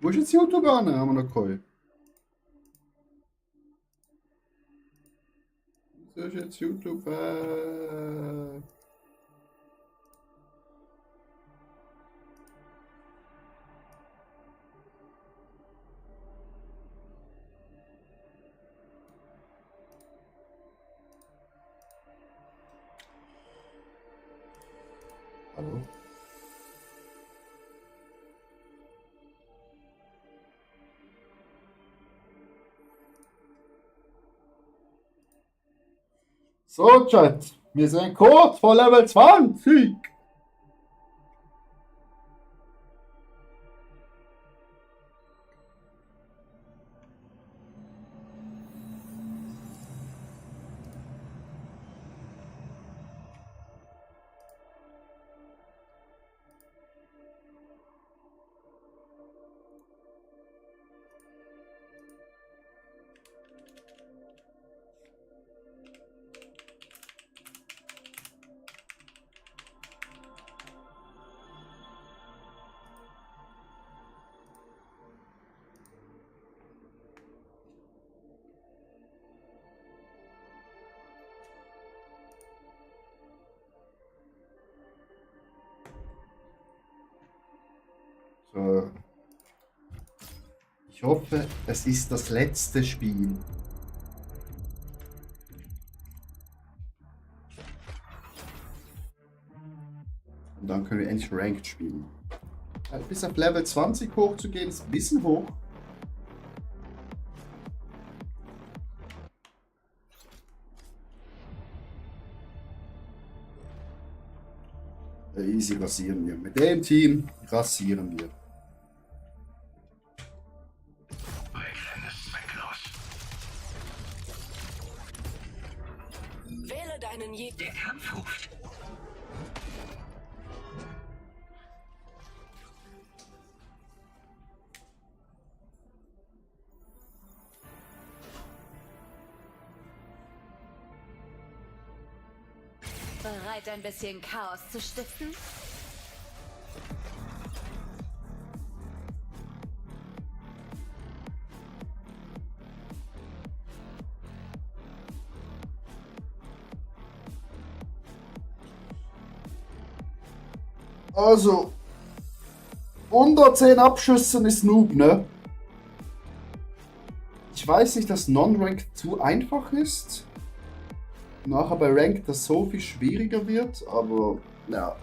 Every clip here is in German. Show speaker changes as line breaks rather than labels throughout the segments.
Wo ist jetzt die Autobahn? Haben wir noch keine. Wo ist jetzt die Autobahn? Hallo? So, Chat, wir sind kurz vor Level 20. So. Ich hoffe, es ist das letzte Spiel. Und dann können wir endlich Ranked spielen. Bis auf Level 20 hochzugehen, ist ein bisschen hoch. Easy rasieren wir. Mit dem Team rasieren wir.
Wähle deinen Der Kampf ruft.
Bereit, ein bisschen Chaos zu stiften?
Also, 110 Abschüssen ist Noob, ne? Ich weiß nicht, dass Non-Ranked zu einfach ist. Nachher bei Ranked das so viel schwieriger wird, aber ja.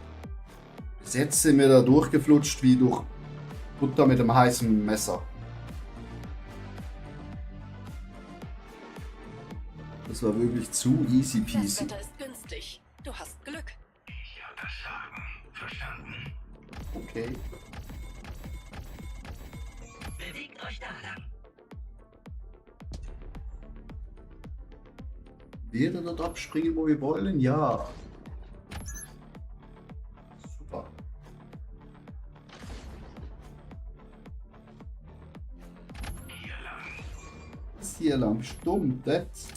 Bis jetzt sind wir da durchgeflutscht wie durch Butter mit einem heißen Messer. Das war wirklich zu easy
Das
peasy.
Wetter ist günstig. Du hast Glück.
Ich hab das Sagen. Verstanden.
Okay.
Bewegt euch da lang.
Wir dort abspringen, wo wir wollen? Ja. Super.
Hier lang.
Ist hier lang stumm, das.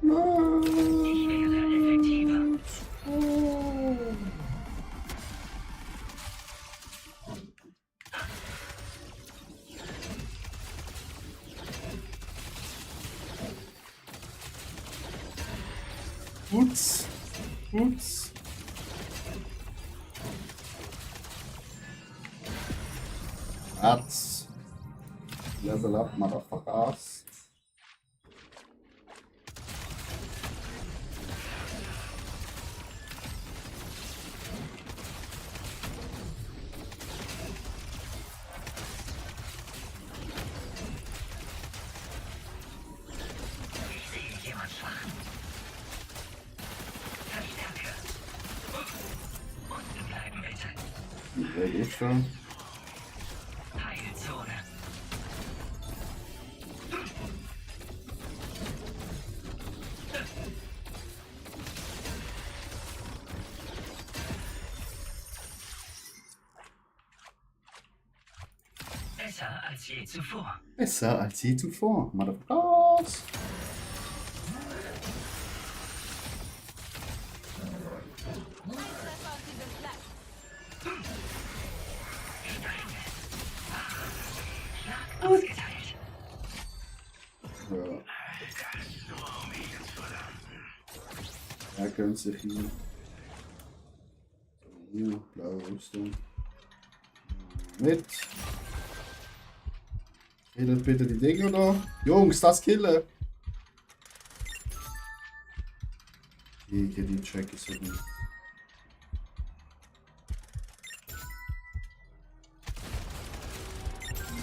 Ich wäre effektiver.
Putz. Putz. Herz. Level up, motherfuckers.
Ich sehe jemand schwach. Verstärke. Unten bleiben bitte.
Wer geht schon?
Heilzone. Besser als je zuvor.
Besser als je zuvor, motherfuckers.
Schlag ausgeteilt.
Ja.
Nur um mich ins Verlanden.
Er gönnt sich hier. Hier, blaue Rüstung. Mit. Killt bitte die Dinger da. Jungs, das killen! Die check ich so nicht.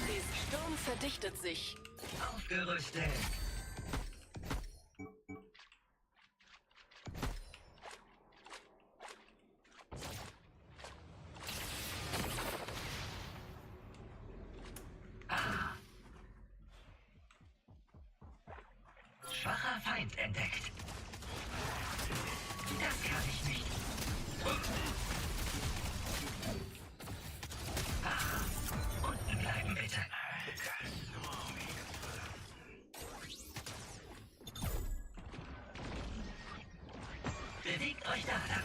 Der Sturm verdichtet sich.
Aufgerüstet. Schwacher Feind entdeckt. Das kann ich nicht. Unten bleiben bitte. Bewegt euch da lang.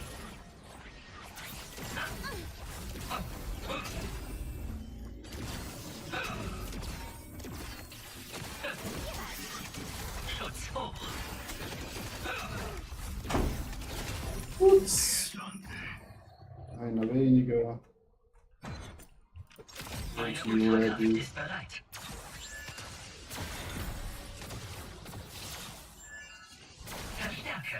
Schutz hoch.
Putz. Einer weniger.
Meine
You
Ultrakraft
ready?
ist bereit. Verstärke.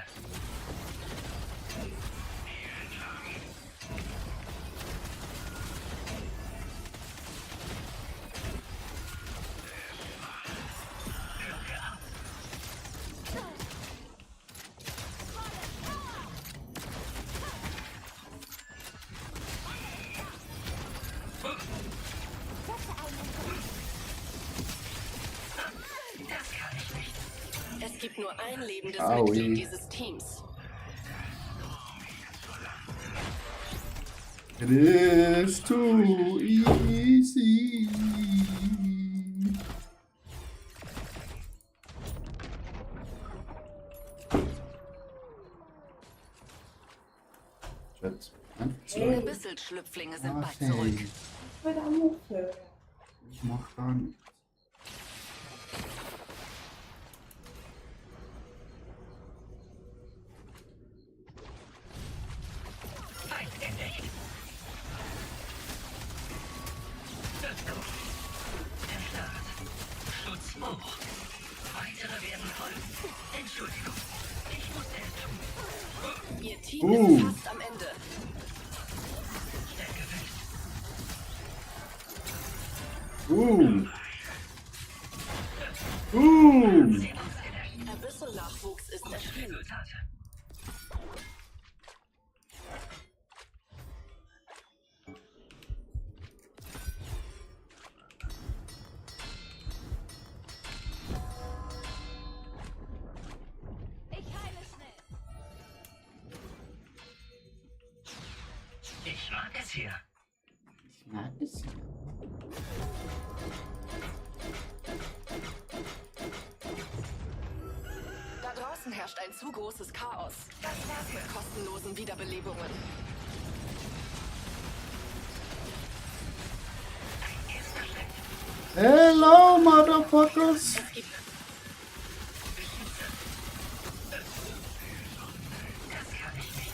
Glocke ab. Das kann ich nicht.
Es gibt nur ein lebendes
Aui.
Mitglied dieses Teams.
It is too easy. Chat.
Die Bisselschlüpflinge sind bald zurück.
Okay. Ich mach gar nichts.
Feind entdeckt. Zerstört. Schutz hoch. Weitere werden folgen. Entschuldigung. Ich musste es tun.
Ihr Team ist fast am Ende.
Stärke fest. Sehr ausgelöscht.
Der Bissel-Nachwuchs ist erschienen.
Resultate.
Ich heile schnell.
Ich mag es hier.
Ich mag es.
Da draußen herrscht ein zu großes Chaos. Mit kostenlosen Wiederbelebungen.
Hello, motherfuckers!
Es gibt
Das kann ich nicht.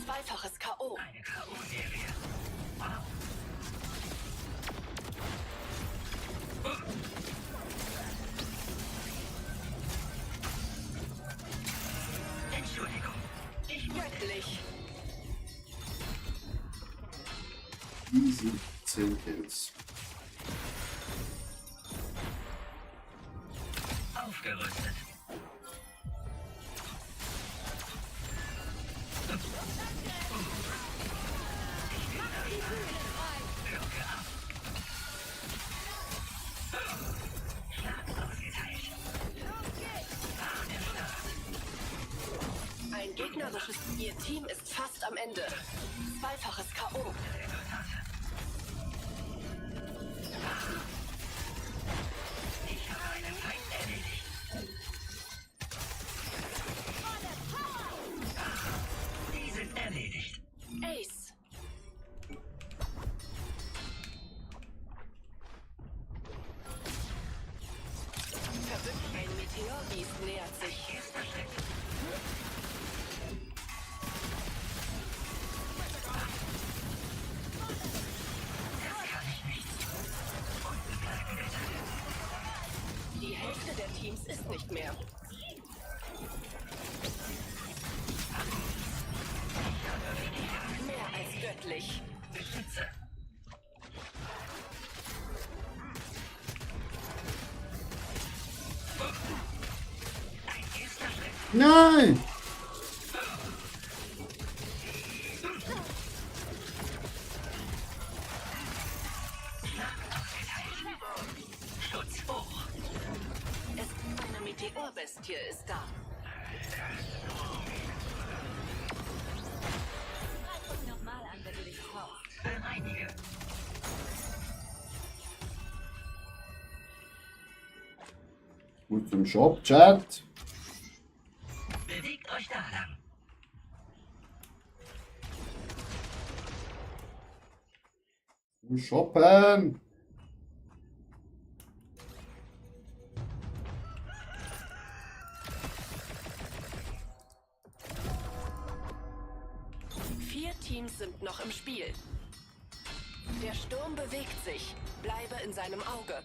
zweifaches K.O.
Eine K.O.-Serie. Wow. Entschuldigung. Ich musste
Göttlich.
Easy. 10 Kills.
aufgerüstet. Glocke ab. Schlag ausgeteilt. Ach, der Start.
Ein gegnerisches. Ihr Team ist fast am Ende. Zweifaches K.O.
Resultate. Ich habe einen Feind erledigt. Die sind erledigt.
Ace. fast nicht mehr. Mehr als göttlich.
Beschütze. Ein erster Schritt.
Nein!
Schutz hoch.
Eine Meteorbestie ist da.
Greif uns nochmal an, wenn du dich traust.
Bereinige.
Gut zum Shop, Chat.
Bewegt euch da lang.
Shoppen.
Vier Teams sind noch im Spiel. Der Sturm bewegt sich. Bleibe in seinem Auge.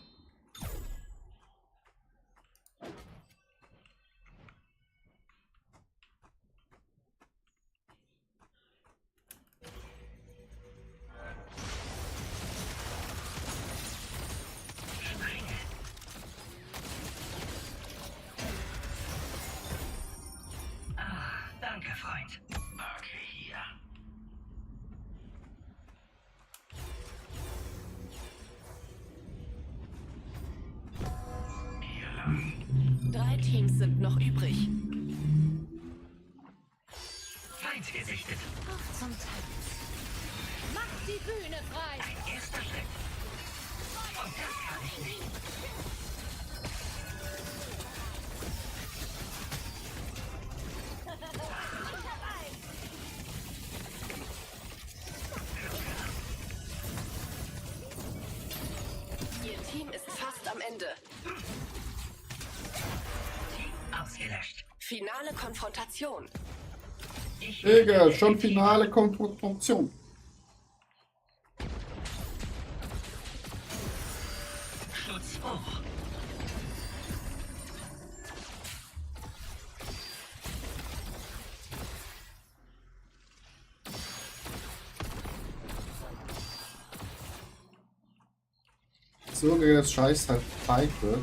Danke, Freund. Okay, hier.
Hier lang.
3 Teams sind noch übrig.
Feind gesichtet.
Auf zum Tanz. Mach die Bühne frei.
Ein erster Schritt. Und das kann ich nicht.
Ihr Team ist fast am Ende.
Ausgelöscht.
Finale Konfrontation.
Ich
Digga, schon finale Konfrontation.
Schutz hoch.
So gegen das Scheiß halt Piper.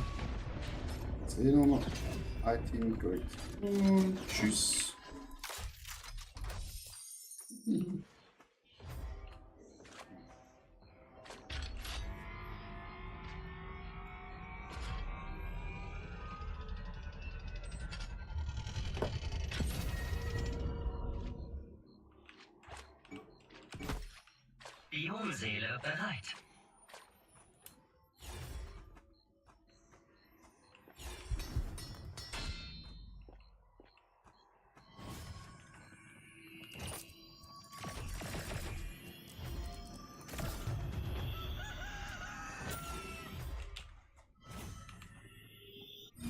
Jetzt eh nur noch ein Team gut. Und tschüss.
Biomseele bereit.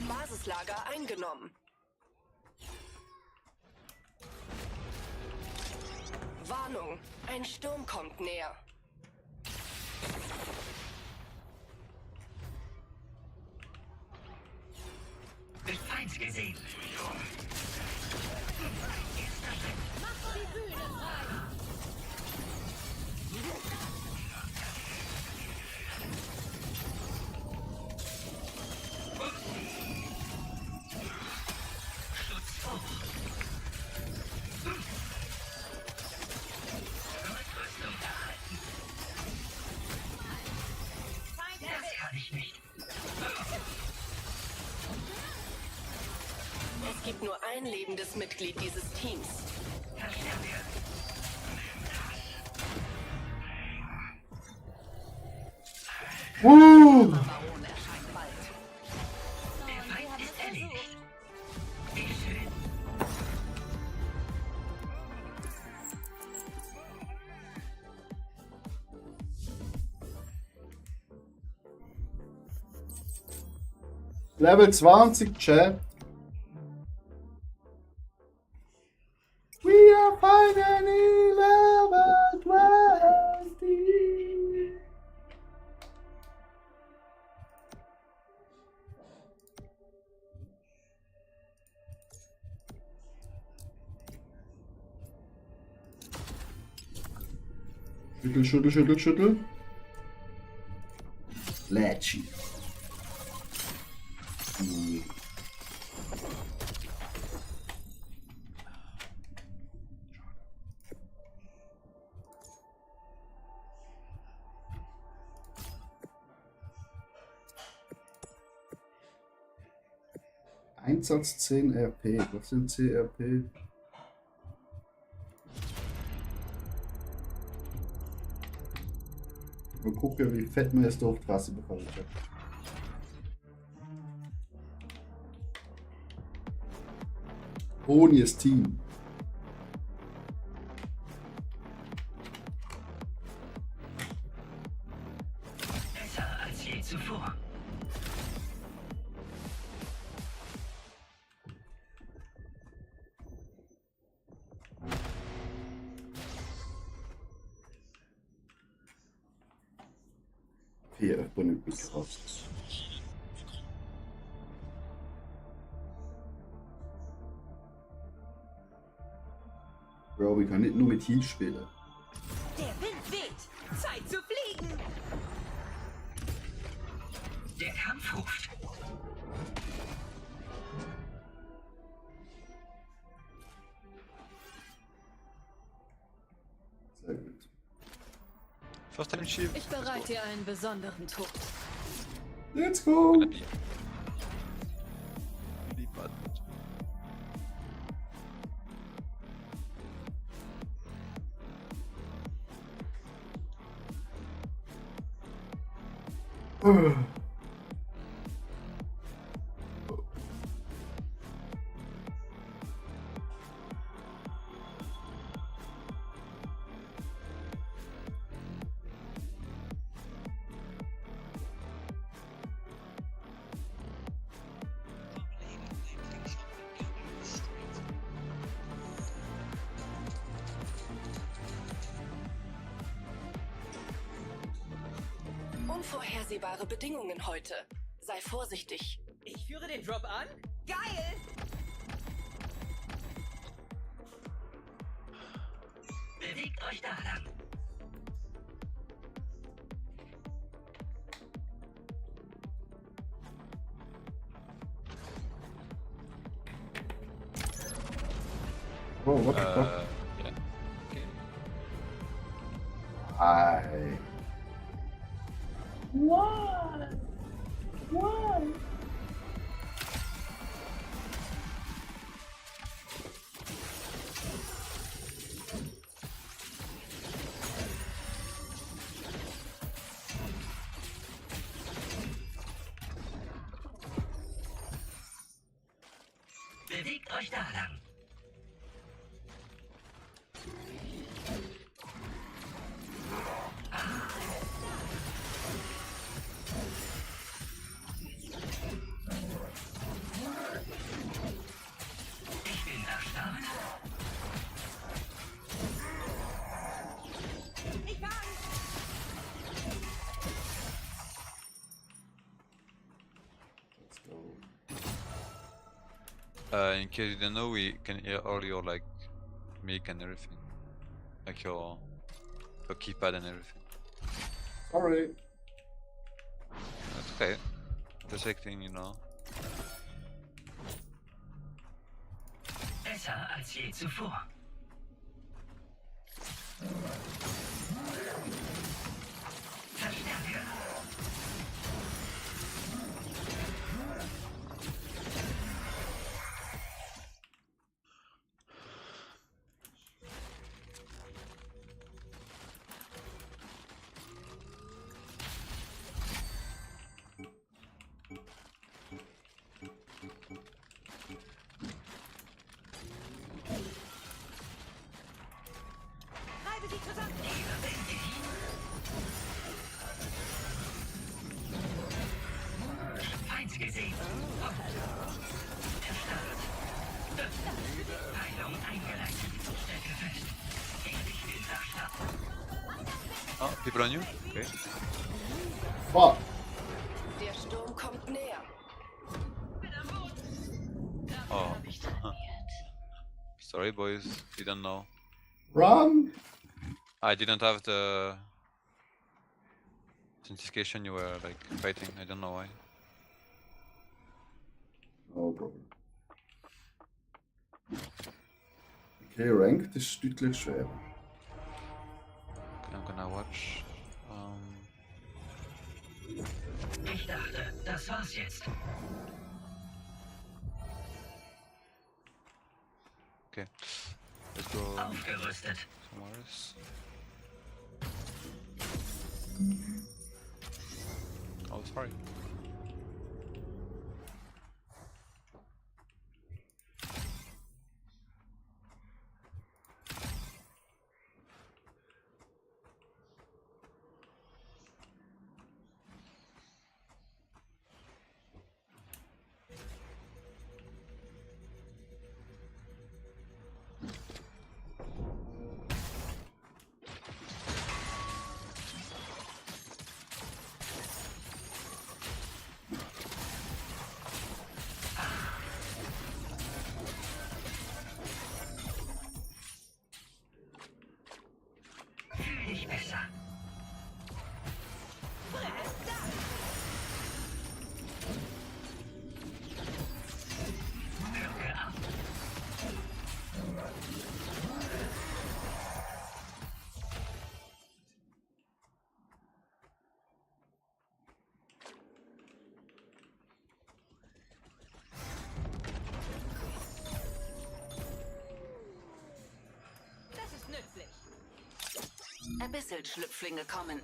Basislager eingenommen. Warnung, ein Sturm kommt näher.
Wird Feind gesehen.
Mach die Bühne frei.
Schutz hoch. Rüstung erhalten. Das kann ich nicht.
Es gibt nur ein lebendes Mitglied dieses Teams.
Verstärke.
Baron erscheint bald.
Der Feind ist erledigt. Wie schön.
Level 20, Chat. We are finally level 20. Schüttel, schüttel, schüttel, schüttel. Lätschi. Einsatz 10 RP. Was sind CRP? Mal gucken, wie fett man es auf die Trasse bekommt. Ohne das Team.
Besser als je zuvor.
Hier, benimmt mich krass. Bro, wir können nicht nur mit Heal spielen.
Der Wind weht. Zeit zu fliegen.
Der Kampf ruft.
Sehr gut.
First time shield.
Ich bereite dir einen besonderen Tod.
Let's go!
Unvorhersehbare Bedingungen heute. Sei vorsichtig.
Ich führe den Drop an. Geil.
Bewegt euch da lang.
Oh, what the fuck?
Yeah. Okay.
Hi.
Bewegt euch da lang. Ich bin erstaunt.
Ich kann.
Let's go.
In case you don't know, we can hear all your like mic and everything, like your keypad and everything.
Sorry.
That's okay. Just acting, you know.
Besser als je zuvor. Verstärke.
Reibe sie zusammen.
Feind gesehen. Erstarrt. Heilung eingeleitet. Stecke fest. Ich will erstarrt.
Oh, people on you? Okay.
Fuck.
Der Sturm kommt näher.
Oh. Sorry, boys. You don't know.
Run!
I didn't have the authentication you were like fighting. I don't know why.
No problem. Okay, Ranked ist deutlich schwerer.
Okay, I'm gonna watch.
Ich dachte, das war's jetzt.
Okay, let's go
Aufgerüstet.
somewhere else. Oh, sorry.
Fühl dich besser. Glocke ab.
Das ist nützlich.
Abyssal-Schlüpflinge kommen.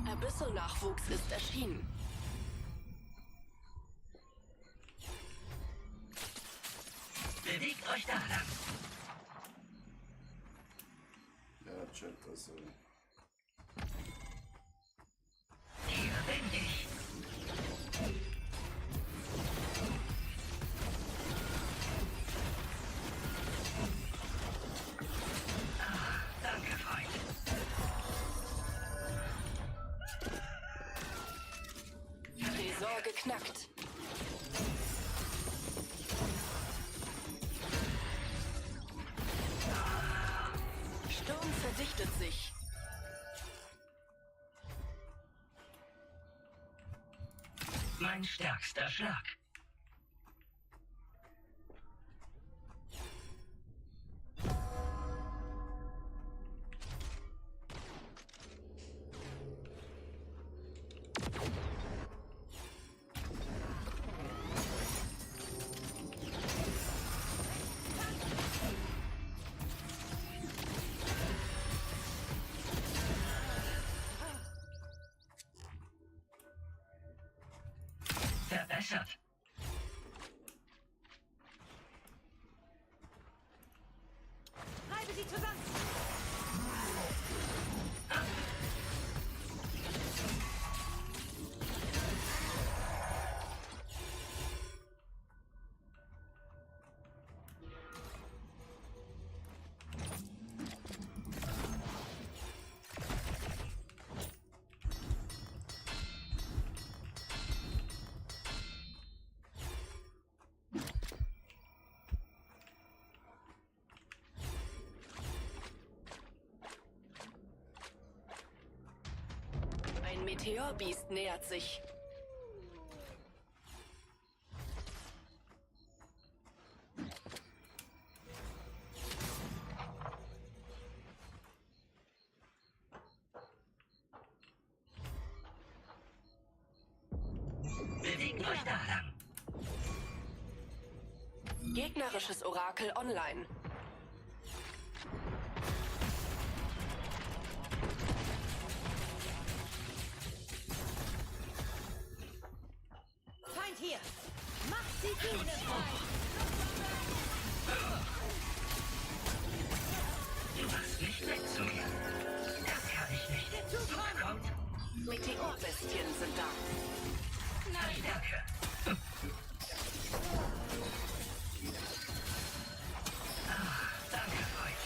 Abyssal-Nachwuchs ist erschienen.
Bewegt euch da lang.
Ja, Chat, also.
Hier bin ich. Danke, Freund.
Tresor geknackt. Sturm verdichtet sich.
Mein stärkster Schlag. Verbessert.
Treibe sie zusammen.
Ein Meteorbiest nähert sich.
Bewegt euch da lang.
Gegnerisches Orakel online.
Feind hier. Macht sie
Du hast nicht weg zu mir. Das kann ich nicht. Kommt.
Meteorbestien sind da.
Verstärke. Danke, Freund.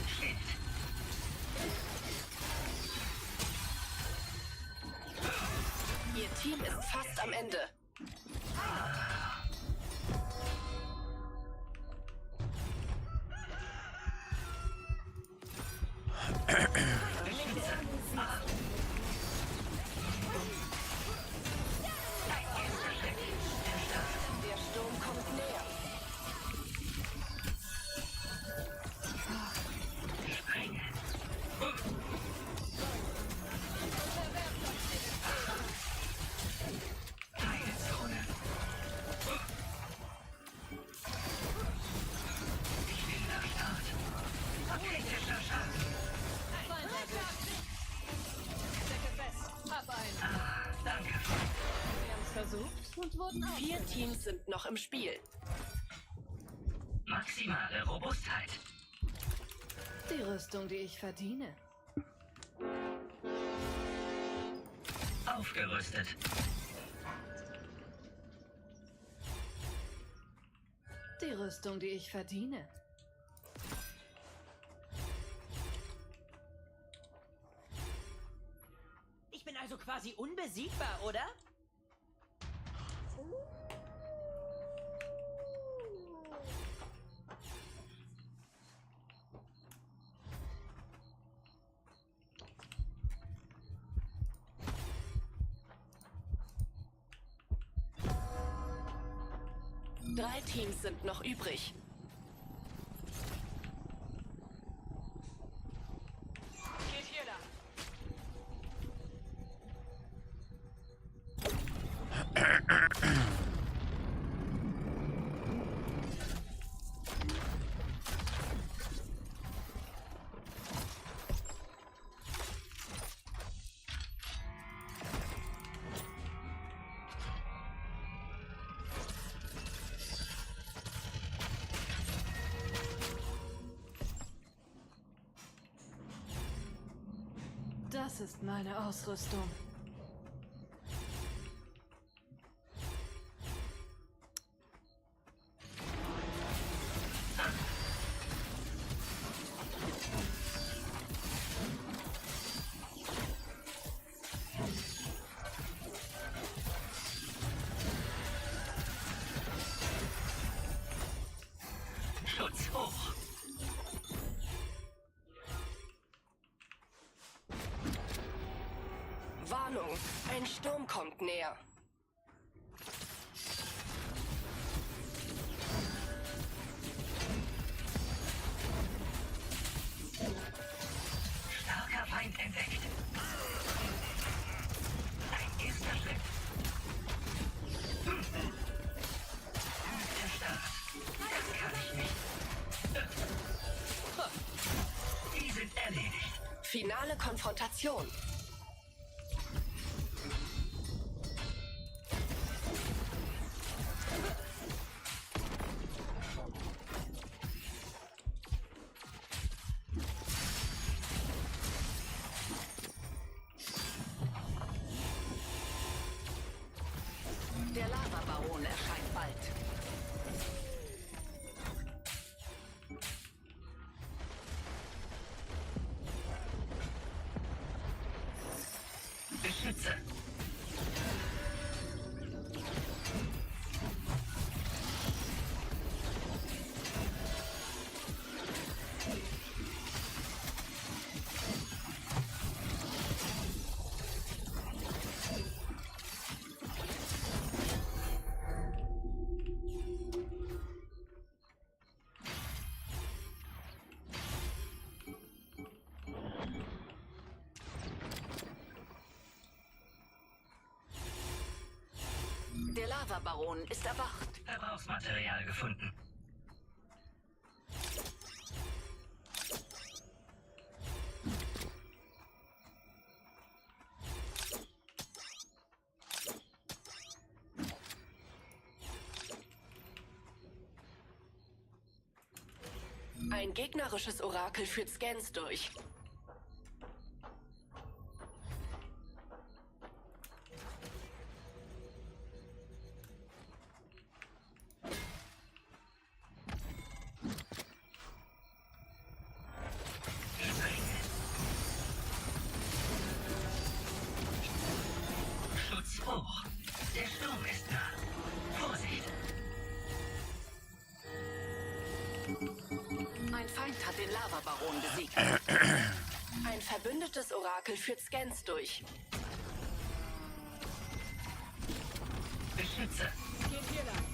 Shit.
Ihr Team ist fast am Ende. Der Sturm kommt näher.
Springen. Teilzone. Ich bin am Start. Kritischer Schaden.
Stecke fest. Hab einen.
Danke.
Wir haben's versucht und wurden
4 Teams sind noch im Spiel.
Maximale Robustheit.
die Rüstung, die ich verdiene.
Aufgerüstet.
Die Rüstung, die ich verdiene.
Ich bin also quasi unbesiegbar, oder?
Drei Teams sind noch übrig.
Geht hier lang.
Das ist meine Ausrüstung.
Schutz hoch.
Warnung, ein Sturm kommt näher.
Starker Feind entdeckt. Ein erster Schritt. Der Start. Das kann ich nicht. Die sind erledigt.
Finale Konfrontation. Der Lavabaron erscheint bald.
Beschütze.
Der Lavabaron ist erwacht.
Verbrauchsmaterial gefunden.
Ein gegnerisches Orakel führt Scans durch.
Schutz hoch. Der Sturm ist da. Vorsicht.
Ein Feind hat den Lavabaron besiegt. Ein verbündetes Orakel führt Scans durch.
Beschütze.
Geht hier lang.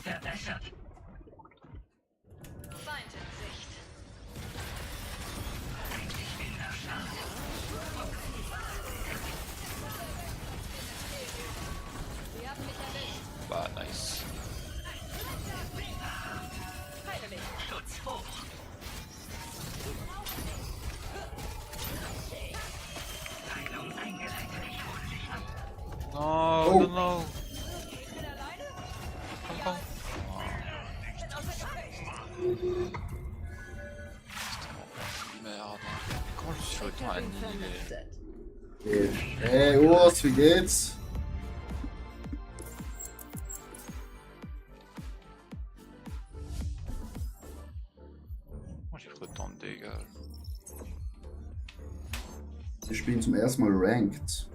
Verbessert.
Feind in Sicht.
Ich bin erstarrt.
Sie haben mich erwischt.
War nice.
Heile mich.
Schutz hoch. Heilung eingeleitet. Ich hole dich ab.
No,
Oh.
no.
Ich bin alleine?
Komm, komm.
Bin außer Gefecht.
Merde. Komm, ich wollte mal einen
Hey Urs, wie geht's?
Moi j'ai pris autant de dégâts.
Wir spielen zum ersten Mal Ranked.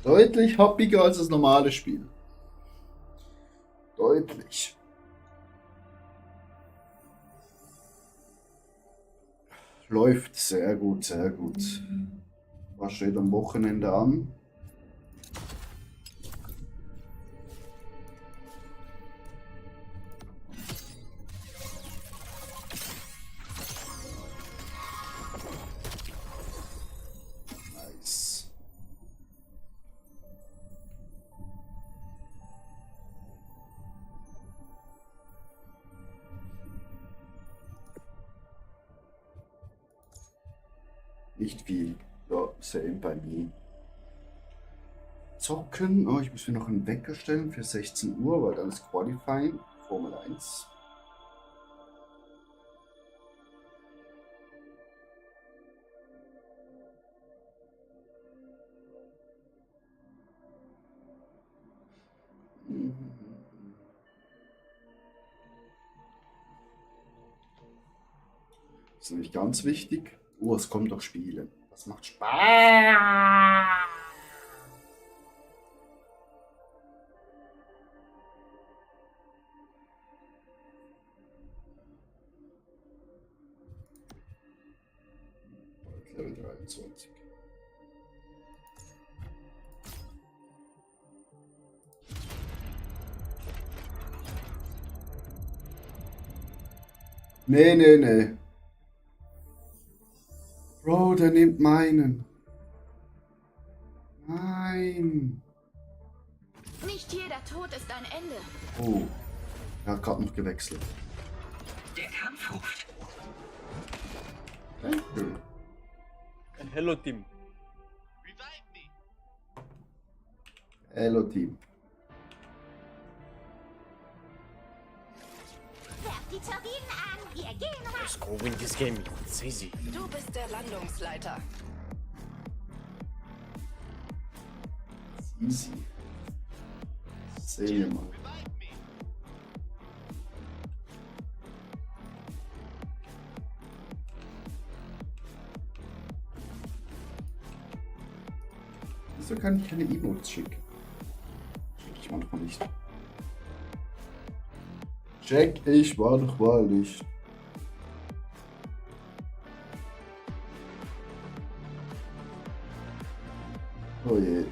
Deutlich happiger als das normale Spiel. Deutlich. Läuft sehr gut, sehr gut. Was steht am Wochenende an? Nice. Nicht viel. Ja, same bei mir. Zocken. Oh, ich muss mir noch einen Wecker stellen für 16 Uhr, weil dann ist Qualifying. Formel 1. Das ist nämlich ganz wichtig. Oh, es kommt doch Spielen. Das macht Spaß. Level 23. Nee, nee, nee. Bro, der nimmt meinen. Nein.
Nicht jeder Tod ist ein Ende.
Oh, er hat gerade noch gewechselt.
Der Kampf ruft.
Danke.
Hello Team.
Hello Team.
Werft die Turbinen an, wir gehen rein.
Let's go win this game. It's easy.
Du bist der Landungsleiter.
Easy. Sehen wir mal. Wieso kann ich keine Emotes schicken? Check ich manchmal nicht. Check ich manchmal nicht. Oh je.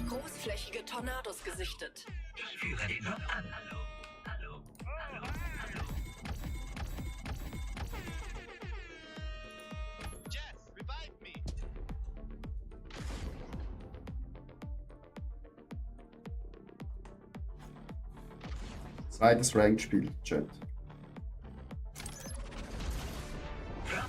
Großflächige Tornados gesichtet.
Ich führe den Lob an. Hallo. Hallo. Hallo. Hallo.
Zweites Ranked-Spiel, Chat.
Drop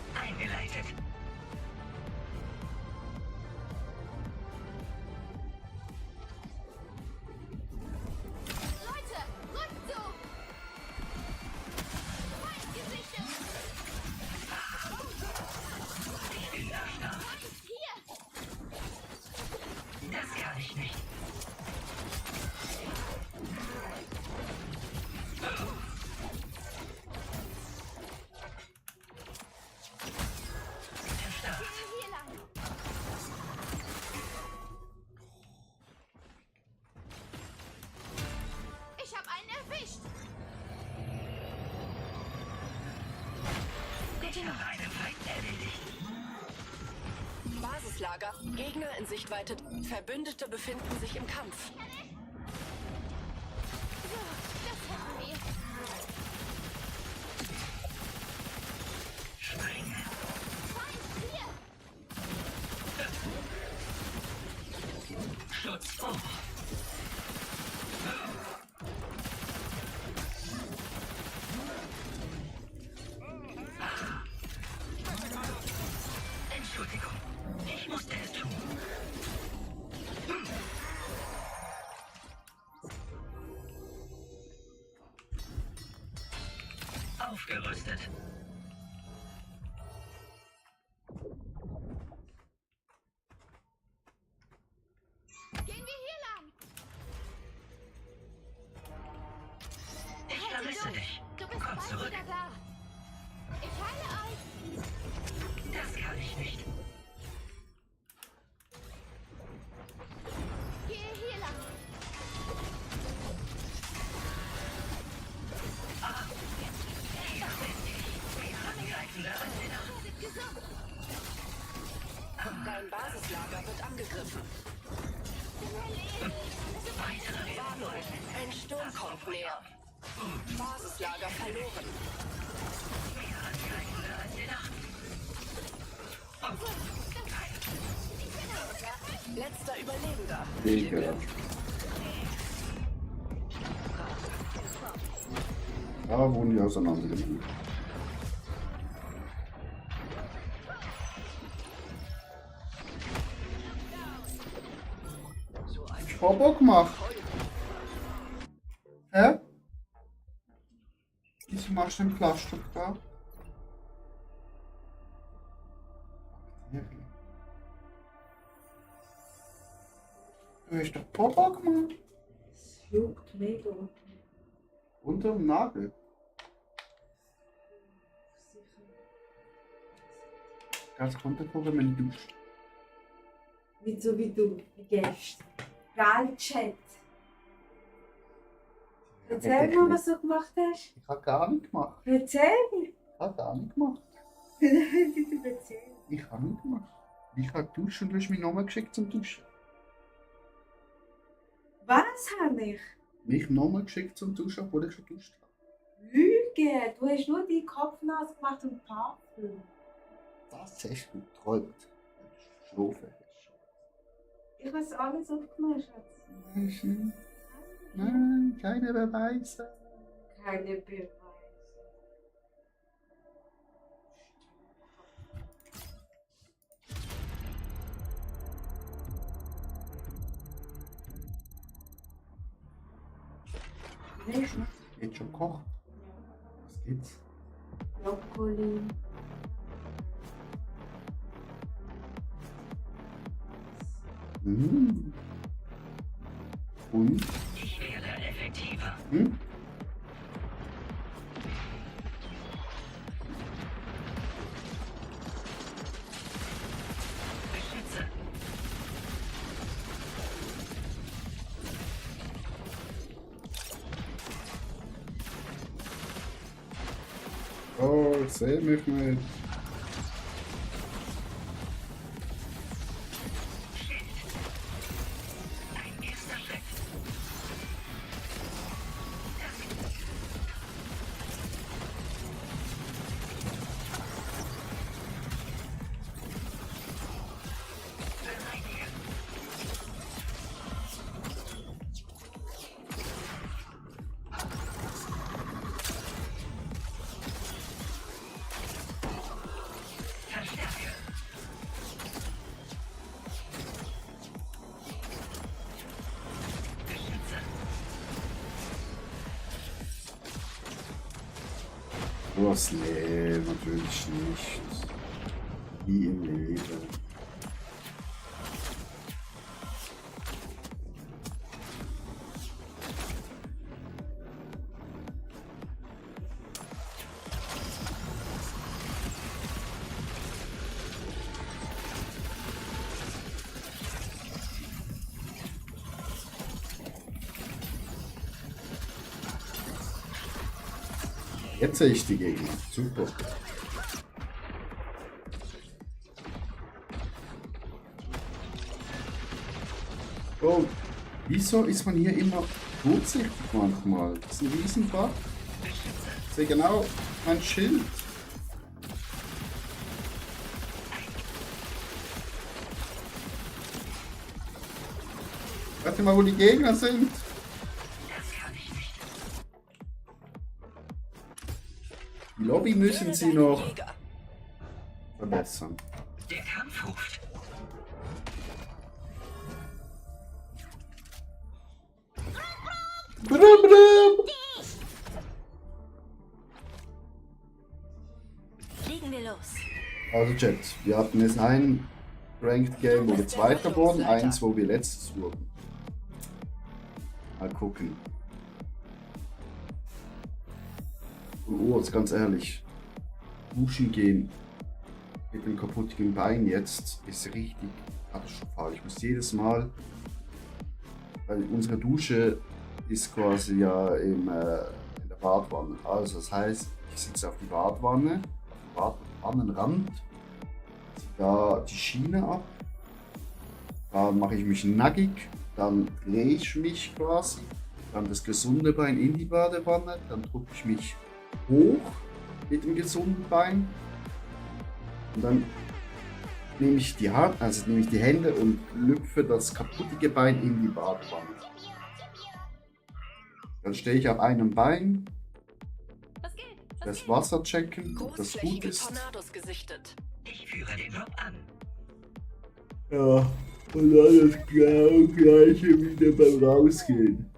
Einen Feind erledigt.
Basislager. Gegner in Sichtweite. Verbündete befinden sich im Kampf.
So, das hätten wir.
Springen.
Feind hier.
Schutz vor. Entschuldigung, ich musste es tun. Aufgerüstet.
Gehen wir hier lang.
Ich vermisse dich.
Du bist
Komm
bald
zurück.
wieder da. Ich heile euch.
Das kann ich nicht.
Gehe hier lang. Werdet gesund.
Dein Basislager wird angegriffen. Warnung. Ein Sturm kommt näher. Basislager verloren. Letzter Überlebender.
Ekelhaft. Da wurden die auseinandergenommen. Bock gemacht. Hä? Wieso machst du den Plastik da? Du hast doch Popo gemacht.
Es juckt mega.
Unter dem Nagel. Ganz runtergucken, wenn du duschst.
Nicht so wie du, wie gestern. Geil, Chat. Erzähl mal, was du gemacht hast.
Ich habe gar nicht gemacht.
Erzähl.
Ich habe gar nicht gemacht.
Bitte erzähl.
Ich habe nicht gemacht. Ich habe geduscht und du hast mich nochmal geschickt zum Duschen.
Was habe ich?
Mich nochmal geschickt zum Duschen, obwohl ich schon geduscht habe.
Lüge. Du hast nur die Kopfnase gemacht und Parfüm.
Das hast du geträumt. Schlafen hast.
Ich weiß alles aufgenommen, Schatz.
Nein, keine Beweise.
Keine Beweise.
Jetzt schon gekocht. Was geht's?
Brokkoli.
Mhm. Und?
Ich werde effektiver.
Hm?
Beschütze.
Oh, ich sehe mich nicht.
Ein erster Schritt. Bereinige. Verstärke. Beschütze.
Was? Nee, natürlich nicht. Wie im Leben. Jetzt sehe ich die Gegner. Super. Wieso ist man hier immer kurzsichtig manchmal? Das ist ein Riesenbug. Ich sehe genau mein Schild. Warte mal, wo die Gegner sind. Die Lobby müssen
Töte
sie
deinen
noch
Jäger.
verbessern.
Der Kampf ruft.
Brum, brum.
Fliegen wir los.
Also Chat, wir hatten jetzt ein Ranked Game, wo wir Zweiter wurden, eins, wo wir Letztes wurden. Mal gucken. Und jetzt ganz ehrlich, duschen gehen mit dem kaputtigen Bein jetzt ist richtig katastrophal. Ich muss jedes Mal, weil unsere Dusche ist quasi ja in der Badwanne. Also das heißt, ich sitze auf die Badwanne, auf dem Badwannenrand, ziehe da die Schiene ab, dann mache ich mich nackig, dann drehe ich mich quasi, dann das gesunde Bein in die Badewanne, dann drücke ich mich hoch mit dem gesunden Bein und dann nehme ich die Hand, also nehme ich die Hände und lüpfe das kaputtige Bein in die Badewanne. Dann stehe ich auf einem Bein,
Was geht?
das Wasser checken, ob das gut
Großflächige
ist.
Tornados gesichtet.
Ich führe den Job an.
Ja, und dann das Gleiche wieder beim Rausgehen.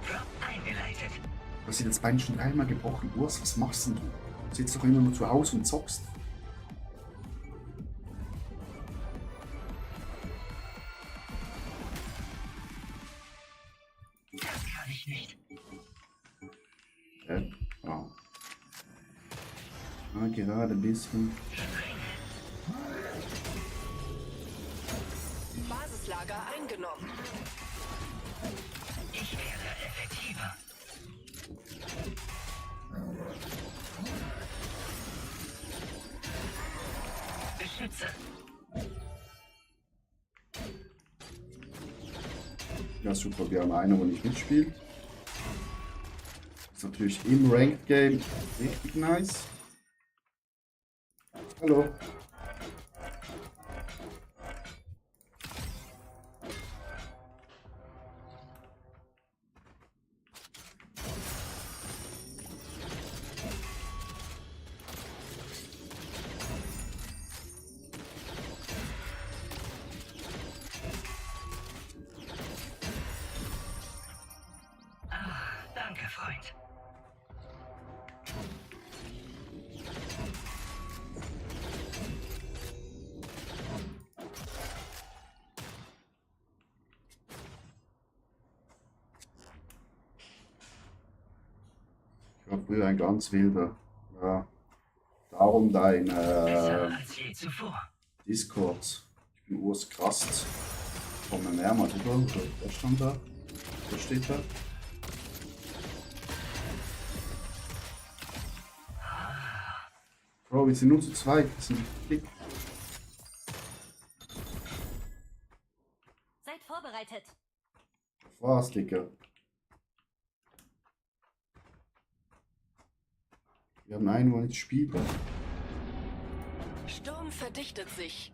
Drop eingeleitet.
Du hast dir das Bein schon dreimal gebrochen. Urs, was machst denn du? Du sitzt doch immer nur zu Hause und zockst.
Das kann ich nicht.
Ja. Gerade ein bisschen.
Basislager eingenommen.
Ich werde effektiver. Beschütze.
Ja, super. Wir haben einen, der nicht mitspielt. Ist natürlich im Ranked Game richtig nice. Hallo.
Danke, Freund.
Ich war früher ein ganz wilder. Ja. Darum dein
Besser als je zuvor.
Discord. Ich bin Urs Krast. Kommen mehrmals, oder? Der stand da. Der steht da. Bro, wir sind nur zu zweit. Wir sind dick.
Seid vorbereitet.
Was, Digga? Wir haben einen, der nicht spielt.
Sturm verdichtet sich.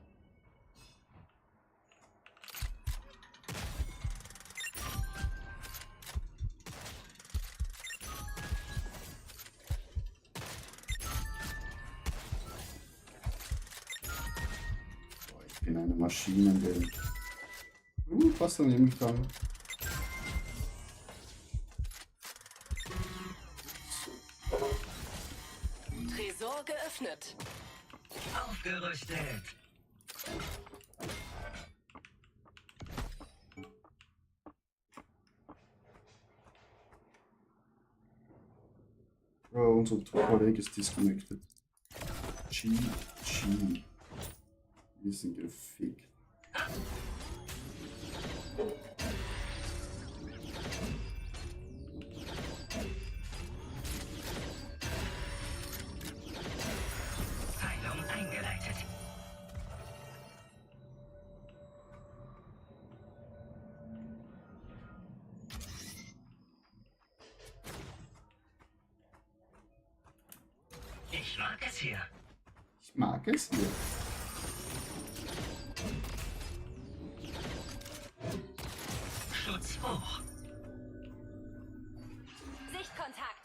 Boah, ich bin eine Maschine. Fast daneben gegangen.
Tresor geöffnet.
Aufgerüstet.
Bro, unser Kollege ist disconnected. G. Wir sind gefickt.
Ich mag es hier.
Ich mag es hier.
Schutz hoch.
Sichtkontakt.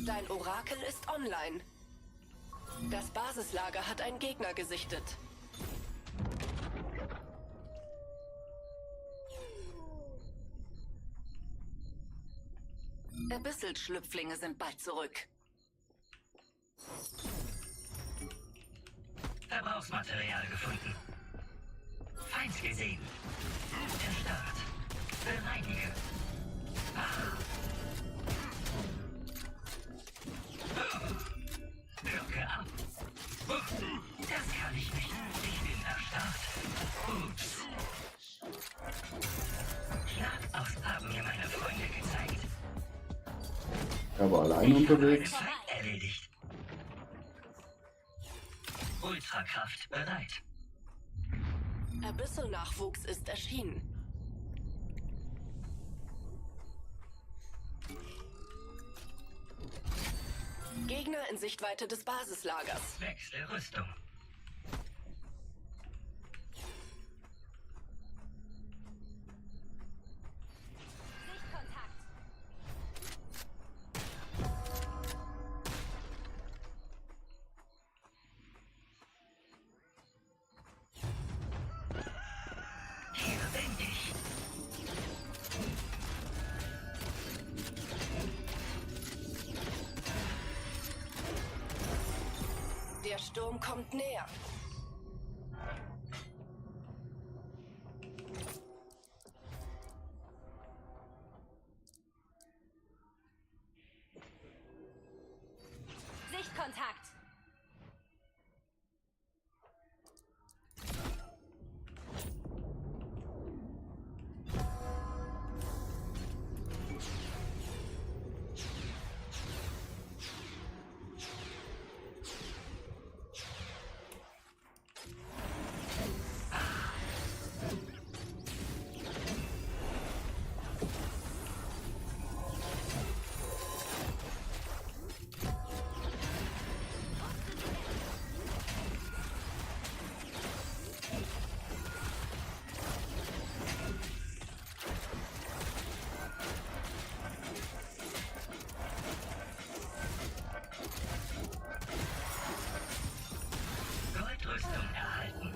Dein Orakel ist online. Das Basislager hat einen Gegner gesichtet.
Abyssal-Schlüpflinge sind bald zurück.
Verbrauchsmaterial gefunden. Feinds gesehen. Der Start. Bereinige. Blocke ab. Das kann ich nicht. Ich bin erstarrt. Ups. Schlagfaust haben mir meine Freunde gezeigt.
Er war allein unterwegs.
Feind erledigt. Ultrakraft bereit.
Abyssal-Nachwuchs ist erschienen. Gegner in Sichtweite des Basislagers.
Wechsle Rüstung.
Sichtkontakt.
Hier bin ich.
Der Sturm kommt näher.
Sichtkontakt.
Goldrüstung erhalten.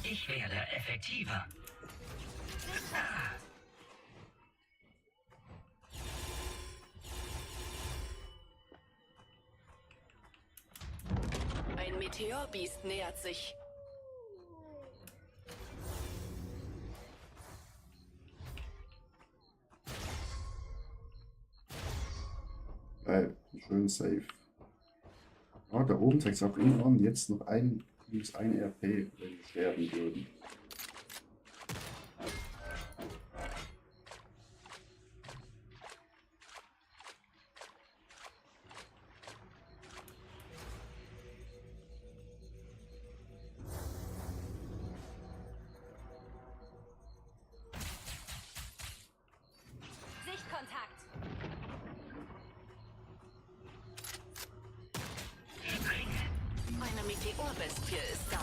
Ich werde effektiver.
Ein Meteorbiest nähert sich.
Schön safe. Ah, da oben zeigt es auch irgendwann jetzt noch minus ein RP, wenn wir sterben würden.
Sichtkontakt.
Eine Meteorbestie ist da.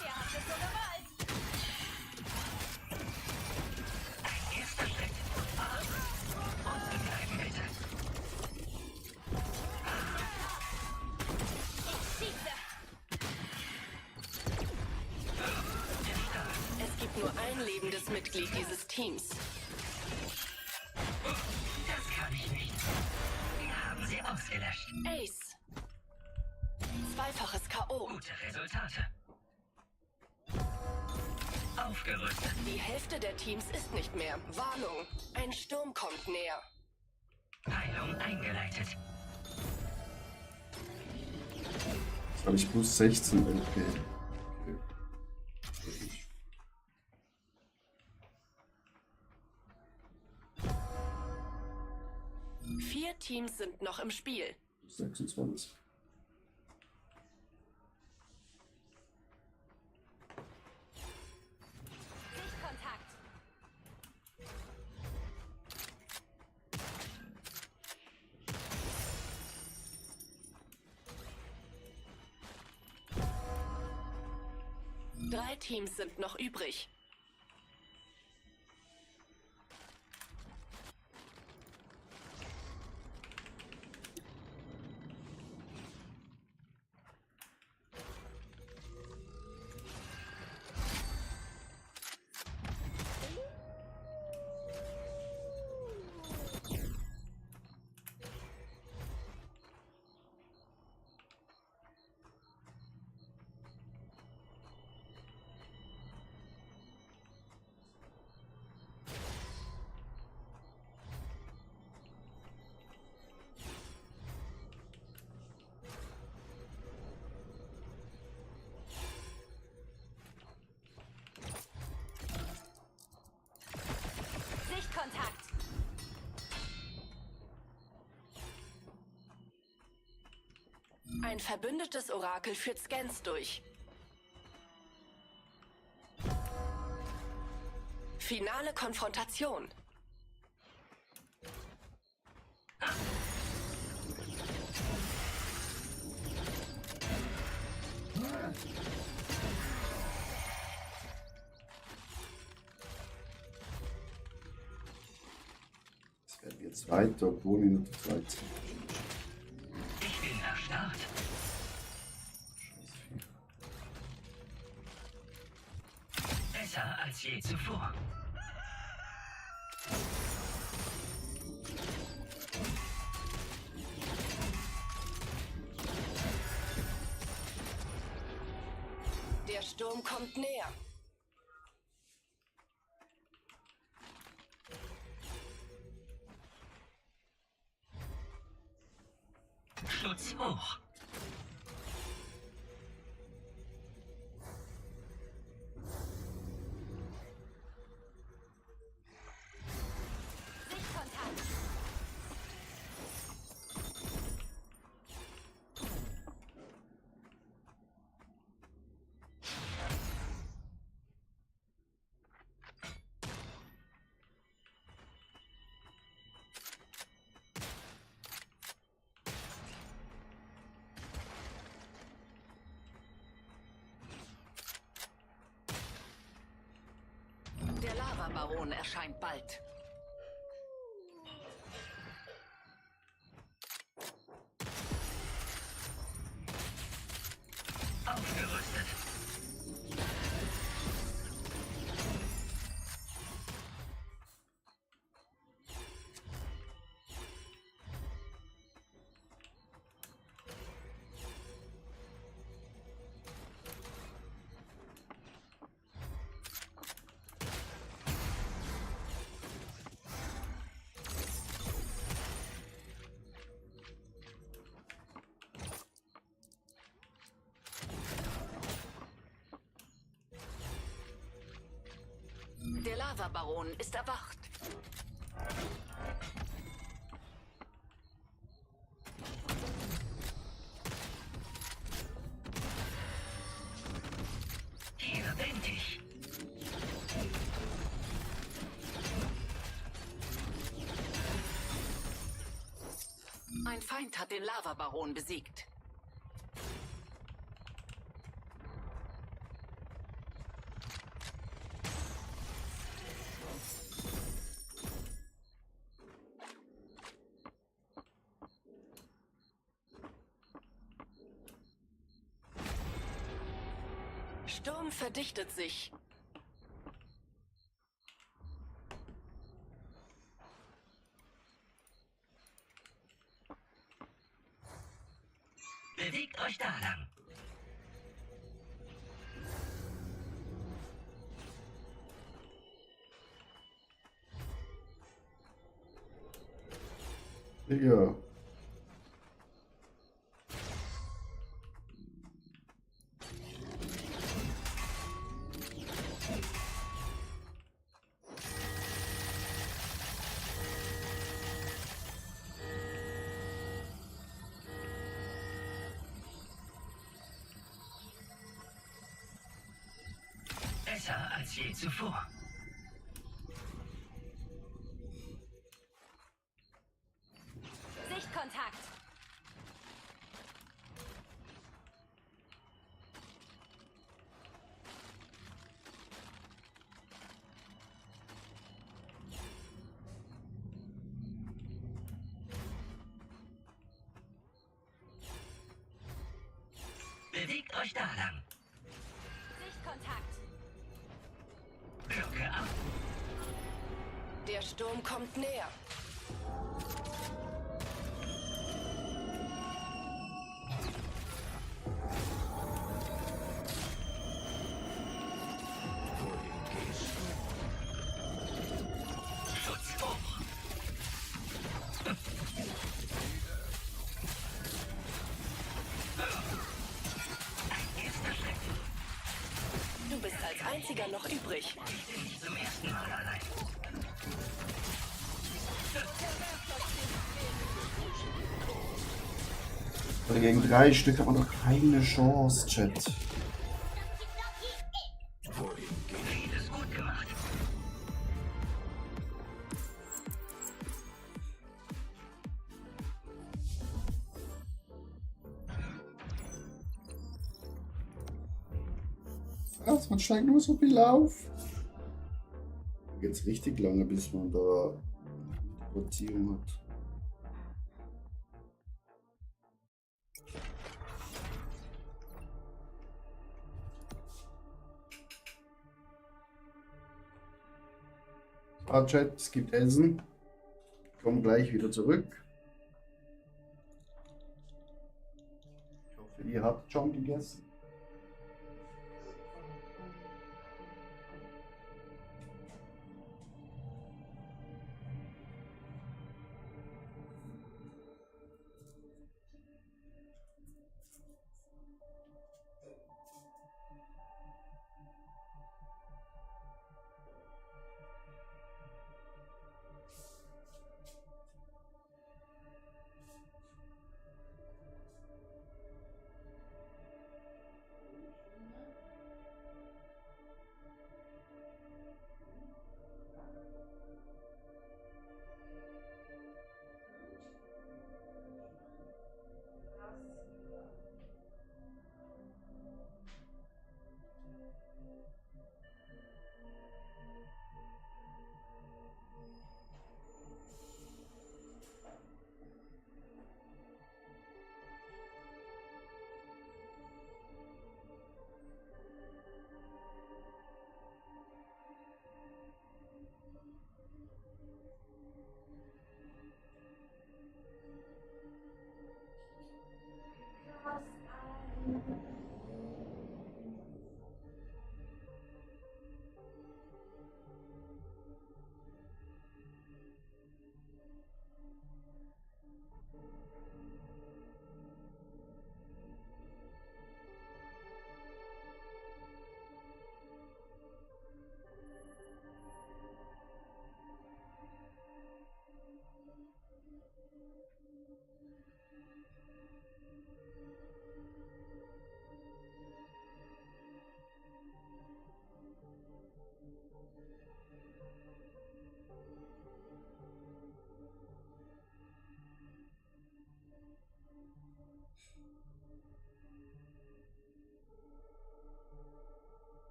Ihr habt es so gewollt.
Erster Schritt. Unten bleiben bitte.
Ich schieße.
Es gibt nur ein lebendes Mitglied dieses Teams.
Das kann ich nicht. Wir haben sie ausgelöscht.
Ace. Zweifaches K.O.
Gute Resultate. Aufgerüstet.
Die Hälfte der Teams ist nicht mehr. Warnung. Ein Sturm kommt näher.
Heilung eingeleitet.
Jetzt habe ich plus 16 LP. Okay.
Teams sind noch im Spiel.
26.
Sichtkontakt.
Drei Teams sind noch übrig.
Sichtkontakt.
Ein verbündetes Orakel führt Scans durch. Finale Konfrontation.
Das werden wir Zweiter, obwohl Minute 13.
Ich bin erstarrt. Besser als je zuvor.
Der Sturm kommt näher.
Schutz hoch.
Sichtkontakt.
Der Lavabaron erscheint bald.
Aufgerüstet.
Der Lavabaron ist erwacht.
Hier bin ich.
Ein Feind hat den Lavabaron besiegt. Sturm verdichtet sich.
Bewegt euch da lang.
Digga.
besser als je zuvor.
Sichtkontakt.
Bewegt euch da lang.
Sichtkontakt.
Glocke ab.
Der Sturm kommt näher.
Schutz hoch. Erster Schritt.
Du bist als einziger noch übrig.
Ich bin nicht zum ersten Mal allein.
Oder gegen 3 Stück hat man doch keine Chance, Chat.
Vieles gut gemacht.
Was, man steigt nur so viel auf. Geht's richtig lange, bis man da Platzierung hat. Ah, Chat, es gibt Essen. Ich komme gleich wieder zurück. Ich hoffe, ihr habt schon gegessen.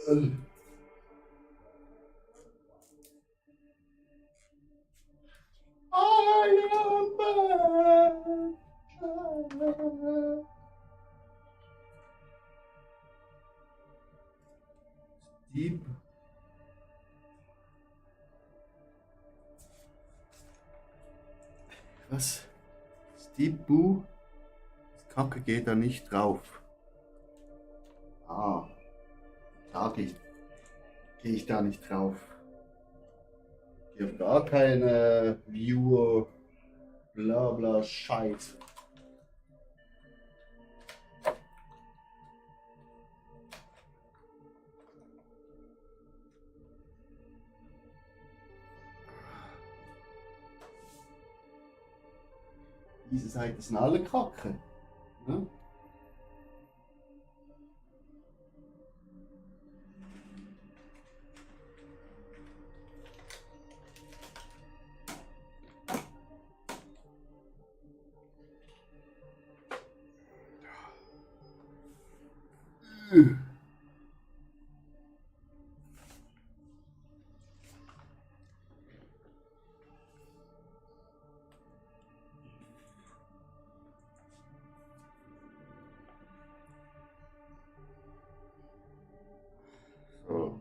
Steve. Was? Steve Boo? Das Kacke geht da nicht drauf. Ah. Da gehe ich da nicht drauf. Ich habe gar keine Viewer. Bla bla Scheiß. Diese Seite sind alle Kacke. Ne? So.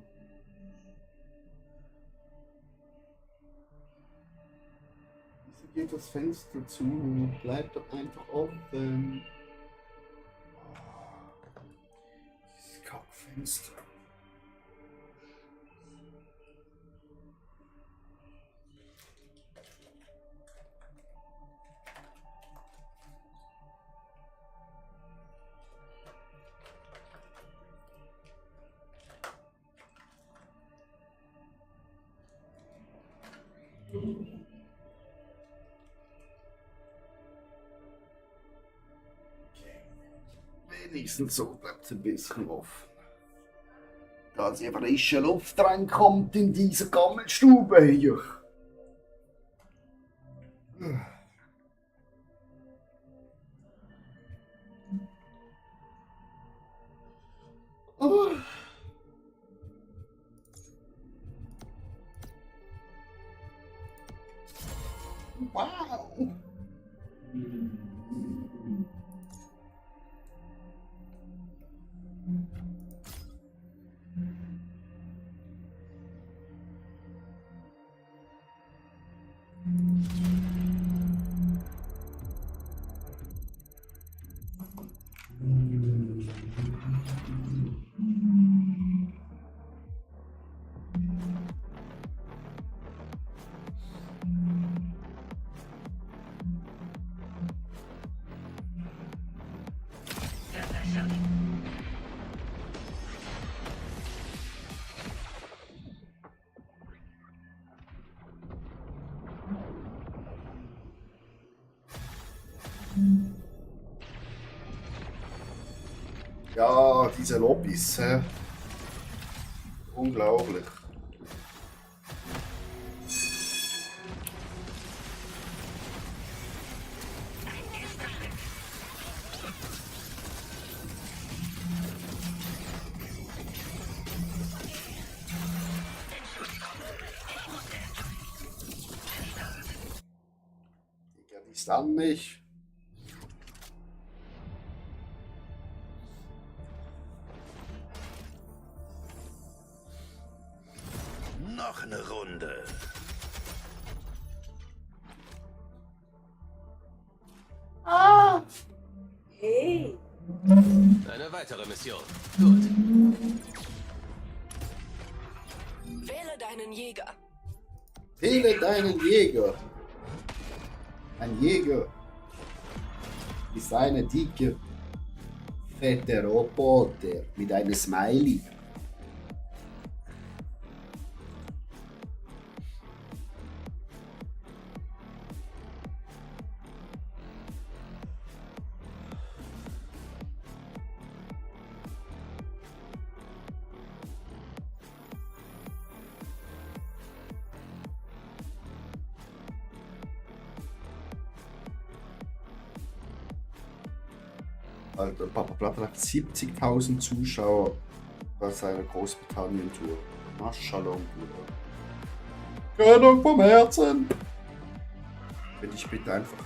Wieso geht das Fenster zu? Bleibt doch einfach offen. Dieses Kackfenster. Wenigstens so bleibt es ein bisschen offen. Dass hier frische Luft reinkommt in diese Gammelstube hier. Oh. Wow.
Verbessert.
Ja, diese Lobbys, unglaublich. Digga, die ist an mich.
Noch eine Runde.
Hey,
Eine weitere Mission. Gut.
Wähle deinen Jäger.
Wähle deinen Jäger. Ein Jäger ist eine dicke, fette Roboter mit einem Smiley. Alter, Papa Platte hat 70.000 Zuschauer. bei seiner Großbritannien-Tour. Na, Shalom, Bruder. Gönnung vom Herzen! Wenn ich bitte einfach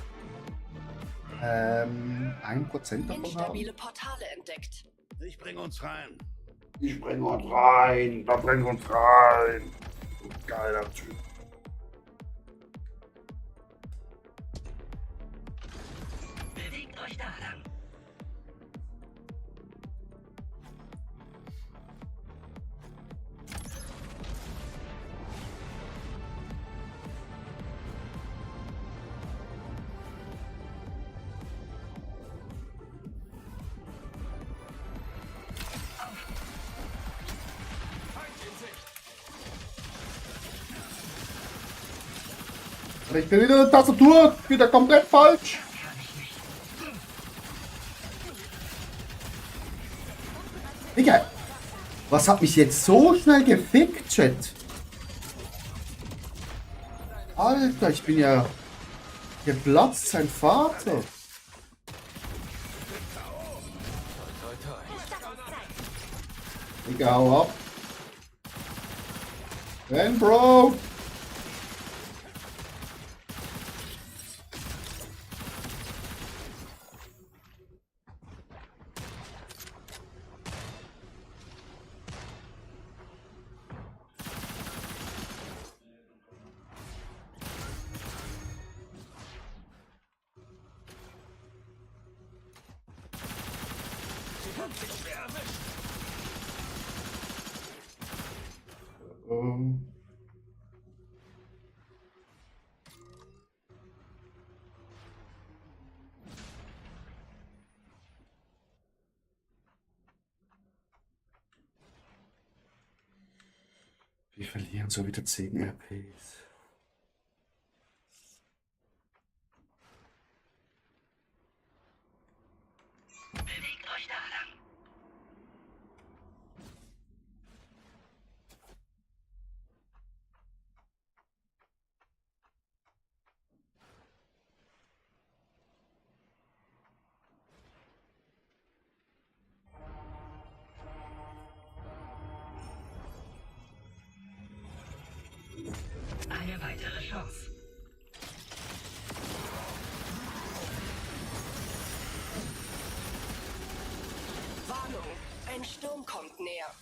1% davon haben.
Instabile Portale entdeckt.
Ich bring uns rein.
Ich bringe uns rein, da bringen uns rein. Du geiler Typ.
Bewegt euch da lang.
Ich bin wieder in der Tastatur, wieder komplett falsch. Digga, was hat mich jetzt so schnell gefickt, Chat? Alter, ich bin ja geplatzt, sein Vater. Digga, hau ab. Renn, Bro. Wir verlieren so wieder 10 RPs.
Bewegt euch da lang. Eine weitere Chance.
Warnung, ein Sturm kommt näher.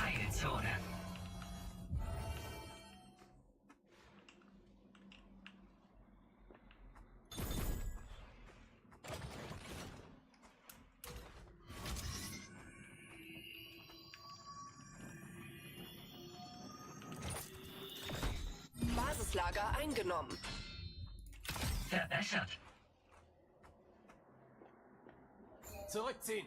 Heilzone.
Basislager eingenommen.
Verbessert.
Zurückziehen.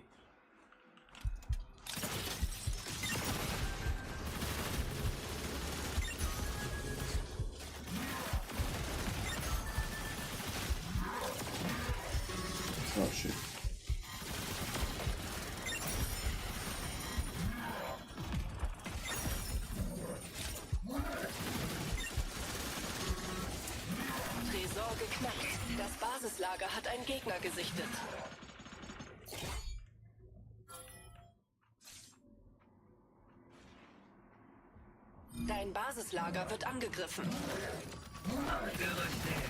Oh shit.
Tresor geknackt. Das Basislager hat einen Gegner gesichtet. Dein Basislager wird angegriffen.
Gerüstet.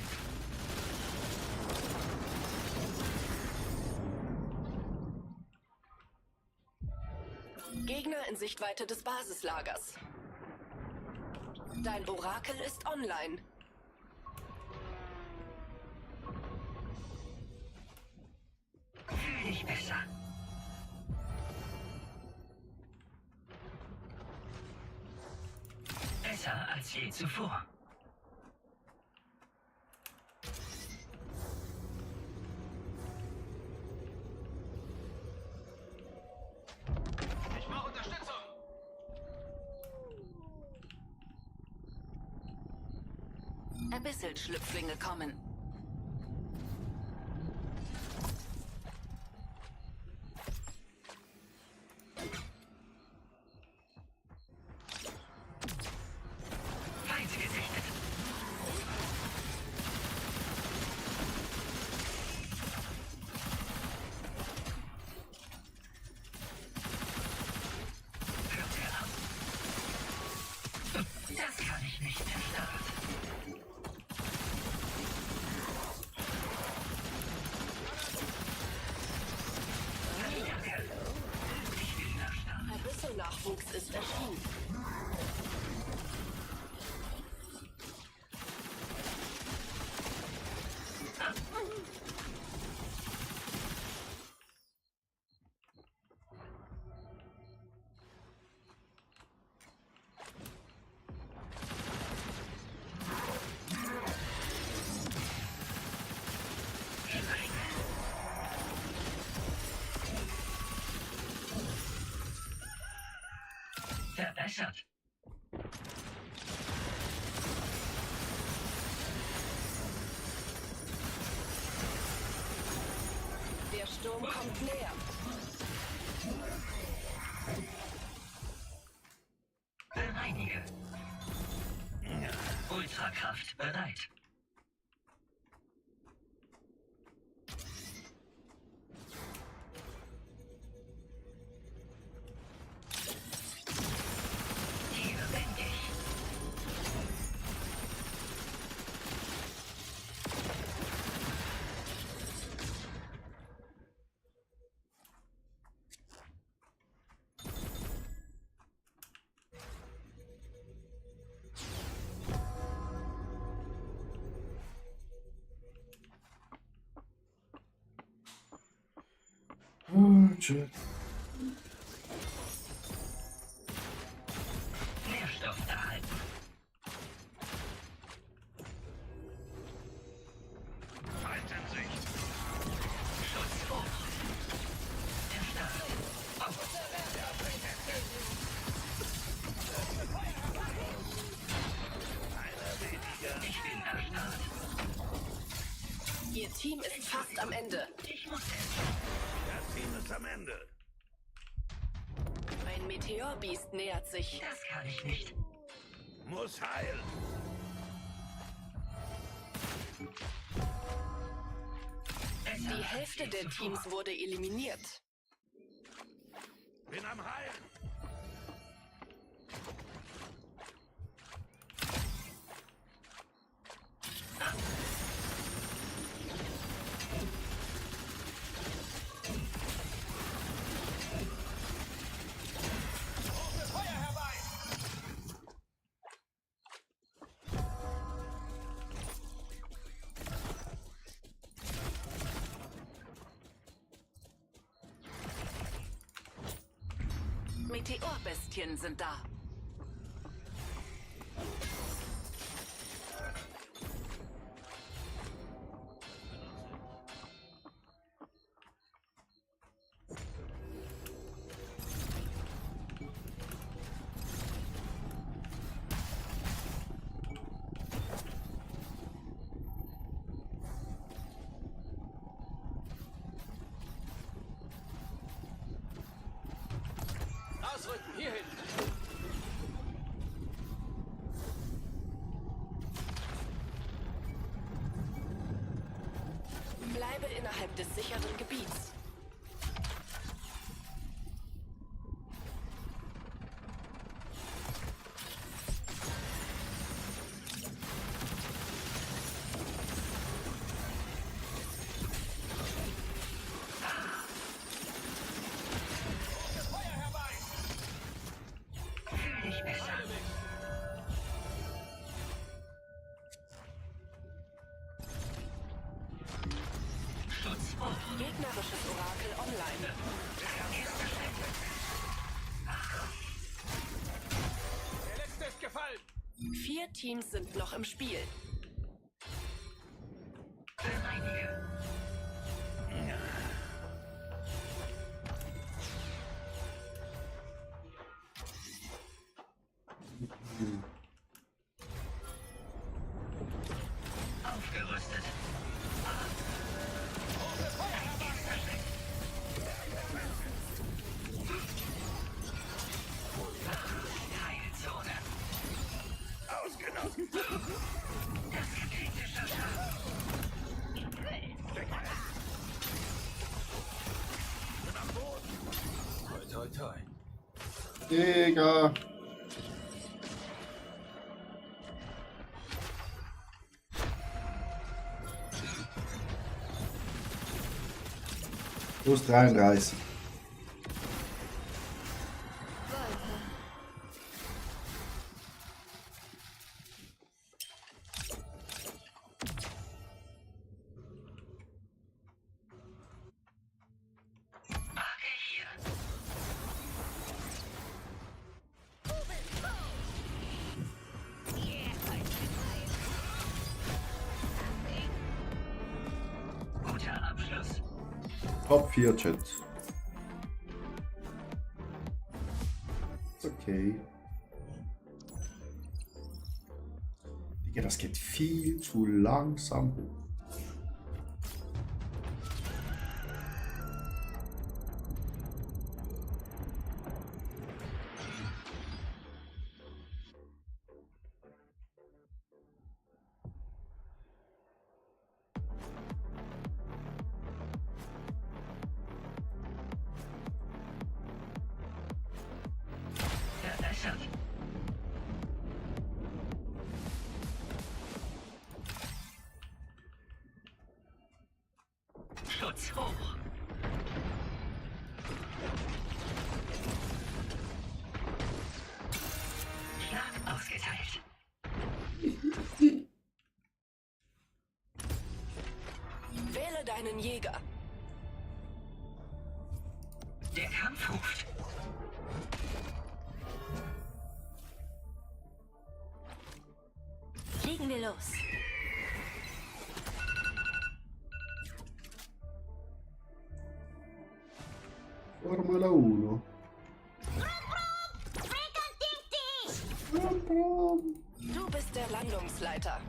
Gegner in Sichtweite des Basislagers. Dein Orakel ist online.
Fühl dich besser. Besser als je zuvor.
Ich brauche Unterstützung.
Abyssal-Schlüpflinge kommen.
Feinde gesichtet. geäußert.
Der Sturm kommt näher.
Bereinige. Ultrakraft bereit. Hier bin ich.
Tschüss.
Nährstoff erhalten.
Feind in Sicht.
Schutz hoch. Der Start. Ich bin erstarrt.
Ihr Team ist fast am Ende.
Ich muss es.
Das Team ist am Ende.
Ein Meteorbiest nähert sich.
Das kann ich nicht.
Muss heilen.
Die Hälfte der Teams wurde eliminiert.
Bin am Heilen.
Meteorbestien sind da.
Ausrücken, hierhin.
Bleibe innerhalb des sicheren Gebiets.
Fühl dich besser. Schutz hoch.
Gegnerisches Orakel online.
Erster Schritt.
Der letzte ist gefallen.
4 Teams sind noch im Spiel.
Bereinige. Aufgerüstet. Erster Schritt. Heilzone.
Ausgenommen.
Das ist kritischer Schaden.
Bin am Boden.
Toi, toi, toi.
Digga. Plus 33.
Marke hier. Guter Abschluss.
Top 4 Chat. Ist okay. viel zu langsam hoch.
Verbessert. Schutz hoch. Schlag ausgeteilt.
Wähle deinen Jäger.
Der Kampf ruft.
Legen wir los.
Formula 1. Brum, brum.
Du bist der Landungsleiter.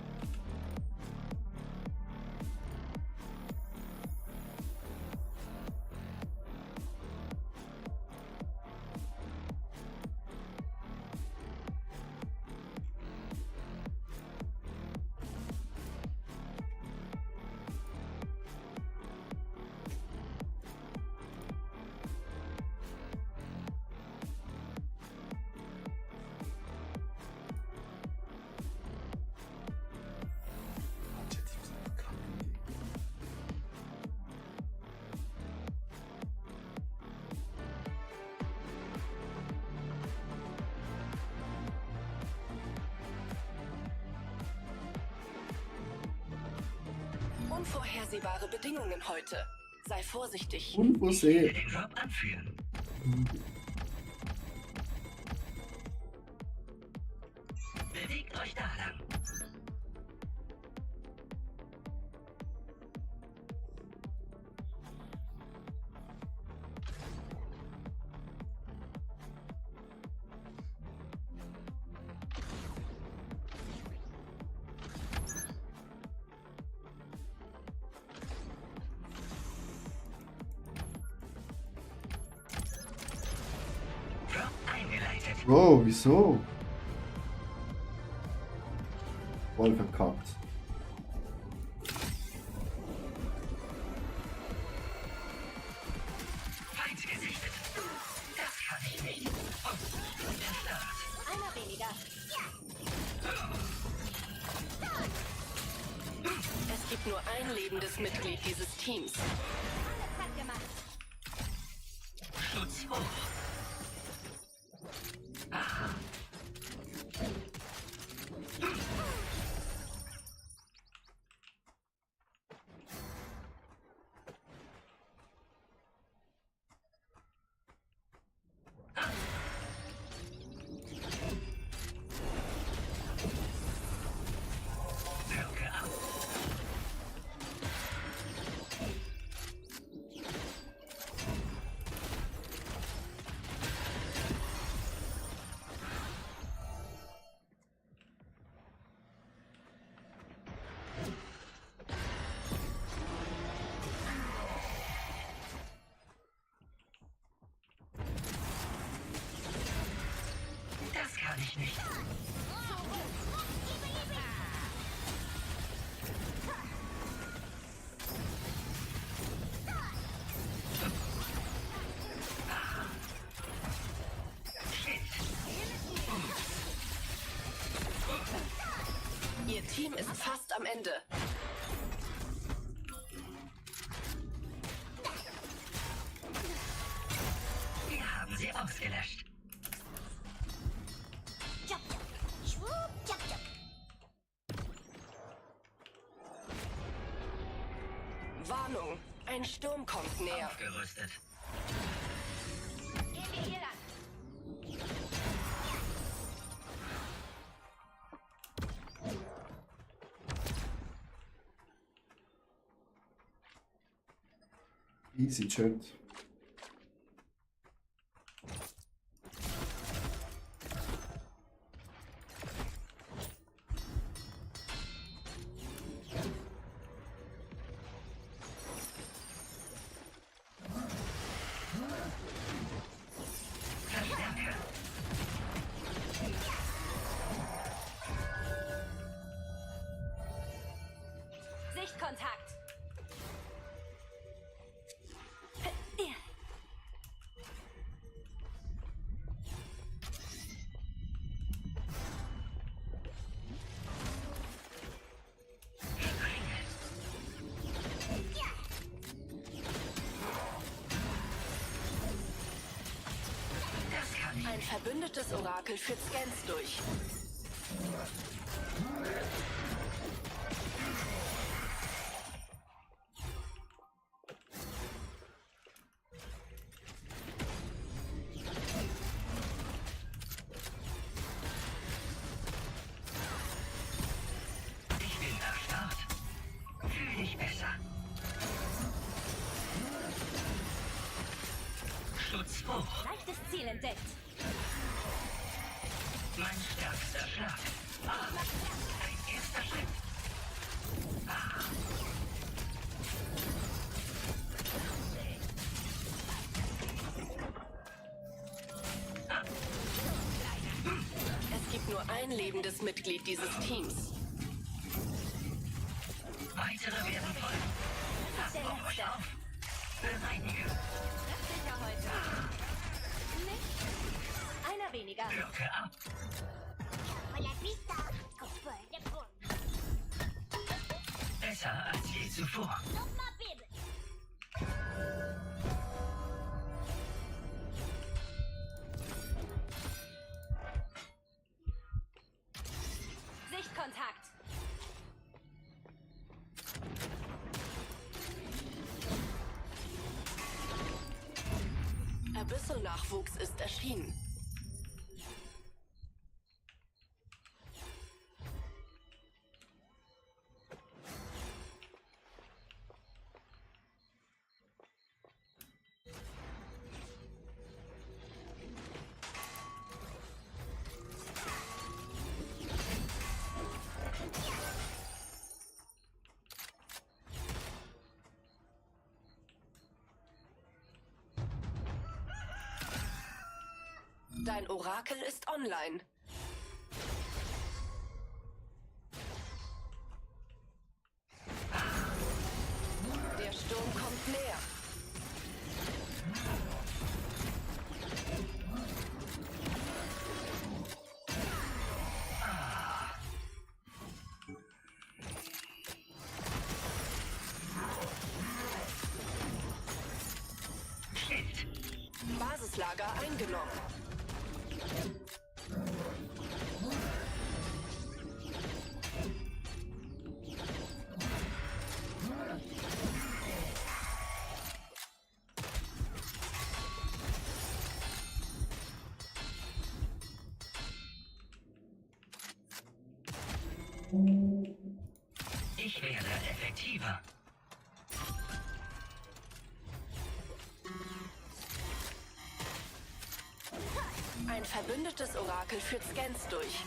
Unvorhersehbare Bedingungen heute. Sei vorsichtig.
Unversehen.
Den Drop anführen. Bewegt euch da lang. Drop eingeleitet.
Oh, wieso? Voll verkackt.
Feind gesichtet. Das kann ich nicht. Und der Start.
Einer weniger.
Es gibt nur ein lebendes Mitglied dieses Teams.
Alles hat gemacht.
Schutz hoch. Wirke ab. Das kann ich nicht.
Ihr Team ist fast am Ende.
Wir haben sie ausgelöscht.
Jump, jump. Schwupp, jump, jump.
Warnung, ein Sturm kommt näher.
Aufgerüstet.
Gehen wir hier lang.
Easy Chat.
Sichtkontakt.
Ein verbündetes Orakel führt Scans durch.
Ich bin erstarrt. Fühl dich besser. Schutz hoch.
Leichtes Ziel entdeckt.
Mein stärkster Schlag. Ein erster Schritt.
Es gibt nur ein lebendes Mitglied dieses Teams.
Weitere werden folgen. Passt auf euch auf. Bereinige.
Sicher heute. Nicht? Einer weniger.
Blocke ab. Besser als je zuvor.
Sichtkontakt.
Abyssal-Nachwuchs ist erschienen. Dein Orakel ist online. Der Sturm kommt näher.
Schild.
Basislager eingenommen.
Ich werde effektiver.
Ein verbündetes Orakel führt Scans durch.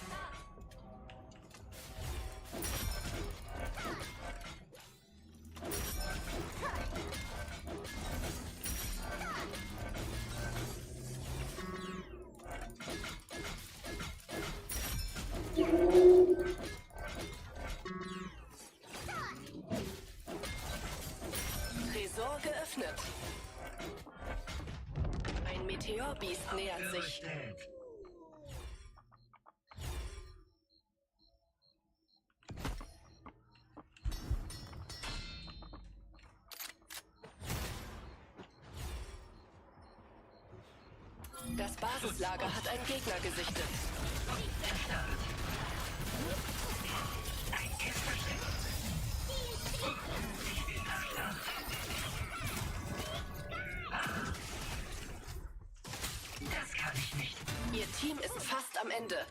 Tresor geöffnet. Ein Meteorbiest nähert sich.
Gerüstet.
Das Basislager hat einen Gegner gesichtet.
Erstarrt. Ein erster Schritt. Ich bin erstarrt. Das kann ich nicht.
Ihr Team ist fast am Ende.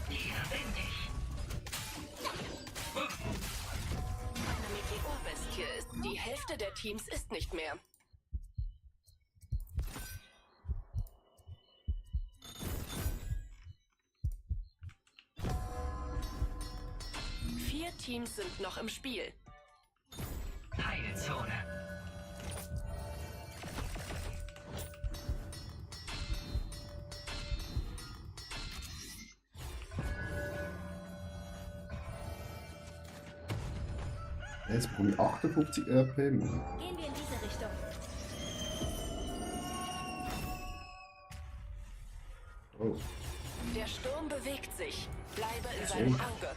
Hier bin ich.
Eine Meteorbestie ist. Die Hälfte der Teams ist nicht mehr. Vier Teams sind noch im Spiel.
Heilzone.
Jetzt bekomme ich 58 RP.
Gehen wir in diese Richtung.
Oh.
Der Sturm bewegt sich. Bleibe in seinem Auge.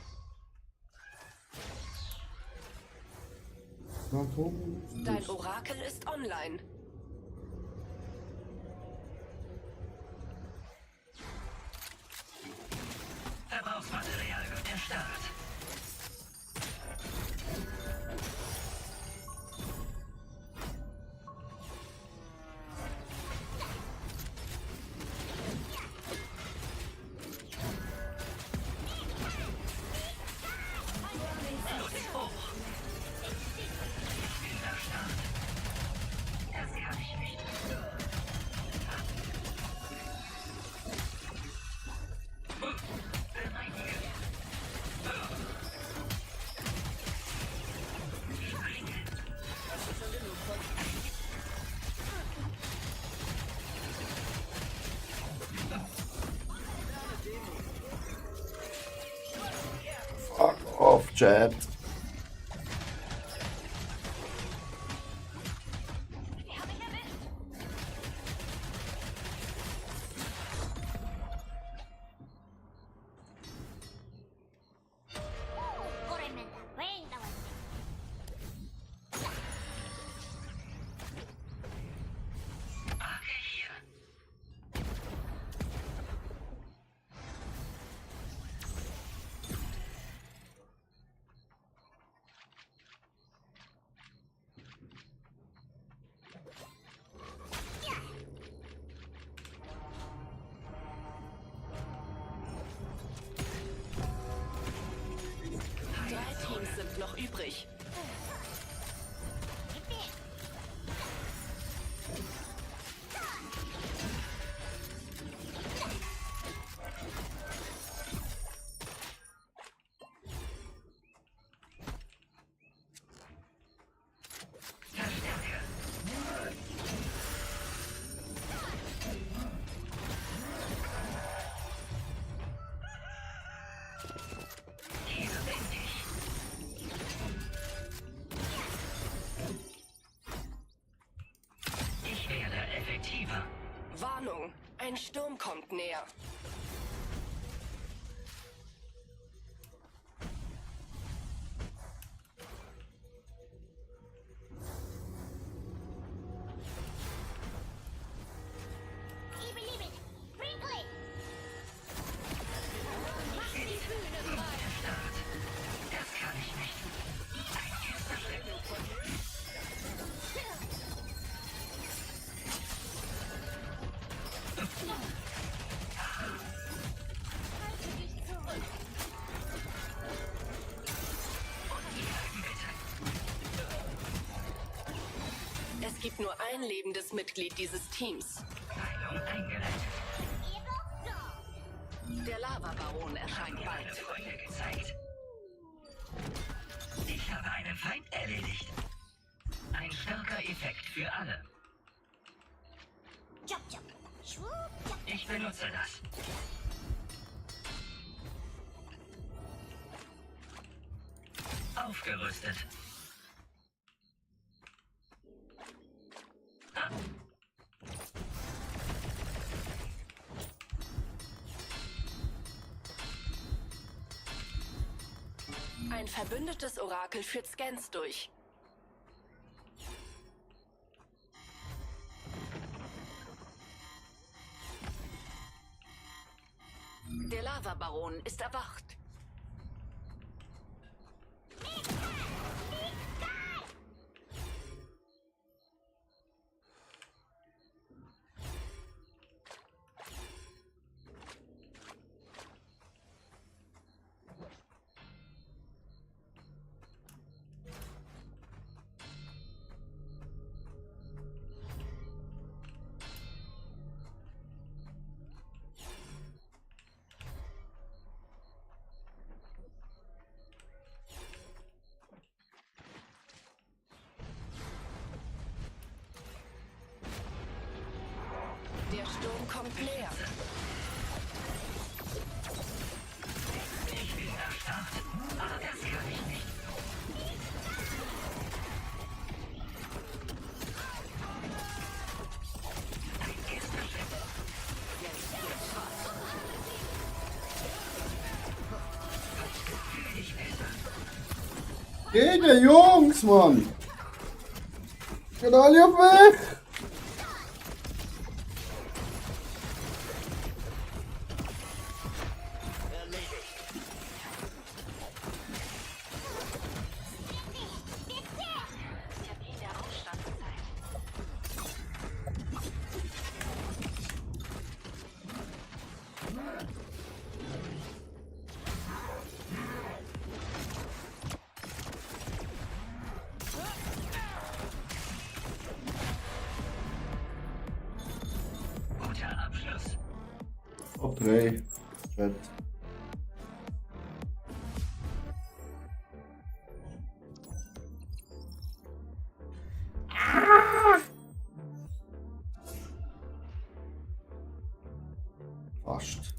Dein Orakel ist online.
Verbrauchsmaterial wird erstarrt.
Fuck off, Chat.
Sind noch übrig. Warnung, ein Sturm kommt näher. Es gibt nur ein lebendes Mitglied dieses Teams. Der Lava-Baron erscheint bald.
Ich habe einen Feind erledigt. Ein starker Effekt für alle. Ich benutze das. Aufgerüstet.
Ein verbündetes Orakel führt Scans durch. Der Lava-Baron ist erwacht. Der Sturm kommt näher.
Ich bin erstarrt, aber das kann ich nicht.
Rede, Jungs, Mann! Geht alle auf mich!
Termin der Aufstandszeit.
Guter Abschluss.
Top 3. Chat. Fast.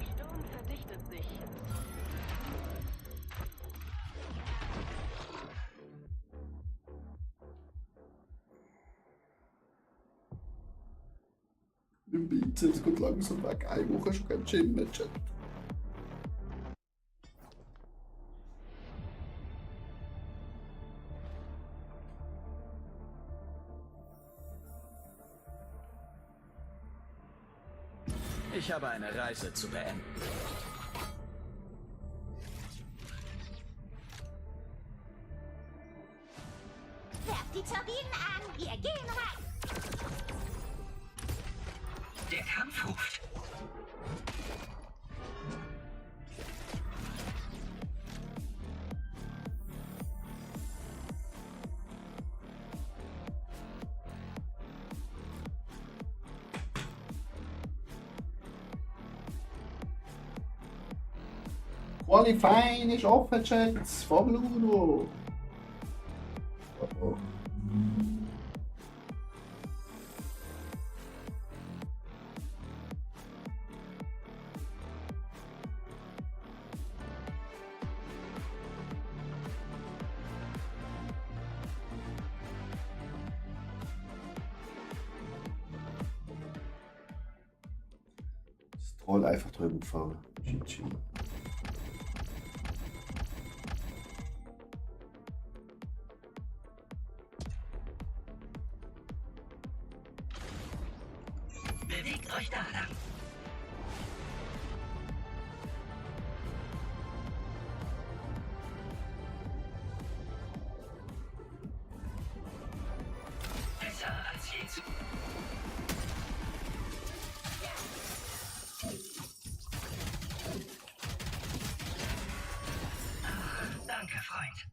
Sturm verdichtet sich.
Im Beat, es geht langsam weg. Eine Woche schon kein Gym mehr, Chat.
Ich habe eine Reise zu beenden.
Werft die Turbinen an, wir gehen rein.
Der Kampf ruft.
Qualifying ist offen, Chat. Formel 1. Oh, oh. Stroll einfach drüben gefahren. GG.
Bewegt euch da lang. Besser als je zu. Danke, Freund.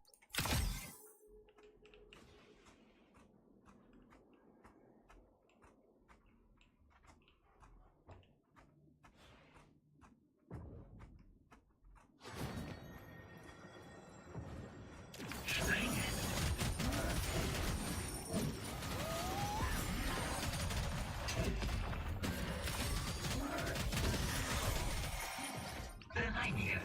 Springen. Bereinige.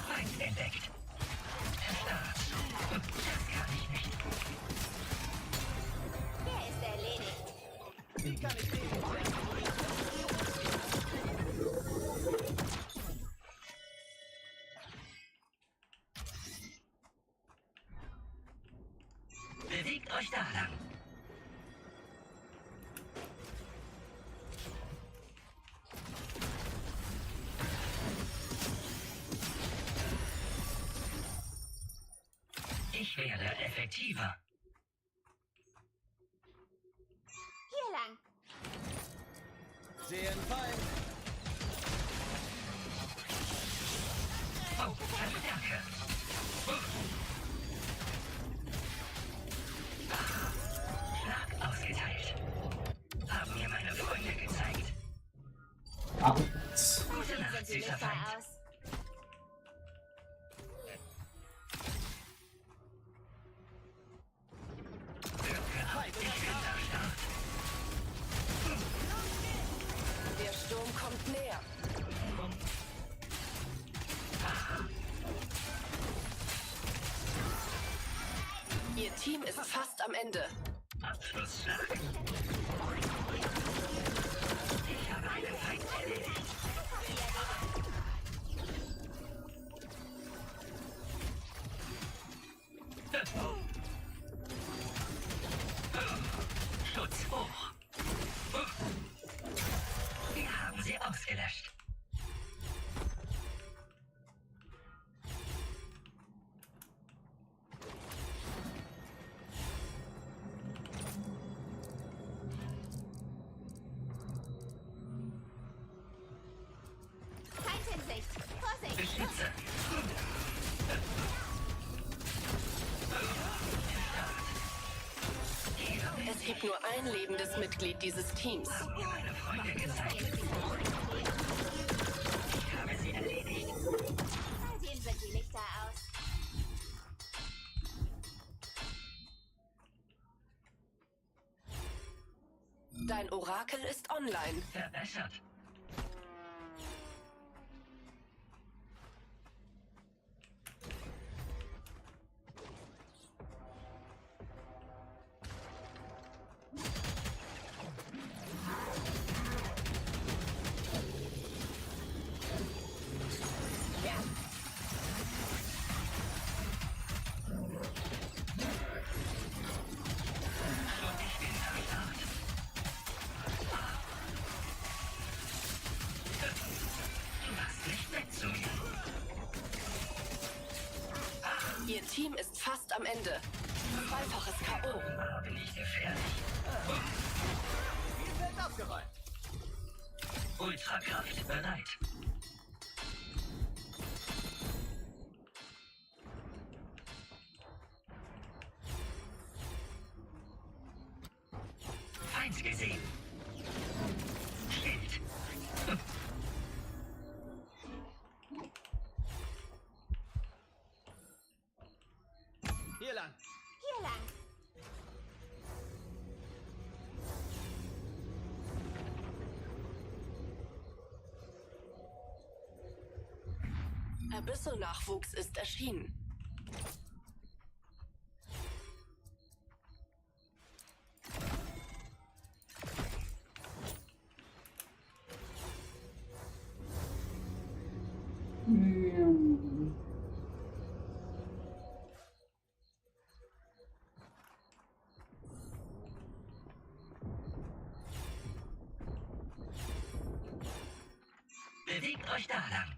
Feind entdeckt. Erstarrt. Das kann ich nicht.
Der ist erledigt.
Wie kann ich den?
Bewegt euch da lang. Ich werde effektiver.
Hier lang.
Sehen Feind.
Oh, Verstärke. Schlag ausgeteilt. Haben mir meine Freunde gezeigt. Gute Nacht,
Sind die
süßer
Lichter
Feind.
aus.
Ich bin am Start.
Der Sturm kommt näher. Team ist fast am Ende.
Abschlussschlag. Ich habe einen Feind erledigt. Schutz hoch. Wir haben sie ausgelöscht.
Feindinsicht. Vorsicht.
Beschütze.
Es gibt nur ein lebendes Mitglied dieses Teams.
Mir meine Freunde gezeigt. Ich habe sie erledigt.
Bei denen sind die Lichter aus.
Dein Orakel ist online.
Verbessert.
Ihr Team ist fast am Ende. Zweifaches K.O.
Bin ich gefährlich.
Spielfeld aufgeräumt.
Ultrakraft bereit. Feind gesehen. Schild.
Hier lang.
Hier lang.
Abyssal-Nachwuchs ist erschienen.
Bewegt euch da lang.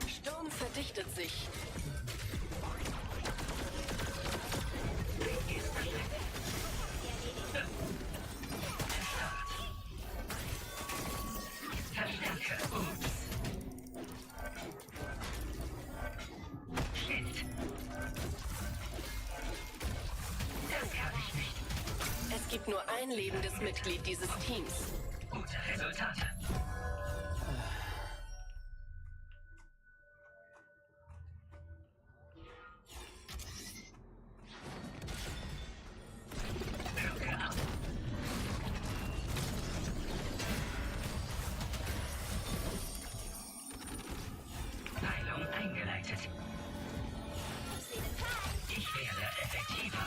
Sturm verdichtet sich.
Verstärke uns. Schild. Das kann ich nicht.
Es gibt nur ein lebendes Mitglied dieses Teams.
Gute Resultate. Blöcke ab. Heilung eingeleitet. Ich werde effektiver.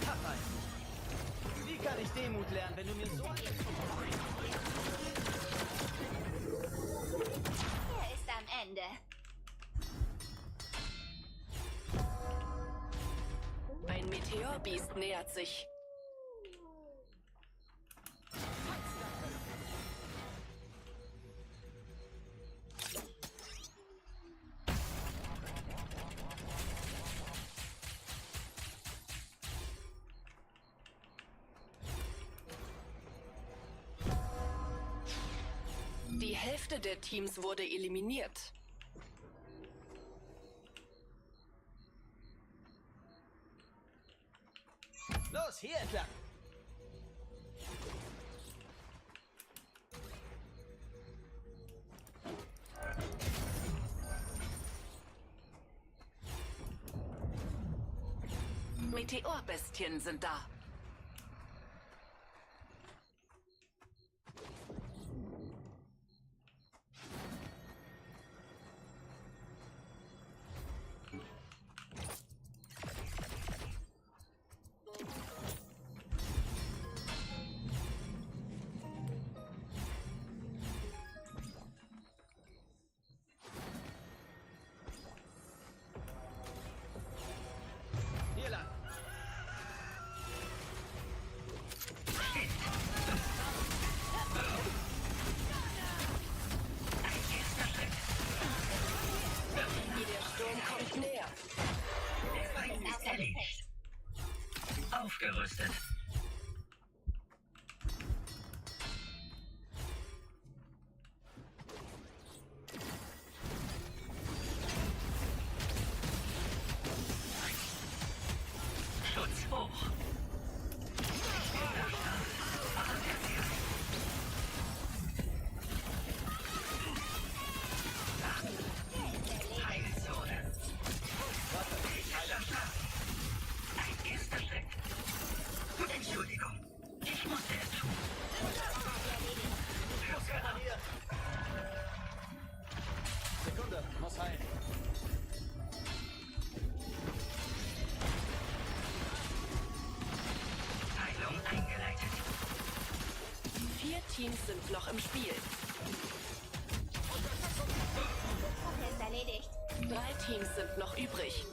Hab einen. Wie kann ich Demut lernen, wenn du mir so...
Er ist am Ende.
Ein Meteorbiest nähert sich. Die Hälfte der Teams wurde eliminiert.
Los, hier entlang.
Meteorbestien sind da.
Hier lang.
Der Sturm kommt näher.
Der Feind ist erledigt. Aufgerüstet. Schutz hoch. Heilzone. Ein erster Schritt. Entschuldigung, ich musste es tun.
Repariert. Sekunde, muss heilen.
Heilung eingeleitet.
4 Teams sind noch im Spiel.
Ist erledigt.
3 Teams sind noch übrig.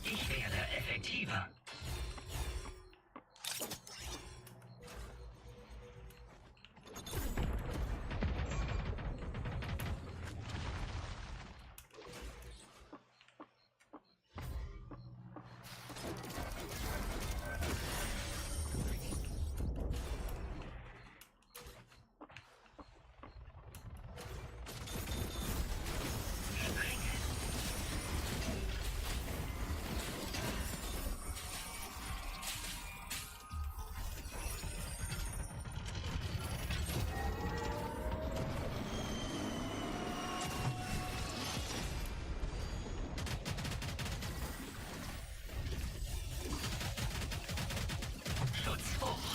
Ich werde effektiver. Schutz hoch.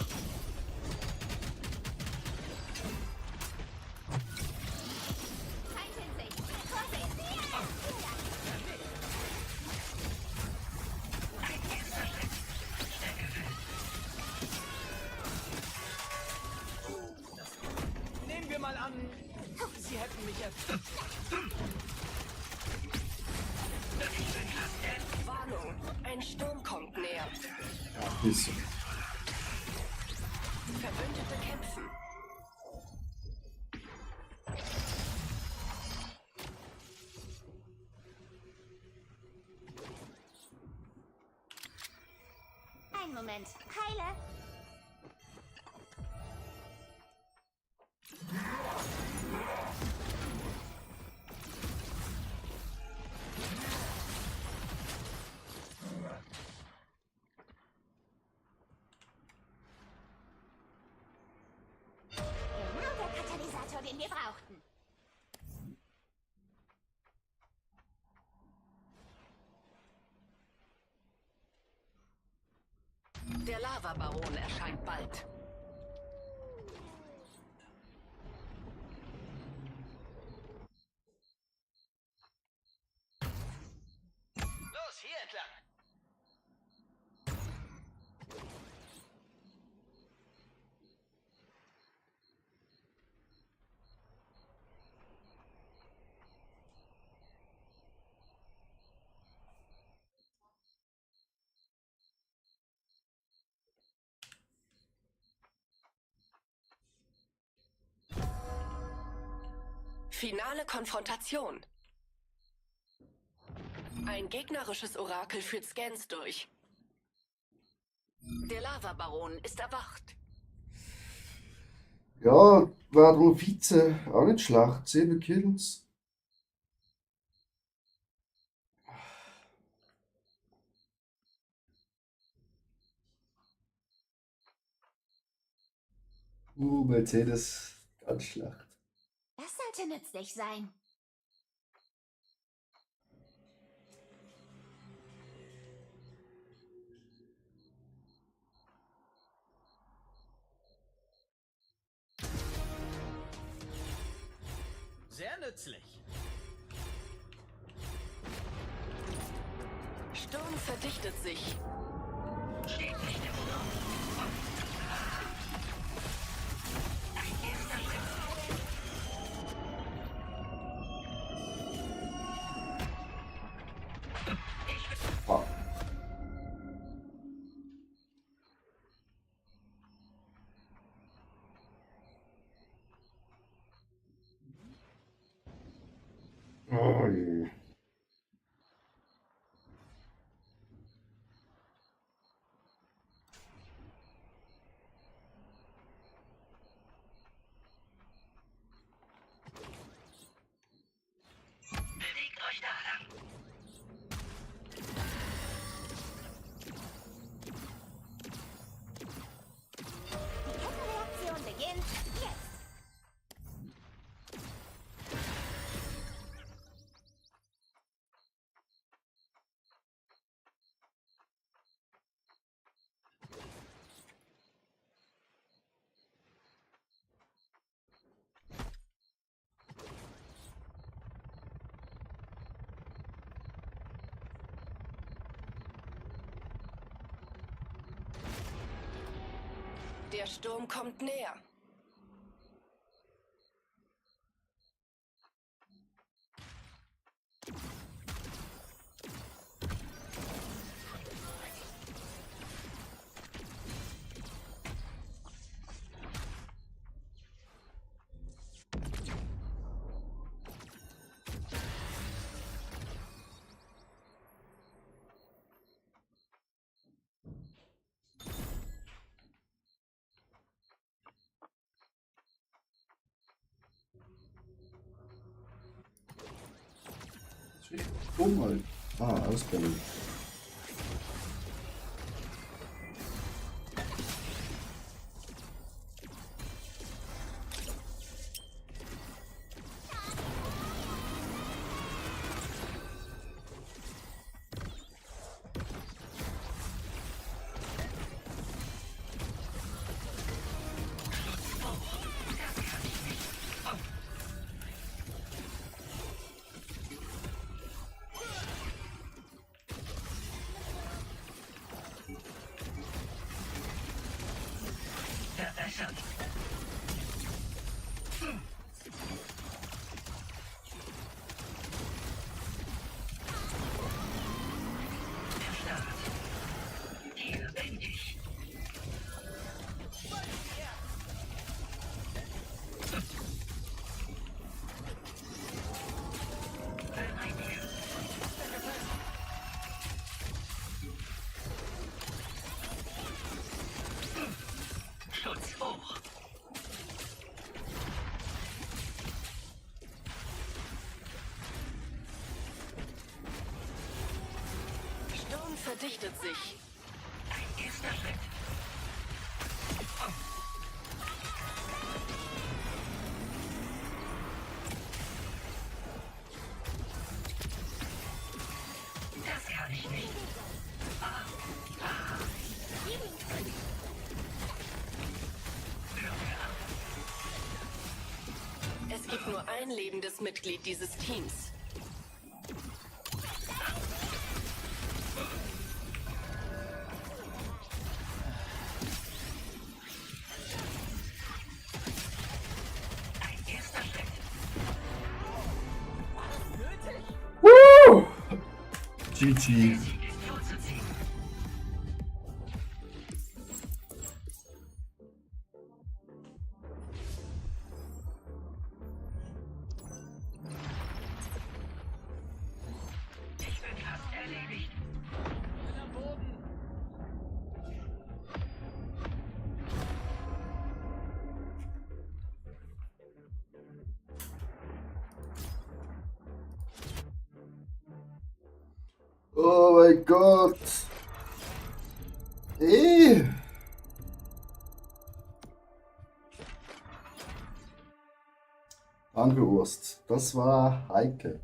Feind in Sicht. Vorsicht.
Ein erster Schritt. Stärke
Nehmen wir mal an, Sie hätten mich
Warnung, ein Sturm kommt näher.
Ja, bisschen.
Verbündete kämpfen.
Einen Moment. Heile. Genau der Katalysator, den wir brauchten.
Der Lavabaron erscheint bald.
Los, hier entlang.
Finale Konfrontation. Ein gegnerisches Orakel führt Scans durch. Der Lavabaron ist erwacht.
Ja, war drum Vize, auch nicht schlecht. 7 Kills. Mercedes, ganz schlecht.
könnte nützlich sein.
Sehr nützlich.
Sturm verdichtet sich.
Steht nicht im Raum. Ein erster Schritt.
Fuck. Oh je.
Bewegt euch da lang.
Die Kettenreaktion beginnt jetzt.
Der Sturm kommt näher.
Das ist richtig dumm halt. Ausbildung.
Verbessern. Der Start. Hier bin ich. Schutz hoch.
Sturm verdichtet sich.
Ein erster Schritt. Das kann ich nicht.
Es gibt nur ein lebendes Mitglied dieses Teams.
Ein erster Schritt.
Woo! GG.
Sieg ist vorzuziehen. Ich bin fast erledigt.
Bin am Boden.
Oh mein Gott. Angeurst. Das war heikel.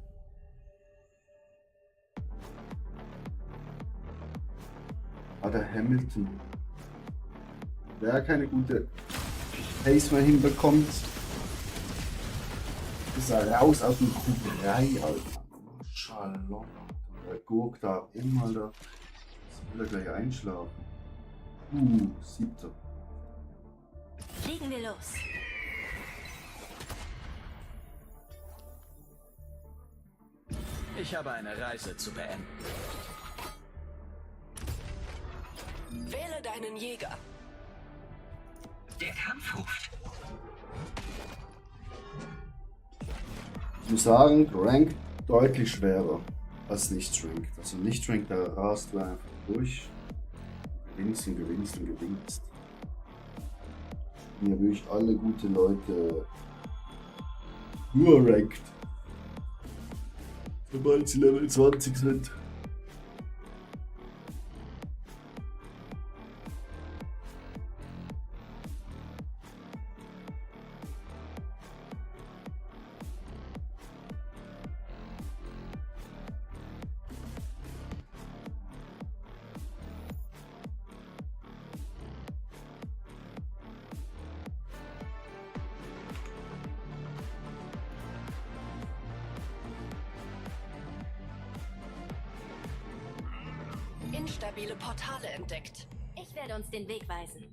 Der Hamilton. Wer keine gute Pace mehr hinbekommt, ist er raus aus dem Kugelei, Alter. Schalom. Der Gurk da immer da. Jetzt will er gleich einschlafen. 7.
Fliegen wir los.
Ich habe eine Reise zu beenden.
Wähle deinen Jäger.
Der Kampf ruft.
Ich muss sagen, Rank deutlich schwerer als Nicht-Ranked. Also Nicht-Ranked, da rast du einfach durch. Gewinnst und gewinnst und gewinnst. Hier wirklich alle gute Leute nur Ranked. Sobald sie Level 20 sind.
Instabile Portale entdeckt.
Ich werde uns den Weg weisen.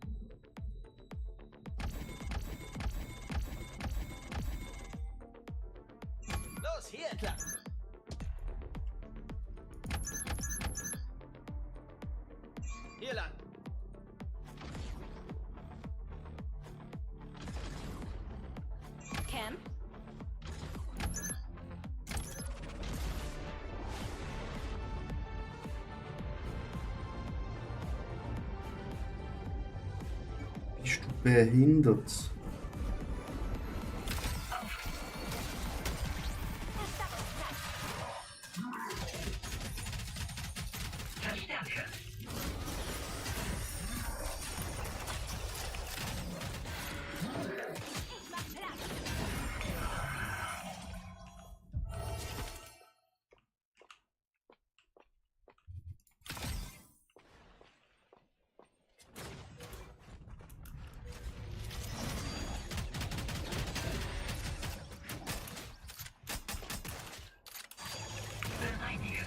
Los, hier entlang. Hier lang.
Cam?
Bist du behindert?
Verstärke. Bereinige.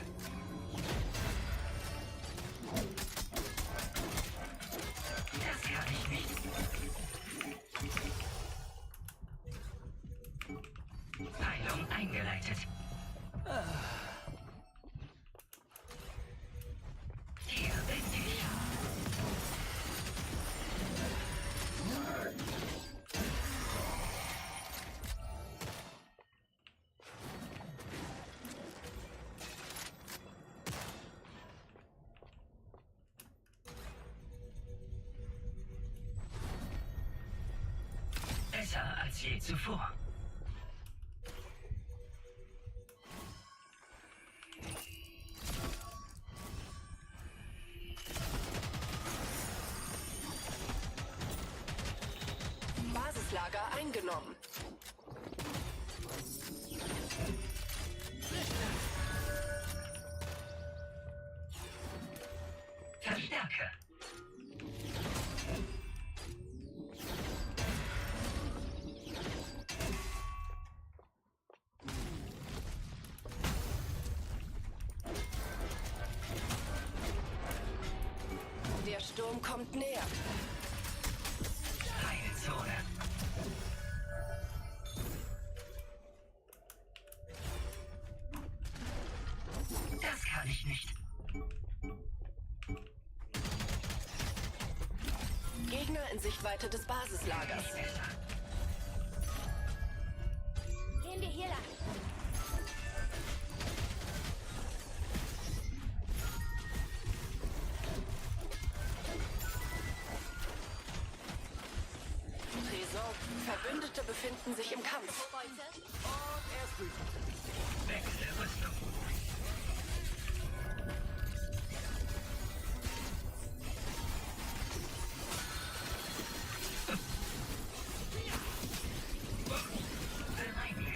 Das kann ich nicht. Heilung eingeleitet. Hier bin ich. Besser als je zuvor.
Basislager eingenommen.
Verstärke.
Der Sturm kommt näher.
Heilzone. Das kann ich nicht.
Gegner in Sichtweite des Basislagers.
Gehen wir hier lang.
Tresor. Verbündete befinden sich im Kampf.
Wechsel Rüstung. Bereinige.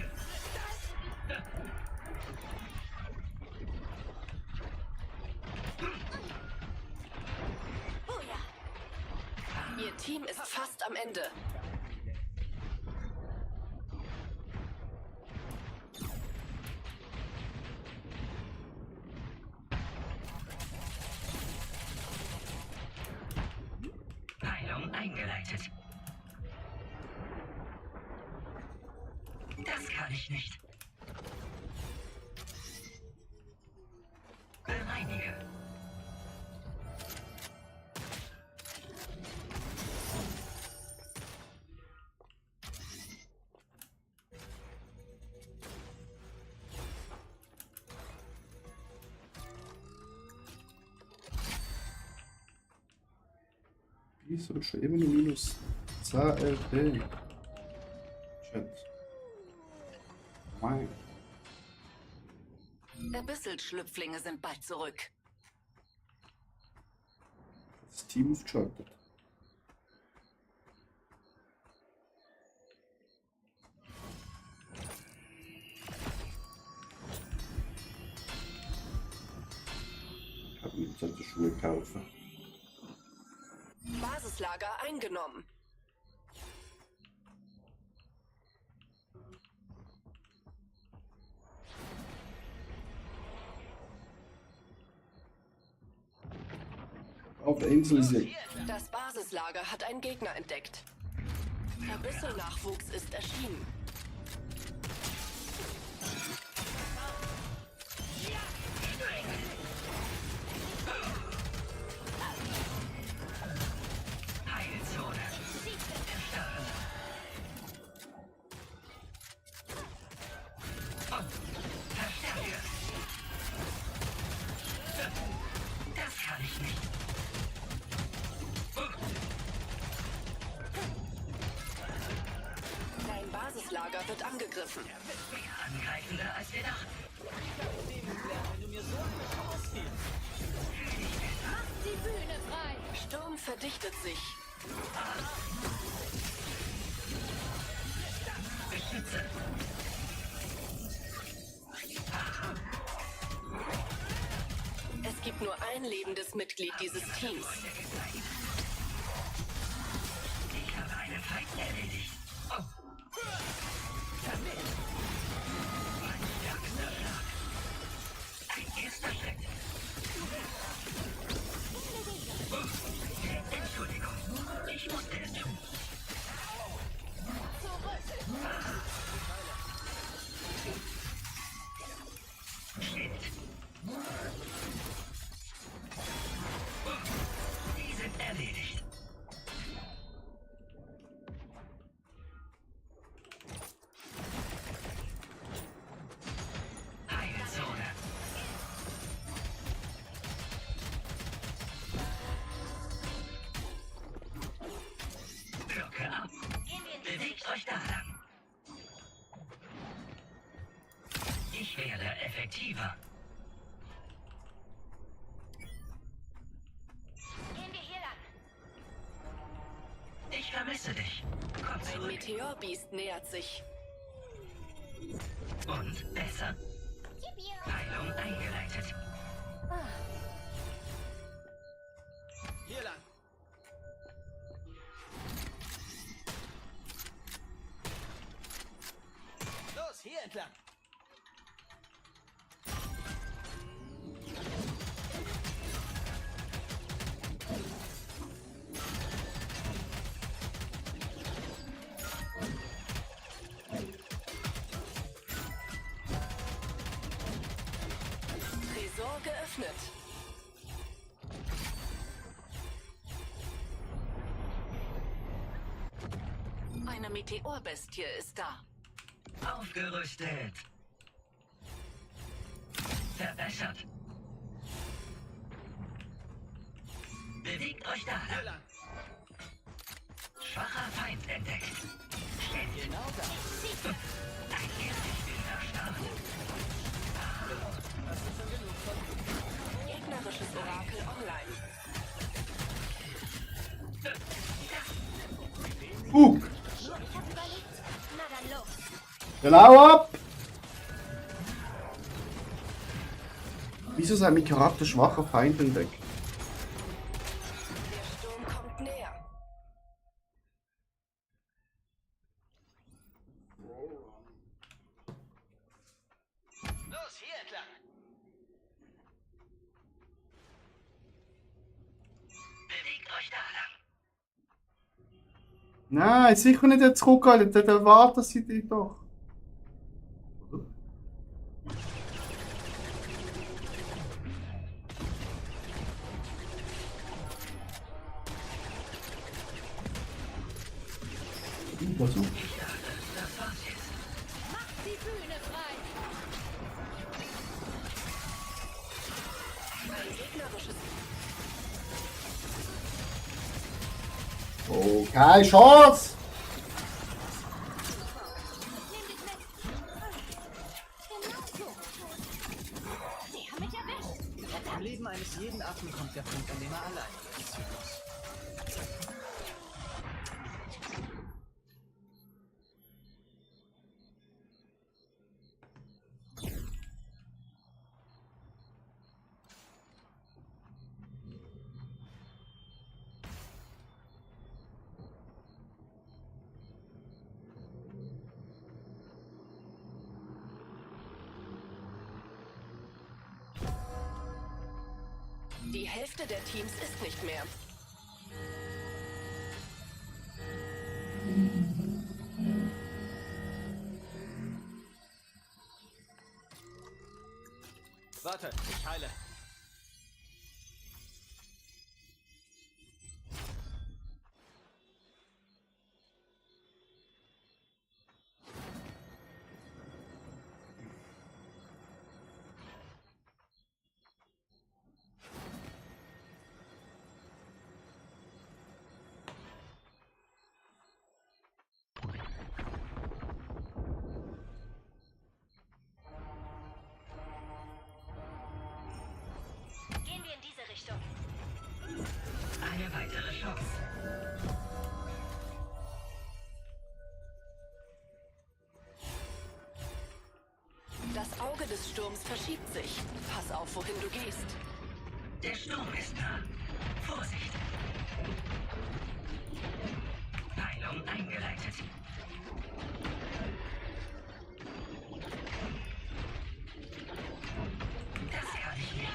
fast am Ende.
Heilung eingeleitet. Das kann ich nicht. Bereinige.
Wieso schon immer nur minus 10 LP? Chat. Mein.
Abyssal-Schlüpflinge sind bald zurück.
Das Team ist geschaltet. Ich habe mir jetzt die Schuhe kaufen.
Basislager eingenommen.
Auf der Insel ist ja.
Das Basislager hat einen Gegner entdeckt. Abyssal-Nachwuchs ist erschienen.
Heilzone. Verstärke. Das kann ich nicht.
Dein Basislager wird angegriffen.
Mehr angreifender als wir dachten.
Demut lernen, wenn du mir so eine Chance gibst.
Macht die Bühne frei!
Sturm verdichtet sich.
Beschütze.
Es gibt nur ein lebendes Mitglied dieses Teams.
Ich habe einen Feind erledigt. Oh. Damit. Mein stärkster Schlag. Ein erster Schritt. Entschuldigung, ich musste es tun. Shit. Die sind erledigt. Heilzone. Glocke ab. Bewegt euch da lang. Ich werde effektiver.
Gehen wir hier lang!
Ich vermisse dich. Komm
Ein
zurück.
Meteorbiest nähert sich.
Und besser. Heilung eingeleitet.
Hier lang. Los, hier entlang.
Tresor geöffnet. Eine Meteorbestie ist da.
Aufgerüstet. Verbessert. Bewegt euch da
Hier
lang.
lang.
Schwacher Feind entdeckt. Steht.
Genau da.
Ein ehrlich Start.
Hast du schon genug von?
Gegnerisches Orakel online.
Bug!
Ich hab überlebt. Na dann los!
Genau ab! Wieso ist mein Charakter schwacher Feind entdeckt?
Der Sturm kommt näher.
Nein, sicher nicht jetzt zurückgehalten. Dann erwarten sie dich doch. Was so?
Macht die Bühne frei.
Ein gegnerisches
Oh, keine Chance!
Nimm dich mit. Genau so. Sie haben mich erwischt.
Im Leben eines jeden Affen kommt der Punkt, an dem er alleine ist.
Die Hälfte der Teams ist nicht mehr.
Warte, ich heile.
Gehen wir in diese Richtung.
Eine weitere Chance.
Das Auge des Sturms verschiebt sich. Pass auf, wohin du gehst.
Der Sturm ist da. Vorsicht. Heilung eingeleitet. Das kann ich nicht.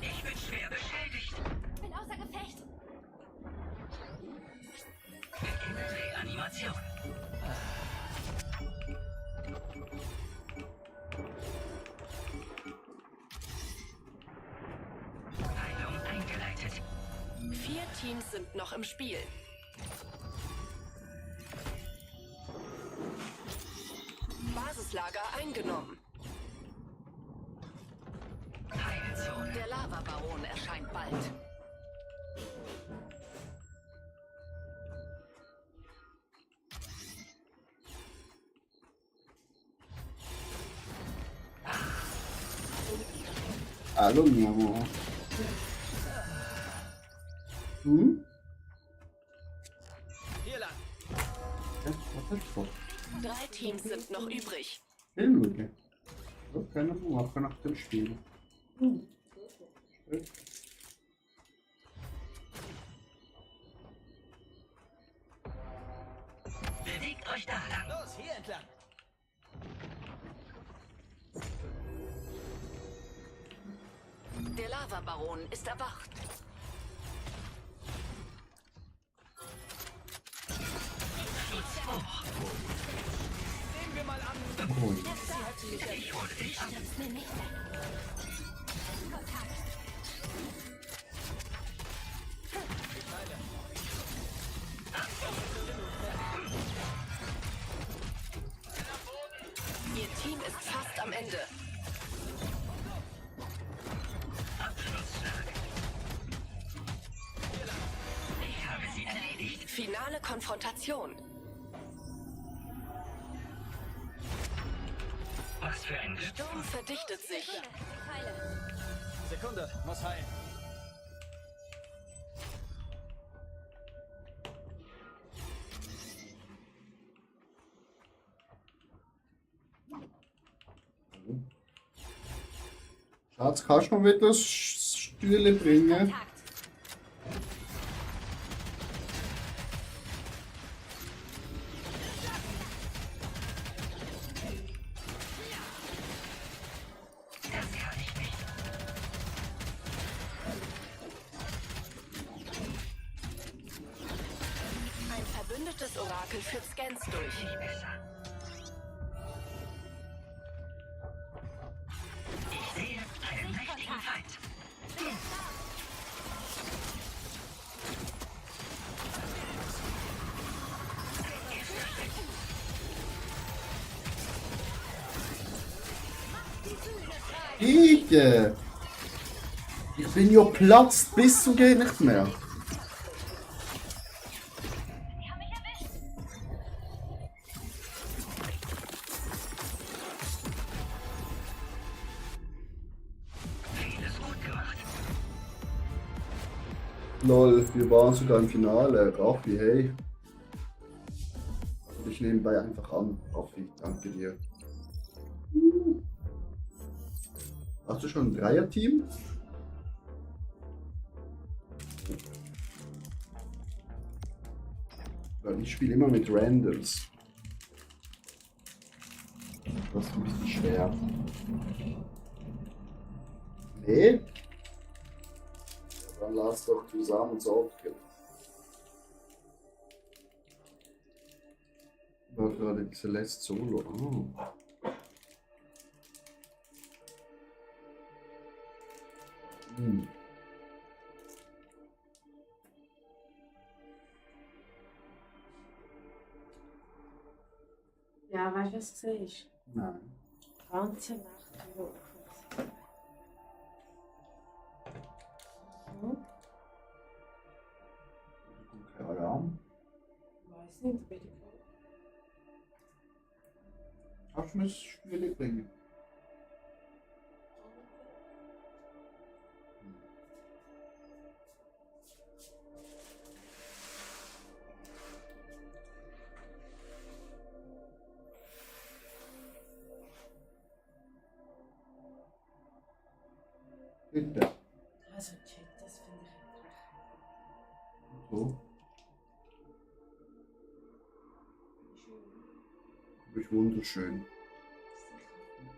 Ich bin schwer beschädigt.
Bin außer Gefecht.
Beginne Reanimation. Heilung eingeleitet.
4 Teams sind noch im Spiel. Basislager eingenommen.
Heilzone.
Der Lavabaron erscheint bald.
Hallo, mi amor. Hm?
Hier lang.
Was ist das?
3 Teams sind noch übrig.
Filmlücke. So können wir machen nach dem Spiel.
Bewegt euch da lang.
Los, hier entlang.
Der Lavabaron ist erwacht.
Nehmen wir mal an.
Cool.
Ich hole dich ab.
Stürzt mir nicht weg. Kontakt.
Ich heile.
Ihr Team ist fast am Ende.
Abschlussschlag. Ich habe sie erledigt.
Finale Konfrontation.
Was für ein
Sturm verdichtet sich.
Ich heile.
Sekunde, muss heilen.
Schatz, kannst du noch wieder das Stühle bringen?
Kontakt.
Das kann ich nicht.
Gottes-Orakel führt Scans durch.
Nicht besser. Ich sehe einen mächtigen Feind.
Ich bin ja platzt bis zum geht nicht mehr.
Vieles gut gemacht.
Lol, wir waren sogar im Finale. Raffi, hey. Und ich nehme bei einfach an. Raffi, danke dir. Hast du schon ein Dreier-Team? Weil ich spiele immer mit Randoms. Das ist ein bisschen schwer. Nee? Dann lass doch zusammen sorgen. War gerade Celeste Solo. Oh. Hm.
Ja, weißt du, was du siehst?
Nein.
Die ganze Nacht durch. So,
Kein Alarm.
weiß nicht, bitte.
Kannst du mir das Spiel bringen? Bitte.
Also, Chat, das finde ich echt
So. Du bist wunderschön.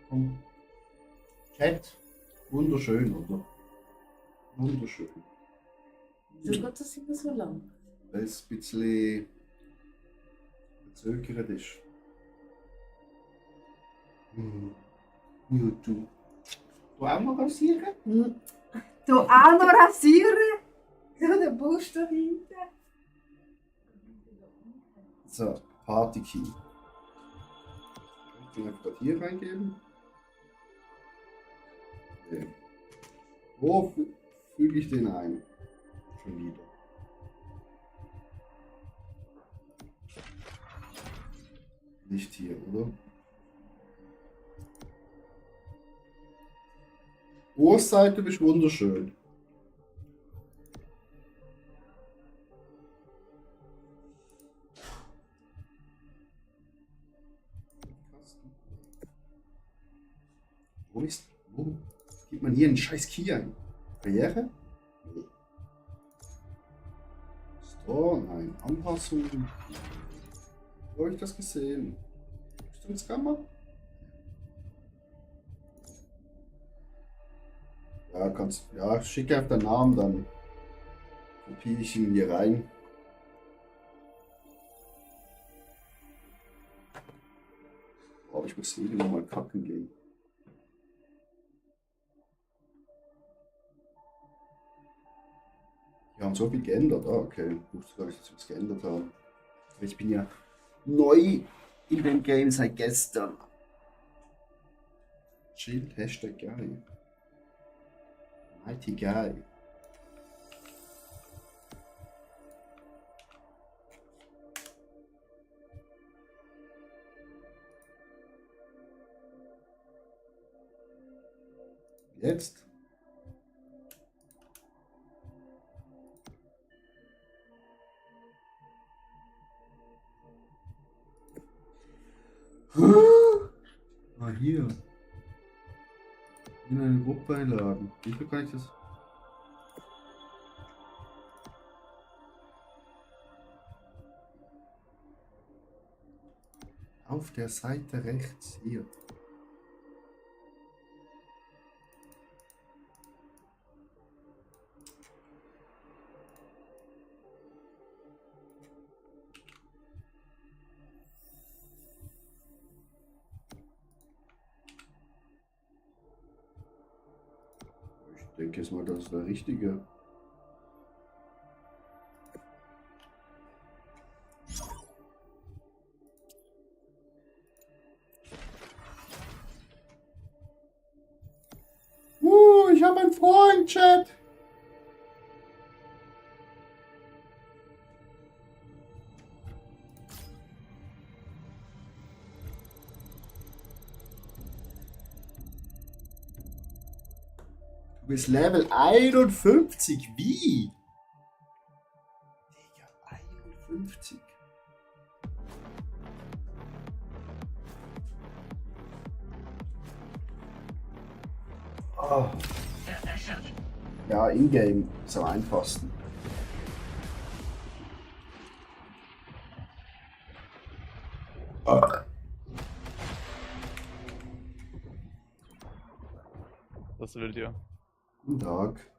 Komm. Chat. Wunderschön, oder? Wunderschön.
So geht das immer so lang.
Weil es ein bisschen verzögert ist. Ja, du. Du auch noch rasieren?
Du auch noch rasieren? So, der Busch da hinten.
So, Party Key. Ich kann einfach hier reingeben. Okay. Wo füge ich den ein? Schon wieder. Nicht hier, oder? Ohrseite ist wunderschön. Wo gibt man hier einen scheiß Key ein? Barriere? Nee. Store? Nein. Anpassungen? Wo habe ich das gesehen? Rüstungskammer? Ja, kannst. Ja, schicke auf den Namen, dann kopiere ich ihn hier rein. Oh, ich muss hier mal kacken gehen. Die haben so viel geändert. Ah, okay. Ich wusste gar nicht, dass sie was geändert haben. Ich bin ja neu in dem Game seit gestern. Shield, Hashtag Guy. Mighty Guy. Jetzt? Ah, hier. In eine Gruppe einladen. Wie viel kann ich das? Auf der Seite rechts hier. denke jetzt mal, das ist der richtige. Ich habe einen Freund, Chat. Du bist Level 51. Wie? Digga, 51. Oh. Ja, in-game ist am einfachsten.
Was will ihr?
Guten Tag.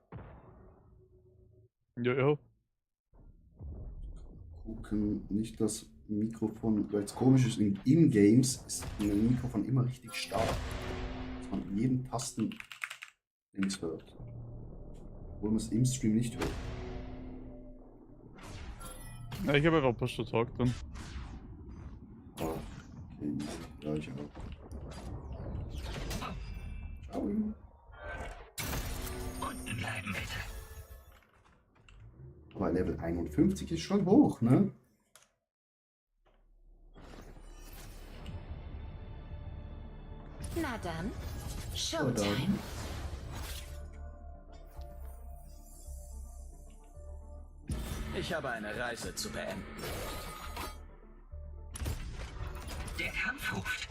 Jojo.
Gucken, nicht das Mikrofon, weil es komisch ist, in Games ist ein Mikrofon immer richtig stark. Dass man jeden Tasten links hört. Obwohl man es im Stream nicht hört.
Ja, ich habe einfach Push to Talk drin.
Ah, okay, ja, ich auch. Ciao.
Unten bleiben, bitte.
Aber Level 51 ist schon hoch, ne?
Na dann,
Oder?
Showtime.
Ich habe eine Reise zu beenden.
Der Kampf ruft.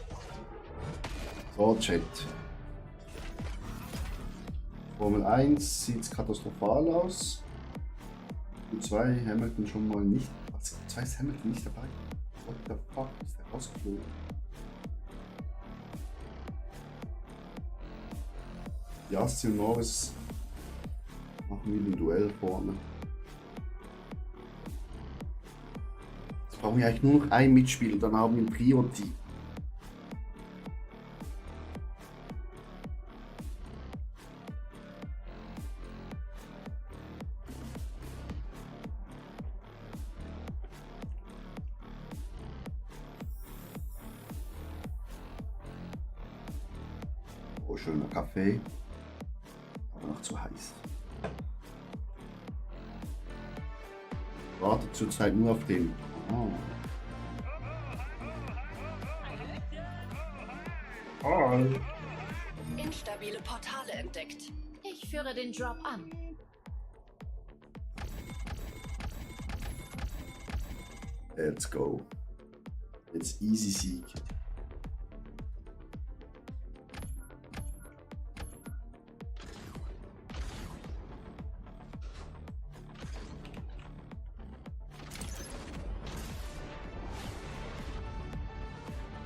So, Chat. Formel 1 sieht katastrophal aus. Und 2 Hamilton schon mal nicht. Was? 2 ist Hamilton nicht dabei? What the fuck? Ist der rausgeflogen? Piastri und Norris machen wieder ein Duell vorne. Jetzt brauchen wir eigentlich nur noch ein Mitspieler, dann haben wir ein Priority. Oh, schöner Kaffee. Aber noch zu heiß. Wartet zurzeit nur auf den. Oh.
Instabile Portale entdeckt.
Ich führe den Drop an.
Let's go. Jetzt easy Sieg.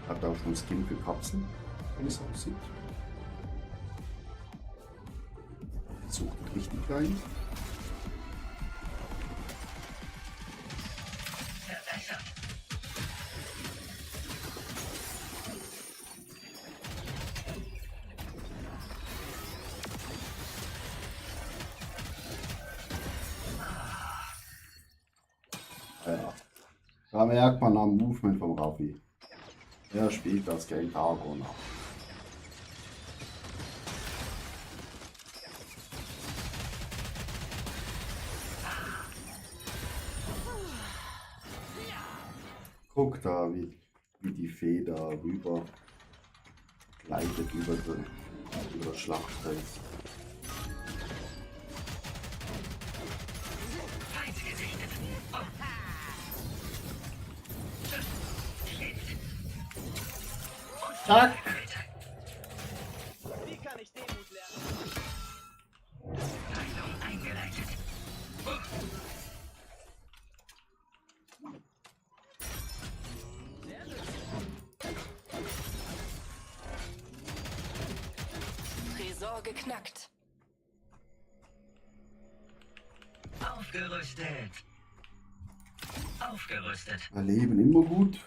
Hat auch schon Skin für Kapseln, wenn es aussieht. Sucht richtig rein. Ja, da merkt man am Movement vom Raffi. Er spielt das gegen Argon ab. Guck da, wie die Fee da rüber gleitet über das Schlachtfeld. Zack!
Wie kann ich Demut lernen?
Heilung eingeleitet.
Tresor geknackt.
Aufgerüstet. Aufgerüstet.
Erleben immer gut.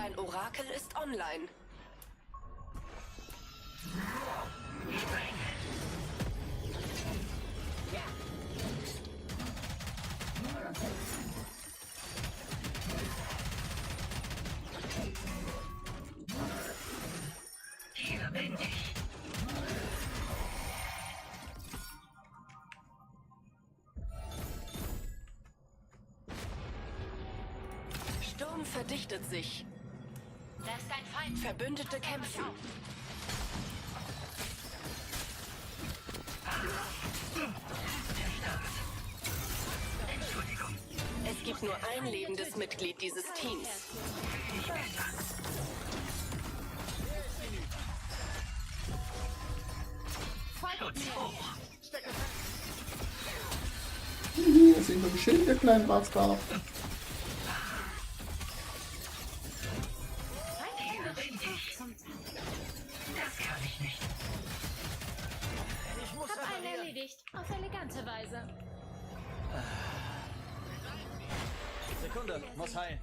Dein Orakel ist online.
Hier bin ich.
Sturm verdichtet sich.
Da ist ein Feind.
Verbündete kämpfen. Es gibt nur ein lebendes Mitglied dieses Teams.
Hier sind wir geschickt, der kleine Bastard.
Das kann ich nicht.
Ich muss
Hab einen
reparieren.
erledigt. Auf elegante Weise.
Sekunde, muss heilen.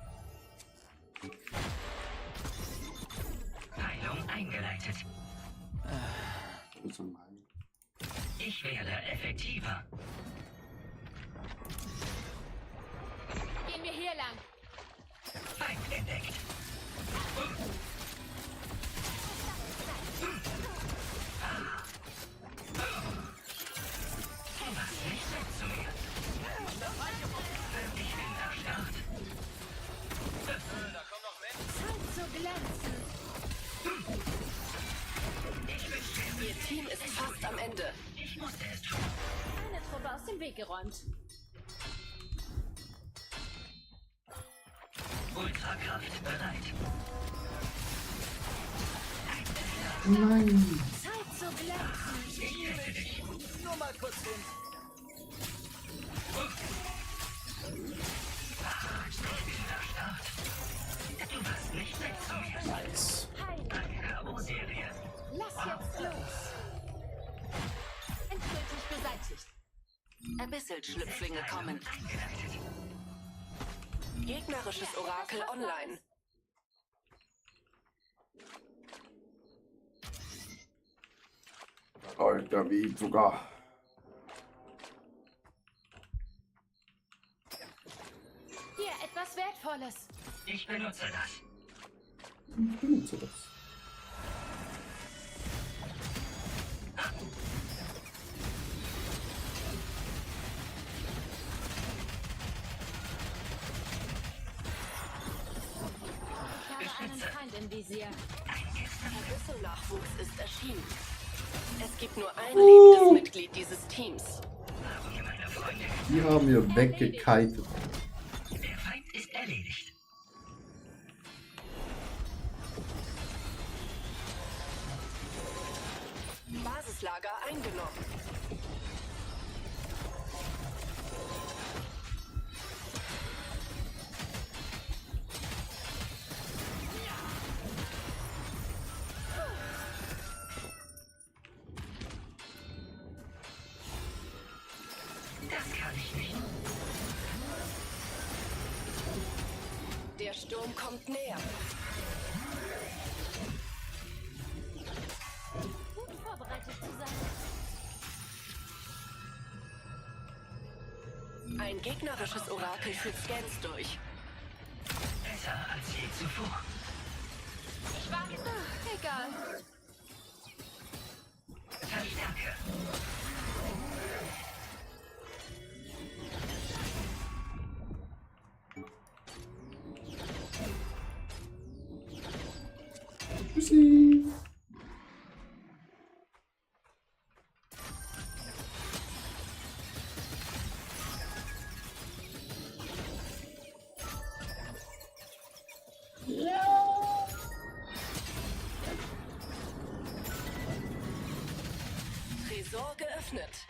Heilung eingeleitet. Ich werde effektiver.
Gehen wir hier lang.
Feind entdeckt. Du warst nicht nett zu mir. Ich bin erstarrt.
Da kommt noch mehr.
Zeit zu glänzen.
Ihr Team ist fast am Ende.
Ich musste es tun.
Eine Truppe aus dem Weg geräumt.
Ultrakraft bereit.
Nein.
Zeit zu glänzen.
Ich rette dich.
Nur mal kurz hin.
Ich bin erstarrt. Du warst nicht nett zu mir.
Nice.
Heil.
K.O.-Serie.
Lass jetzt los. Endgültig beseitigt.
Abyssal-Schlüpflinge kommen. Gegnerisches Orakel online.
Alter, wie sogar.
Hier, etwas Wertvolles.
Ich benutze das.
Ich benutze das.
Ich habe einen Feind im Visier.
Abyssal-Nachwuchs ist erschienen. Es gibt nur ein lebendes Mitglied dieses Teams.
Meine Freunde,
Die haben wir weggekitet.
der Feind ist erledigt.
Basislager eingenommen.
Das kann ich nicht.
Der Sturm kommt näher.
Gut vorbereitet zu sein.
Ein gegnerisches Orakel führt Scans durch.
Besser als je zuvor.
Ich wage. Egal.
Verstärke.
Tschüssi.
Tresor geöffnet.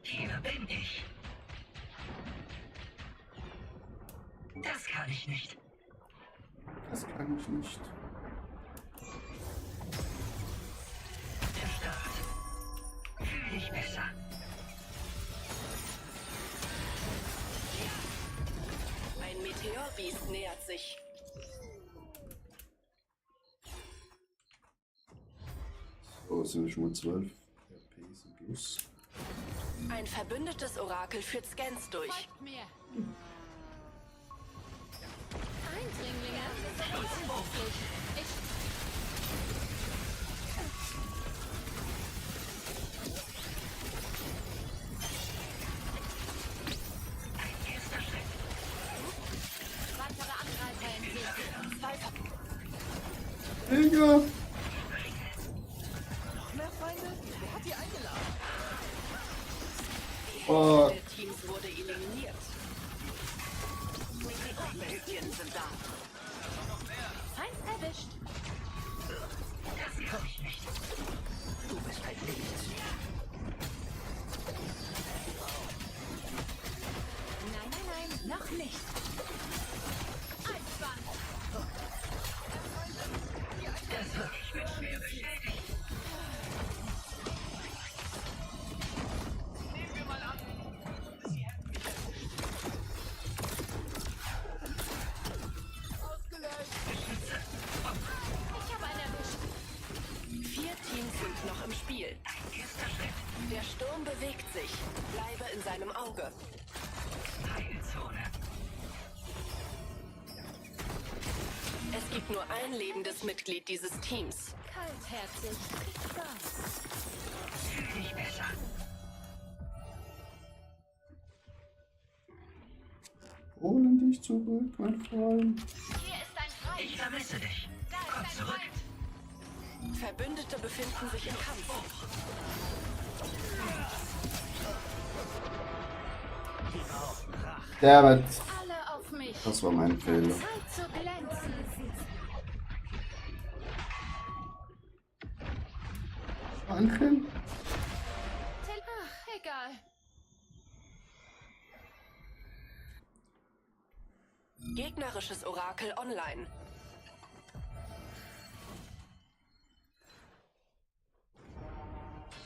Hier bin ich. Das kann ich nicht.
Das kann ich nicht.
Der Start. Fühle ich besser.
Flörbeast nähert sich.
So, sind wir schon mal 12. RP sind plus.
Ein verbündetes Orakel führt Scans durch.
Folgt mir. Eindringlinge. Unmöglich. Weitere Angreifer in Sicht.
Digga!
Noch mehr Feinde? Wer hat die eingeladen?
Oh,
Der Teams wurde eliminiert. Bestien sind da.
Feind erwischt.
Das kann ich nicht. Du bist ein Nichts.
Nein, noch nicht. Einspann.
Ich bin schwer beschädigt.
Nehmen wir mal an. Sie hätten mich ausgelöscht.
Ich habe einen erwischt.
4 Teams sind noch im Spiel. Der Sturm bewegt sich. Bleibe in seinem Auge.
Heilzone.
Es gibt nur ein lebendes Mitglied dieses Teams.
Kaltherzig. Ich weiß.
Fühl dich besser.
holen dich zurück, mein Freund.
Hier ist ein Feind.
Ich vermisse dich.
Da
Komm
ist ein
zurück.
Feind.
Verbündete befinden sich im Kampf.
Dammit.
Alle auf mich.
Das war mein Fehler.
Zeit zu glänzen.
Danke.
Ach, egal.
Gegnerisches Orakel online.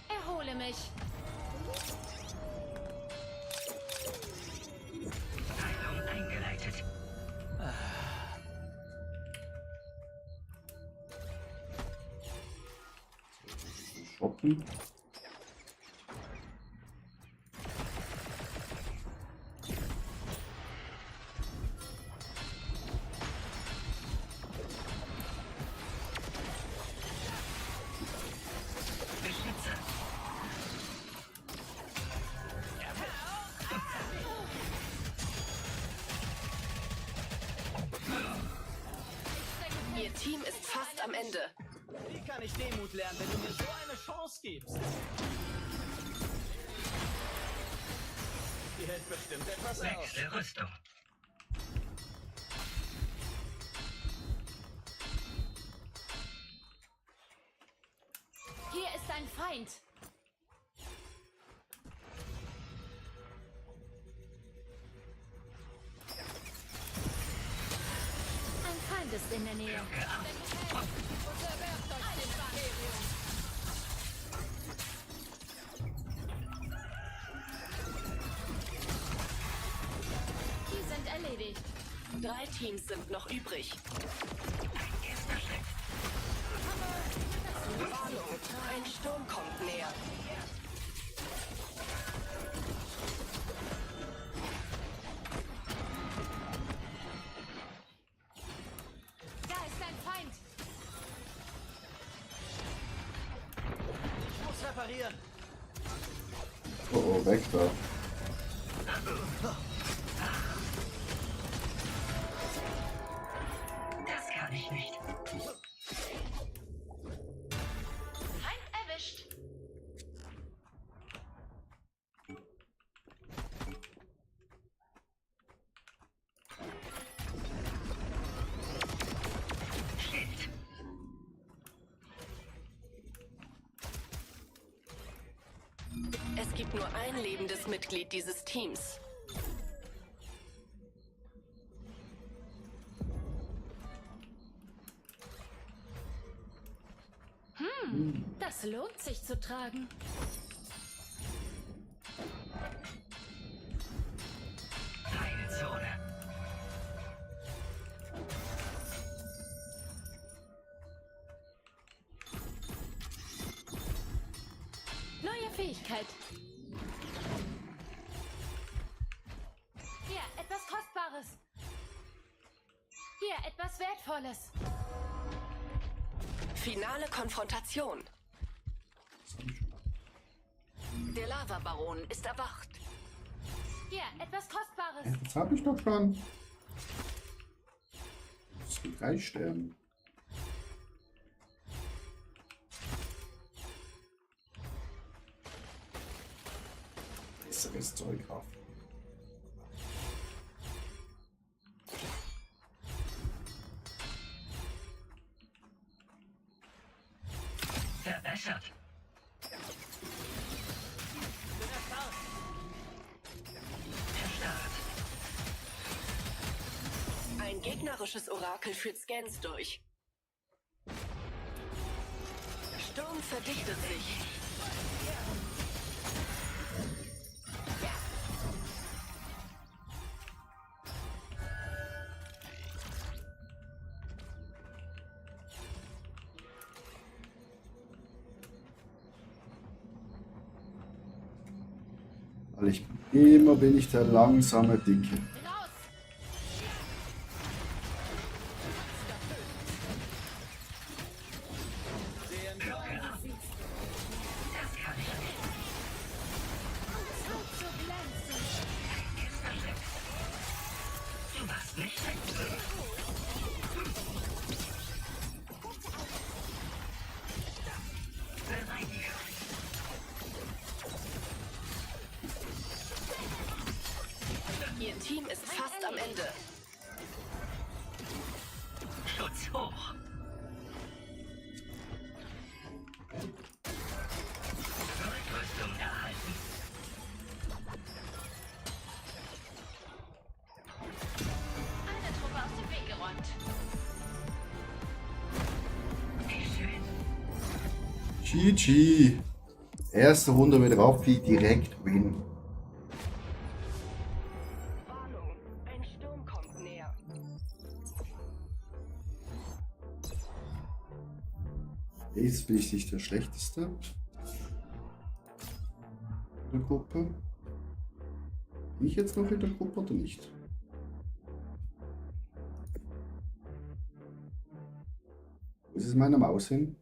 Erhole mich.
Heilung eingeleitet.
Shoppen.
Beschütze.
Ihr Team ist fast am Ende.
Wie kann ich Demut lernen, wenn du mir so eine Chance gibst? Die hält bestimmt etwas aus.
Nächste Rüstung.
Hier ist ein Feind. Ein Feind ist in der Nähe. Unterwerft euch dem Imperium. Die sind erledigt.
3 Teams sind noch übrig. Ein Sturm kommt näher.
Da ist ein Feind.
Ich muss reparieren.
Oh, oh, weg da.
Das kann ich nicht.
Feind erwischt.
Schild.
Es gibt nur ein lebendes Mitglied dieses Teams.
Das lohnt sich zu tragen.
Heilzone.
Aufmerksamkeit. Hier, etwas Kostbares. Hier, etwas Wertvolles.
Finale Konfrontation. Der Lavabaron ist erwacht.
Hier, etwas Kostbares.
Das habe ich doch schon. Das sind 3 Sterne. Besseres Zeug auf.
Verbessert. Erstarrt.
Ein gegnerisches Orakel führt Scans durch. Sturm verdichtet sich.
Weil immer bin ich der langsame Dicke.
Raus! Zeit zu glänzen.
Du warst nicht
Ihr Team ist fast am Ende.
Schutz hoch. Rüstung erhalten.
Eine Truppe aus dem Weg geräumt.
Wie schön.
GG. Erste Runde mit Raffi direkt win.
Warnung, ein Sturm kommt näher.
Jetzt bin ich nicht der Schlechteste in der Gruppe. Bin ich jetzt noch in der Gruppe oder nicht? Wo ist meine Maus hin?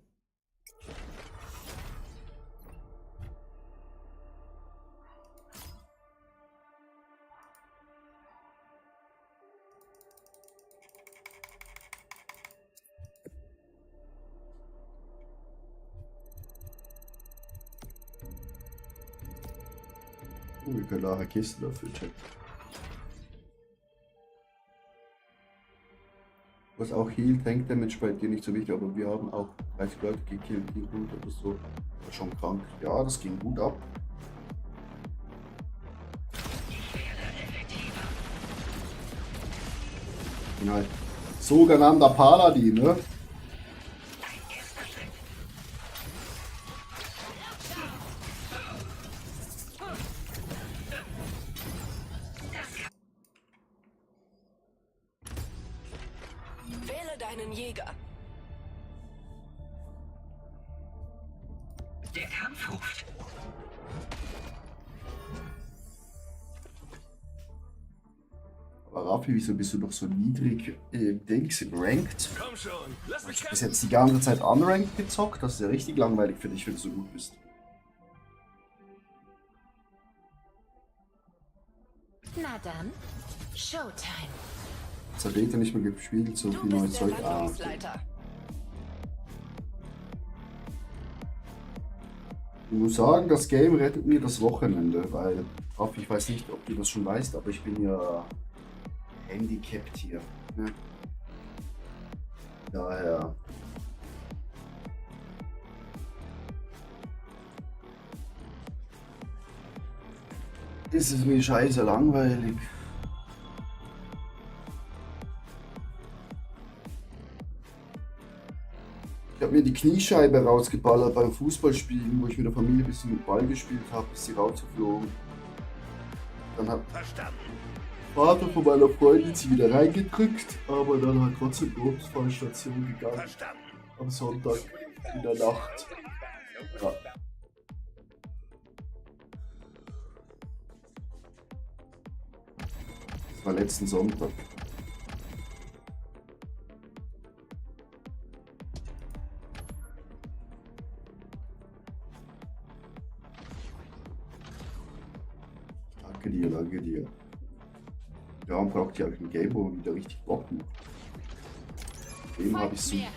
Oh, wir können nachher Kisten dafür checken. Was auch Heal Tank Damage bei dir nicht so wichtig, aber wir haben auch 30 Leute gekillt, die gut oder so. Das war schon krank. Ja, das ging gut ab. Bin halt sogenannter Paladin, ne?
Wähle deinen Jäger.
Der Kampf ruft.
Aber Raffi, wieso bist du doch so niedrig Dings ranked?
Komm schon, lass mich
Du bist jetzt die ganze Zeit unranked gezockt, das ist ja richtig langweilig für dich, wenn du so gut bist.
Na dann, Showtime.
Jetzt hat Data nicht mehr gespielt, so
Du
viel neues
bist der
Zeug. Ah, okay.
Landungsleiter.
Ich muss sagen, das Game rettet mir das Wochenende, weil, Raffi, ich weiß nicht, ob du das schon weißt, aber ich bin ja handicapped hier. Ne? Daher. Ist es mir scheiße langweilig. Ich habe mir die Kniescheibe rausgeballert beim Fußballspielen, wo ich mit der Familie ein bisschen mit Ball gespielt habe, ist sie rausgeflogen. Dann hat
Verstanden.
der Vater von meiner Freundin sie wieder reingedrückt, aber dann halt trotzdem zur Notfallstation gegangen.
Verstanden.
Am Sonntag in der Nacht. Ja. Das war letzten Sonntag. Danke dir, danke dir. Ja, und praktisch habe ich ein Game, wo wieder richtig Bock macht. Dem habe ich so
mir.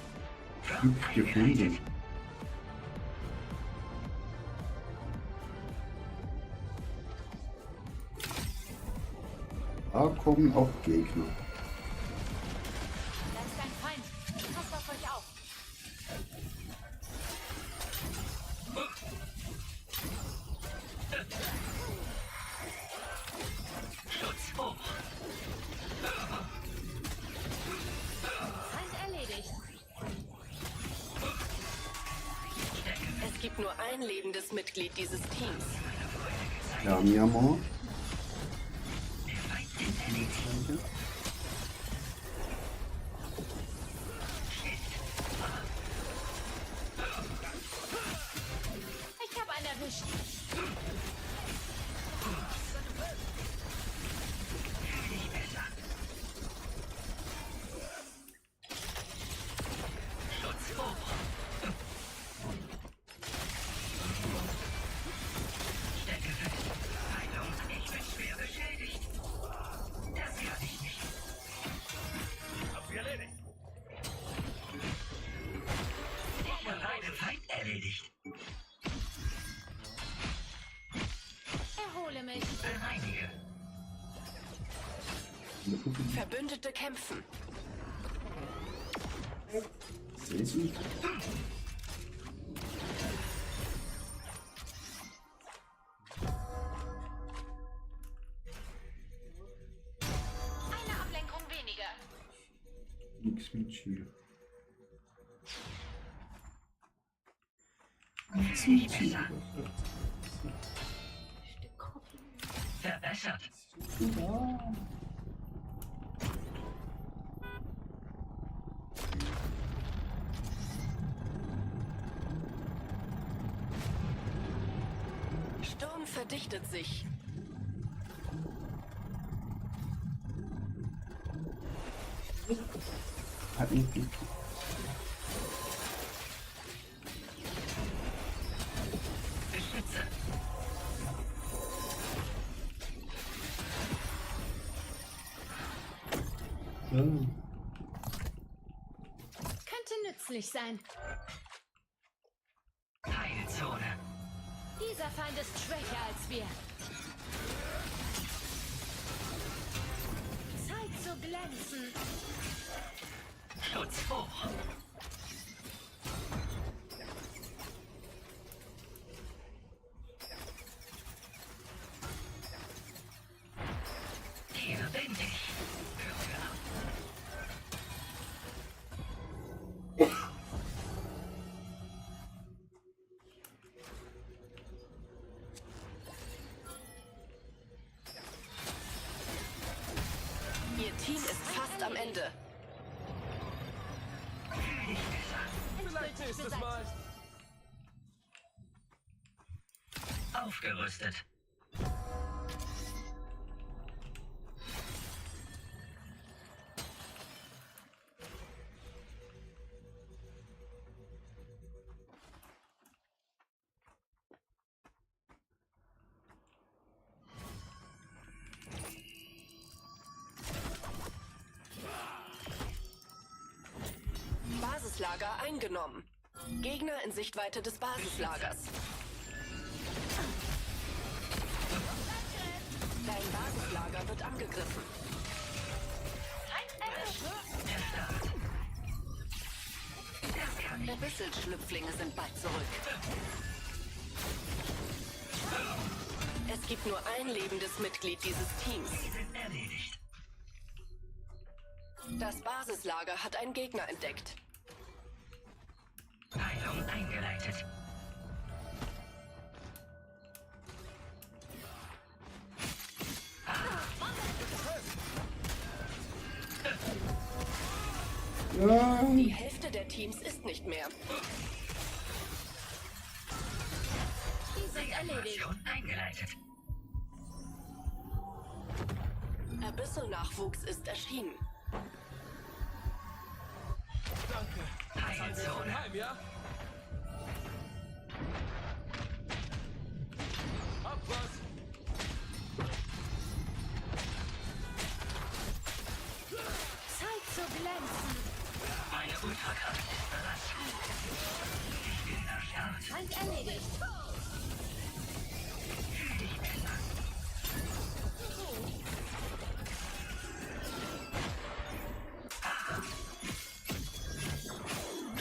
Glück gefunden. Da kommen auch Gegner.
Da ist ein Feind. Passt auf euch auf.
Schutz hoch.
Feind erledigt.
Es gibt nur ein lebendes Mitglied dieses Teams.
Ja, Myanmar.
Ich habe einen erwischt.
Schutz hoch. Stecke fest. Heilung, ich bin schwer beschädigt. Das kann ich nicht.
Hab sie erledigt.
Ich habe einen Feind erledigt.
Erhole mich.
Bereinige.
Verbündete kämpfen.
Sehst du?
Eine Ablenkung weniger.
Nix mit Chill.
Verbessert.
Sturm verdichtet sich.
Hat nicht.
Beschütze.
Könnte nützlich sein.
Heilzone.
Dieser Feind ist schwächer als wir. Zeit zu glänzen.
Schutz hoch. Hier bin ich, Bürger.
Ihr Team ist fast am Ende.
Vielleicht nächstes Mal.
Aufgerüstet.
Basislager eingenommen. Gegner in Sichtweite des Basislagers. Dein Basislager wird angegriffen. Bissel-Schlüpflinge sind bald zurück. Es gibt nur ein lebendes Mitglied dieses Teams.
Erledigt.
Das Basislager hat einen Gegner entdeckt.
Heilung eingeleitet.
Die Hälfte der Teams ist nicht mehr.
Die sind erledigt.
Reanimation eingeleitet.
Abyssal-Nachwuchs ist erschienen.
Heilzone.
Heim, ja? Hab was!
Zeit zu glänzen.
Meine Ultrakraft ist bereit. Ich bin erstarrt.
Feind erledigt.
Fühl dich besser.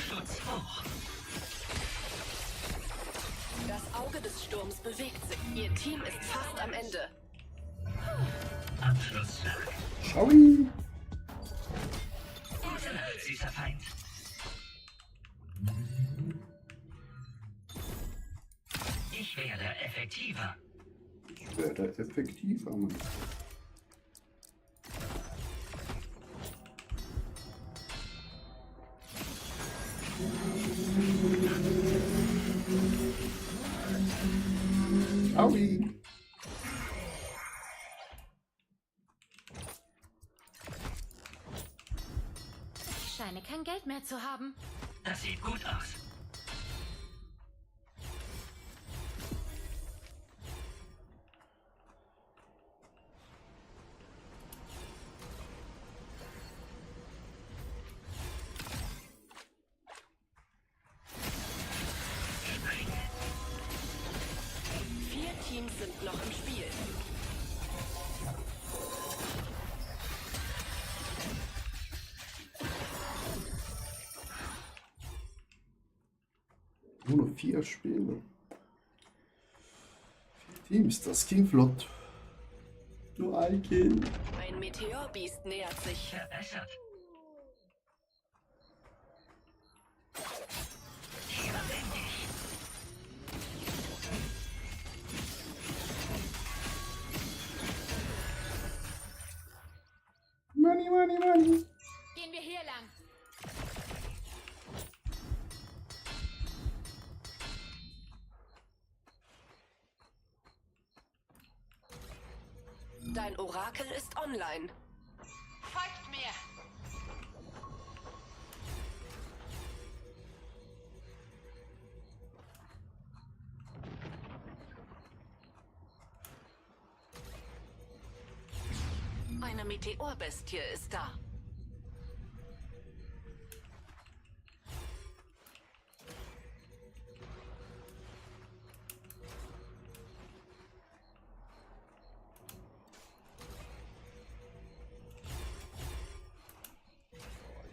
Schutz hoch.
Das Auge des Sturms bewegt sich. Ihr Team ist fast am Ende.
Abschlussschlag.
Schau ihn!
Gute Nacht, süßer Feind. Ich werde effektiver.
Ich werde effektiver, Mann. Schau ihn!
Ich scheine kein Geld mehr zu haben.
Das sieht gut aus.
Vier Teams sind noch im Spiel.
Nur noch 4 Spiele. 4 Teams, das ging flott. Nur ein Kill.
Ein Meteorbiest nähert sich.
Verbessert. Hier bin ich.
Money, money, money.
Gehen wir hier lang.
Dein Orakel ist online.
Folgt mir.
Eine Meteorbestie ist da.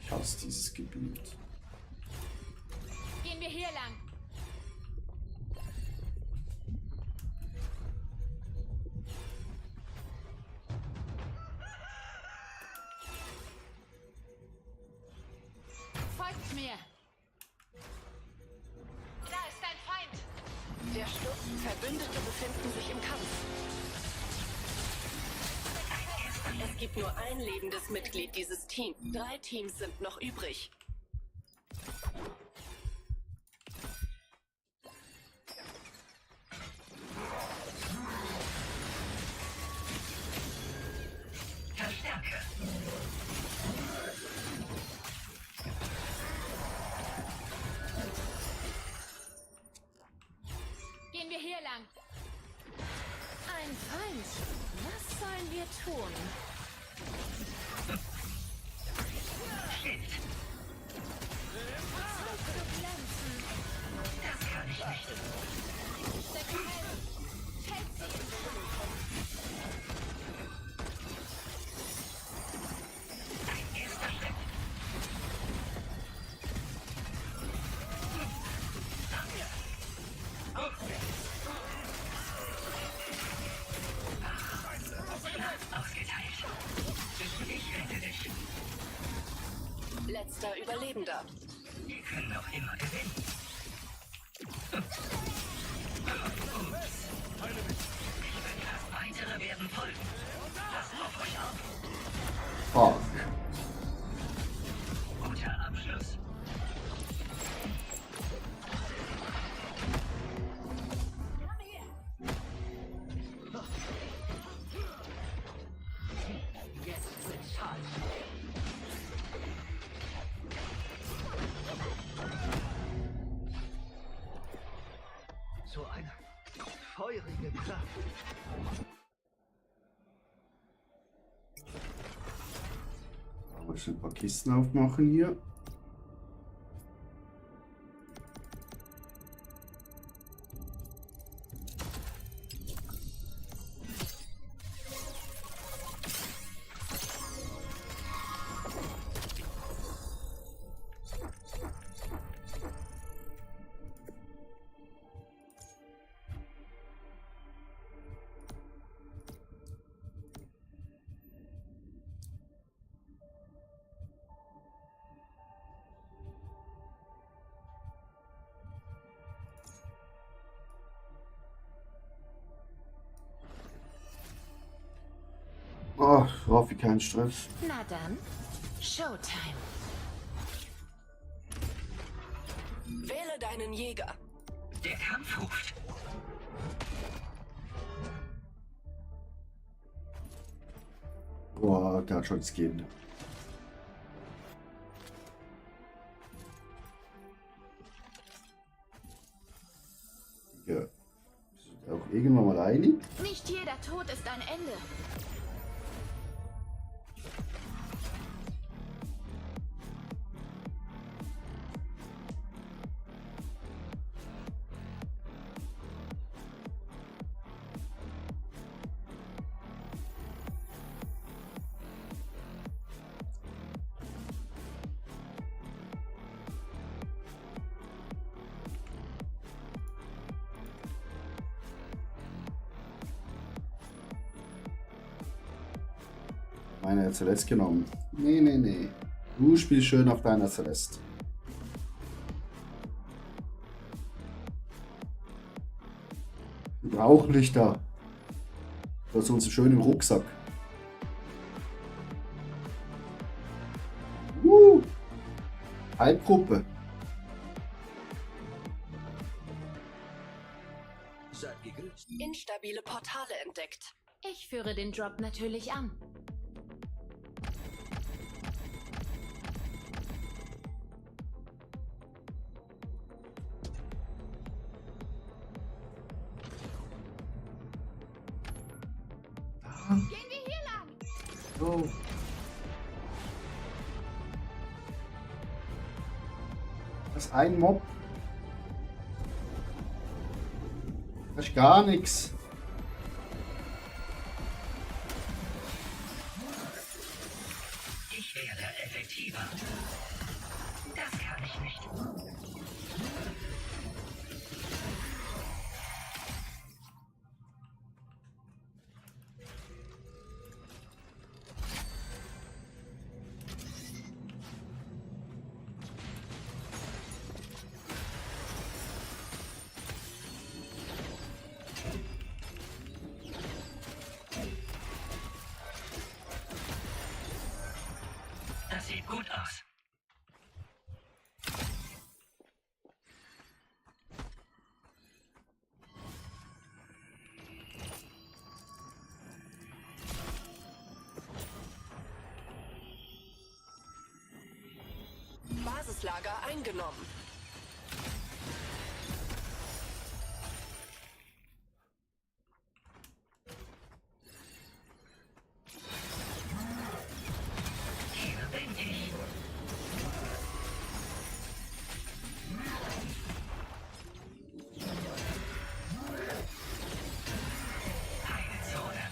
Ich hasse dieses Gebiet.
Gehen wir hier lang. Folgt mir. Da ist ein Feind.
Der Sturm. Verbündete befinden sich im Kampf. Es gibt nur ein lebendes Mitglied dieses Teams. 3 Teams sind noch übrig.
Verstärke.
Gehen wir hier lang. Ein Feind. Was sollen wir tun?
Schild.
Zeit zu glänzen.
Das kann ich nicht.
Stecke helfen. Hält sie in Schranken.
Ein erster Schritt. Ausgeteilt. Ich rette dich.
Letzter Überlebender.
Wir können noch immer gewinnen. Weitere werden folgen. Passt auf euch auf.
Fuck.
Guter Abschluss.
So eine feurige Kraft.
Aber schon ein paar Kisten aufmachen hier. Ach, Raffi, kein Stress.
Na dann, Showtime.
Wähle deinen Jäger.
Der Kampf ruft.
Boah, der hat schon Skin. Ja. Ist auch irgendwann mal einig.
Nicht jeder Tod ist ein Ende.
Meine Celeste genommen. Nee, nee, nee. Du spielst schön auf deiner Celeste. Rauchlichter. Das ist uns schön im Rucksack. Halbgruppe.
Seid gegrüßt.
Instabile Portale entdeckt.
Ich führe den Drop natürlich an. Gehen wir hier lang?
So. Das ist ein Mob. Das ist gar nichts.
Ich werde effektiver. Das kann ich nicht. Das sieht gut aus.
Basislager eingenommen.
Hier bin ich. Heilzone.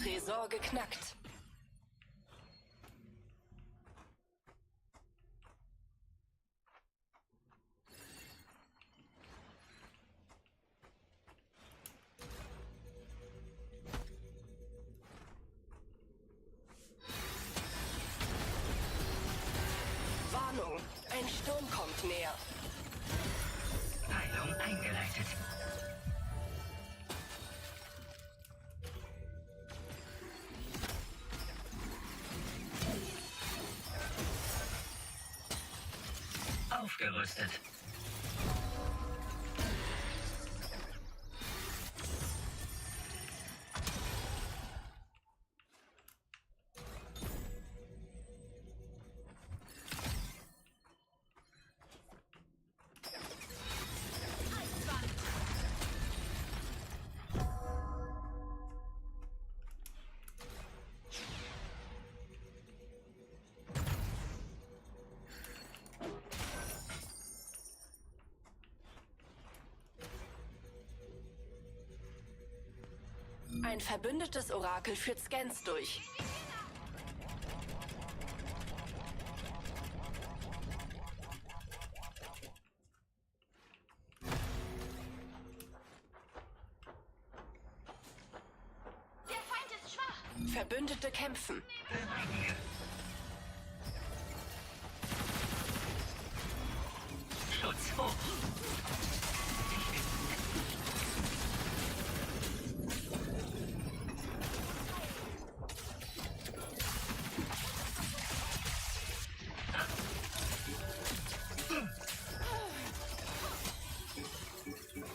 Tresor geknackt. Warnung, ein Sturm kommt näher.
Heilung eingeleitet. aufgerüstet.
Ein verbündetes Orakel führt Scans durch.
Der Feind ist schwach.
Verbündete kämpfen.
Schutz hoch.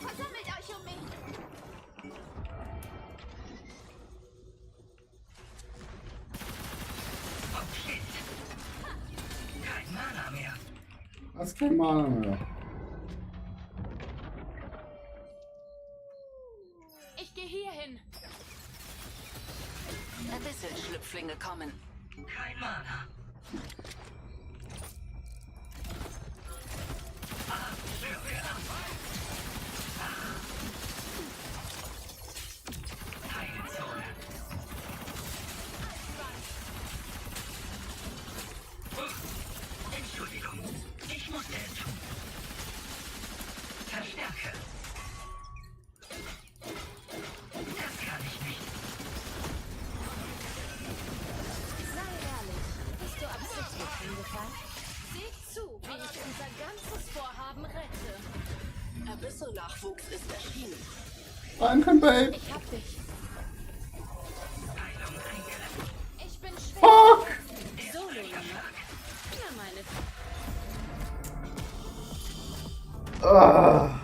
Versammelt euch um mich.
Oh shit. Kein Mana mehr.
Das ist kein Mana mehr.
Ich gehe hier hin.
Abyssal-Schlüpflinge kommen.
Kein Mana. Teilzone. Entschuldigung, ich musste es tun. Verstärke. Das kann ich nicht.
Sei ehrlich. Bist du absichtlich hingefallen? Seht zu, wie ich unser ganzes Vorhaben rette.
Abyssal-Nachwuchs ist erschienen.
Danke, Babe.
Ich hab dich. Ich bin schwer.
Fuck!
Solo gemacht. Ja, meine.
Ah.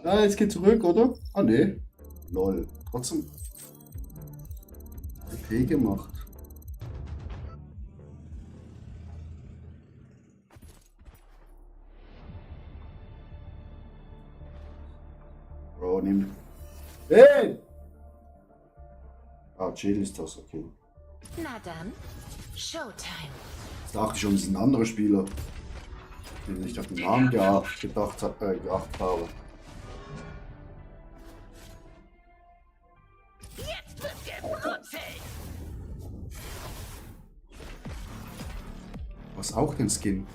Ah, jetzt geht zurück, oder? Ah, ne. Lol. Trotzdem. Okay gemacht. Bro, nimm. Hey! Ah, Jill ist das, okay.
Na dann, Showtime.
Jetzt dachte ich schon, es ist ein anderer Spieler. Den ich auf den Namen geachtet habe.
Jetzt wird gebrutzelt.
Was auch den Skin?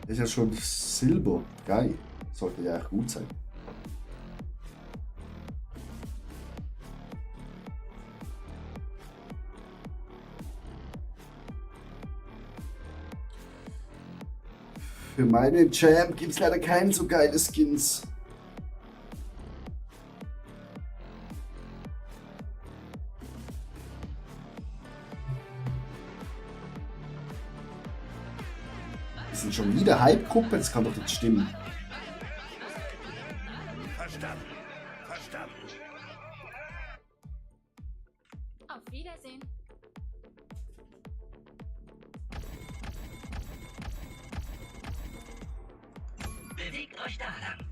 Das ist ja schon Silber. Geil. Sollte ja echt gut sein. Für meine Champ gibt es leider keine so geile Skins. Das sind schon wieder Hype-Gruppe, das kann doch nicht stimmen.
Verstanden. Verstanden.
Auf Wiedersehen.
Bewegt euch da lang.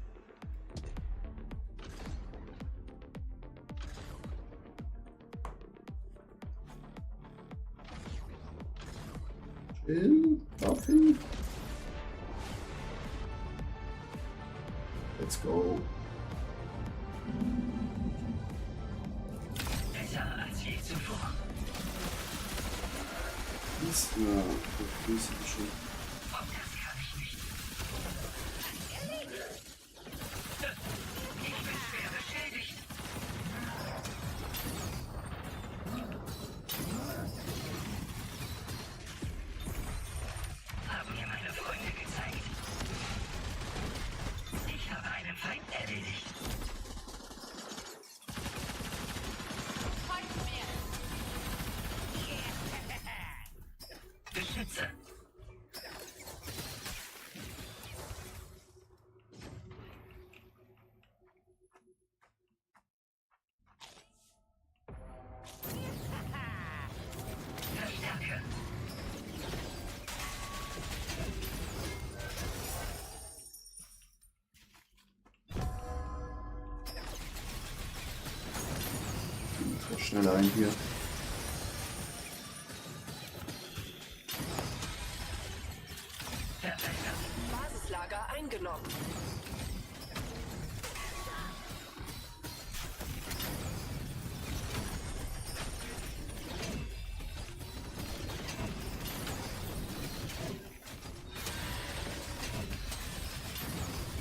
Chill, Buffy. Let's go.
Besser als je zuvor.
Das ist schon.
Oh, das kann ich nicht. Ich bin schwer beschädigt. Haben mir meine Freunde gezeigt.
So schnell ein hier.
Basislager eingenommen.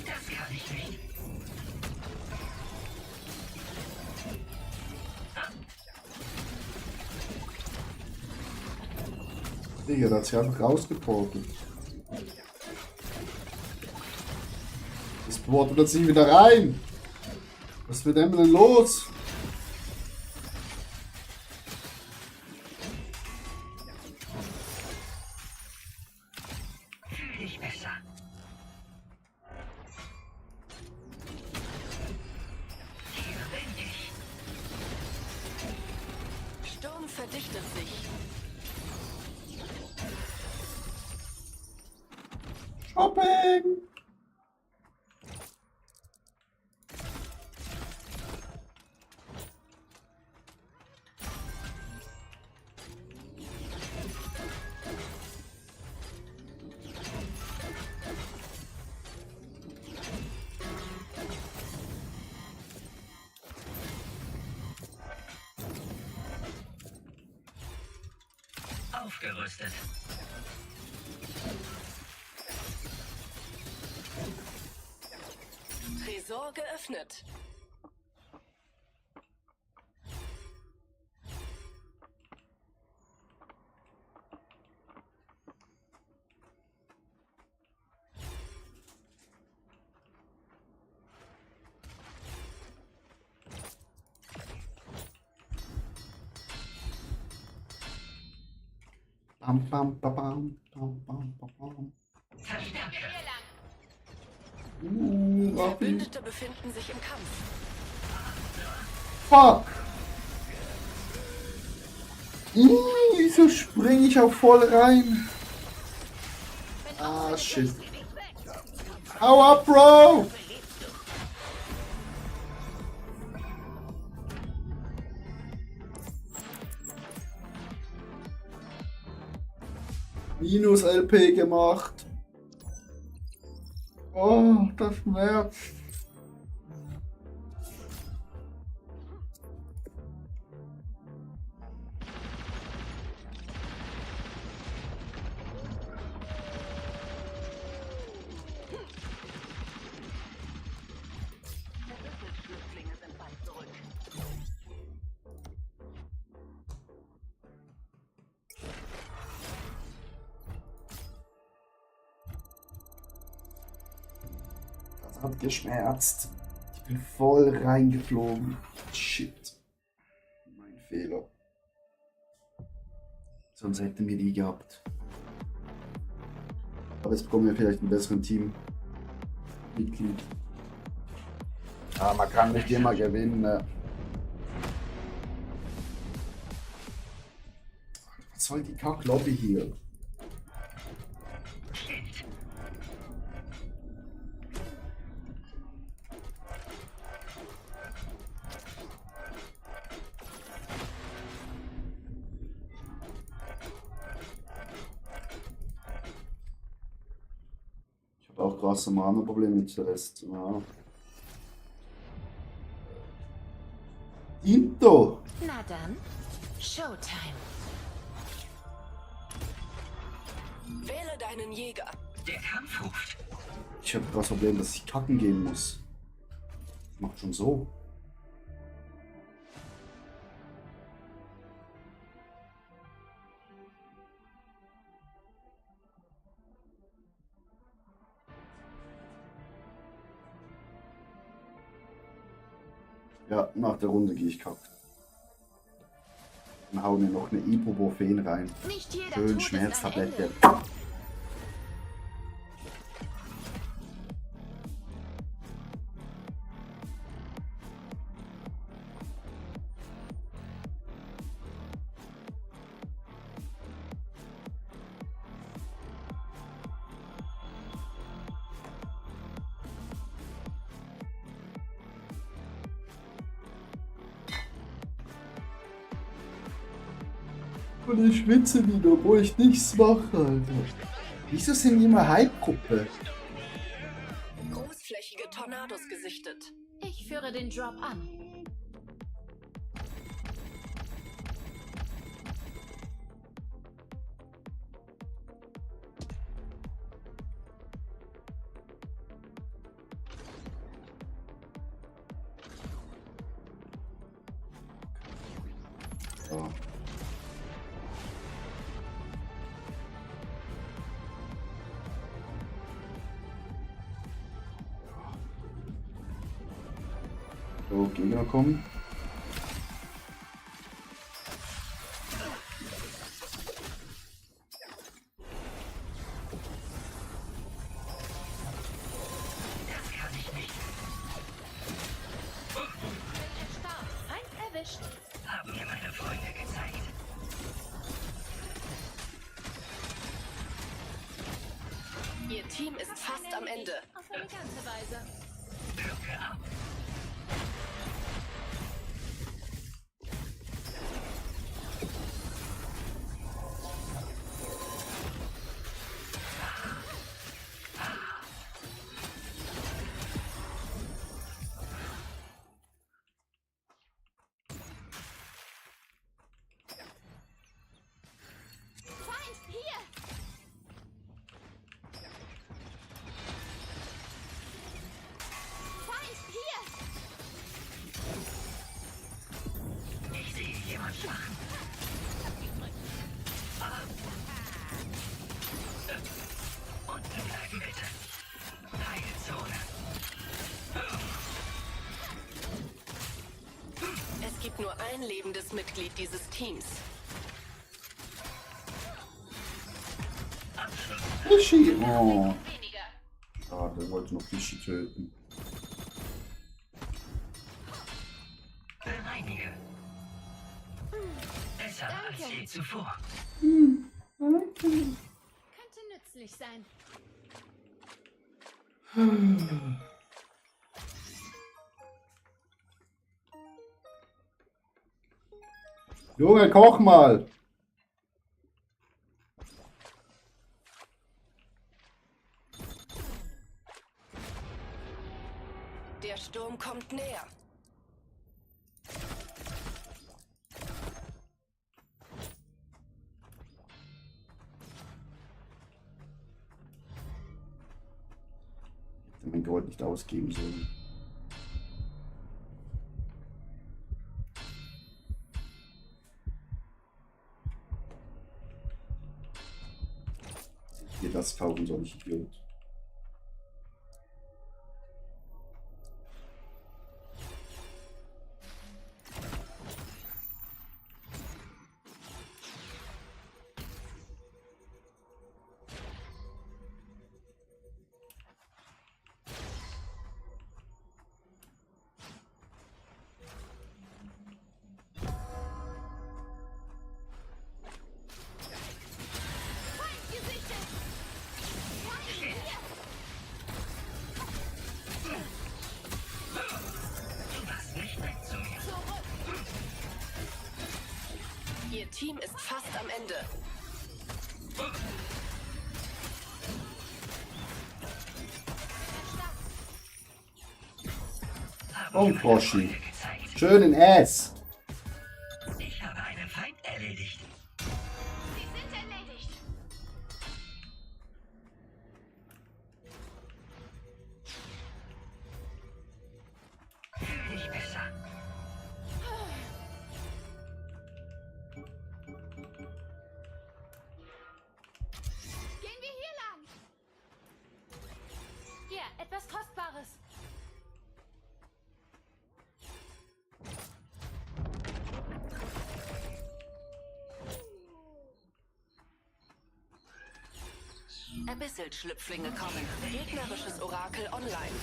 Das kann ich nicht.
Digga, der hat sich einfach rausgeportet. Das portet jetzt nicht wieder rein. Was ist mit dem denn los?
Fühl dich besser. Hier bin ich.
Sturm verdichtet sich.
Shopping!
Aufgerüstet.
Tresor geöffnet.
Bam, bam, bam, bam, bam, bam, bam.
Verstärke.
Raffi.
Verbündete befinden sich im Kampf.
Fuck! Wieso springe ich auch voll rein? Ah, shit. Hau ab, Bro! Minus LP gemacht. Oh, das schmerzt. Das hat geschmerzt. Ich bin voll reingeflogen. Shit. Mein Fehler. Sonst hätten wir die gehabt. Aber jetzt bekommen wir vielleicht einen besseren Teammitglied. Ah, man kann nicht immer gewinnen. Ne? Was soll die Kack-Lobby hier? Ich habe auch krasse Mana-Probleme mit Celeste. Ja. Into!
Na dann, Showtime.
Wähle deinen Jäger.
Der Kampf ruft.
Ich habe das Problem, dass ich kacken gehen muss. Das macht schon so. Ja, nach der Runde gehe ich kacken. Dann hauen wir noch eine Ibuprofen rein.
Nicht jeder
Schön
Tod ist ein
Schmerztablette.
Ende.
Und ich schwitze wieder, obwohl ich nichts mache, Alter. Wieso sind die immer Hype-Gruppe?
Großflächige Tornados gesichtet.
Ich führe den Drop an.
Ja. So, Gegner kommen.
Stark. Eins erwischt.
Haben mir meine Freunde gezeigt.
Ihr Team ist fast am Ende.
Auf elegante Weise.
Blöcke ab.
Feind, hier! Feind, hier!
Ich sehe jemand schwach. Unten bleiben bitte. Heilzone.
Es gibt nur ein lebendes Mitglied dieses Teams.
Fischi! Oh.
Weniger.
Schade, der wollte noch Fischi töten.
Bereinige. Besser als je zuvor.
Könnte nützlich sein.
Junge, koch mal!
Der Sturm kommt näher.
Hätte mein Gold nicht ausgeben sollen. Hier das kaufen soll, ich Idiot.
Feind gesichtet! Feind, hier!
Du warst nicht nett zu mir.
Zurück!
Ihr Team ist fast am Ende.
Und Froschi.
Gezeigt.
Schön in Ass.
Ich habe einen Feind erledigt.
Sie sind erledigt!
Fühl dich besser.
Gehen wir hier lang! Hier, etwas Kostbares.
Abyssal-Schlüpflinge kommen. Gegnerisches Orakel online.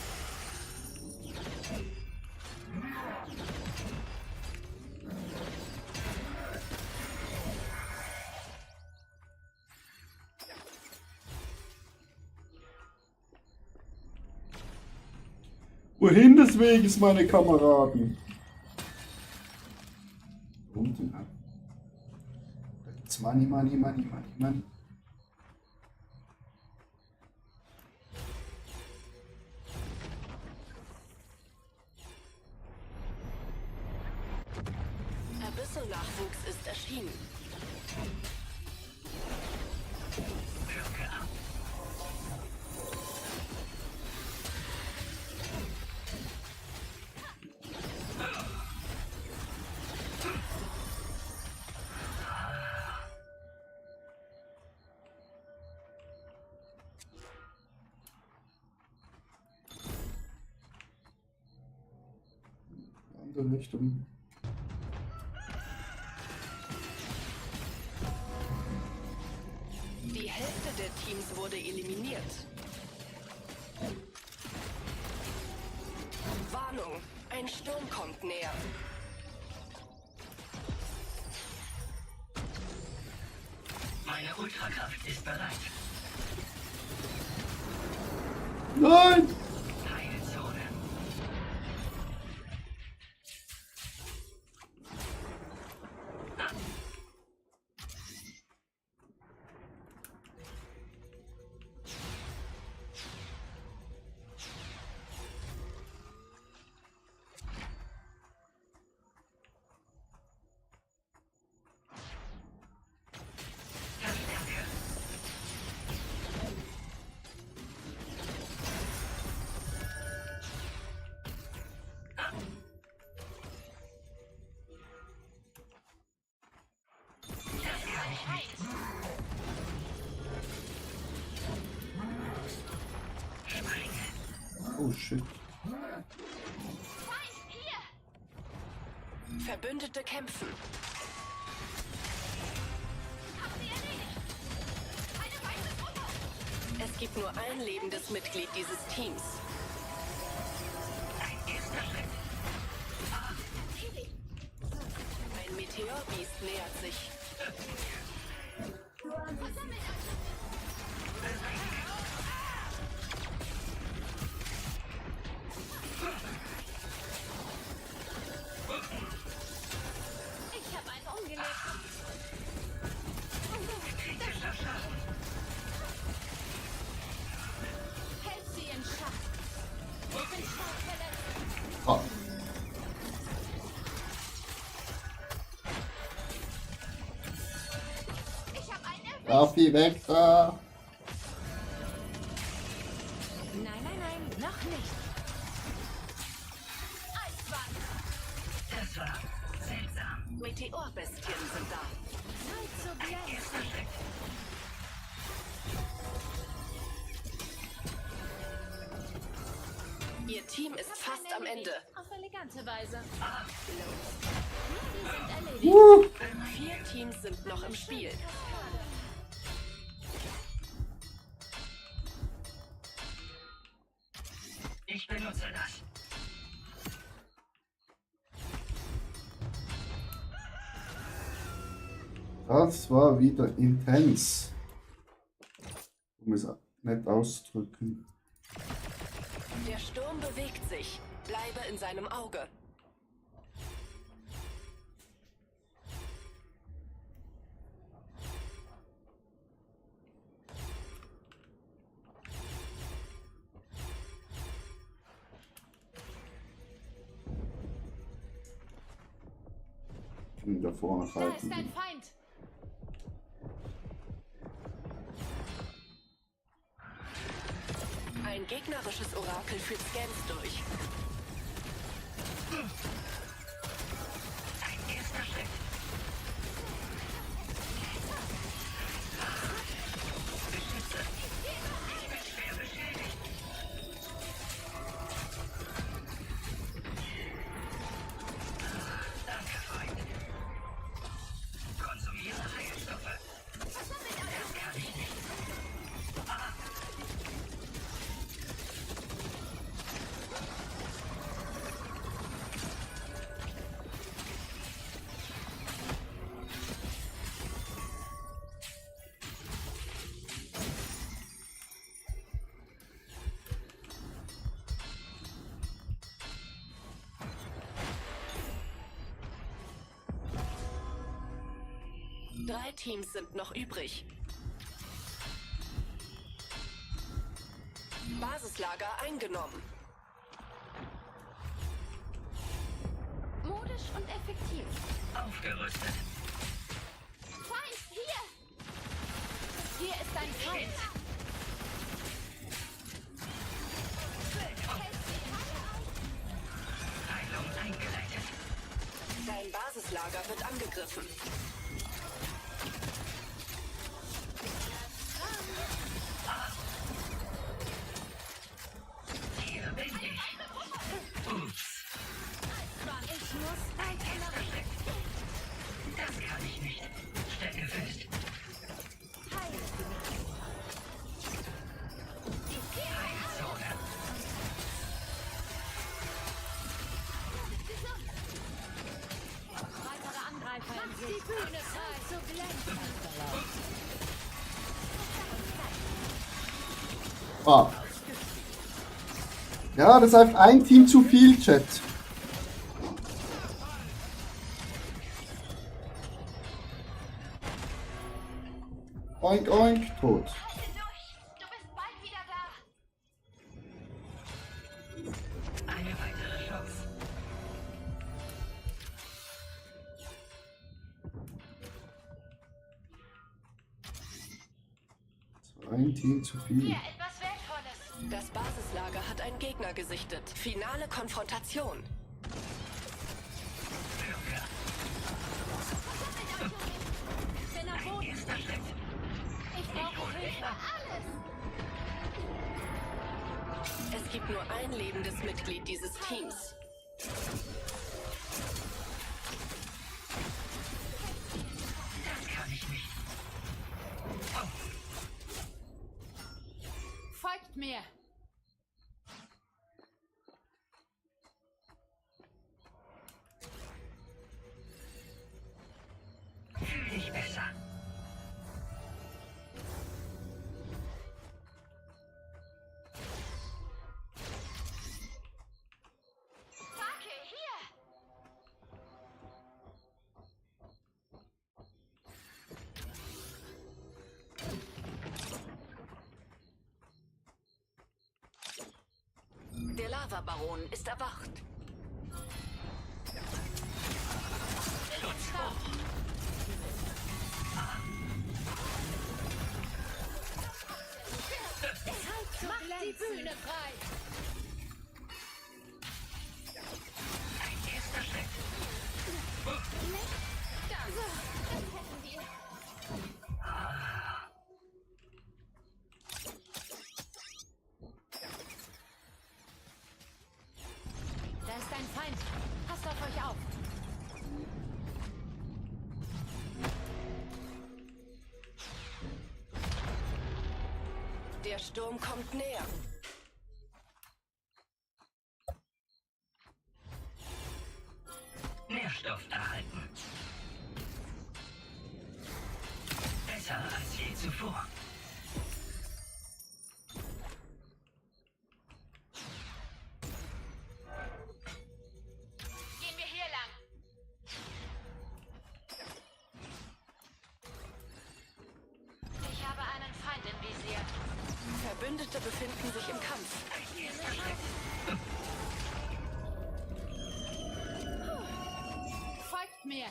Wohin des Weges, meine Kameraden? Unten ab. Da gibt's Jetzt Money, Money, Money, Money, Money.
Abyssal-Nachwuchs ist erschienen.
Andere Richtung.
Die Hälfte der Teams wurde eliminiert. Warnung, ein Sturm kommt näher.
Meine Ultrakraft ist bereit.
Nein!
Heilzone.
Oh shit.
Verbündete kämpfen. Es gibt nur ein lebendes Mitglied dieses Teams. Ein Meteorbiest nähert sich.
Ich habe einen umgelegt. Hält sie in Schach. Ich bin stark verletzt.
Ah.
Ich habe einen erwischt.
Raffi, weg da!
Nein, nein, nein, noch nicht. Eiswand.
Das war seltsam.
Meteorbestien sind da.
Zeit zu glänzen.
Ihr Team ist fast am Ende.
Auf elegante Weise. Die sind erledigt.
4 Teams sind noch im Spiel.
Ich benutze das.
Das war wieder intens. Um es nett auszudrücken.
Der Sturm bewegt sich. Bleibe in seinem Auge.
Ich kann ihn da vorne
Da ist ein
halten.
Feind.
Ein gegnerisches Orakel führt Scans durch.
Ein erster Schritt. Beschütze. Ich bin schwer beschädigt. Danke, Freund. Konsumiere Heilstoffe. Das kann ich nicht.
3 Teams sind noch übrig. Basislager eingenommen.
Modisch und effektiv.
Aufgerüstet.
Feind, hier! Hier ist ein Feind.
Heilung eingeleitet.
Dein Basislager wird angegriffen.
Hier bin ich. Ups.
Ich muss weitermachen.
Das kann ich nicht. Stecke fest. Heilzone.
Weitere Angreifer im Sicht. Die Bühne frei zu glänzen.
Ah. Ja, das ist einfach ein Team zu viel, Chat. Oink, oink, tot.
Du bist bald wieder da.
Eine weitere Chance.
Ein Team zu viel.
Etwas Wertvolles.
Das Basislager hat einen Gegner gesichtet. Finale Konfrontation.
Bin am Boden.
Erster Schritt.
Ich brauche Hilfe. Alles.
Es gibt nur ein lebendes Mitglied dieses Teams.
Das kann ich nicht.
Folgt mir.
Fühl dich besser.
Fackel, hier.
Der Lavabaron ist erwacht.
Macht die Bühne frei.
Ein erster Schritt.
Das hätten wir. Da ist ein Feind. Passt auf euch auf.
Der Sturm kommt näher.
Nährstoff erhalten. Besser als je zuvor.
Gehen wir hier lang. Ich habe einen Feind im Visier.
Verbündete befinden sich im Kampf.
Folgt mir.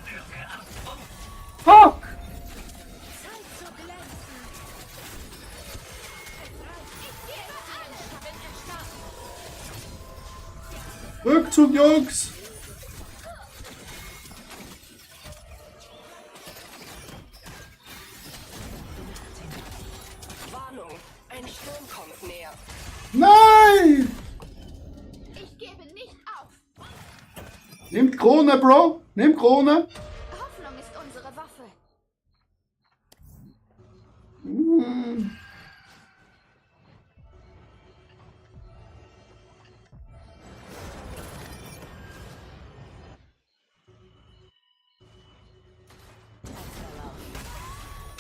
Wirke ab.
Fuck!
Zeit zu glänzen. Ich gebe alles. Ich bin erstarrt.
Rückzug, Jungs!
Warnung, ein Sturm kommt näher.
Nein!
Ich gebe nicht auf.
Nimmt Krone, Bro! Nimm Krone!
Hoffnung ist unsere Waffe.
Hm.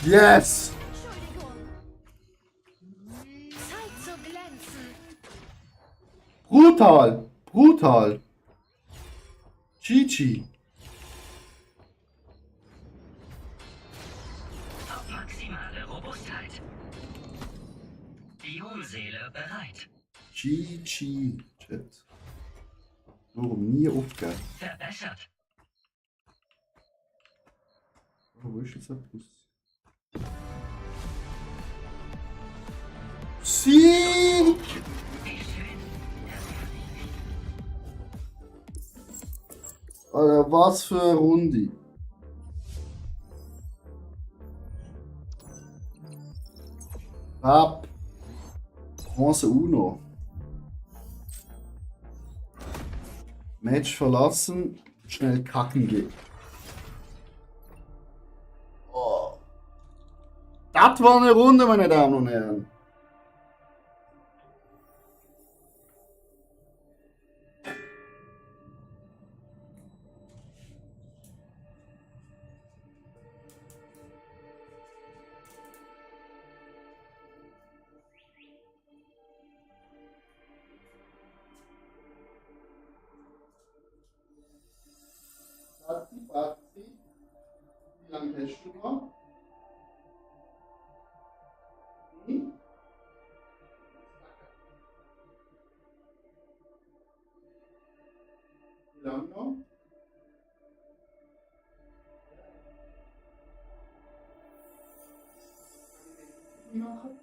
Yes!
Entschuldigung. Zeit zu glänzen.
Brutal! Brutal! GG!
Auf maximale Robustheit. Bionseele bereit.
GG, Chat. Warum nie aufgeben?
Verbessert.
Oh, wo ist jetzt der Plus? Sieg!
Wie schön.
Alter, was für eine Runde. Ab. Bronze Uno. Match verlassen, schnell kacken gehen. Oh. Das war eine Runde, meine Damen und Herren. Fazit. Wie lange hast du noch? Hm? Wie lange noch? Machen?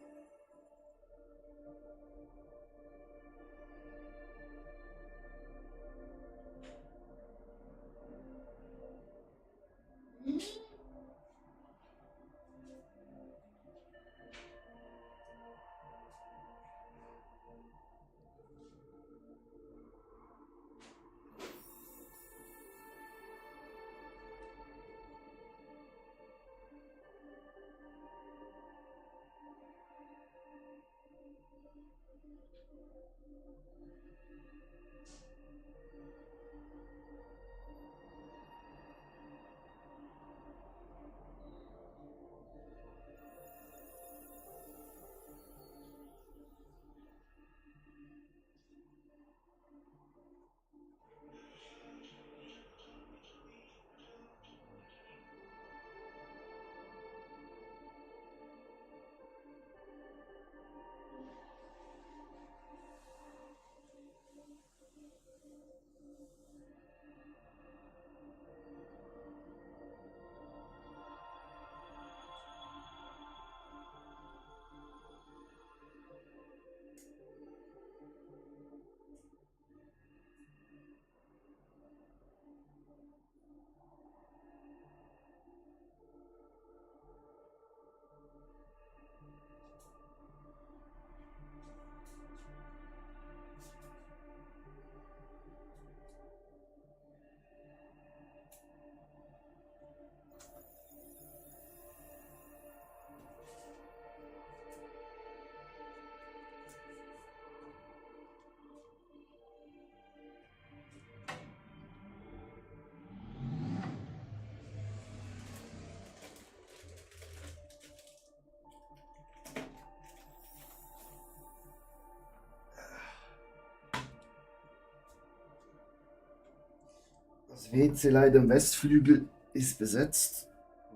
Das WC leider im Westflügel ist besetzt.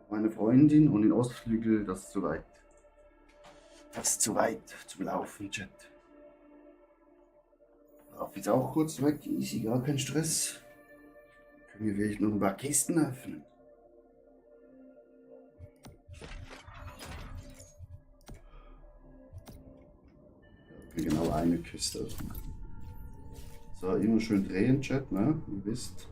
Meine Freundin und im Ostflügel, das ist zu weit. Das ist zu weit zum Laufen, Chat. Darf jetzt auch kurz weg, easy, gar kein Stress. Können wir vielleicht noch ein paar Kisten öffnen? Ja, genau eine Kiste öffnen. So, immer schön drehen, Chat, ne? Ihr wisst.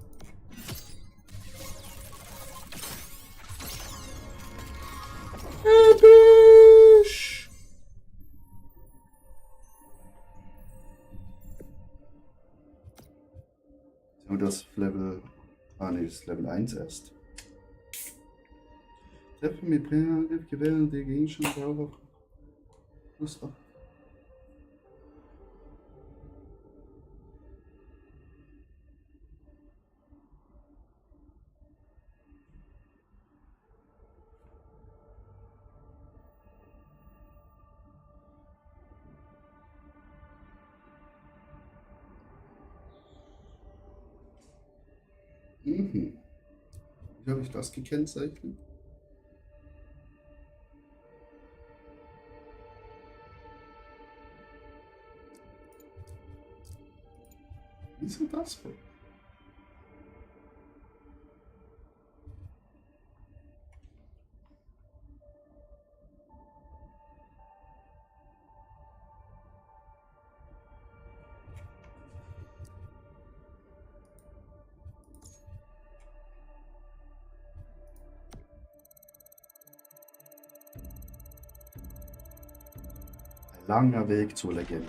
Episch! Und das Level. Ah ne, das ist Level 1 erst. Treffen mit Präangriff gewähren die Gegenstände auch plus 8. Mhm. Wie habe ich das gekennzeichnet? Wieso das wohl? Ein langer Weg zur Legende.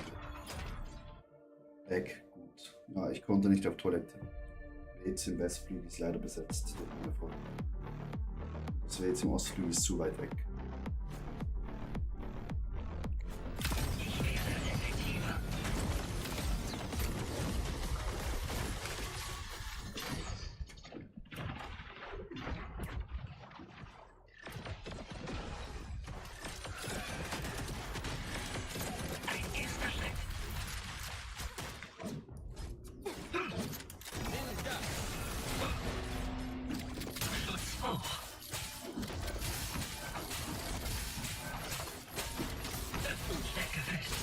Weg, gut. Ja, ich konnte nicht auf Toilette. WC im Westflügel ist leider besetzt. Das WC im Ostflügel ist zu weit weg.
Ich werde effektiver. Ein erster Schritt. Schutz hoch. Stecke fest.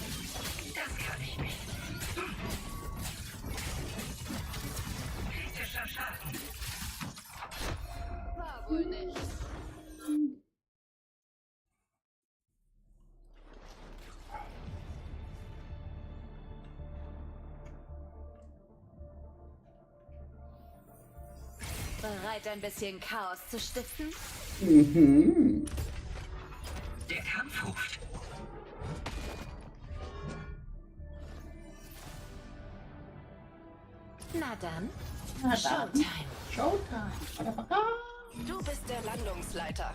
Das kann ich nicht. Kritischer Schaden.
War wohl nicht. Bereit, ein bisschen Chaos zu stiften?
Mhm.
Der Kampf ruft.
Na dann. Showtime.
Showtime.
Du bist der Landungsleiter.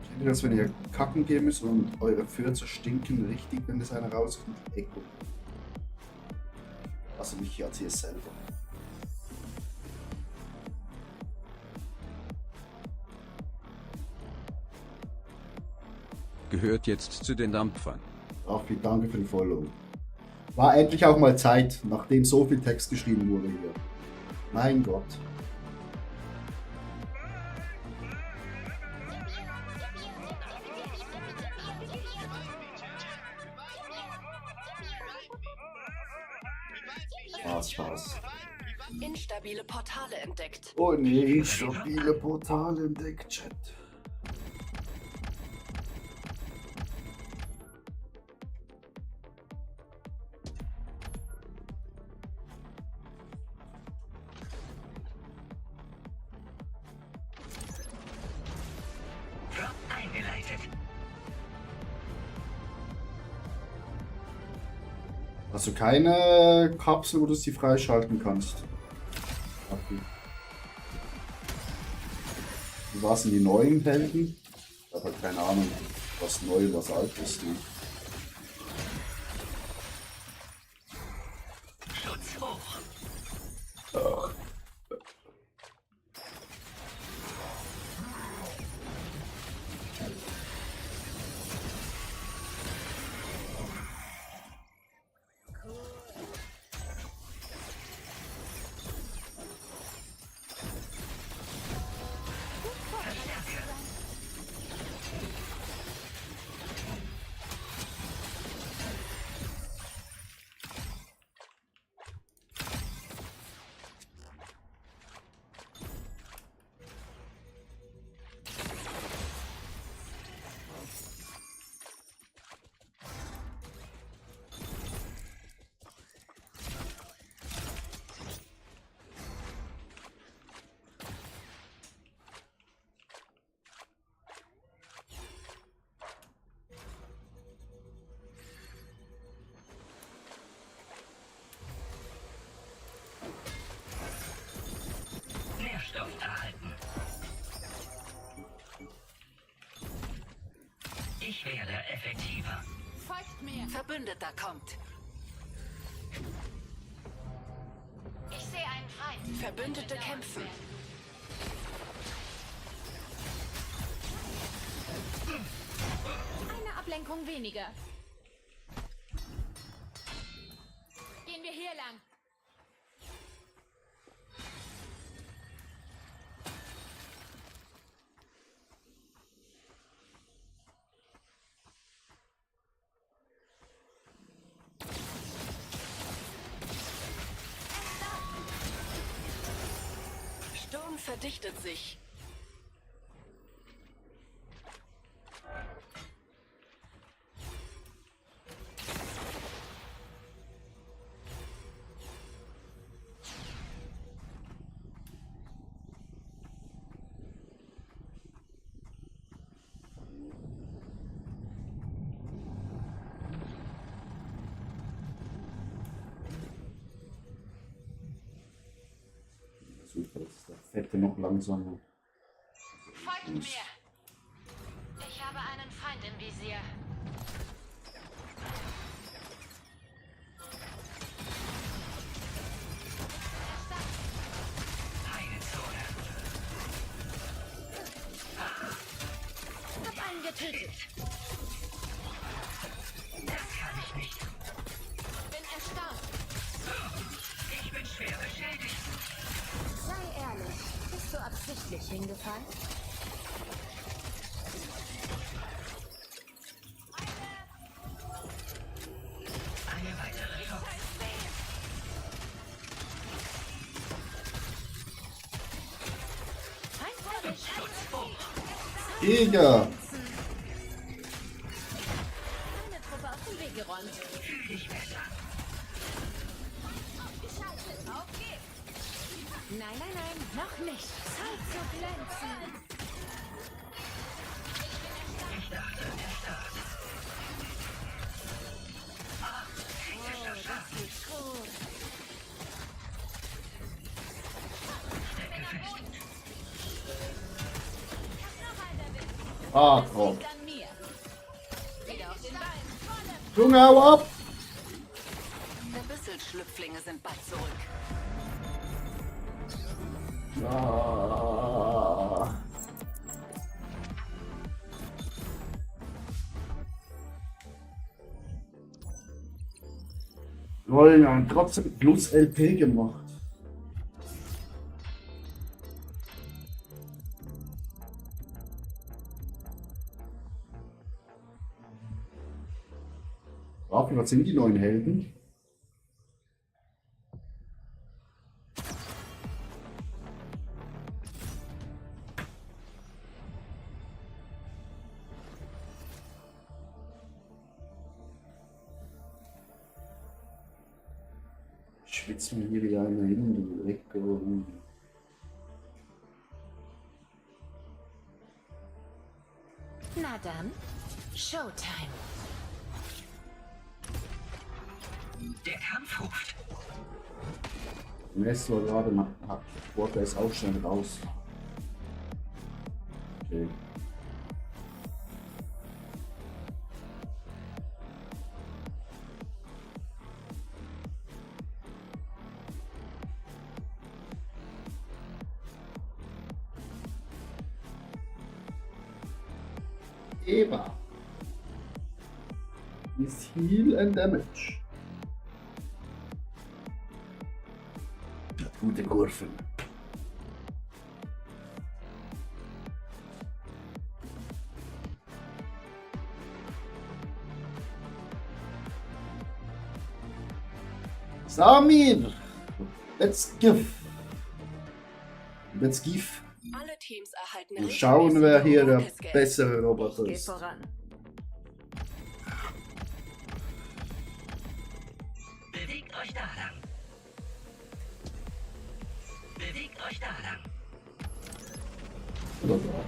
Kennt ihr das, wenn ihr kacken gehen müsst und eure Pfürze stinken richtig, wenn das einer rauskommt? Echo. Also nicht ich erzähle es selber.
Gehört jetzt zu den Dampfern.
Auch viel Danke für den Follow. War endlich auch mal Zeit, nachdem so viel Text geschrieben wurde hier. Mein Gott. Spaß.
Instabile Portale entdeckt.
Oh nee, stabile Portale entdeckt, Chat.
Drop eingeleitet.
Hast du keine Kapsel, wo du sie freischalten kannst? Okay. Wie war es in die neuen Helden? Ich habe halt keine Ahnung, was neu und was alt ist. Ne?
Schutz hoch. Nährstoff erhalten. Ich werde effektiver.
Folgt mir.
Verbündeter kommt.
Ich sehe einen Feind.
Verbündete kämpfen.
Eine Ablenkung weniger. Gehen wir hier lang.
Sturm verdichtet sich.
Super, das ist der Fette noch langsamer.
Folgt mir. Ich habe einen Feind im Visier. Hab einen getötet.
Das kann ich nicht.
Bin erstaunt.
Ich bin schwer beschädigt.
Sei ehrlich. Bist du absichtlich hingefallen?
Eine weitere Chance.
Jäger!
Eine Truppe aus dem Weg geräumt.
Fühl dich besser.
Geschaltet. Auf geht's. Nein, nein, nein. Noch nicht. Zeit zu glänzen.
Ich dachte, der Start. Kritischer Schaden.
Gut.
Stecke fest.
Ah, drauf.
Liegt an mir. Wieder auf den Beinen.
Junge, hau ab!
Verbüsselschlüpflinge sind bald zurück.
Ah. Wir haben trotzdem plus LP gemacht. Rafi, was sind die neuen Helden? Schwitzt mir hier wieder einer hin, du Drecker.
Na dann, Showtime.
Der Kampf ruft.
Nest war gerade nach Walker ist auch schon raus. Okay. Eva is heal and damage. Gute Kurven. Samir, let's give. Let's give.
Alle Teams erhalten
Und schauen, wer hier der
Tagesgeld.
bessere Roboter
Geh
ist.
voran.
Bewegt euch da lang. Bewegt euch da lang.
Oder da.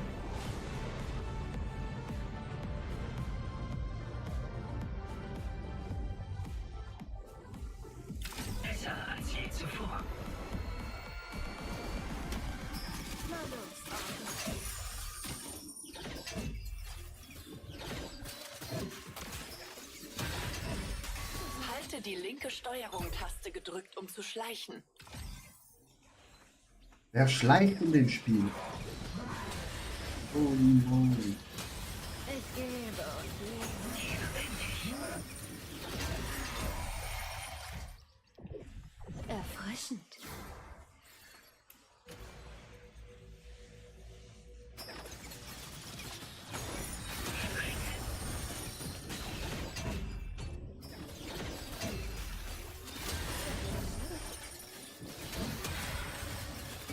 Besser als je zuvor.
Na los.
die linke Steuerung-Taste gedrückt, um zu schleichen.
Wer schleicht in dem Spiel? Oh nein.
Ich gebe und gebe. Erfrischend.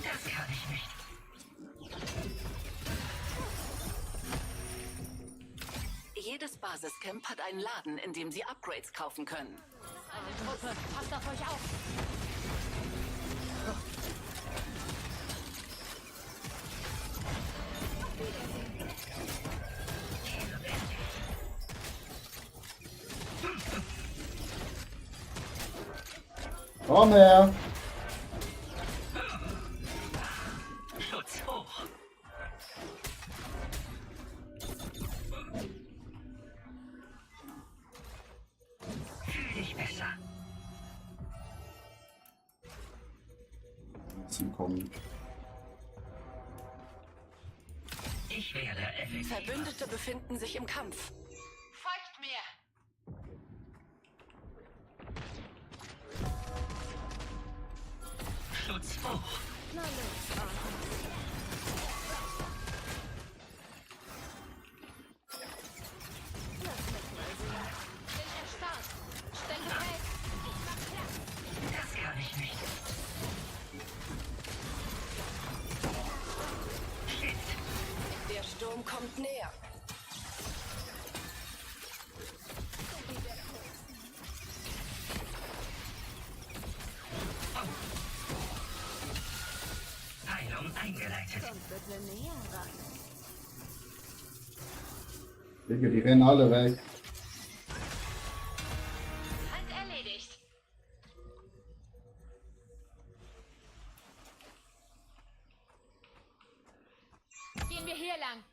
Das kann ich nicht.
Jedes Basiscamp hat einen Laden, in dem Sie Upgrades kaufen können.
Eine Truppe, passt auf euch auf.
Komm her!
Schutz hoch. Fühl dich besser.
Sie kommen.
Ich werde effektiv.
Verbündete befinden sich im Kampf.
Folgt mir.
Schutz hoch.
Na los, Arthur. Lass mich mal sehen. Bin erstarrt. Stecke fest. Ich mach Platz.
Das kann ich nicht. Shit.
Der Sturm kommt näher.
Heilung eingeleitet.
Kommt bitte näher ran.
Digga, die rennen alle weg.
Feind erledigt. Gehen wir hier lang.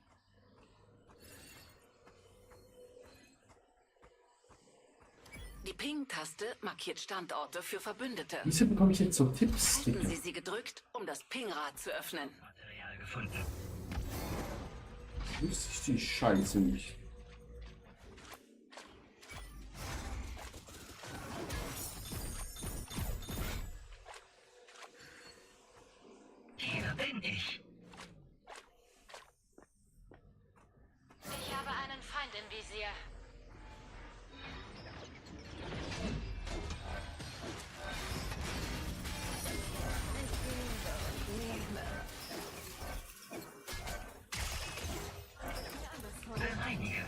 Die Ping-Taste markiert Standorte für Verbündete.
Wieso bekomme ich jetzt so Tipps,
Halten
Digga?
Sie sie gedrückt, um das Pingrad zu öffnen.
Material gefunden.
Wusste ich die Scheiße nicht.
Hier bin ich.
Ich habe einen Feind im Visier.
Bereinige.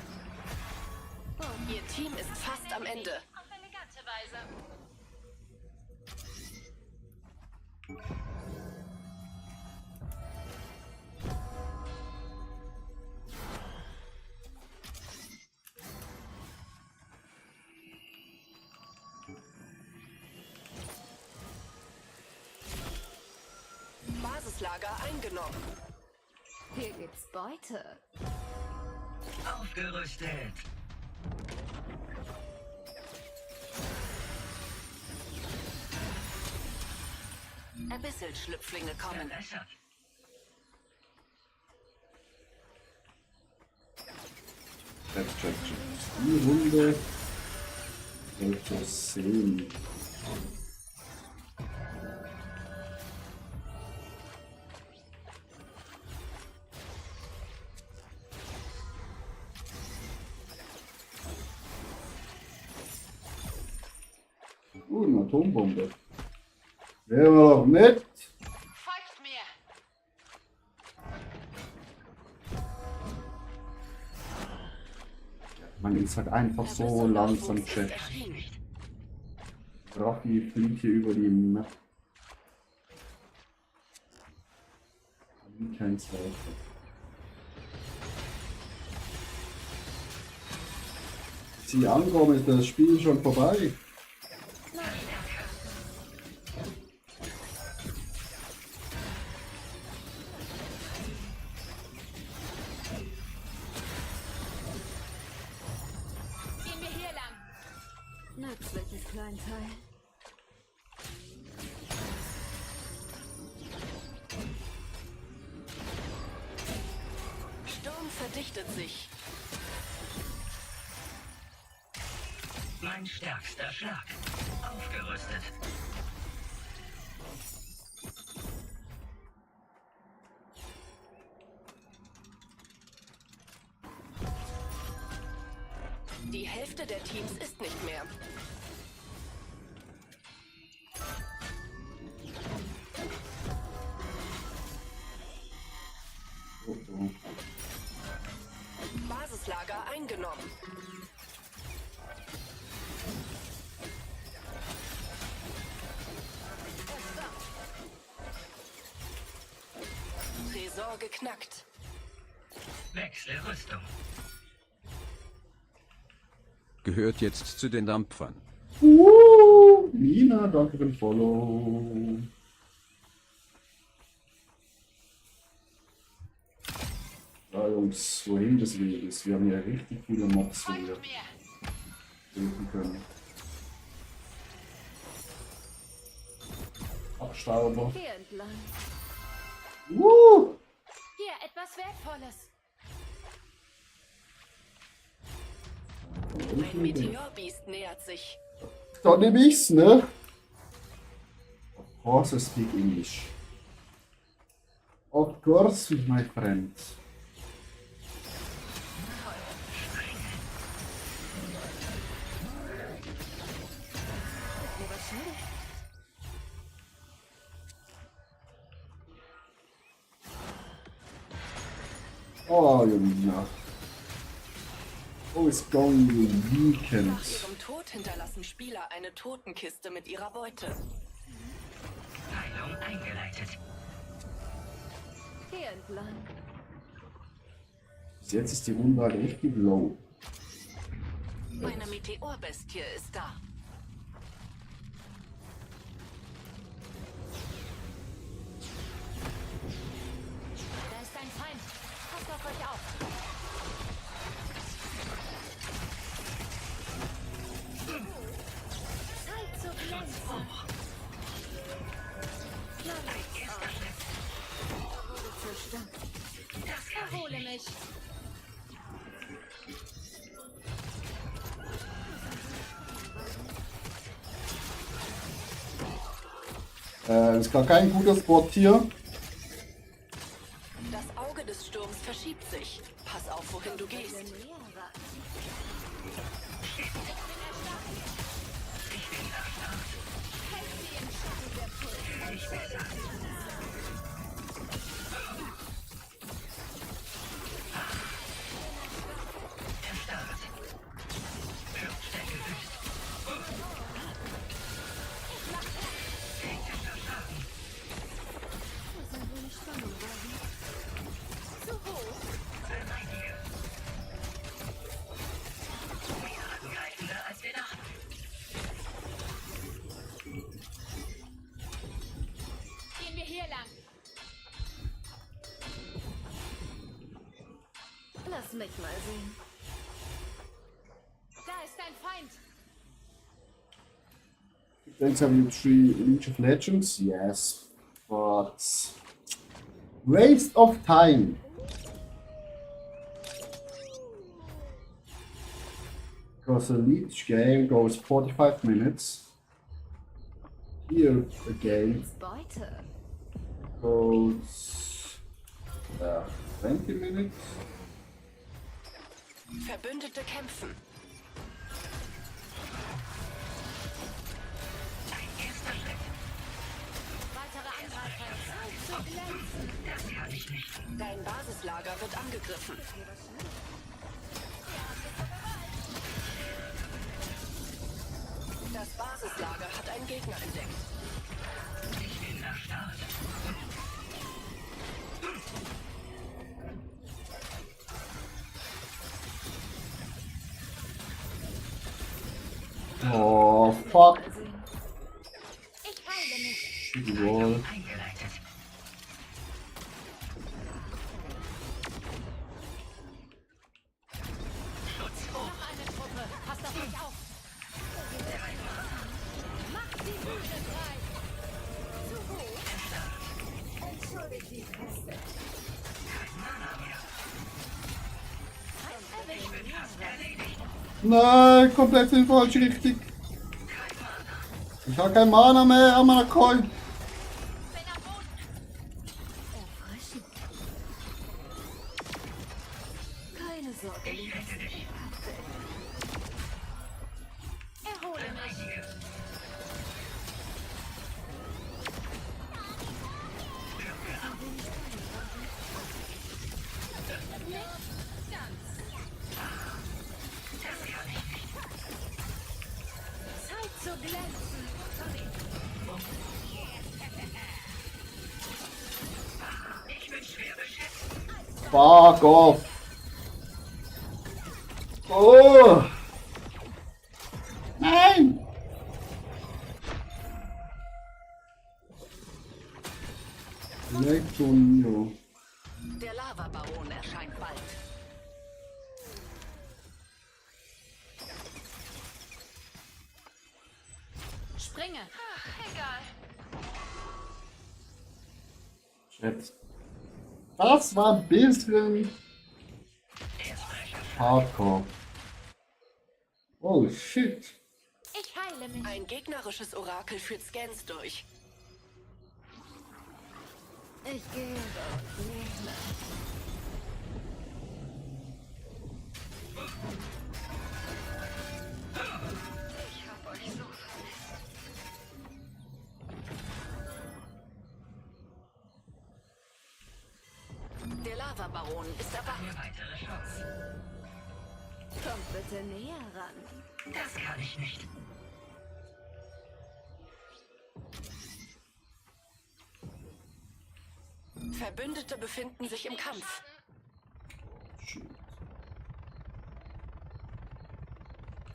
Ihr Team ist fast am Ende.
Auf elegante Weise.
Basislager eingenommen.
Hier gibt's Beute.
Aufgerüstet.
Abyssal-Schlüpflinge kommen.
Verbessert.
Check. Die Runde. Welcher sehen. Eine Atombombe. Wer war doch mit?
Folgt mir.
Man ist halt einfach so langsam, Chat. Raffi fliegt hier über die Map. Kein Zweifel. Sie ankommen, ist das Spiel schon vorbei.
Gehen wir hier lang. Nützliches kleinen Teil.
Sturm verdichtet sich.
Mein stärkster Schlag. Aufgerüstet.
Die Hälfte der Teams ist nicht mehr.
Oh, oh.
Basislager eingenommen. Tresor geknackt.
Wechsle Rüstung.
Gehört jetzt zu den Dampfern.
Nina, danke für den Follow. Ja, Jungs, wohin das Weg ist. Wir haben ja richtig viele Mobs, wo wir finden können. Abstauber.
Hier entlang. Hier, etwas Wertvolles.
Ein Meteorbiest nähert sich.
Da nehme ich's, ne? Of course I speak English. Of course, my friend. Oh, Junge. Oh, it's going weekend.
Nach ihrem Tod hinterlassen Spieler eine Totenkiste mit ihrer Beute.
Heilung eingeleitet.
Hier entlang.
Bis jetzt ist die Runde halt richtig low.
Meine Meteorbestie ist da.
Da ist ein Feind. Passt auf euch auf. Zeit zu glänzen. Wurde zu stark. Erhole mich.
Ist gar kein guter Spot hier.
Das Auge des Sturms verschiebt sich. Pass auf, wohin du gehst.
Gehen wir hier lang. Lass mich mal sehen. Da ist ein Feind.
Thanks, have you three League of Legends? Yes, but waste of time. Because a League game goes 45 minutes. Here a game
Beute.
goes 20 minutes.
Verbündete kämpfen.
Weitere Angreifer. Zeit zu glänzen.
Das kann ich nicht.
Dein Basislager wird angegriffen. Das Basislager hat einen Gegner entdeckt.
Ich bin erstarrt.
Oh, fuck.
Ich heile mich.
Shitty wall.
Eingeleitet.
Noch eine Truppe. Passt auf euch auf.
Nein, komplett in die falsche Richtung. Ich habe kein Mana mehr, Amanakoi.
Erfrischend. Keine Sorge, Liebes. Erhole mich. Nicht ganz. Zeit zu glänzen.
Ich bin schwer beschäftigt.
Fuck off. Oh. Nein. Lectonio.
Der Lavabaron erscheint bald.
Springe. Egal.
Shit. Das war ein bisschen hardcore. Oh shit.
Ich heile mich.
Ein gegnerisches Orakel führt Scans durch.
Ich gehe dort nicht mehr.
Ich hab euch so vermisst.
Der Lavabaron ist erwacht.
Eine weitere Chance.
Kommt bitte näher ran.
Das kann ich nicht.
Verbündete befinden sich im Kampf.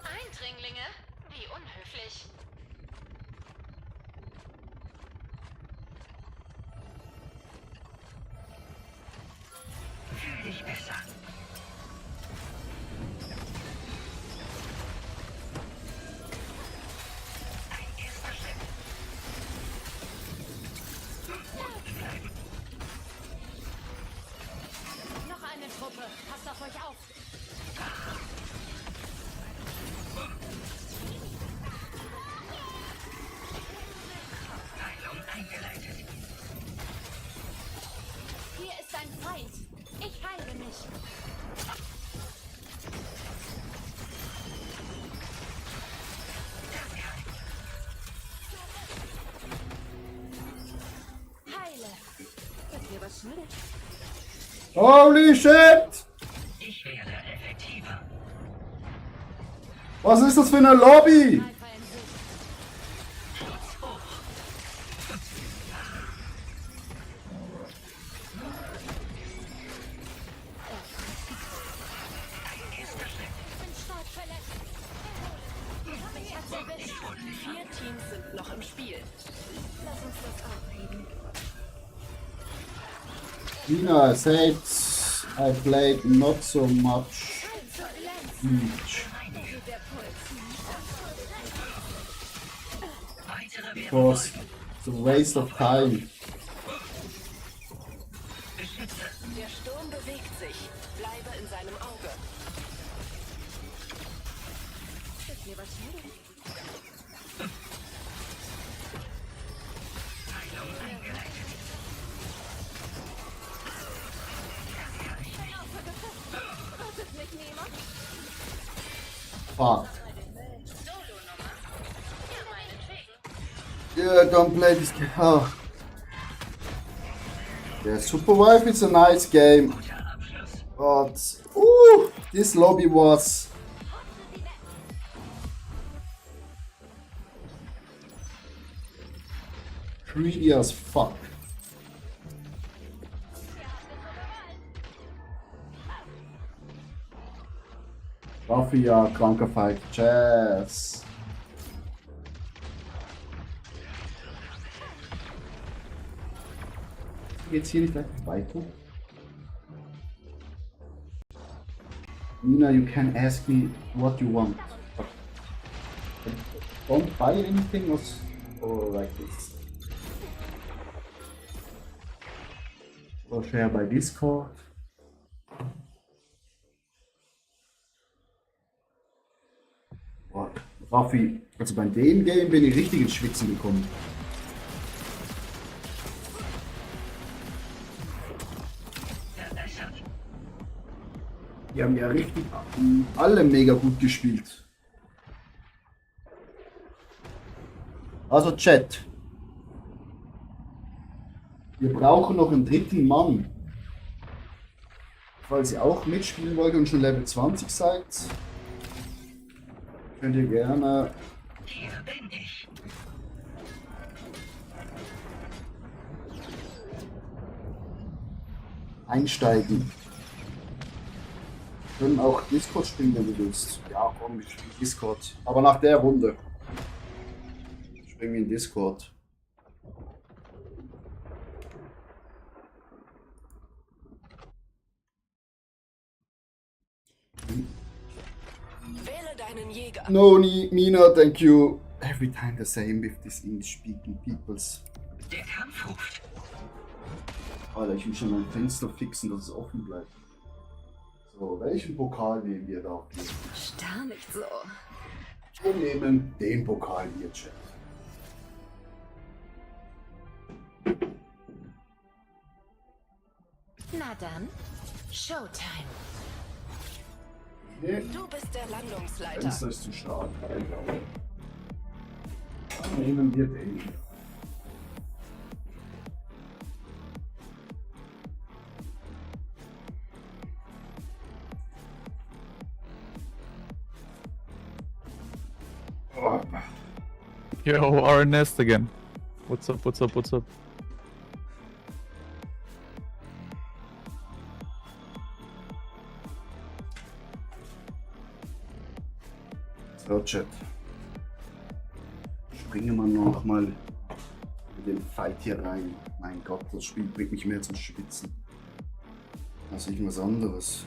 Eindringlinge? Wie unhöflich.
Fühl dich besser. Ein erster Schritt.
Noch eine Truppe. Passt auf euch auf.
Heilung eingeleitet.
Hier ist ein Feind. Ich heile mich. Heile. Wird mir was schnell?
Holy shit!
Ich werde effektiver.
Was ist das für eine Lobby?
Eifer in Sicht.
Schutz hoch. Ein erster Schritt.
Ich bin stark verletzt. Erhole. Mich hat's erwischt.
4 Teams sind noch im Spiel.
Lass uns das aufheben.
Nina said I played not so much
Zeit zu glänzen.
each
Geht der Puls.
Weitere
because it's a waste of time.
Beschütze.
Der Sturm bewegt sich. Bleibe in seinem Auge.
Wird mir was schnell?
Heilung eingeleitet.
Wartet mich niemand?
Fuck.
Solo-Nummer. Ja, meinetwegen.
Yeah, don't play this game. Oh. Yeah, Superwife is a nice game,
Guter Abschluss.
but this lobby was greedy as fuck. Raffia, kranker Fight, Jazz. Geht's hier nicht einfach weiter? Nina, you can ask me what you want, but don't buy anything or like this. Or share by Discord. Raffi, also bei dem Game bin ich richtig ins Schwitzen gekommen. Die haben ja richtig alle mega gut gespielt. Also Chat. Wir brauchen noch einen dritten Mann. Falls ihr auch mitspielen wollt und schon Level 20 seid, könnt ihr gerne
Hier bin ich.
einsteigen. Wir können auch Discord spielen, wenn du willst. Ja, komm, wir spielen Discord. Aber nach der Runde springen wir in Discord.
Wähle deinen Jäger.
No, Nina, thank you. Every time the same with these English-speaking peoples.
Der Kampf ruft.
Alter, ich will schon mein Fenster fixen, dass es offen bleibt. So, welchen Pokal nehmen wir da?
Starr nicht so.
Wir nehmen den Pokal hier, Chat.
Na dann, Showtime.
Nee,
Du bist der Landungsleiter.
Fenster ist zu stark. Dann nehmen wir den. Oh.
Yo, our nest again. What's up, what's up, what's up?
So, Chat. Springen wir noch mal in den Fight hier rein. Mein Gott, das Spiel bringt mich mehr zum Schwitzen. Also irgendwas anderes.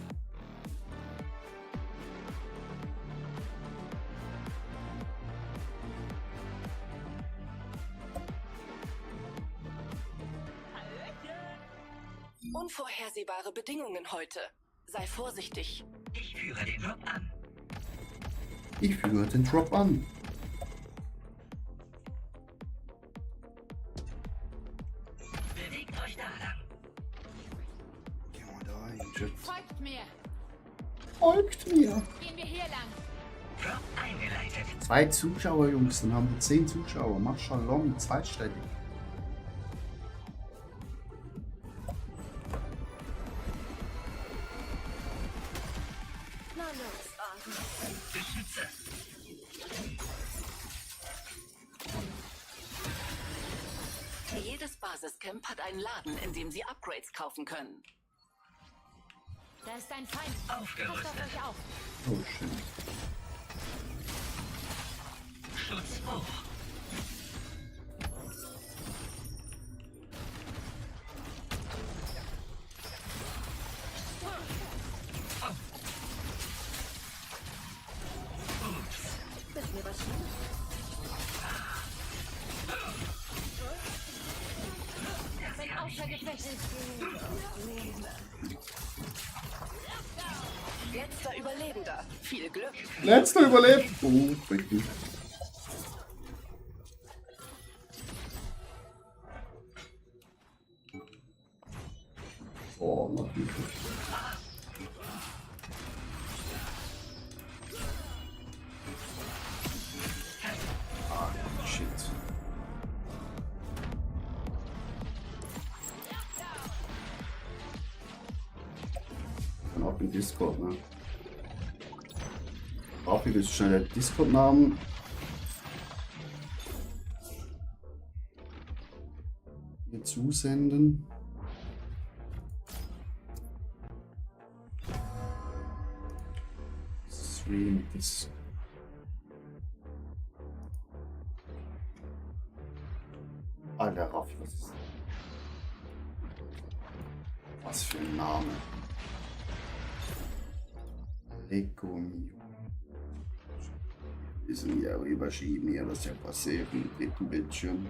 Unvorhersehbare Bedingungen heute. Sei vorsichtig.
Ich führe den Drop an.
Ich führe den Drop an.
Bewegt euch da lang.
Gehen wir da rein, Chat.
Folgt mir.
Folgt mir.
Gehen wir hier lang.
Drop eingeleitet.
2 Zuschauer, Jungs, dann haben wir 10 Zuschauer. Mashallah, zweistellig.
Na los, Arthur.
Beschütze.
Jedes Basiscamp hat einen Laden, in dem Sie Upgrades kaufen können.
Da ist ein Feind. Passt auf
Aufgerüstet.
euch auf.
Oh, schön.
Schutz hoch.
Ist mir was schlimm? Bin außer Gefecht.
Letzter Überlebender. Viel Glück.
Letzter überlebt. Oh, richtig. Oh, natürlich. Ah, shit. Dann ab in Discord, ne? Rafi, willst du schnell den Discord-Namen? Mir zusenden. Stream this. Alter Raffi, was ist das? Was für ein Name. Lego mio. Wissen ja überschieben hier, was ja passiert im dritten Bildschirm.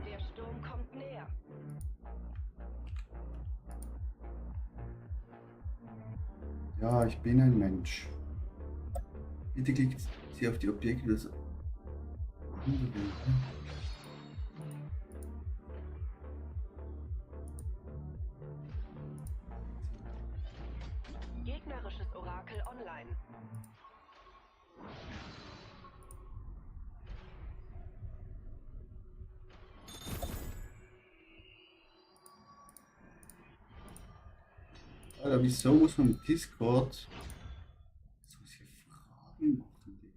Der Sturm kommt näher.
Ja, ich bin ein Mensch. Bitte klickt Sie auf die Objekte des anderen.
Gegnerisches Orakel online.
Alter, wieso muss man im Discord solche Fragen machen, Digga?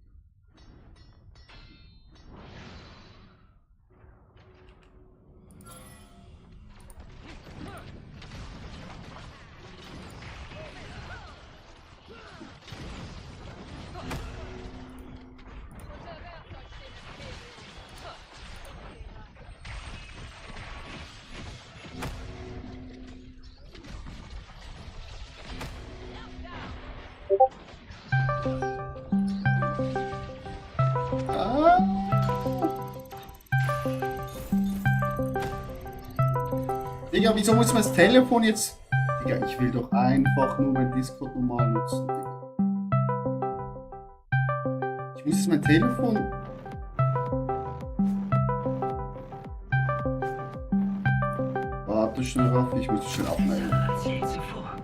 Unterwerft euch dem Befehl.
Digga, wieso muss man das Telefon jetzt... Digga, ich will doch einfach nur mein Discord normal nutzen, Digga. Ich muss jetzt mein Telefon... Warte schnell auf, ich muss es schnell abmelden.
Als je zuvor.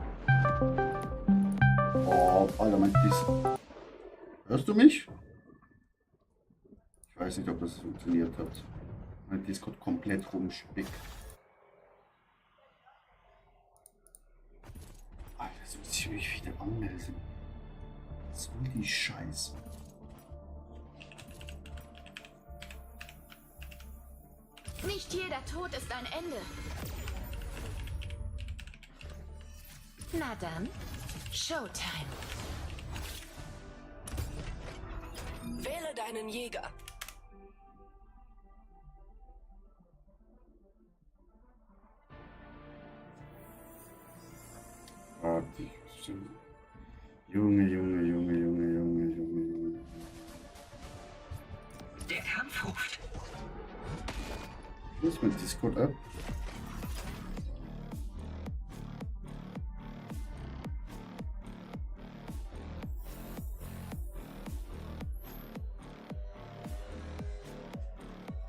Oh, Alter, mein Discord... Hörst du mich? Ich weiß nicht, ob das funktioniert hat. Mein Discord komplett rumspickt. Alter, jetzt muss ich mich wieder anmelden. Was soll die Scheiße?
Nicht jeder Tod ist ein Ende. Na dann, Showtime.
Wähle deinen Jäger.
Warte, Junge.
Der Kampf ruft.
Wo ist mein Discord-App?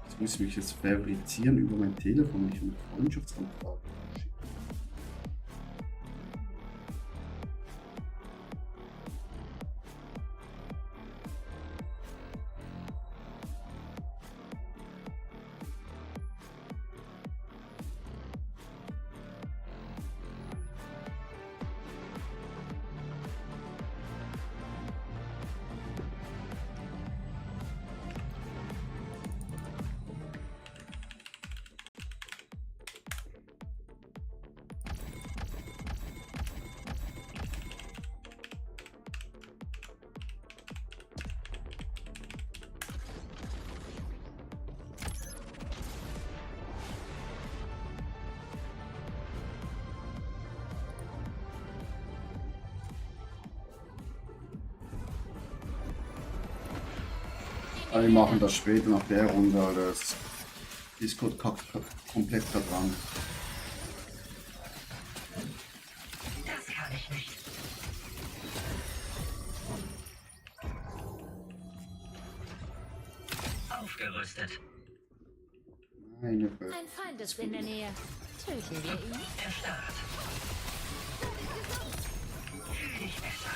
Jetzt muss ich mich jetzt verifizieren über mein Telefon, wenn ich eine Freundschaftsanfrage schicke. Aber wir machen das später nach der Runde, das Discord kackt komplett da dran.
Das kann ich nicht. Aufgerüstet.
Meine Fresse.
Ein Feind ist in der Nähe. Töten wir ihn?
Erstarrt. Fühl dich besser.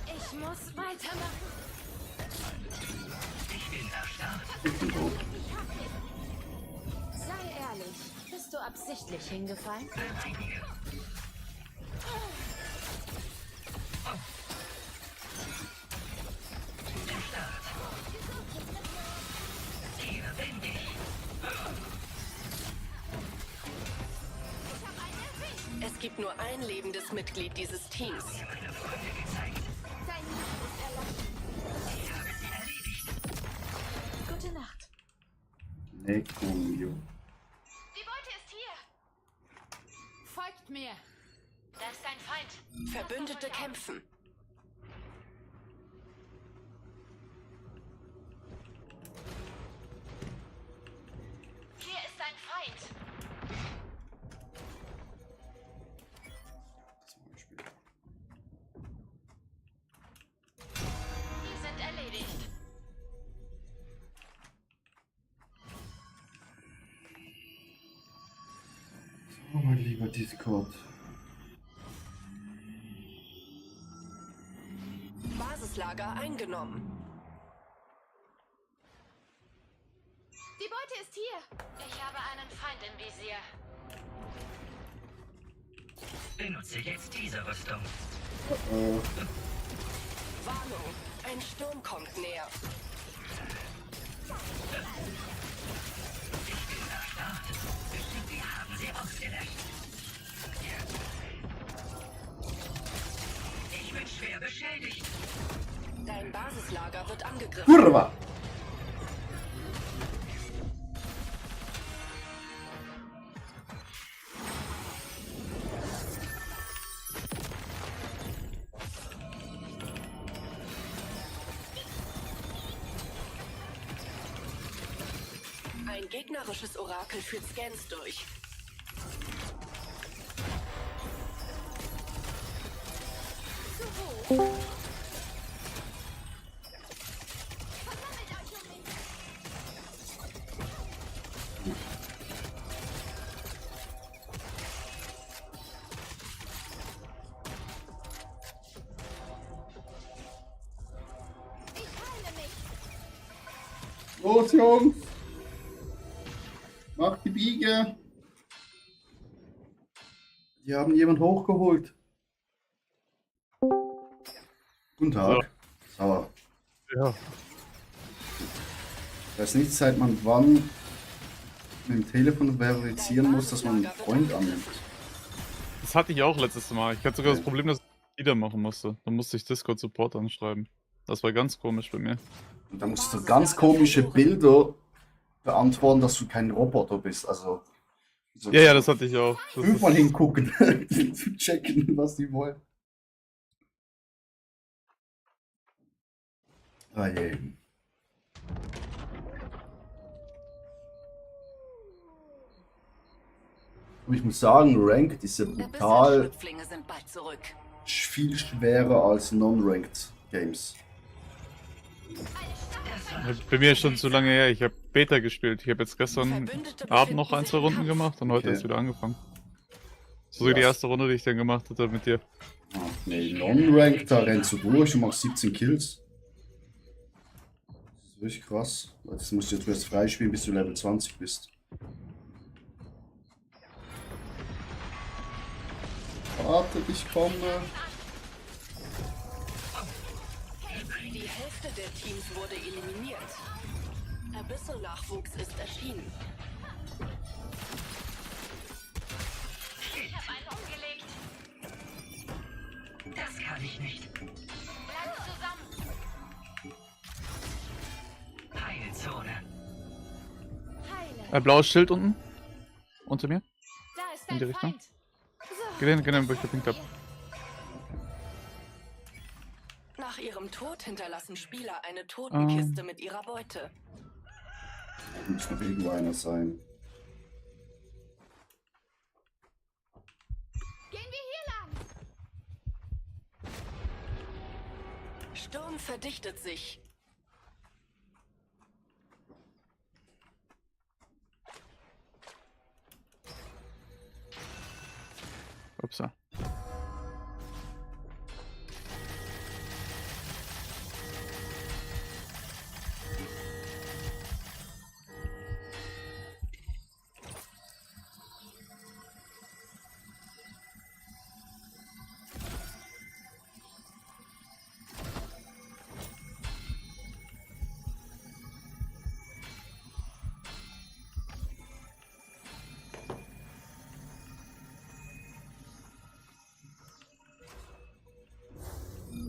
Ich muss weitermachen.
Ich bin erstarrt.
Ich bin tot.
Sei ehrlich, bist du absichtlich hingefallen?
Einige. Erstarrt. Hier bin ich.
Es gibt nur ein lebendes Mitglied dieses Teams.
Meine Freunde gezeigt.
Dein Licht ist erloschen.
Ich habe sie erledigt.
Gute Nacht.
Nekomio.
Die Beute ist hier. Folgt mir. Da ist ein Feind.
Verbündete kämpfen.
Hier ist ein
Oh mein lieber Discord.
Basislager eingenommen.
Die Beute ist hier. Ich habe einen Feind im Visier.
Benutze jetzt diese Rüstung.
Warnung, ein Sturm kommt näher.
Wir haben sie ausgelöscht. Ich bin schwer beschädigt.
Dein Basislager wird angegriffen.
Kurva!
Ein gegnerisches Orakel führt Scans durch.
Los, Jungs! Mach die Biege! Die haben jemand hochgeholt. Guten Tag. So.
Ja.
Ich weiß nicht, seit man wann mit dem Telefon verifizieren muss, dass man einen Freund annimmt.
Das hatte ich auch letztes Mal. Ich hatte sogar das Problem, dass ich wieder machen musste. Dann musste ich Discord Support anschreiben. Das war ganz komisch bei mir.
Und da musst du ganz komische Bilder beantworten, dass du kein Roboter bist. Also so
Ja, das hatte ich auch. Das
fünfmal
ist,
hingucken, zu checken, was die wollen. Ah je. Und ich muss sagen, Ranked ist ja brutal
Schlüpflinge sind bald zurück.
viel schwerer als Non-Ranked Games.
bei mir ist schon zu lange her. Ich habe Beta gespielt. Ich habe jetzt gestern Abend noch 1, 2 Runden gemacht und heute
Okay.
erst wieder angefangen. So die erste Runde, die ich dann gemacht hatte mit dir.
Ah, nee, Non-Ranked, da rennst du durch und machst 17 Kills. Das ist wirklich krass. Das musst du jetzt erst freispielen, bis du Level 20 bist. Warte, ich komme.
Die Hälfte der Teams wurde eliminiert. Abyssal-Nachwuchs ist erschienen.
Ich habe einen umgelegt.
Das kann ich nicht.
Bleibt zusammen.
Heilzone.
Heile.
Blaues Schild unten. Unter mir.
Da ist
in die
ein
Richtung.
Feind. So.
Genau, wo ich gepinkt habe.
Nach ihrem Tod hinterlassen Spieler eine Totenkiste mit ihrer Beute.
Da muss noch irgendwo einer sein.
Gehen wir hier lang.
Sturm verdichtet sich.
Upsa.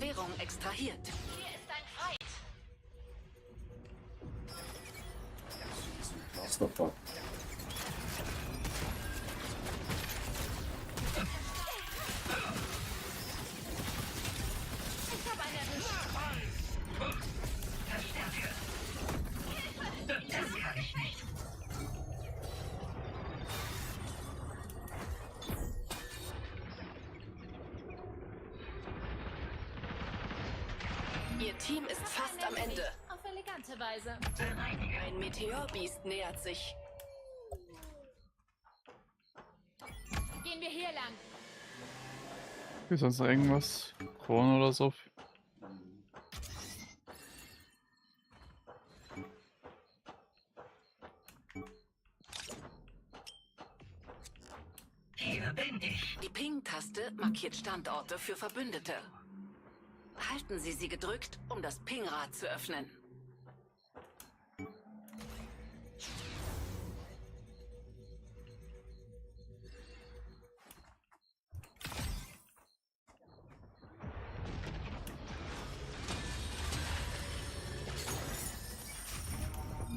Währung extrahiert.
Hier ist ein Feind.
Clusterfuck.
Ich habe einen erwischt.
Verstärke. Das kann ich nicht.
Ihr Team ist fast am Ende.
Auf elegante Weise.
Ein Meteorbiest nähert sich.
Gehen wir hier lang.
Ist sonst noch irgendwas? Korn oder so?
Hier bin ich.
Die Ping-Taste markiert Standorte für Verbündete. Halten Sie sie gedrückt, um das Pingrad zu öffnen.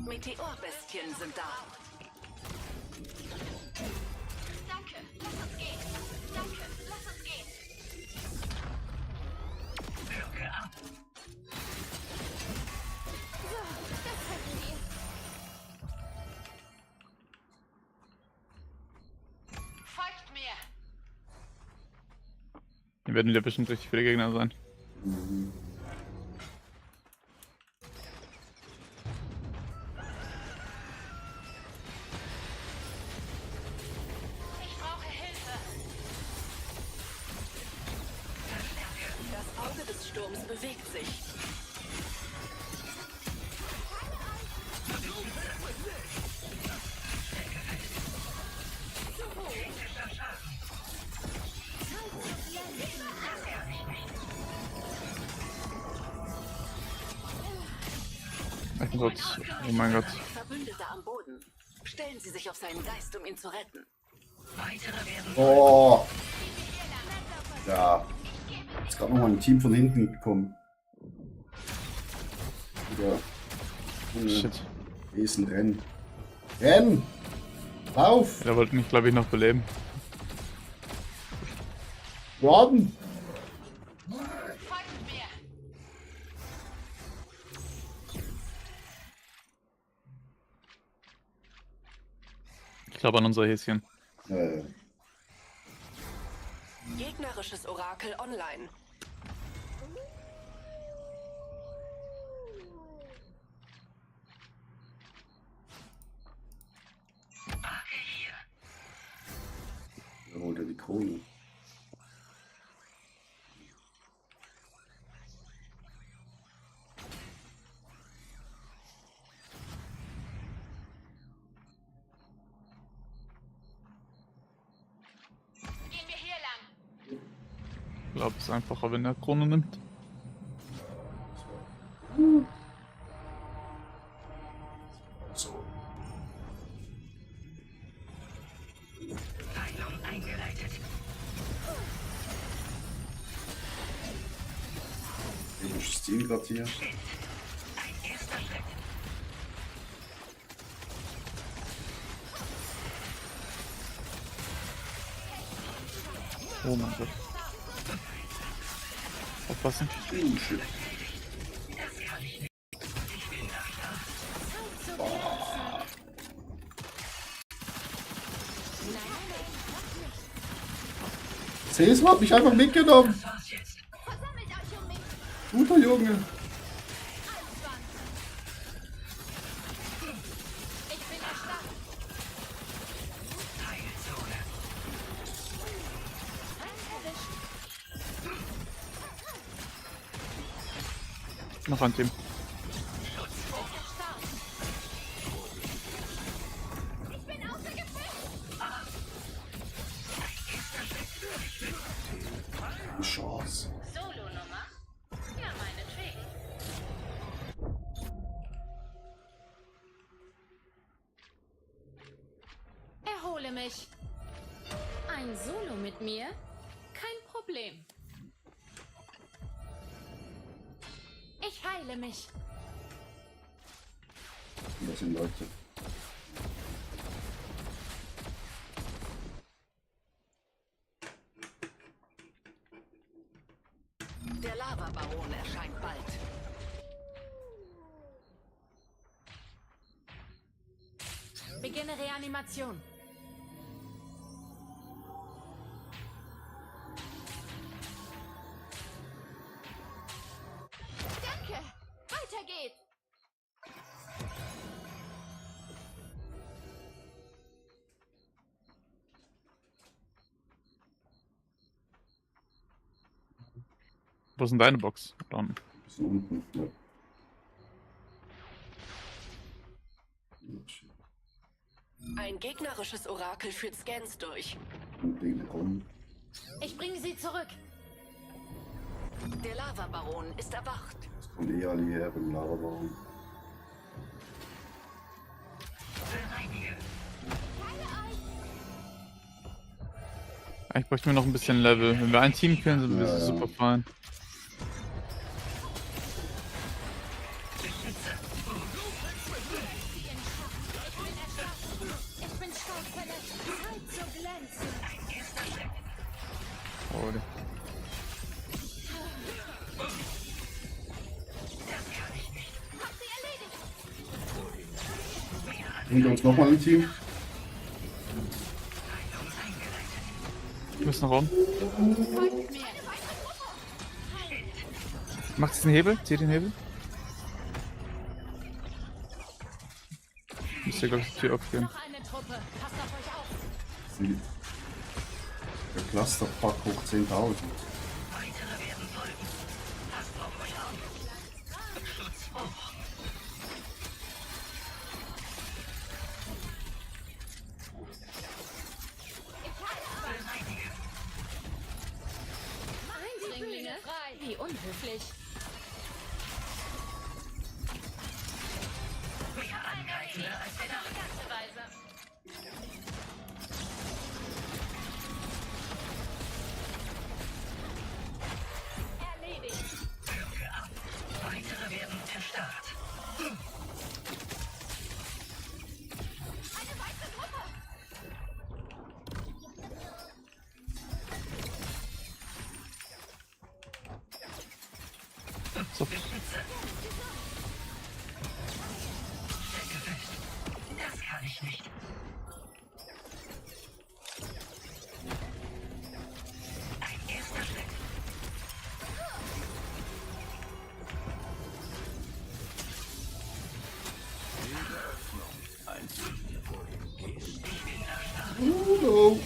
Meteorbestien sind da.
Danke, lass uns gehen. Danke, lass uns gehen.
Wirke ab.
So, das hätten wir.
Folgt mir.
Hier werden wieder bestimmt richtig viele Gegner sein.
Ich brauche Hilfe.
Das Auge des Sturms bewegt sich.
Mein Gott. Oh mein Gott.
Verbündete am Boden. Stellen Sie sich auf seinen Geist, um ihn zu retten.
Weitere werden
Oh. Ja. Ist gerade nochmal ein Team von hinten gekommen. Wieder.
Shit.
Wesen, renn. Renn! Lauf!
Der wollte mich, glaube ich, noch beleben.
Warten!
Folgt mir.
Ich glaube an unser Häschen.
Gegnerisches Orakel online.
Marke hier.
Da holt er die Krone.
Gehen wir hier lang.
Ich glaube, es ist einfacher, wenn er Krone nimmt.
So.
Heilung eingeleitet.
Englisches Team gerade hier.
Ein erster Schritt.
Oh mein Gott. Aufpassen.
Oh, shit.
Das kann ich nicht. Ich bin da.
Cesar hat mich einfach mitgenommen.
Das war's jetzt.
Versammelt euch um mich.
Guter Junge.
Ich bin erstarrt.
Heilzone.
Noch ein Team.
Ich bin außer Gefecht.
Eine Chance.
Solo-Nummer? Ja, meinetwegen. Erhole mich. Ein Solo mit mir? Kein Problem. Ich heile mich.
Das sind Leute.
Der Lavabaron erscheint bald.
Beginne Reanimation.
Danke. Weiter geht's.
Wo ist denn deine Box? Da unten.
Bisschen unten. Ja.
Ein gegnerisches Orakel führt Scans durch.
Und den rum.
Ich bringe sie zurück.
Der Lavabaron ist erwacht.
Das kommt eh alle her beim Lavabaum.
Ich bräuchte mir noch ein bisschen Level. Wenn wir ein Team killen, sind wir
Ja, ja.
super fein.
Ich bin stark verletzt. Zeit zu glänzen.
Oh,
Hab sie erledigt.
Bringt uns nochmal ein Team.
wir müssen nach oben.
Folgt mir.
Macht diesen Hebel, zieht den Hebel. Müsste, glaube ich, die Tür aufgehen.
Noch eine Truppe. Passt auf euch auf.
Sie- Der Clusterpack hoch 10.000.
Eindringlinge frei. Wie unhöflich. Die ganze Weise. Erledigt.
Weitere werden erstarrt.
So.
Das kann ich nicht. Ein erster Schritt.
Oh,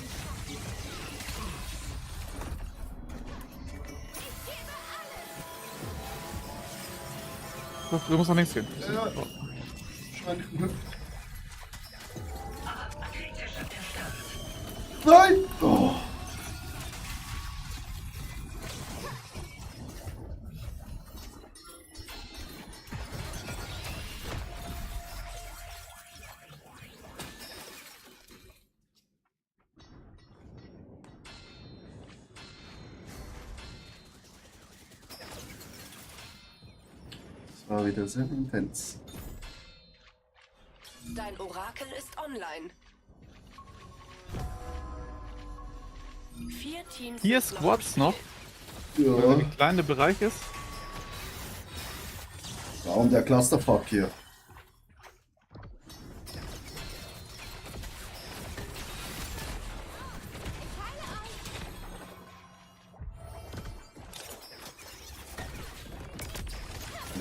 So, du musst nach links gehen.
Ja.
Oh.
Nein! Oh. Das war wieder sehr intens.
Dein Orakel ist online. 4 Teams.
Hier
sind
Squads
im
noch,
Spiel.
weil
Ja.
der kleine Bereich ist.
Ja, und der Clusterfuck hier.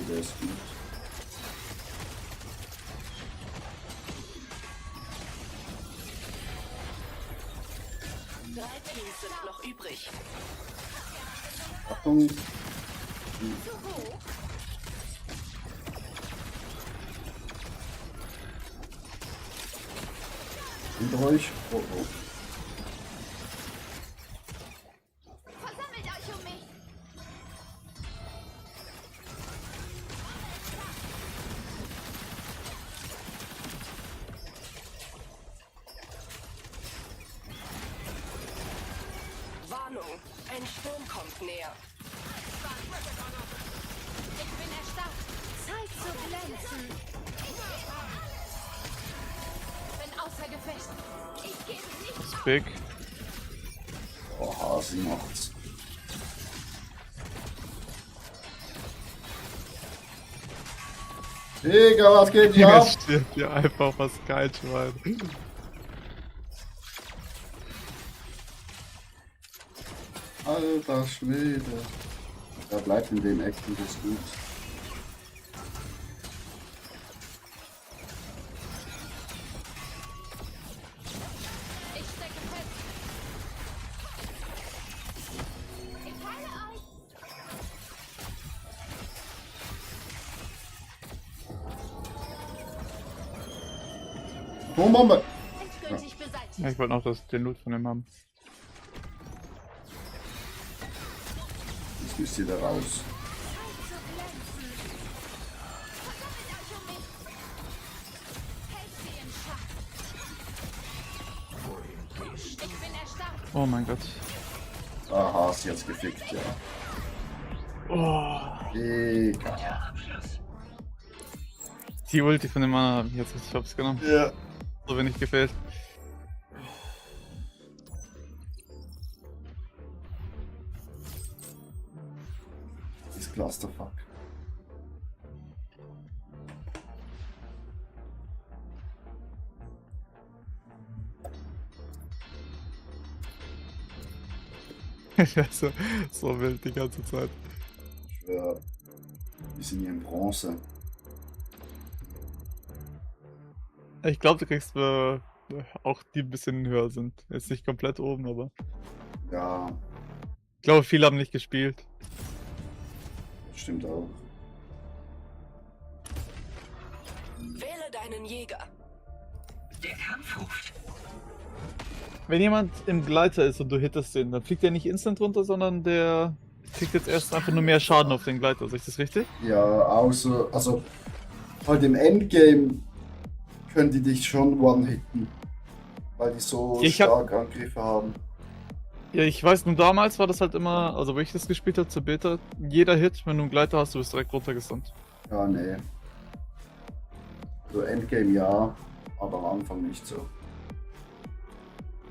Der ist gut.
Drei Teams sind noch übrig.
Achtung. Hinter euch. Oh, oh.
Versammelt euch um mich.
Warnung, ein Sturm kommt näher.
Ich bin erstarrt.
Zeit zu glänzen.
Bin außer Gefecht.
Ich gebe nicht
Das ist big.
Oh, Hasi macht's. Digga, was geht hier
Digga,
ab?
stirbt hier einfach was Geilschwein.
Alter Schwede. Da bleibt in dem Ecken das gut.
Ich stecke fest.
Ich heile euch.
Atombombe!
Endgültig beseitigt.
Ja, ich wollte noch den Loot von dem haben.
Jetzt müsst ihr da raus.
Zeit zu glänzen. Versammelt euch um mich. Hält sie in Schach. Ich bin erstarrt.
Oh mein Gott.
Aha, sie hat's gefickt, ja.
Oh.
Egal.
Die Ulti von dem Mann habe ich jetzt richtig hops genommen.
Ja.
So wenig gefehlt.
Das Clusterfuck.
Ja, so wild die ganze Zeit.
Ich schwör, wir sind hier in Bronze.
Ich glaube, du kriegst auch die ein bisschen höher sind. Jetzt nicht komplett oben, aber.
Ja,
Ich glaube, viele haben nicht gespielt.
stimmt auch.
Wähle deinen Jäger.
Der Kampf ruft.
Wenn jemand im Gleiter ist und du hittest den, dann fliegt der nicht instant runter, sondern der kriegt jetzt erst einfach nur mehr Schaden auf den Gleiter. Sehe ich das richtig?
Ja, außer, also halt im Endgame können die dich schon one-hitten. Weil die so stark Angriffe haben.
Ja, ich weiß, nur damals war das halt immer, also wo ich das gespielt habe zur Beta, jeder Hit, wenn du einen Gleiter hast, du bist direkt runtergestunt.
Ja, nee. So Endgame ja, aber am Anfang nicht so.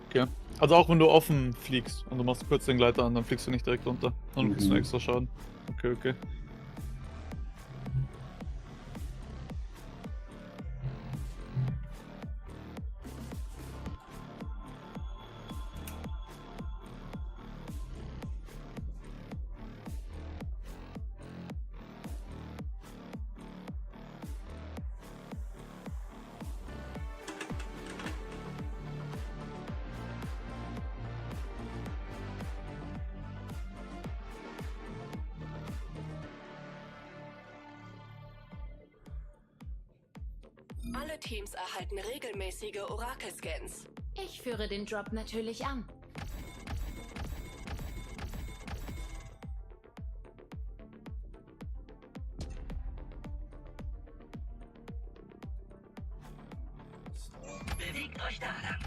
Okay. Also auch wenn du offen fliegst und du machst kurz den Gleiter an, dann fliegst du nicht direkt runter. Dann kriegst du extra Schaden. Okay, okay.
Alle Teams erhalten regelmäßige Orakelscans.
Ich führe den Drop natürlich an.
Bewegt euch da lang.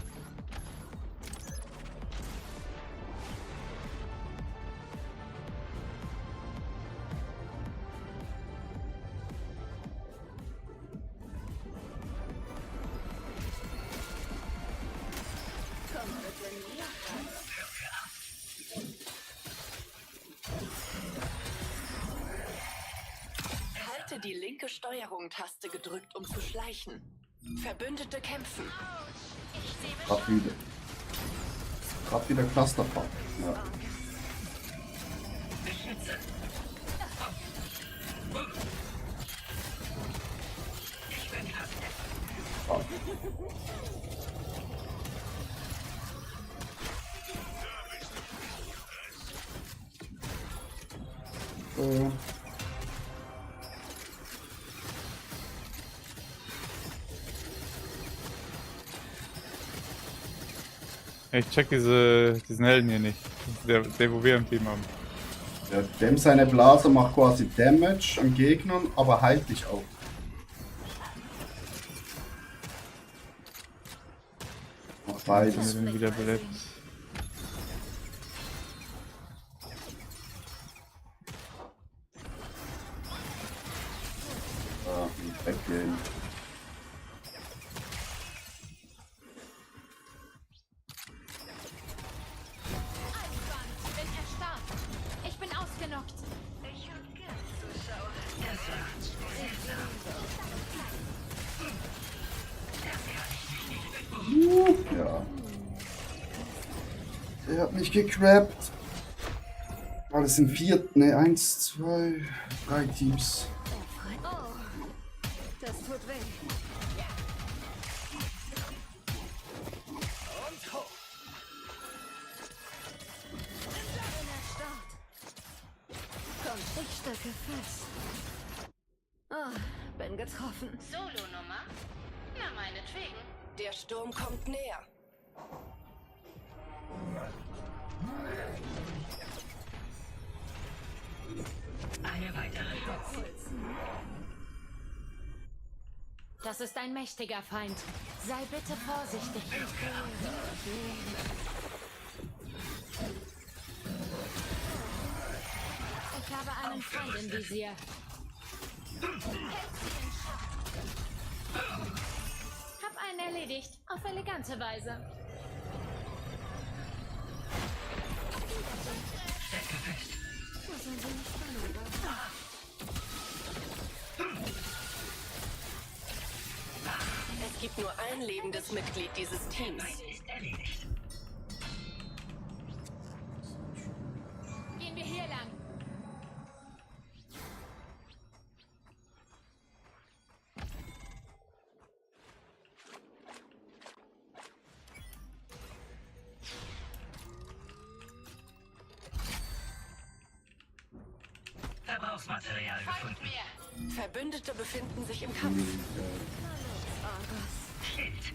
Halte die linke Steuerung-Taste gedrückt, um zu schleichen. Verbündete kämpfen.
Grad wieder Clusterfuck. Ja. Ah.
Ich check diesen Helden hier nicht. Der wo wir im Team haben.
Ja, dem seine Blase macht quasi Damage an Gegnern, aber heilt dich auch. Macht beides.
Den wieder belebt.
Ja, nicht weggehen.
Bin erstarrt. Ich bin ausgenockt.
Ich hab gern Zuschauer. Das war's.
Ja. Der hat mich gecrappt. Ah, das sind 1, 2, 3 Teams.
Oh, das tut weh.
Und hoch.
Bin erstarrt. Komm, ich stecke fest. Oh, bin getroffen.
Solo-Nummer? Na, meinetwegen.
Der Sturm kommt näher.
Eine weitere Chance.
Das ist ein mächtiger Feind. Sei bitte vorsichtig. Ich habe einen Feind im Visier. Hab einen erledigt. Auf elegante Weise.
Stecke fest.
Muss ein wenig Spannung da.
Es gibt nur ein lebendes Mitglied dieses Teams.
Ist erledigt.
Gehen wir hier lang.
Verbrauchsmaterial gefunden.
Folgt mir.
Verbündete befinden sich im Kampf.
Schild.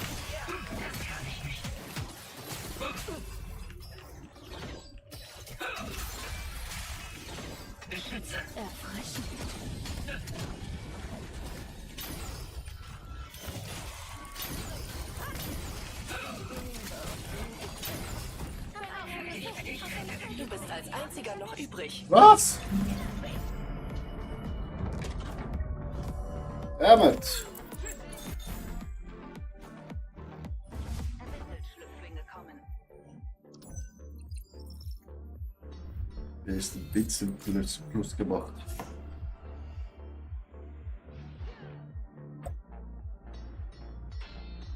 Das kann ich nicht. Beschütze.
Erfrischend.
Du bist als einziger noch übrig.
Was? Damit.
Schlüpflinge kommen.
Wer ist ein bisschen plus gemacht?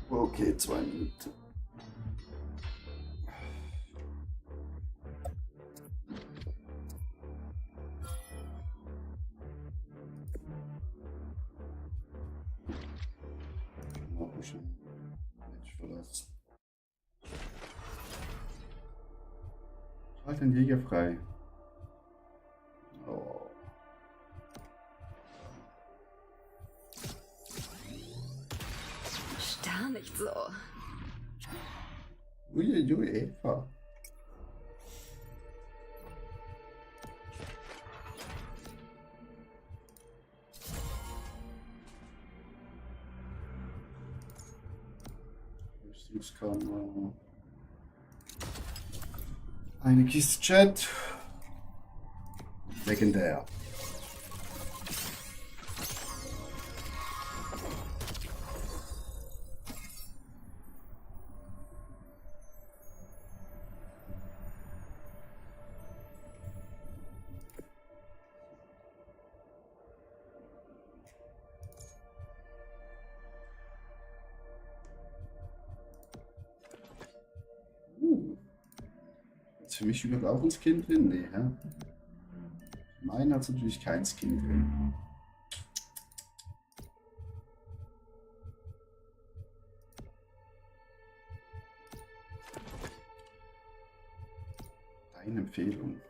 Okay, 2 Minuten. Schalt den Jäger frei. Oh.
Starr nicht so.
Uiuiui, Eva. Rüstungskammer. Eine Kiste Chat. Legendär. Ist für mich überhaupt auch ein Skin drin? Nee, hä? Meinen hat natürlich kein Skin drin. Deine Empfehlung.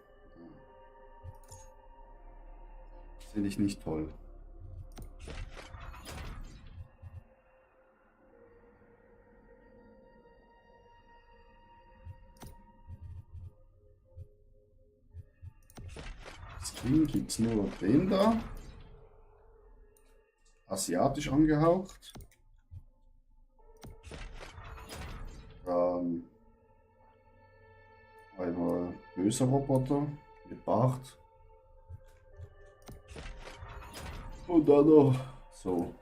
Das finde ich nicht toll. Skin gibt es nur den da. Asiatisch angehaucht. Dann einmal böser Roboter mit Bart. Und dann noch so.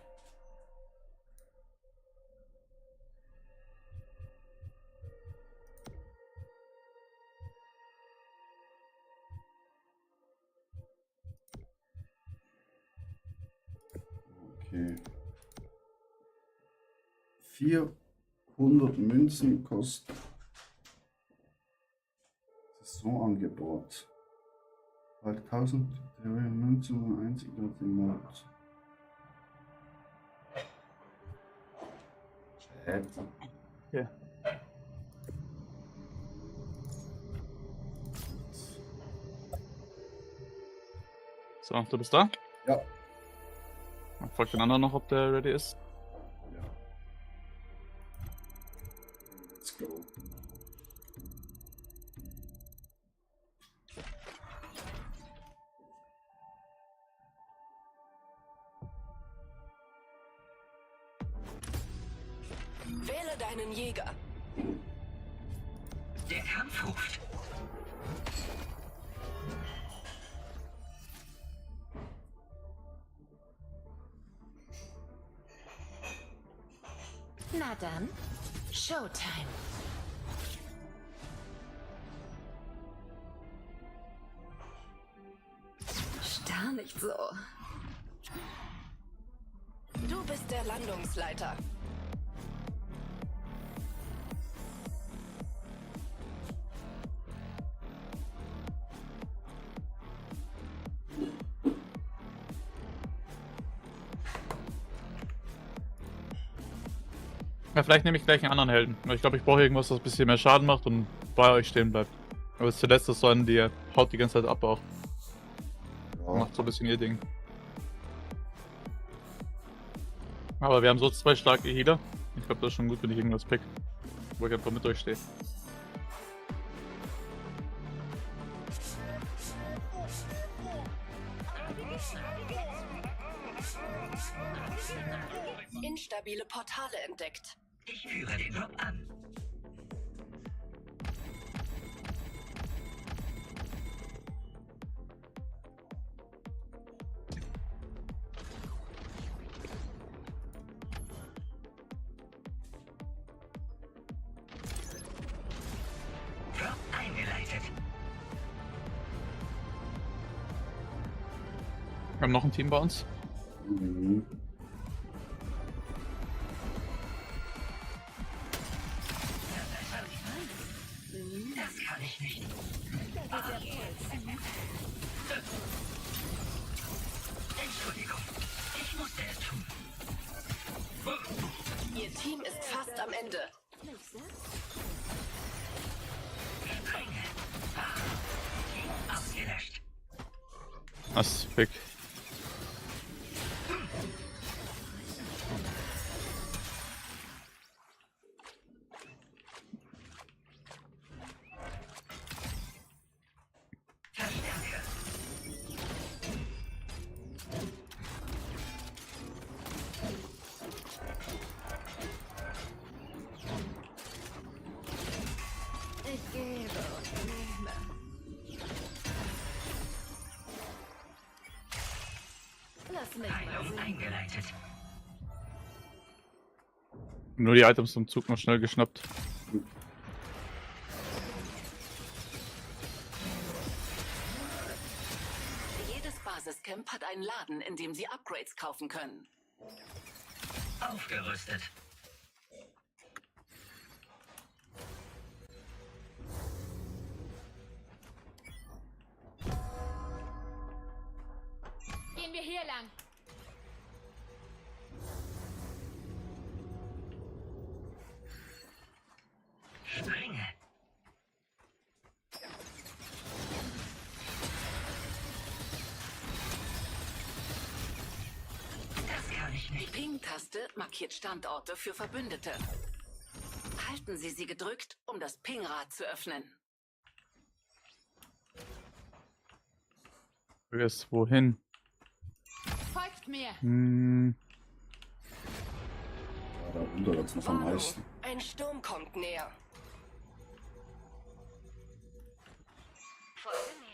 Okay. 400 Münzen kostet Saisonangebot. Weil 1000 Münzen einzigartig im Monat. Chat.
Okay. So, du bist da?
Ja.
Ich frag den anderen noch, ob der ready ist.
Ja. Let's go.
Wähle deinen Jäger.
Der Kampf ruft.
Na dann, Showtime. Starr nicht so.
Du bist der Landungsleiter.
Ja, vielleicht nehme ich gleich einen anderen Helden. Ich glaube, ich brauche irgendwas, das ein bisschen mehr Schaden macht und bei euch stehen bleibt. Aber Celeste ist so eine, die haut die ganze Zeit ab auch.
Ja.
Macht so ein bisschen ihr Ding. Aber wir haben so 2 starke Healer. Ich glaube, das ist schon gut, wenn ich irgendwas pick. Wo ich einfach mit euch stehe.
Instabile Portale entdeckt.
Ich führe den Drop an. Drop eingeleitet.
Wir haben noch ein Team bei uns.
Mhm.
Das kann ich nicht. Entschuldigung, ich musste es tun.
Ihr Team ist fast am Ende.
Sprenge. Ausgelöscht.
Das ist weg.
Verstärke.
Ich gebe und nehme. Lass mich mal
Heilung
sehen.
eingeleitet.
Nur die Items zum Zug noch schnell geschnappt.
Jedes Basiscamp hat einen Laden, in dem sie Upgrades kaufen können.
Aufgerüstet.
Gehen wir hier lang.
Sprenge. Das kann ich
Die
nicht.
Ping-Taste markiert Standorte für Verbündete. Halten Sie sie gedrückt, um das Pingrad zu öffnen.
Wer ist wohin?
Folgt mir.
Ja, da unter wird's noch am
Warnung,
meisten.
ein Sturm kommt näher.
Folge mir.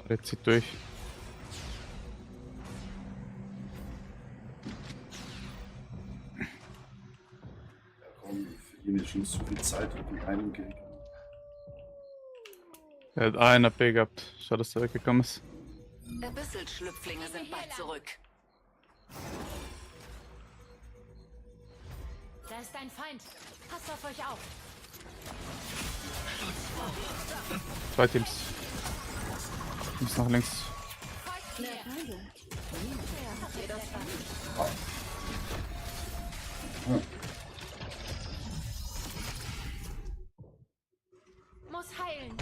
Der zieht durch.
Ja, komm, für ihn ist schon zu viel Zeit mit dem einen Gegner.
Er hat einen AP gehabt. Schade, dass er weggekommen ist.
Abyssal-Schlüpflinge sind bald zurück.
Da ist ein Feind. Passt auf euch auf.
2 Teams. Teams nach links.
Folgt mir. Muss heilen.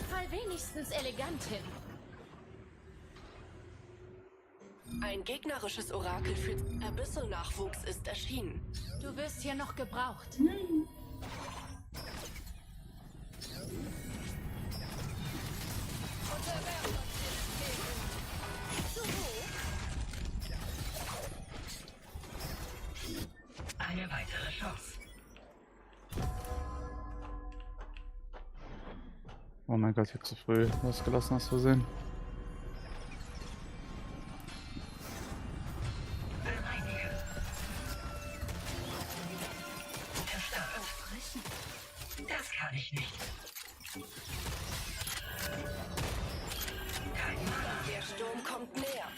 Fall wenigstens elegant hin.
Ein gegnerisches Orakel für Abyssal-Nachwuchs ist erschienen.
Du wirst hier noch gebraucht.
Eine weitere Chance.
Oh mein Gott, ich hab zu früh losgelassen, hast du gesehen?
Das kann ich nicht.
Der Sturm kommt näher.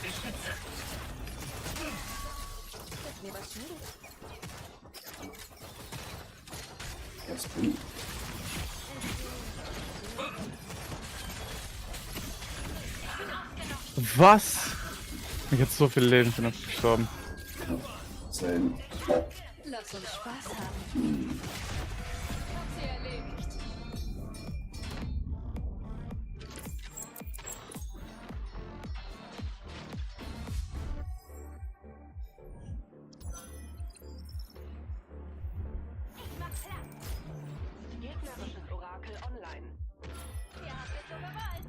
Beschütze.
Mir was schnell.
Das bin
Was? Ich hatte so viel Leben, ich bin einfach gestorben.
Same.
Lass uns Spaß haben.
Hab sie erledigt.
Gegnerisches Orakel online.
Ihr habt es so gewollt.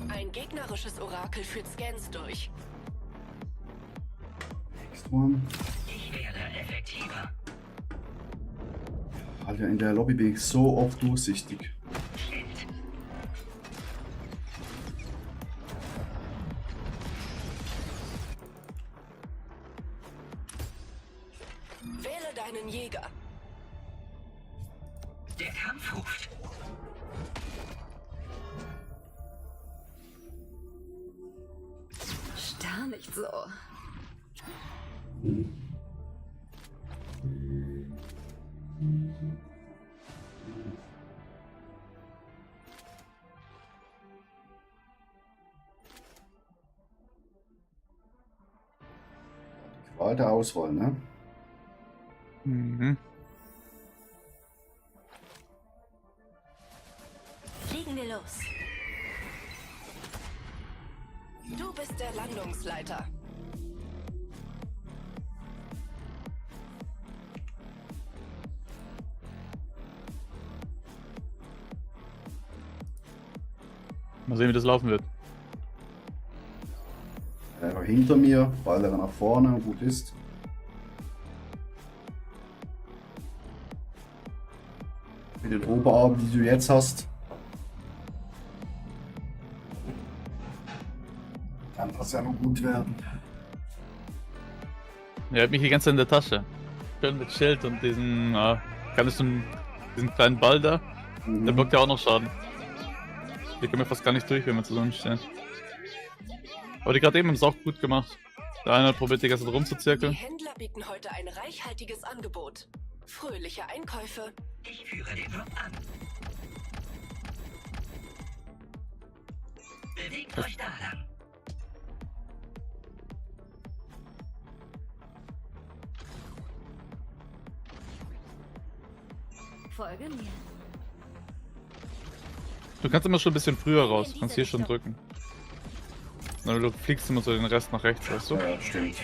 Ein gegnerisches Orakel führt Scans durch.
Next one.
Ich werde effektiver.
Alter, in der Lobby bin ich so oft durchsichtig.
Stimmt.
Wähle deinen Jäger.
Der Kampf ruft.
Starr nicht so.
Qual der Auswahl, ne?
Mhm.
Fliegen wir los.
Du bist der Landungsleiter.
Mal sehen, wie das laufen wird.
Er war hinter mir, weil er nach vorne gut ist. Mit den Oberarmen, die du jetzt hast, kann das ja noch gut werden.
Er hat mich die ganze Zeit in der Tasche. Schön mit Schild und diesen, diesen kleinen Ball da. Der blockt ja auch noch Schaden. Wir kommen ja fast gar nicht durch, wenn wir zusammenstehen. Aber die gerade eben haben es auch gut gemacht. Der eine hat probiert, die ganze Zeit
Die
rumzuzirkeln.
Händler bieten heute ein reichhaltiges Angebot. Fröhliche Einkäufe.
Ich führe den Drop an. Bewegt euch da lang.
Folge mir.
Du kannst immer schon ein bisschen früher raus. Du kannst hier schon drücken. Du fliegst immer so den Rest nach rechts, weißt du?
Ja, stimmt.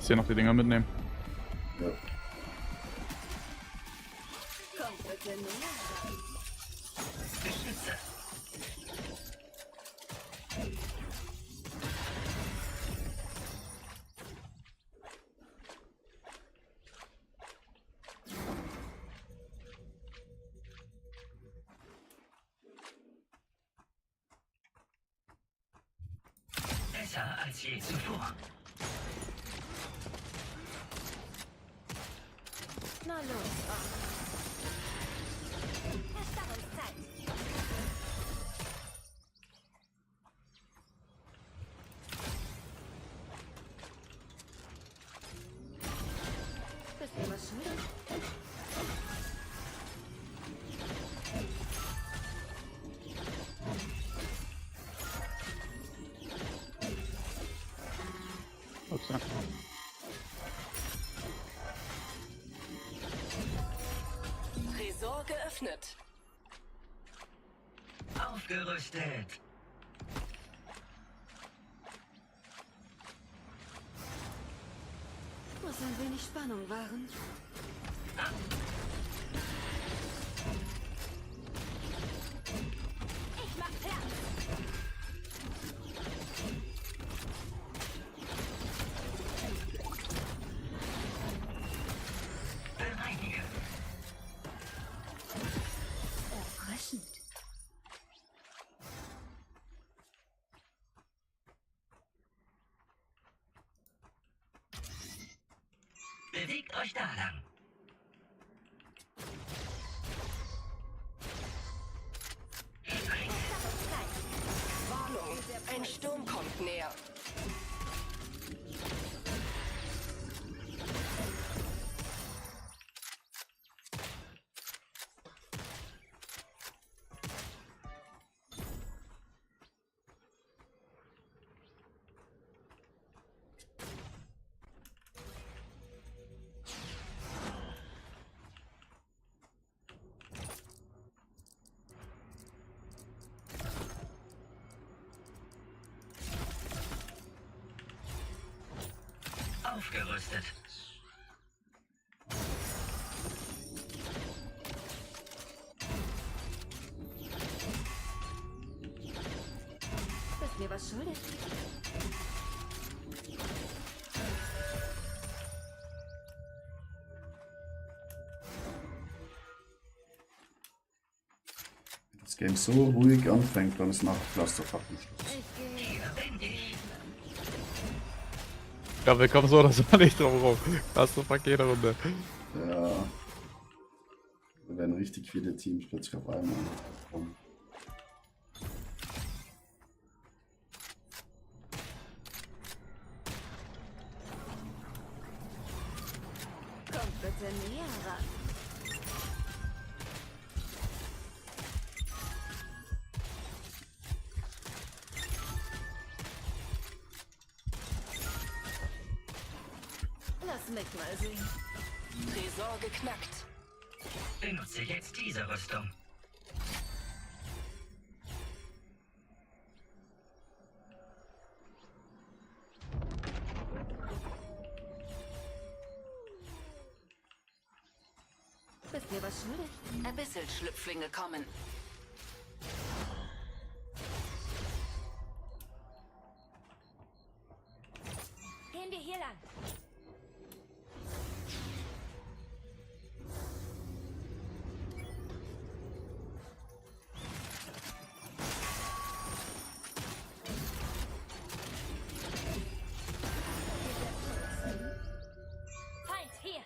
jetzt hier noch die Dinger mitnehmen.
Ja.
Kommt bitte näher ran.
Beschützer. Besser als je zuvor.
Na los, Erstarrungszeit. Bist du was schuldig?
Okay.
Tresor geöffnet.
Aufgerüstet.
Muss ein wenig Spannung wahren. Ich mach Platz.
Bereinige.
Erfrischend.
Bewegt euch da lang.
Warnung, ein Sturm kommt näher.
Aufgerüstet.
Bist mir was schuldig?
Das Game so ruhig anfängt, dann ist nach Clusterfuck Schluss.
Ich gehe.
Hier bin ich.
Ja, wir kommen so oder so nicht drum rum. Hast du fuck jede Runde.
Ja. Da werden richtig viele Teams plötzlich auf einmal kommen.
Kommt bitte näher ran. Lass mich mal sehen.
Tresor geknackt.
Benutze jetzt diese Rüstung.
Bist mir was schuldig?
Abyssal-Schlüpflinge kommen.
Gehen wir hier lang. Feind hier.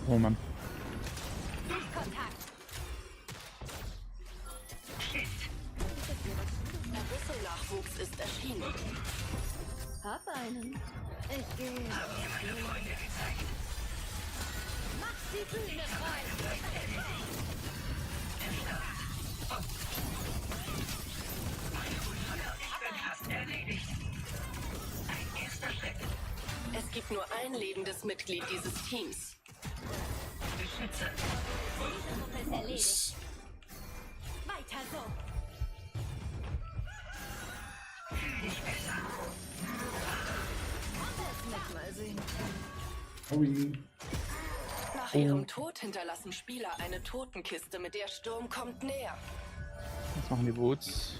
Oh Mann.
Kontakt.
Abyssal-Nachwuchs ist erschienen.
Hab einen. Ich gehe.
Meine Freunde gezeigt.
Mach die Bühne frei.
Ich bin fast erledigt. Ein erster Schritt.
Es gibt nur ein lebendes Mitglied dieses Teams.
Beschützer.
Ist erledigt.
Nice.
Weiter so. Mal sehen.
Sorry.
Nach ihrem Tod hinterlassen Spieler eine Totenkiste, mit der Sturm kommt näher.
Was machen die Boots?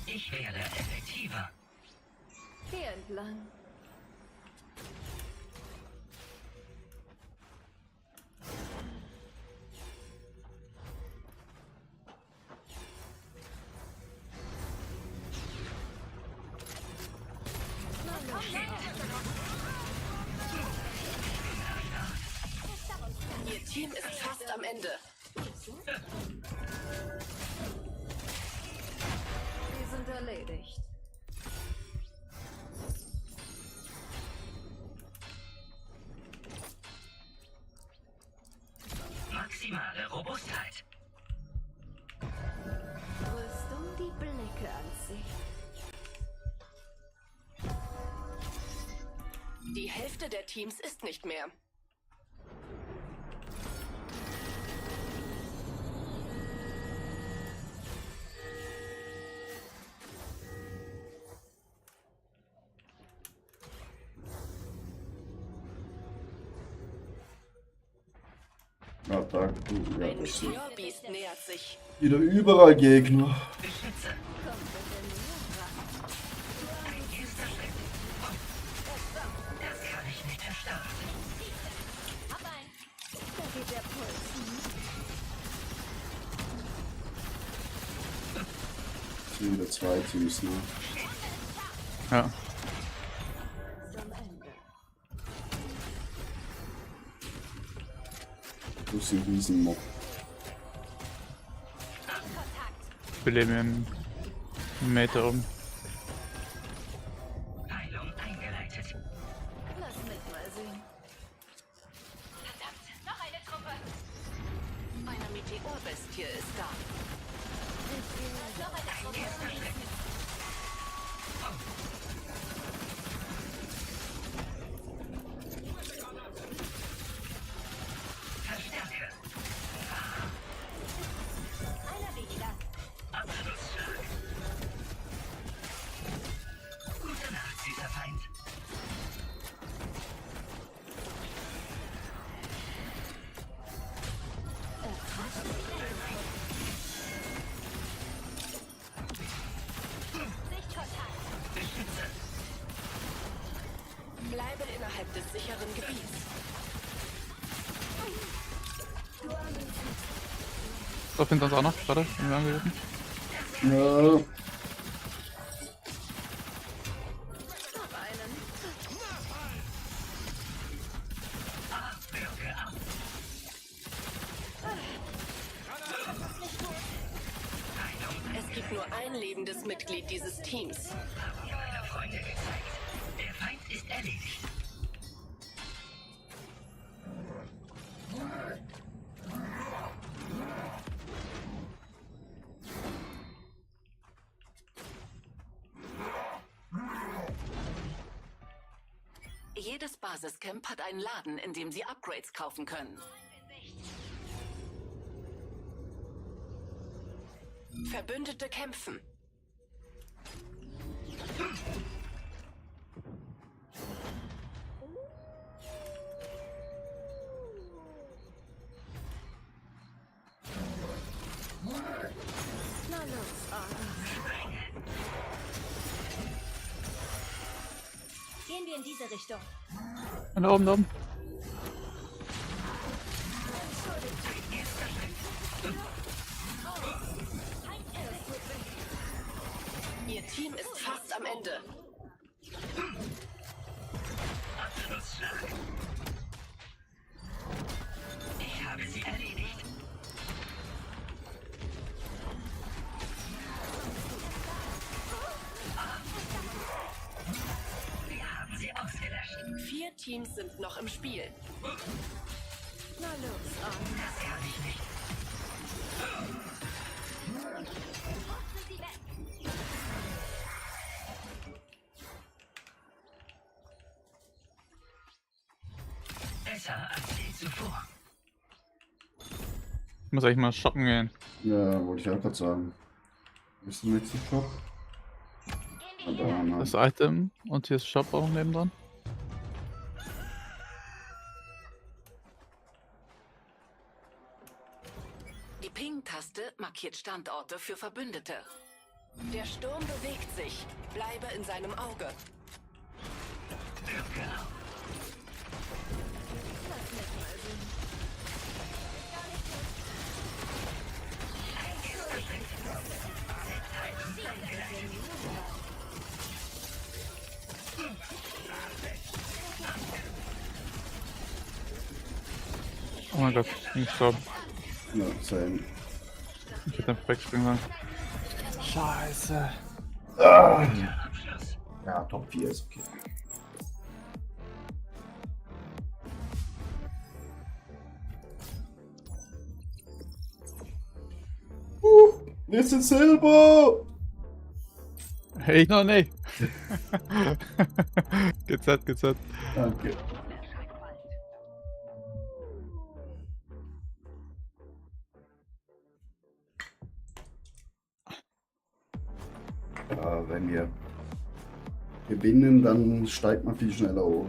Ich werde effektiver.
Geh entlang.
Ihr Team ist fast am Ende.
Die sind erledigt.
Maximale Robustheit.
Rüstung die Blicke an sich.
Die Hälfte der Teams ist nicht mehr.
Ja, da, ja,
Ein
das sind
Meteorbeast nähert sich.
wieder überall Gegner.
Beschütze.
Kommt bitte näher ran.
Ein erster Schritt. Das kann ich nicht erstarren.
Hab ein. Da geht der Puls.
Es sind wieder 2 Teams, ne?
Ja.
Am Ende.
Plus ein Riesenmob.
Wir leben einen Meter um.
Heilung eingeleitet.
Lass mich mal sehen.
Verdammt, noch eine Truppe.
Eine Meteorbestie ist da.
Noch eine Truppe.
Verstärke.
Einer weniger.
Abschlussschlag. Gute Nacht, süßer Feind.
Sichtkontakt.
Beschütze.
Bleibe innerhalb des sicheren Gebiets.
So, hinter uns auch noch, gerade, sind wir angegriffen.
Ja,
Hab einen.
Abwürge ab.
Es gibt nur ein lebendes Mitglied dieses Teams.
Haben mir meine Freunde gezeigt. Der Feind ist erledigt.
Jedes Basiscamp hat einen Laden, in dem sie Upgrades kaufen können. Verbündete kämpfen.
Na los, Arne.
Gehen wir in diese Richtung.
Und da oben, da oben.
Ihr Team ist fast am Ende.
Abschlussschlag. Ich habe sie erledigt. Wir haben sie ausgelöscht.
4 Teams sind noch im Spiel.
Na los, Arne.
Das kann ich nicht.
Sind sie weg.
Besser als je zuvor.
Ich muss eigentlich mal shoppen gehen.
Ja, wollte ich auch gerade sagen. Was ist der nächste Shop? Da,
Das Item und hier ist Shop auch nebendran.
Die Ping-Taste markiert Standorte für Verbündete. Der Sturm bewegt sich. Bleibe in seinem Auge.
Oh mein Gott, ich bin gestorben.
Ja, same.
Ich hätte einfach wegspringen sollen. Scheiße.
Ja, Top 4 ist okay. Wir sind Silber!
Hey, noch nicht. GZ.
Danke. Ja, wenn wir gewinnen, dann steigt man viel schneller hoch.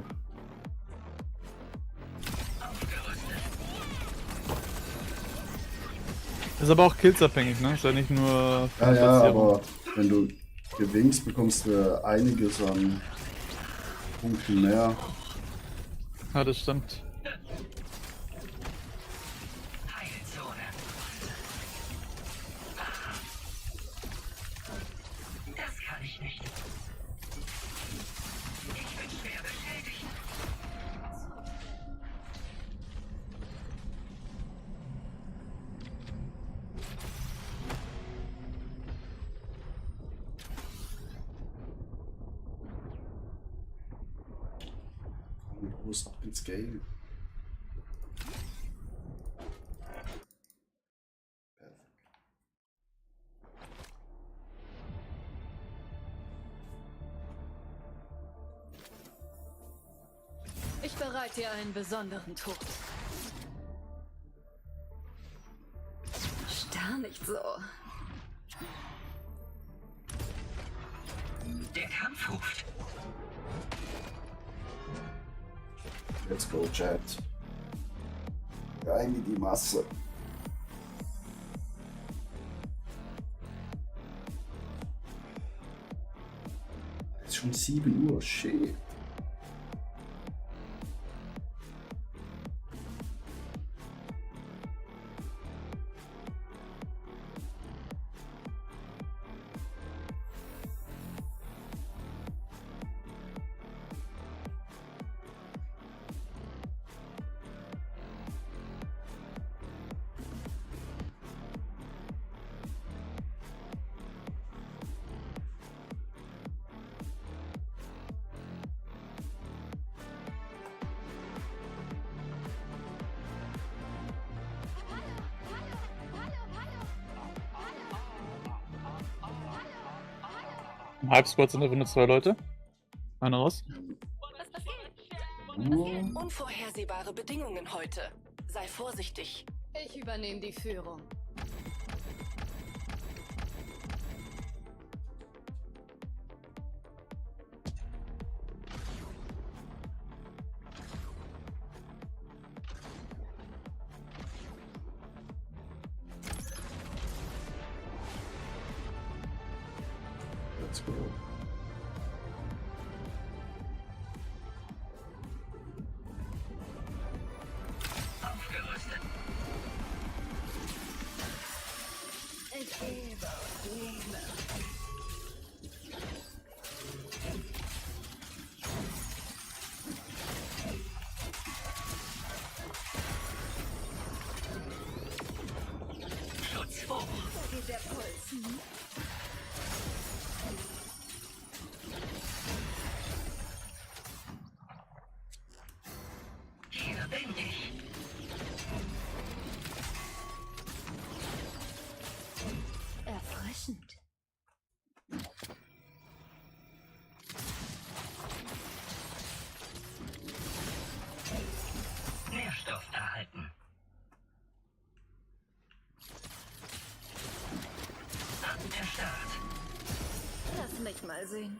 Ist aber auch killsabhängig, ne? Ist ja nicht nur.
Ja, aber wenn du gewinnst, bekommst du einiges an Punkten mehr.
Ja, das stimmt.
Heilzone. Das kann ich nicht. Ich bin schwer beschädigt.
Los, ab ins Game.
Ich bereite dir einen besonderen Tod. Starr nicht so.
Der Kampf ruft.
Let's go, Chat. Rein in die Masse. Es ist schon 7 Uhr, shit.
Im Halbsquad sind einfach nur 2 Leute. Einer raus.
Unvorhersehbare Bedingungen heute. Sei vorsichtig.
Ich übernehme die Führung.
Let's go.
Aufgerüstet.
Ich gebe und nehme.
Schutz vor.
Da geht der Puls.
Start.
Lass mich mal sehen.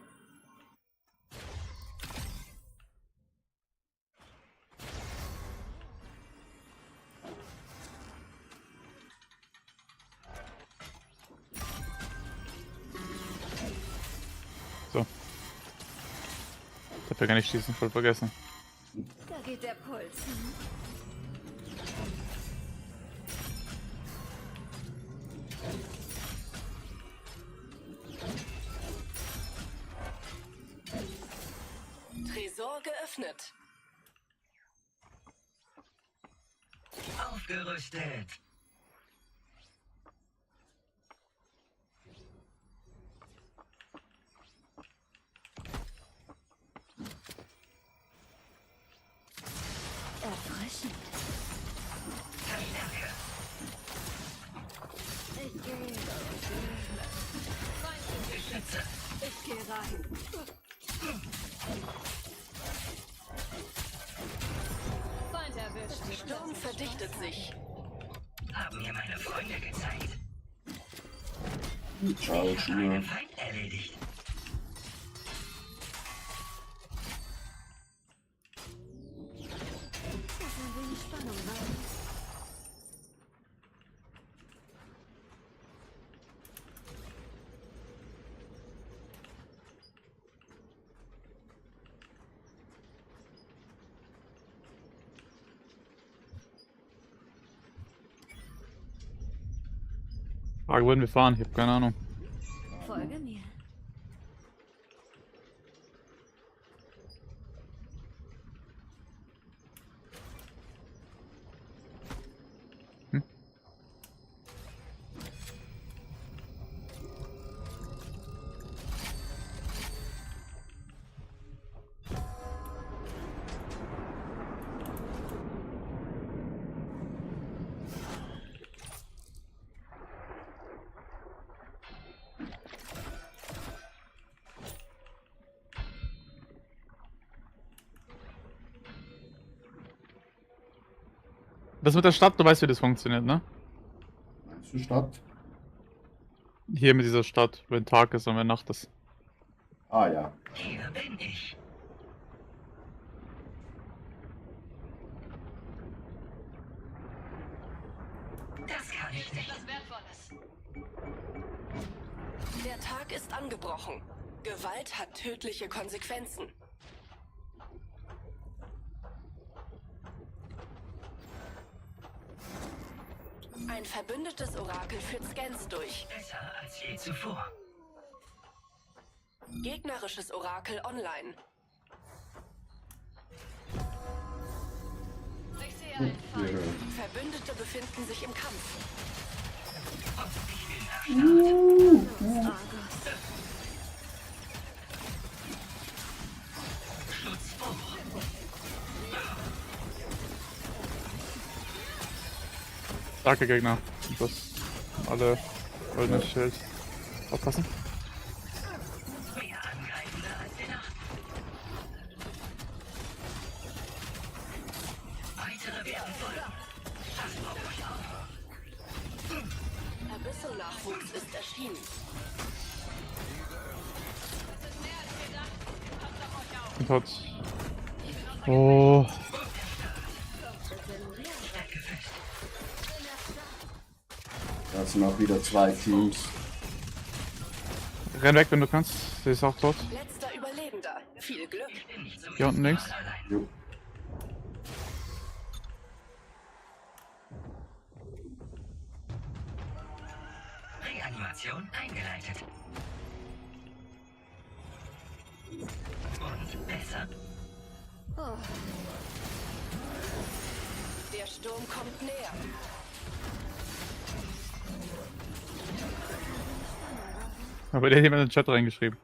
So. Ich hab ja gar nicht schießen, voll vergessen.
Da geht der Puls.
Tresor geöffnet.
Aufgerüstet.
Erfrischend.
Verstärke.
Ich gehe.
Beschütze.
Ich gehe rein. Feind erwischt.
Sturm verdichtet sich.
Haben mir meine Freunde gezeigt.
Ciao,
Ich habe einen
Schuhe.
Feind erledigt.
Lass ein wenig Spannung rein.
Frage, wohin wir fahren? Ich habe keine Ahnung.
Folge mir.
Das mit der Stadt, du weißt, wie das funktioniert, ne?
Meinst du Stadt?
Hier mit dieser Stadt, wenn Tag ist und wenn Nacht ist.
Ah ja.
Hier bin ich. Das kann ich nicht.
Der Tag ist angebrochen. Gewalt hat tödliche Konsequenzen. Ein verbündetes Orakel führt Scans durch.
Besser als je zuvor.
Gegnerisches Orakel online.
Ich sehe einen Feind.
Verbündete befinden sich im Kampf.
Und ich will nach Start. Schutzbuch.
Starke Gegner. Und das alle goldenes Schild. Aufpassen.
Mehr angreifender als gedacht. Weitere werden folgen. Das brauche ich auch.
Abyssal-Nachwuchs ist erschienen.
Und hat. Oh.
Da sind auch wieder 2 Teams.
Renn weg, wenn du kannst. Sie ist auch tot.
Letzter Überlebender. Viel Glück.
Hier unten links.
Jo.
Reanimation eingeleitet. Und besser.
Oh,
Der Sturm kommt näher.
Aber der hat jemand in den Chat reingeschrieben.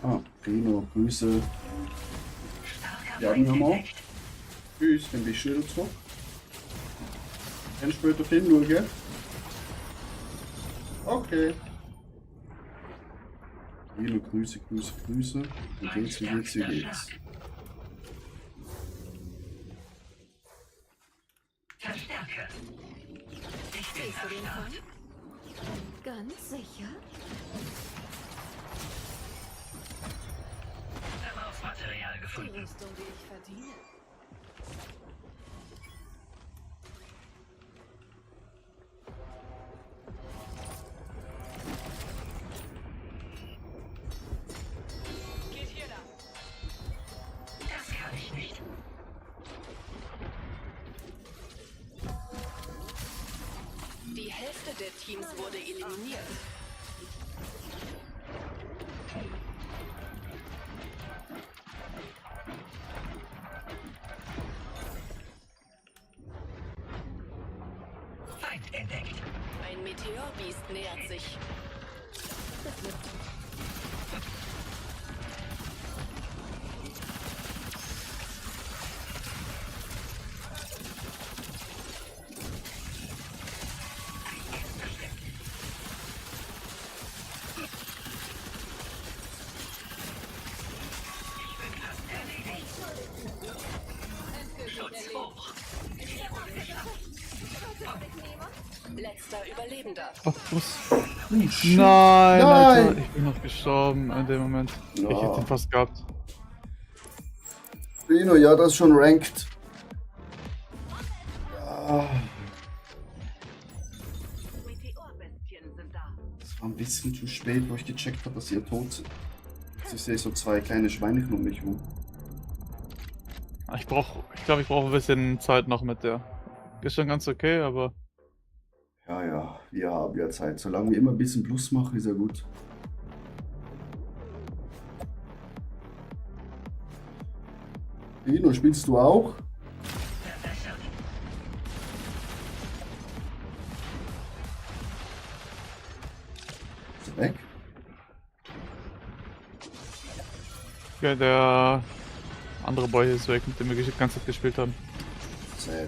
Ah, Rino, Grüße.
Starker
Ja,
Feind
wir mal.
entdeckt.
Tschüss, dann bist du wieder zurück. Dann später hinschauen. Okay. Rino, Grüße, Grüße, Grüße. Wie geht's, wie geht's, wie geht's?
Verstärke. Ich bin
siehst du den
nach Start.
Feind? Ganz sicher?
Verbrauchsmaterial
Die
gefunden.
Rüstung, die ich verdiene. Geht hier lang.
Das kann ich nicht.
Die Hälfte der Teams wurde eliminiert.
Feind entdeckt.
Ein Meteorbiest nähert sich.
Schutz hoch.
Letzter Überlebender.
Ach, was?
Shit.
Nein, Alter,
Nein!
ich bin noch gestorben in dem Moment.
Ja.
Ich hätte ihn fast gehabt.
Reno, ja, das ist schon ranked. Ja,
Meteorbestien sind da.
das war ein bisschen zu spät, wo ich gecheckt habe, dass ihr tot sind. Jetzt ich sehe so zwei kleine Schweinchen um mich rum.
Ich glaube, ich brauche ein bisschen Zeit noch mit der. Ist schon ganz okay, aber
Ja, ja, wir haben ja Zeit. Solange wir immer ein bisschen Plus machen, ist ja gut. Reno, spielst du auch? Ist er weg?
ja, der andere Boy hier ist weg, mit dem wir die ganze Zeit gespielt haben.
Sad.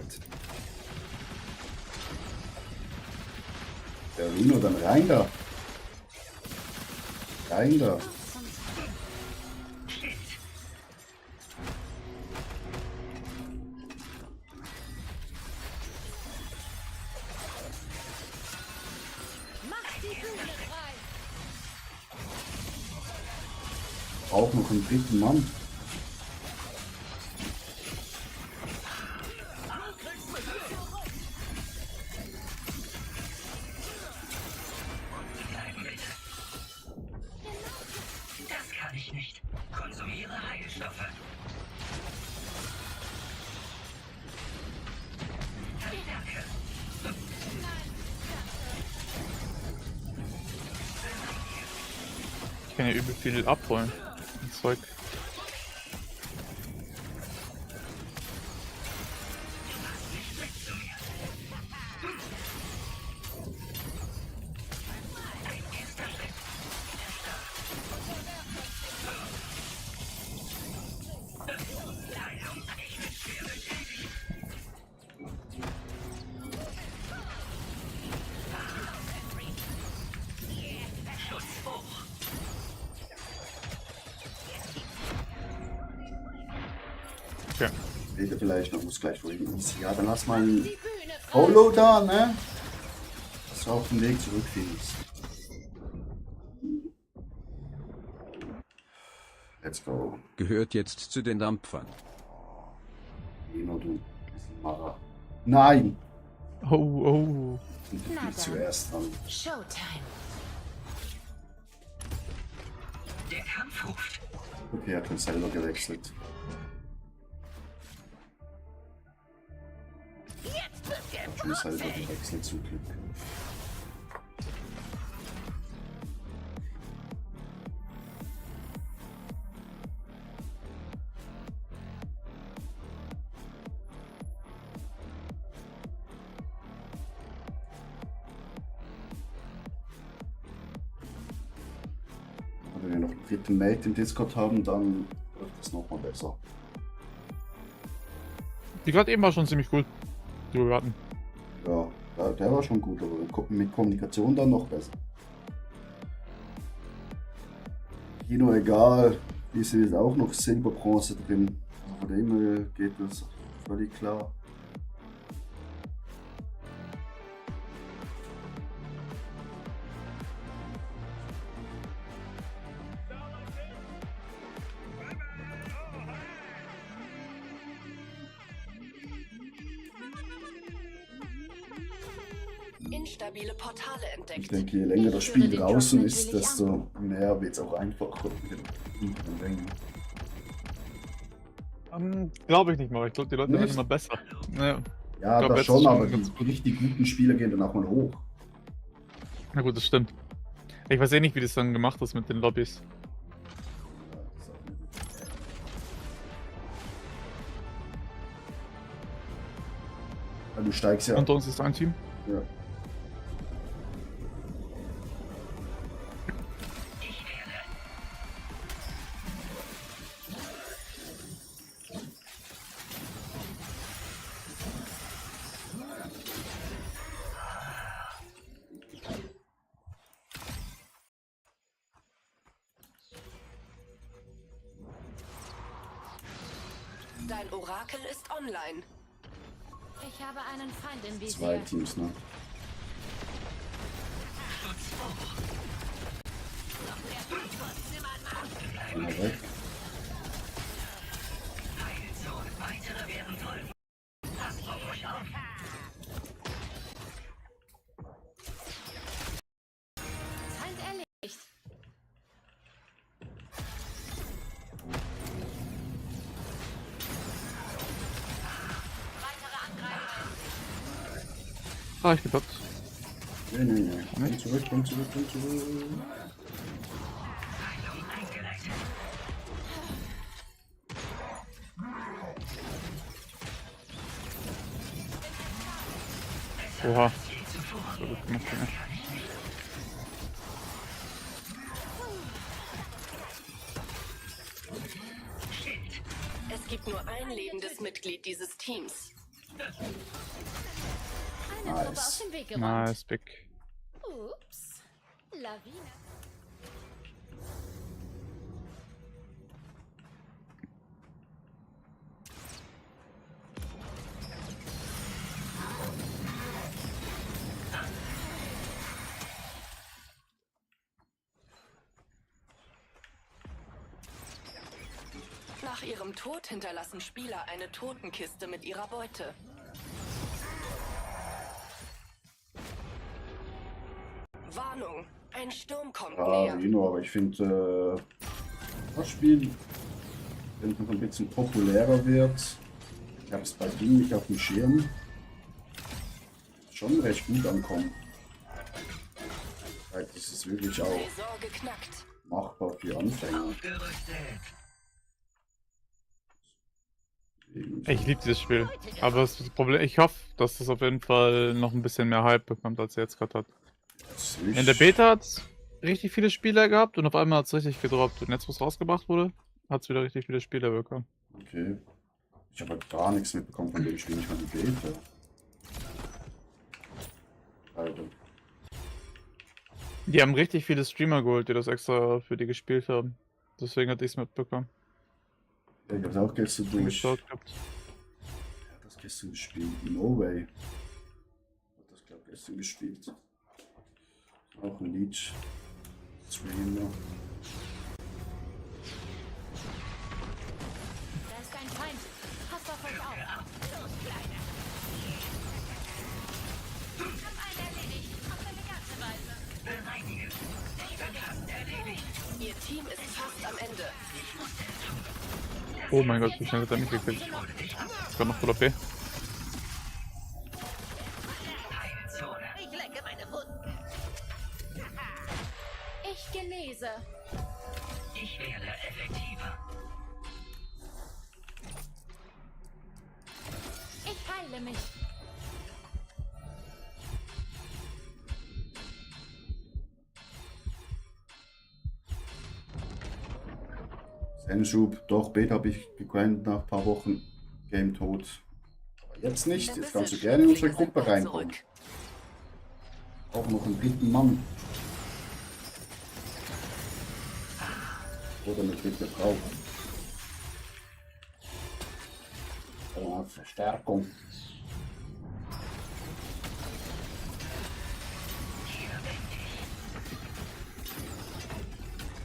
Ja, Reno, dann rein da. Rein da.
Mach die Bühne frei!
Auch noch einen dritten Mann.
Bleiben bitte. Das kann ich nicht. Konsumiere Heilstoffe. Danke.
Ich kann ja übel viel abholen. Und Zeug. Okay.
Rede vielleicht noch, muss gleich wohin. Ja, dann lass mal ein Holo da, ne? Dass du auf den Weg zurückfindest. Let's go.
Gehört jetzt zu den Dampfern.
Reno, du. Bisschen Mara. Nein!
Oh, oh.
Und du
Na
bist
dann.
zuerst dran.
Showtime.
Der Kampf ruft.
Okay, er hat schon selber gewechselt. Er hat schon selber gewechselt, zum Glück. Wenn wir noch einen dritten Mate im Discord haben, dann wird das nochmal besser.
Die gerade eben war schon ziemlich cool. Die wir hatten.
Ja, der war schon gut, aber mit Kommunikation dann noch besser. Kino egal, diese ist auch noch Silberbronze drin. Also von dem her geht das völlig klar.
instabile Portale
Ich
entdeckt.
denke, je länger das Spiel draußen ist, desto mehr wird es auch einfacher mit den Rängen.
Glaube ich nicht mal. Ich glaube, die Leute werden
Nicht?
immer besser. Ja.
Ja,
glaub,
das
jetzt
schon,
ist schon
aber
ganz
die richtig guten Spieler gehen dann auch mal hoch.
Na gut, das stimmt. Ich weiß eh nicht, wie das dann gemacht ist mit den Lobbys.
Weil du steigst ja.
Unter uns ist ein Team.
Ja.
Dein Orakel ist online.
Ich habe einen Feind im
Zwei
Visier.
Teams, ne? Einer weg.
Feind erledigt.
Ah, ich bin tot.
Nee. Komm zurück, komm zurück.
Oha. So gut gemacht, ja.
Es gibt nur ein lebendes Mitglied dieses Teams.
Eine Truppe aus dem Weg geräumt.
Nice, big.
Ups. Lawine.
Nach ihrem Tod hinterlassen Spieler eine Totenkiste mit ihrer Beute. Warnung, ein Sturm kommt
Ja,
näher.
Reno, aber ich finde, das Spiel, wenn es noch ein bisschen populärer wird, ich habe es bei Ding nicht auf dem Schirm, schon recht gut ankommen. Vielleicht ist es wirklich auch
Tresor geknackt.
machbar für Anfänger.
Ich liebe dieses Spiel. Aber das Problem, ich hoffe, dass das auf jeden Fall noch ein bisschen mehr Hype bekommt, als er jetzt gerade hat. In der Beta hat es richtig viele Spieler gehabt und auf einmal hat es richtig gedroppt. Und jetzt, wo es rausgebracht wurde, hat es wieder richtig viele Spieler bekommen.
Okay. Ich habe halt gar nichts mitbekommen von dem Spiel, nicht mal die Beta. Alter.
Die haben richtig viele Streamer geholt, die das extra für die gespielt haben. Deswegen hatte ich es mitbekommen.
Ja, ich habe es auch gestern durch.
Geschaut gehabt.
Ja, das gestern gespielt. No way. Hat das, glaube ich, gestern gespielt. Auch ein Leech. Streamer.
Da ist ein Feind. Passt auf euch auf. Los, Kleine. Hab einen erledigt. Auf elegante Weise.
Ihr Team ist fast am Ende.
Oh mein Gott, wie schnell hat er mich gekillt. Ist gerade noch voll OP.
Ich lecke meine Wunden.
Ich genese.
Ich werde effektiver.
Ich heile mich.
Senschub, doch, Beta habe ich gegrindet nach ein paar Wochen. Game tot. Aber jetzt nicht, jetzt kannst du gerne in unsere Gruppe reinkommen. Auch noch einen dritten Mann. Oder eine dritte Frau. Ja, Verstärkung.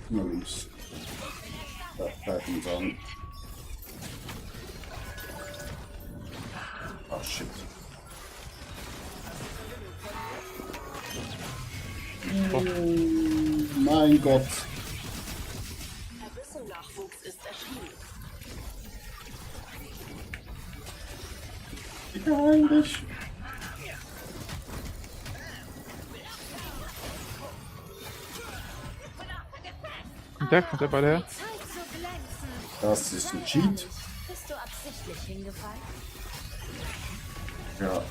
Na links. Da greifen uns an. Ah, shit. Mein Gott.
Abyssal-Nachwuchs ist erschienen.
Eigentlich.
Kommt der beide her?
Zeit zu glänzen.
Das ist ein Cheat.
Bist du absichtlich hingefallen?
Ja,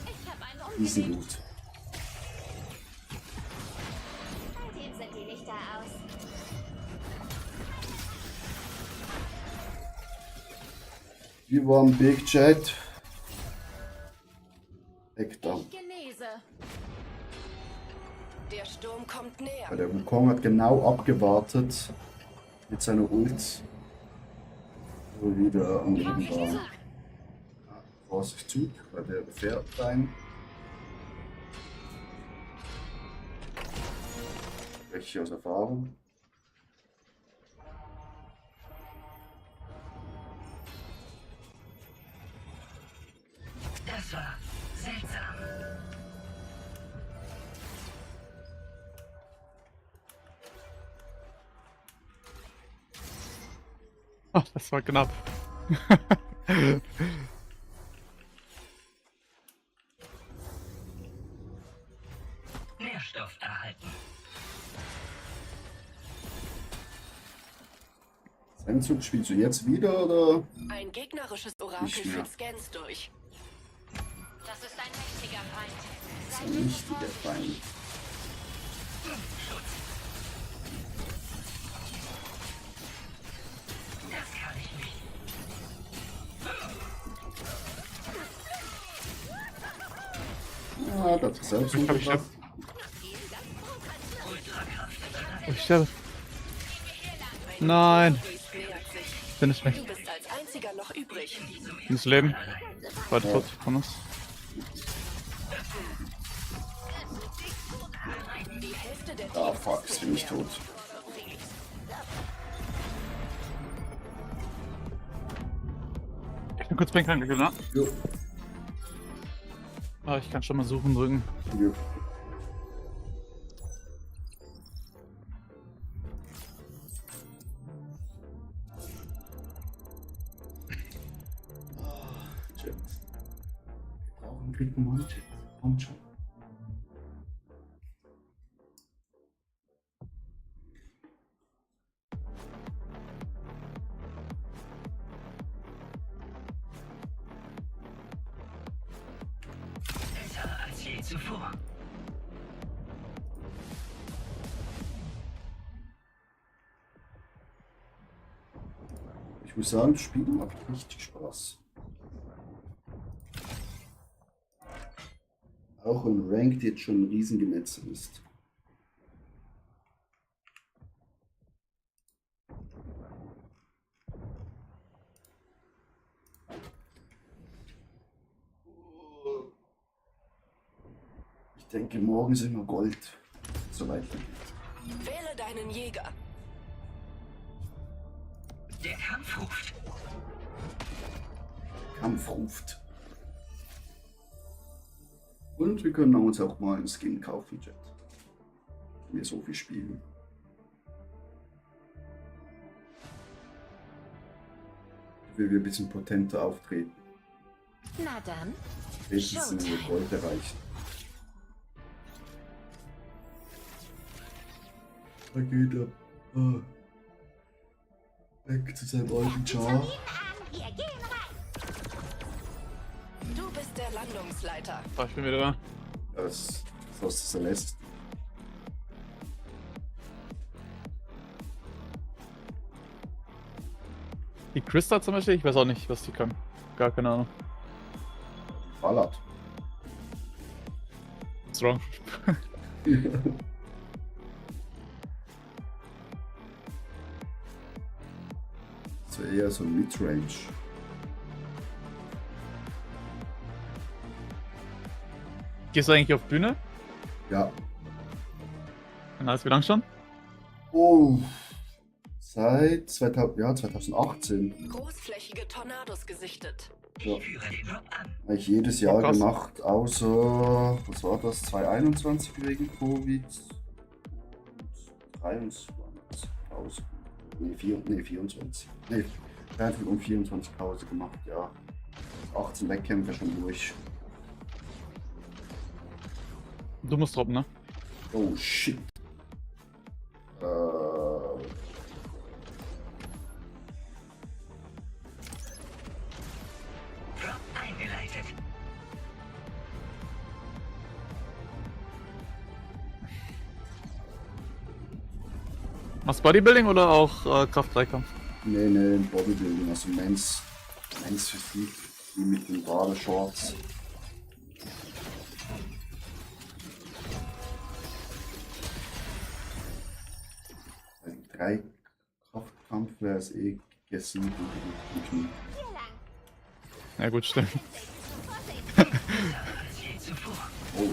Ich habe einen
die sind
umgelegt.
gut.
Bei dem sind die Lichter aus.
Wir waren Big Chat. Weg da.
Ich genese.
Der Sturm kommt näher.
Der Wukong hat genau abgewartet mit seiner Ult, wo wir wieder am Leben waren. Ja, Vorsicht Zug, weil der fährt rein. Spreche aus Erfahrung.
Das war seltsam.
Oh, das war knapp.
Nährstoff erhalten.
Senzug, spielst du jetzt wieder oder?
Ein gegnerisches Orakel
Nicht mehr.
führt Scans durch.
Das ist ein mächtiger Feind.
Das ist ein wichtiger Feind.
Das kann ich nicht.
Ja, das ist selbst
Ich hab ich
umgebracht.
Oh, ich sterbe. Nein. Finish mich.
Du bist als einziger noch übrig.
Ins Leben. Beide tot von uns.
Die Hälfte der
Ah,
Teams
fuck,
ist
ist bin ich
nicht mehr.
tot.
Ich bin kurz Pink angekillt, ne?
Jo,
Ah, ich kann schon mal suchen drücken.
jo. Chat. Wir brauchen einen dritten Mann, Chat. Kommt schon.
Besser als je zuvor.
Ich muss sagen, das Spiel macht richtig Spaß. Auch wenn Ranked jetzt schon ein Riesengemetzel ist. Ich denke, morgen sind wir Gold. So weitergeht.
Wähle deinen Jäger.
Der Kampf ruft.
Kampf ruft. Und wir können uns auch mal einen Skin kaufen, Chat. Wenn wir so viel spielen. Wie wir ein bisschen potenter auftreten.
Na dann.
Spätestens wenn wir Gold erreichen. Da geht er weg zu seinem alten Char.
Wir gehen rein.
Du bist der Landungsleiter.
Ah, ich bin wieder da.
Das ist Celeste.
Die Krista zum Beispiel, ich weiß auch nicht, was die kann. Gar keine Ahnung.
Ballert.
Strong.
So eher so Midrange.
Gehst du eigentlich auf Bühne?
Ja.
Nice, wie lang schon?
Oh. Seit 2018.
Großflächige Tornados gesichtet.
Ja.
Ich führe den Job an.
Eigentlich jedes Jahr
Krass.
gemacht, außer, was war das, 2021 wegen Covid und 23 Pause. Nee, 24. Nee, 23 und 24 Pause gemacht, ja. 18 Wettkämpfe schon durch.
Du musst droppen, ne?
Oh shit.
Drop eingeleitet.
Machst Bodybuilding oder auch Kraft-3-Kampf?
Nee, Bodybuilding, also Men's Physik, die mit den Badeshorts. Bei 3 Kraftkampf wäre es eh gegessen mit dem Knie.
Hier lang.
Ja gut, stimmt.
Als je zuvor.
Oh,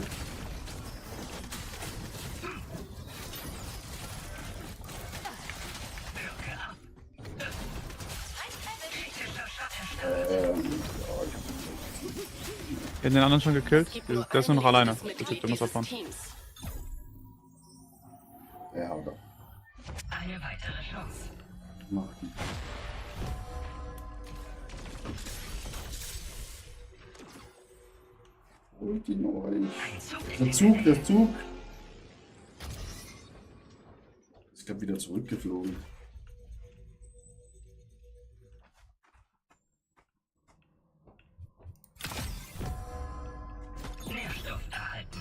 Wirke ab. Kritischer Schatten.
ja,
Den anderen schon gekillt?
Es gibt
Der ist nur noch
ein
alleine.
lebendes
Der
Mitglied
Typ, der muss
dieses
abhauen.
Teams.
er hat er.
Eine weitere Chance.
Macht die. Holt ihn euch.
Ein Zug.
Der Zug. Ist gerade wieder zurückgeflogen.
Nährstoff erhalten.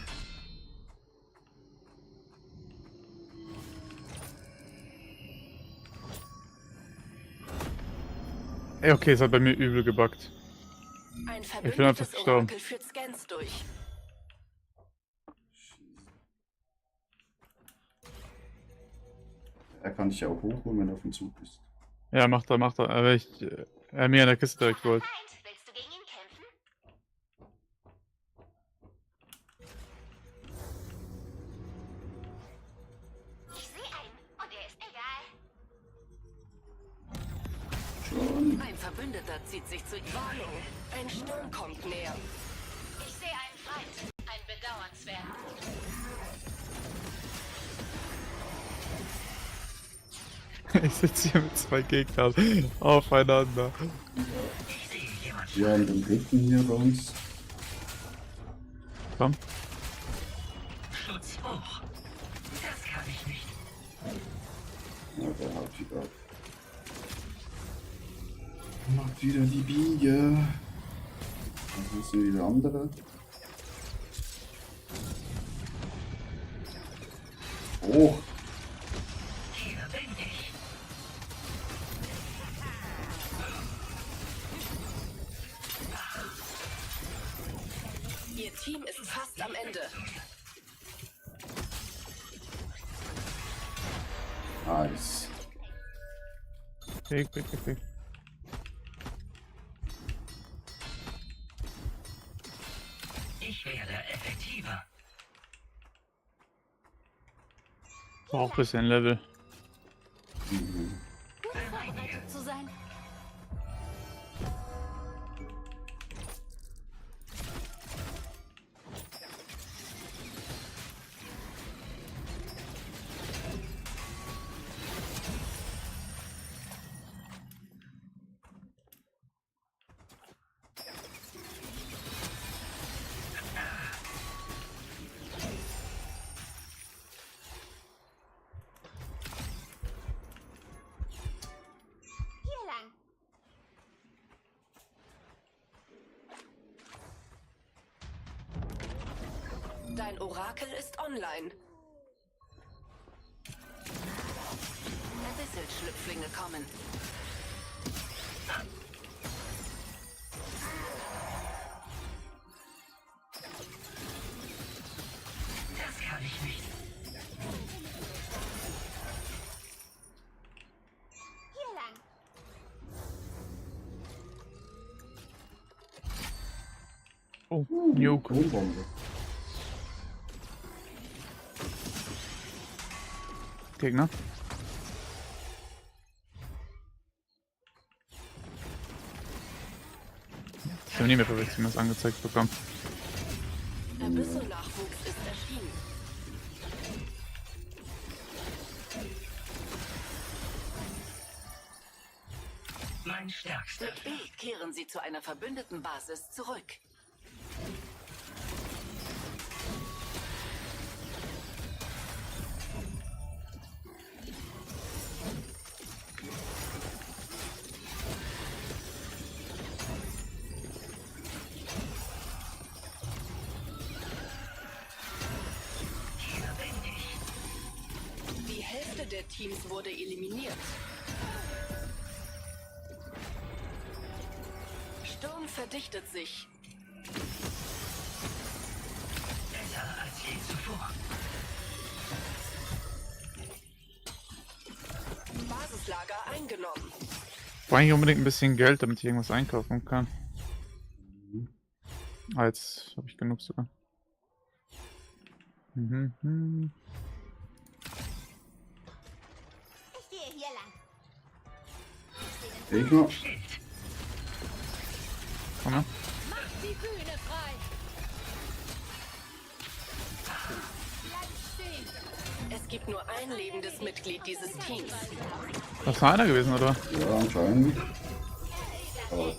Ey, okay, es hat bei mir übel gebuggt.
Ein
bin einfach
verbündetes
gestorben.
Orakel führt Scans durch.
Er kann dich ja auch hochholen, wenn er auf dem Zug ist.
Ja, macht er. Aber er mir in der Kiste direkt geholt.
Feind, willst du gegen ihn kämpfen? Ich sehe einen und er ist egal.
Schon.
Ein Verbündeter zieht sich zu ihm. Warnung, ein Sturm kommt näher.
Ich sehe einen Feind. Ein bedauernswert.
Ich sitze hier mit 2 Gegnern aufeinander.
Ich sehe jemand.
Wir haben den dritten hier bei uns.
Komm.
Schutz hoch. Das kann ich nicht.
Ja, der hat wieder. Macht wieder die Biege. Das ist wieder andere. Oh,
Hier bin ich.
Ihr Team ist fast am Ende.
nice.
Pick.
Ich werde effektiver.
Braucht ein bisschen Level.
Mhm.
Gut vorbereitet zu sein.
Hier lang.
Dein Orakel ist online. Abyssal-Schlüpflinge kommen.
Das kann ich nicht.
Hier lang.
Oh, Nuke.
Kronbombe.
Gegner. habe nie mehr verwechselt, das angezeigt bekommen.
Abyssal-Nachwuchs ist erschienen.
Mein stärkster.
Mit B kehren sie zu einer verbündeten Basis zurück. Die Hälfte der Teams wurde eliminiert. Sturm verdichtet sich.
Besser als je zuvor.
Basislager eingenommen.
Ich brauche eigentlich unbedingt ein bisschen Geld, damit ich irgendwas einkaufen kann. Ah, jetzt habe ich genug sogar. Mhm.
Ich gehe hier lang.
Gegner.
Komm her.
Macht die Bühne frei! Bleib stehen!
Es gibt nur ein lebendes Mitglied dieses Teams.
Das war einer gewesen, oder?
Ja, anscheinend. Aber wie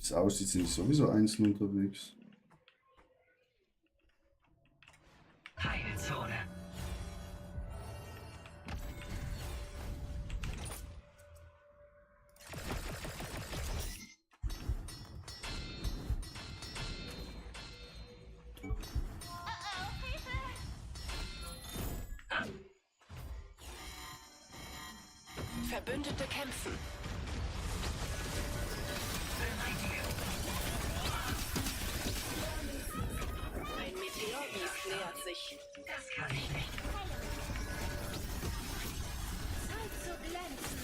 es aussieht, sind die sowieso einzeln unterwegs.
Heilzone.
Verbündete kämpfen. Ein Meteorgieß nähert sich.
Das kann ich nicht.
Zeit zu glänzen!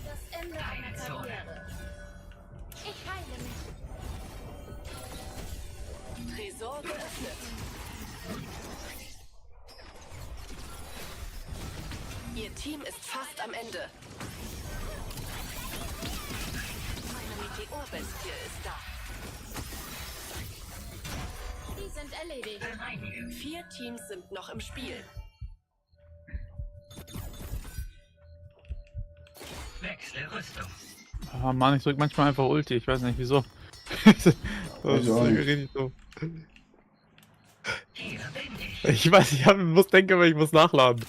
Das Ende einer Karriere. Ich heile mich.
Tresor geöffnet. Ihr Team ist fast am Ende. Meine Meteorbestie ist da.
Die sind erledigt.
4 Teams sind noch im Spiel.
Wechsle Rüstung.
Ah Mann, ich drück manchmal einfach Ulti, ich weiß nicht wieso. Das ist richtig doof.
Hier bin ich.
Ich weiß, muss denken, aber ich muss nachladen.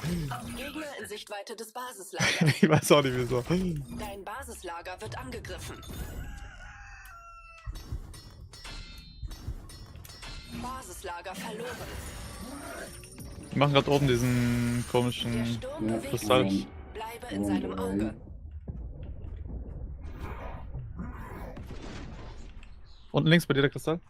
Gegner in Sichtweite des Basislagers.
Ich weiß auch nicht wieso.
Dein Basislager wird angegriffen. Basislager verloren.
Wir machen gerade oben diesen
Der
komischen
Sturm bewegt
Kristall.
sich. Bleibe in seinem Auge.
Unten links bei dir der Kristall.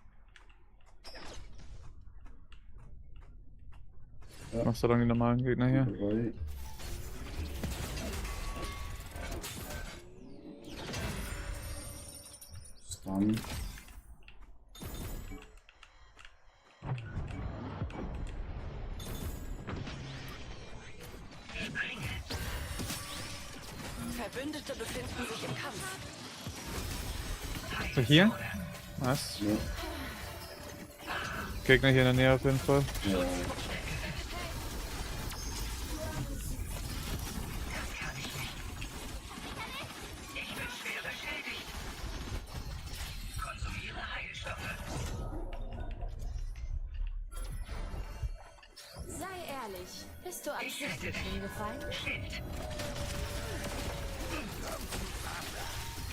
Ja.
Machst du dann die normalen Gegner hier?
3. Stun.
Verbündete befinden sich im Kampf.
So hier? Was?
Ja.
Gegner hier in der Nähe auf jeden Fall.
Ja.
Ich bin schwer beschädigt. Konsumiere Heilstoffe.
Sei ehrlich. Bist du absichtlich hingefallen?
Schild.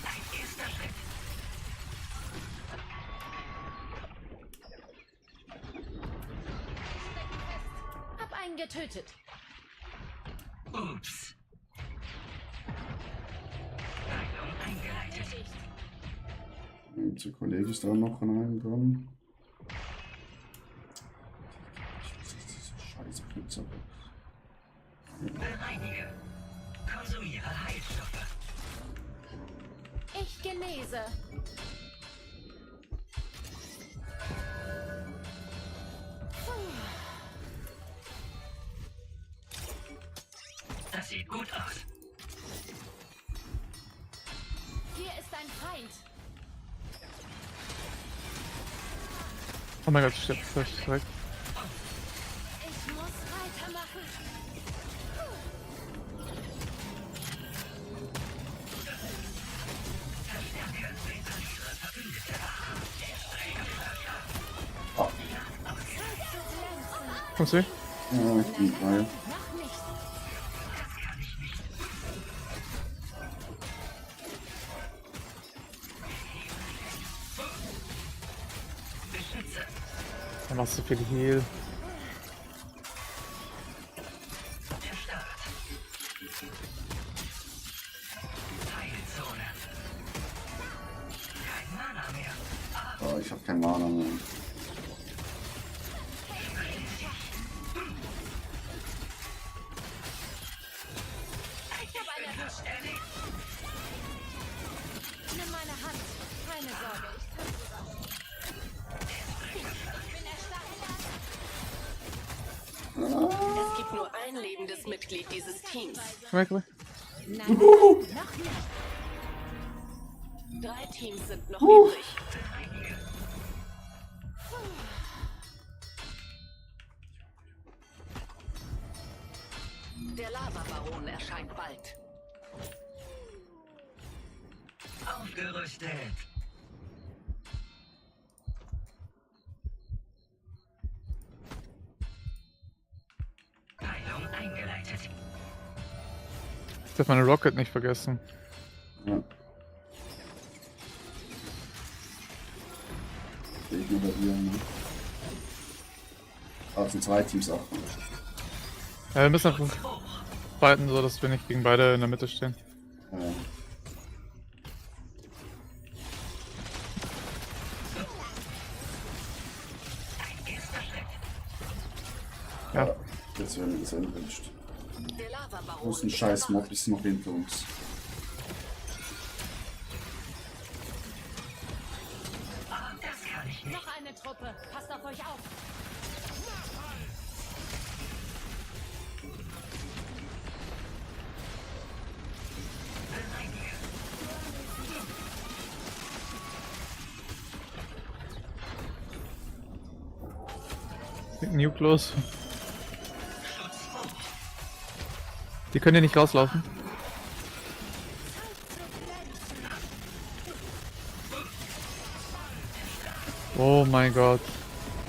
Ein erster Schritt.
Hab einen getötet.
Ups. Heilung eingeleitet.
Und der Kollege ist da noch reingekommen. Ich muss jetzt diese scheiße Knüpzer.
Bereinige. Konsumiere Heilstoffe.
Ich genese.
Das sieht gut aus.
Hier ist ein Feind.
Oh mein Gott, stirbt vielleicht direkt.
Ich muss weitermachen.
Kommst du?
Ja, ich bin frei.
Noch nicht.
Dann machst du viel Heal.
Der Start. Heilzone. Kein Mana mehr.
Oh, ich hab kein Mana mehr.
Ich habe einen erwischt. Nimm meine Hand. Keine Sorge, ich treffe sogar. Ich bin erstarrt.
Es gibt nur ein lebendes Mitglied dieses Teams.
Komm her, komm her.
Nein, noch nicht.
3 Teams sind noch übrig. Der Lava-Baron erscheint bald.
Aufgerüstet. Heilung eingeleitet.
Ich darf meine Rocket nicht vergessen.
Ja. Sehe ich nur bei dir, ne? Aber es sind 2 Teams auch.
Ja, wir müssen einfach fighten, so dass wir nicht gegen beide in der Mitte stehen. Ja.
Jetzt werden wir das entwischt.
Der Lava-Baron
Wo ist ein scheiß Mob, ist noch hinter uns.
Das kann ich nicht.
Noch eine Truppe. Passt auf euch auf.
Nuke los. Die können hier nicht rauslaufen. Oh mein Gott.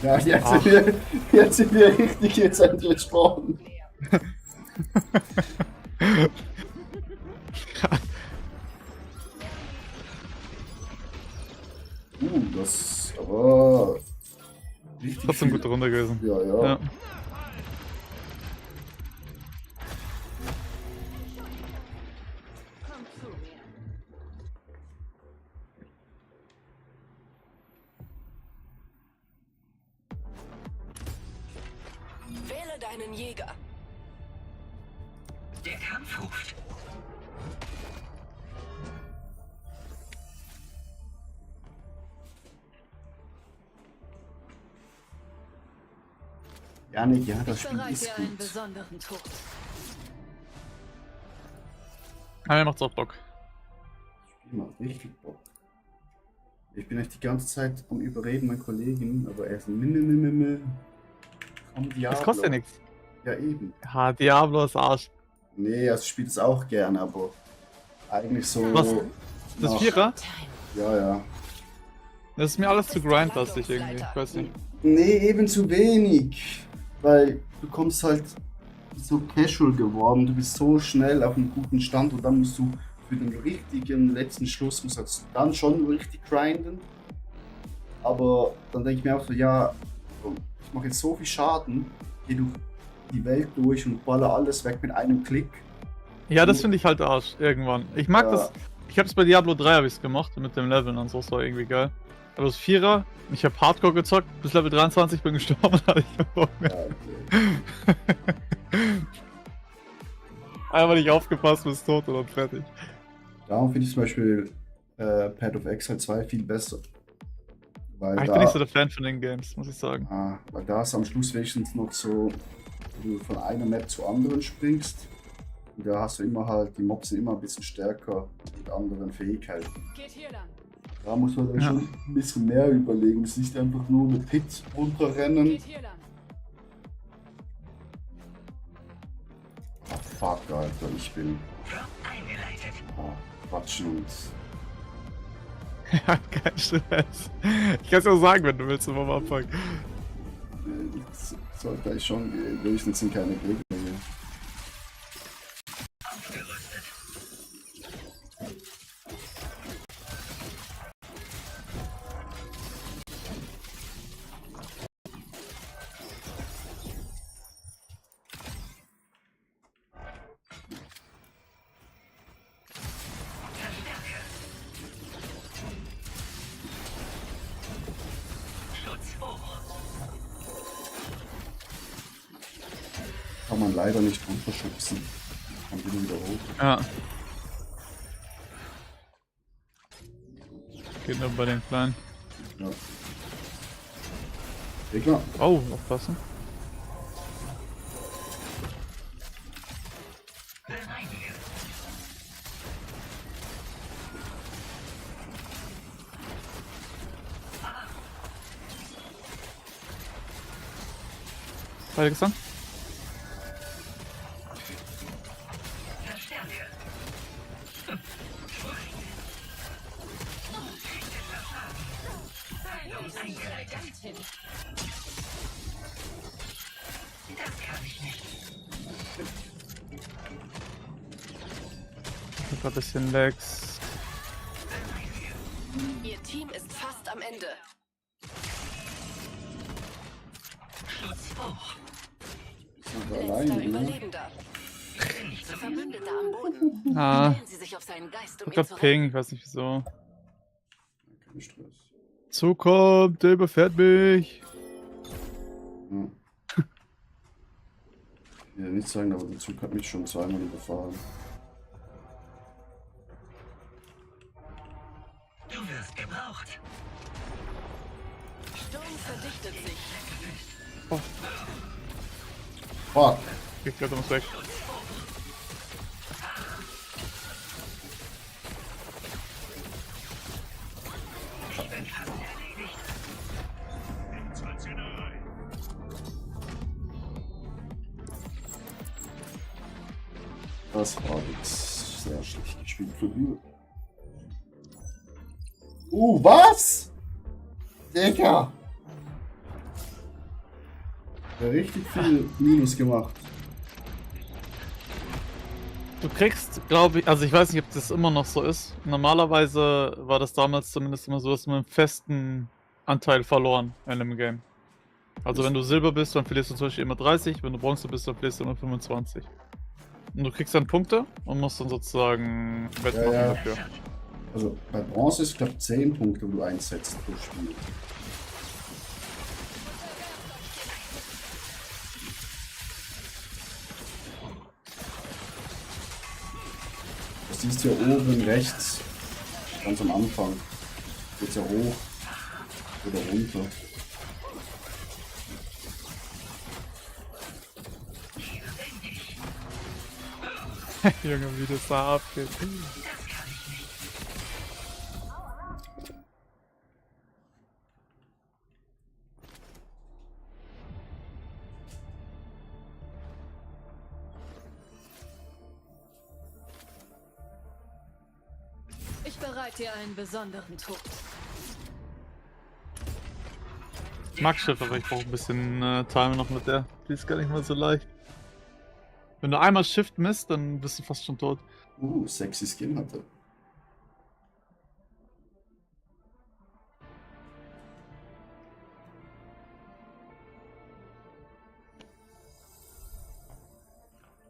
Ja, jetzt sind wir richtig jetzt entsprochen. Das aber richtig
Trotzdem
viel.
gute Runde gewesen.
Ja, ja.
Ja.
Komm zu mir.
Wähle deinen Jäger.
Der Kampf ruft.
Janik, ja, das
Ich
Spiel
bereite
ist
einen
gut.
besonderen Tod.
Aber mir macht's auch Bock.
Das Spiel macht richtig Bock. Ich bin echt die ganze Zeit am Überreden, meinen Kollegen, aber er ist ein Komm, Diablo.
Das kostet ja nichts.
Ja, eben.
Ja, Diablo ist Arsch.
Nee, also ich spiele es auch gern, aber eigentlich so.
Was? Das
nach-
Vierer?
Ja, ja.
Das ist mir alles zu grindlastig irgendwie. Ich weiß nicht.
Nee, eben zu wenig. Weil du kommst halt so casual geworden, du bist so schnell auf einem guten Stand und dann musst du für den richtigen letzten Schluss musst du dann schon richtig grinden. Aber dann denke ich mir auch so, ja, ich mache jetzt so viel Schaden, gehe durch die Welt durch und baller alles weg mit einem Klick.
Ja, das finde ich halt Arsch, irgendwann. Ich mag
Ja.
das. Ich hab's bei Diablo 3 hab ich's gemacht, mit dem Leveln und so, das war irgendwie geil. Aber das Vierer, ich hab Hardcore gezockt, bis Level 23 bin gestorben, hatte ich keinen Bock mehr.
Ja, okay.
Einmal nicht aufgepasst, bist tot und dann fertig.
Darum finde ich zum Beispiel Path of Exile 2 viel besser. Weil
Ich bin nicht so der Fan von den Games, muss ich sagen.
weil da ist am Schluss wenigstens noch so, wenn du von einer Map zur anderen springst. Und da hast du immer halt, die Mobs sind immer ein bisschen stärker mit anderen Fähigkeiten.
Geht hier lang.
Da muss man dann schon ein bisschen mehr überlegen. Es ist nicht einfach nur mit Pit runterrennen.
Geht hier lang.
Ah, fuck, Alter, ich bin
Eingeleitet.
quatschen und
Ja, kein Stress. Ich kann es ja auch sagen, wenn du willst, am Anfang.
sollte ich schon gehen. Wenigstens sind keine Gegner hier.
Aufgerüstet. Verstärke. Schutz hoch.
Kann man leider nicht runterschubsen. Kommt immer wieder hoch.
Ja. Geht nur bei den Kleinen.
Ja. Gegner.
Oh, aufpassen.
Bereinige.
Beide gesandt?
Verstärke. Eingeleitet. Das kann ich nicht.
Ich hab grad ein bisschen Lags.
Ihr Team ist fast am Ende.
Schutz hoch.
Sind wir
Letzter
alleine, ne?
Überlebender. Verbündeter am Boden.
Ah,
Stellen Sie sich auf seinen Geist, um
ich
ihn
hab
zu
Ping,
retten.
ich weiß nicht wieso.
Kein Stress.
Zukommt, der überfährt mich.
Ja. Ich will nicht sagen, aber der Zug hat mich schon zweimal überfahren.
Du wirst gebraucht.
Sturm verdichtet sich.
Fuck!
Ich glaube, du musst weg.
Das war jetzt sehr schlecht gespielt für mich. Was? Digga! Ja, richtig viel Minus gemacht.
Du kriegst, glaube ich, also ich weiß nicht, ob das immer noch so ist. Normalerweise war das damals zumindest immer so, dass man einen festen Anteil verloren in einem Game. Also wenn du Silber bist, dann verlierst du zum Beispiel immer 30, wenn du Bronze bist, dann verlierst du immer 25. Und du kriegst dann Punkte und musst dann sozusagen wettmachen
Ja.
dafür.
Also bei Bronze ist, glaube ich, 10 Punkte, wo du einsetzt pro Spiel. Das siehst hier oben rechts, ganz am Anfang. Geht's ja hoch oder runter.
Junge, wie das da abgeht.
Ich bereite dir einen besonderen Tod.
Ich mag Schiff, aber ich brauche ein bisschen Time noch mit der. Die ist gar nicht mal so leicht. Wenn du einmal Shift misst, dann bist du fast schon tot.
Sexy Skin hatte.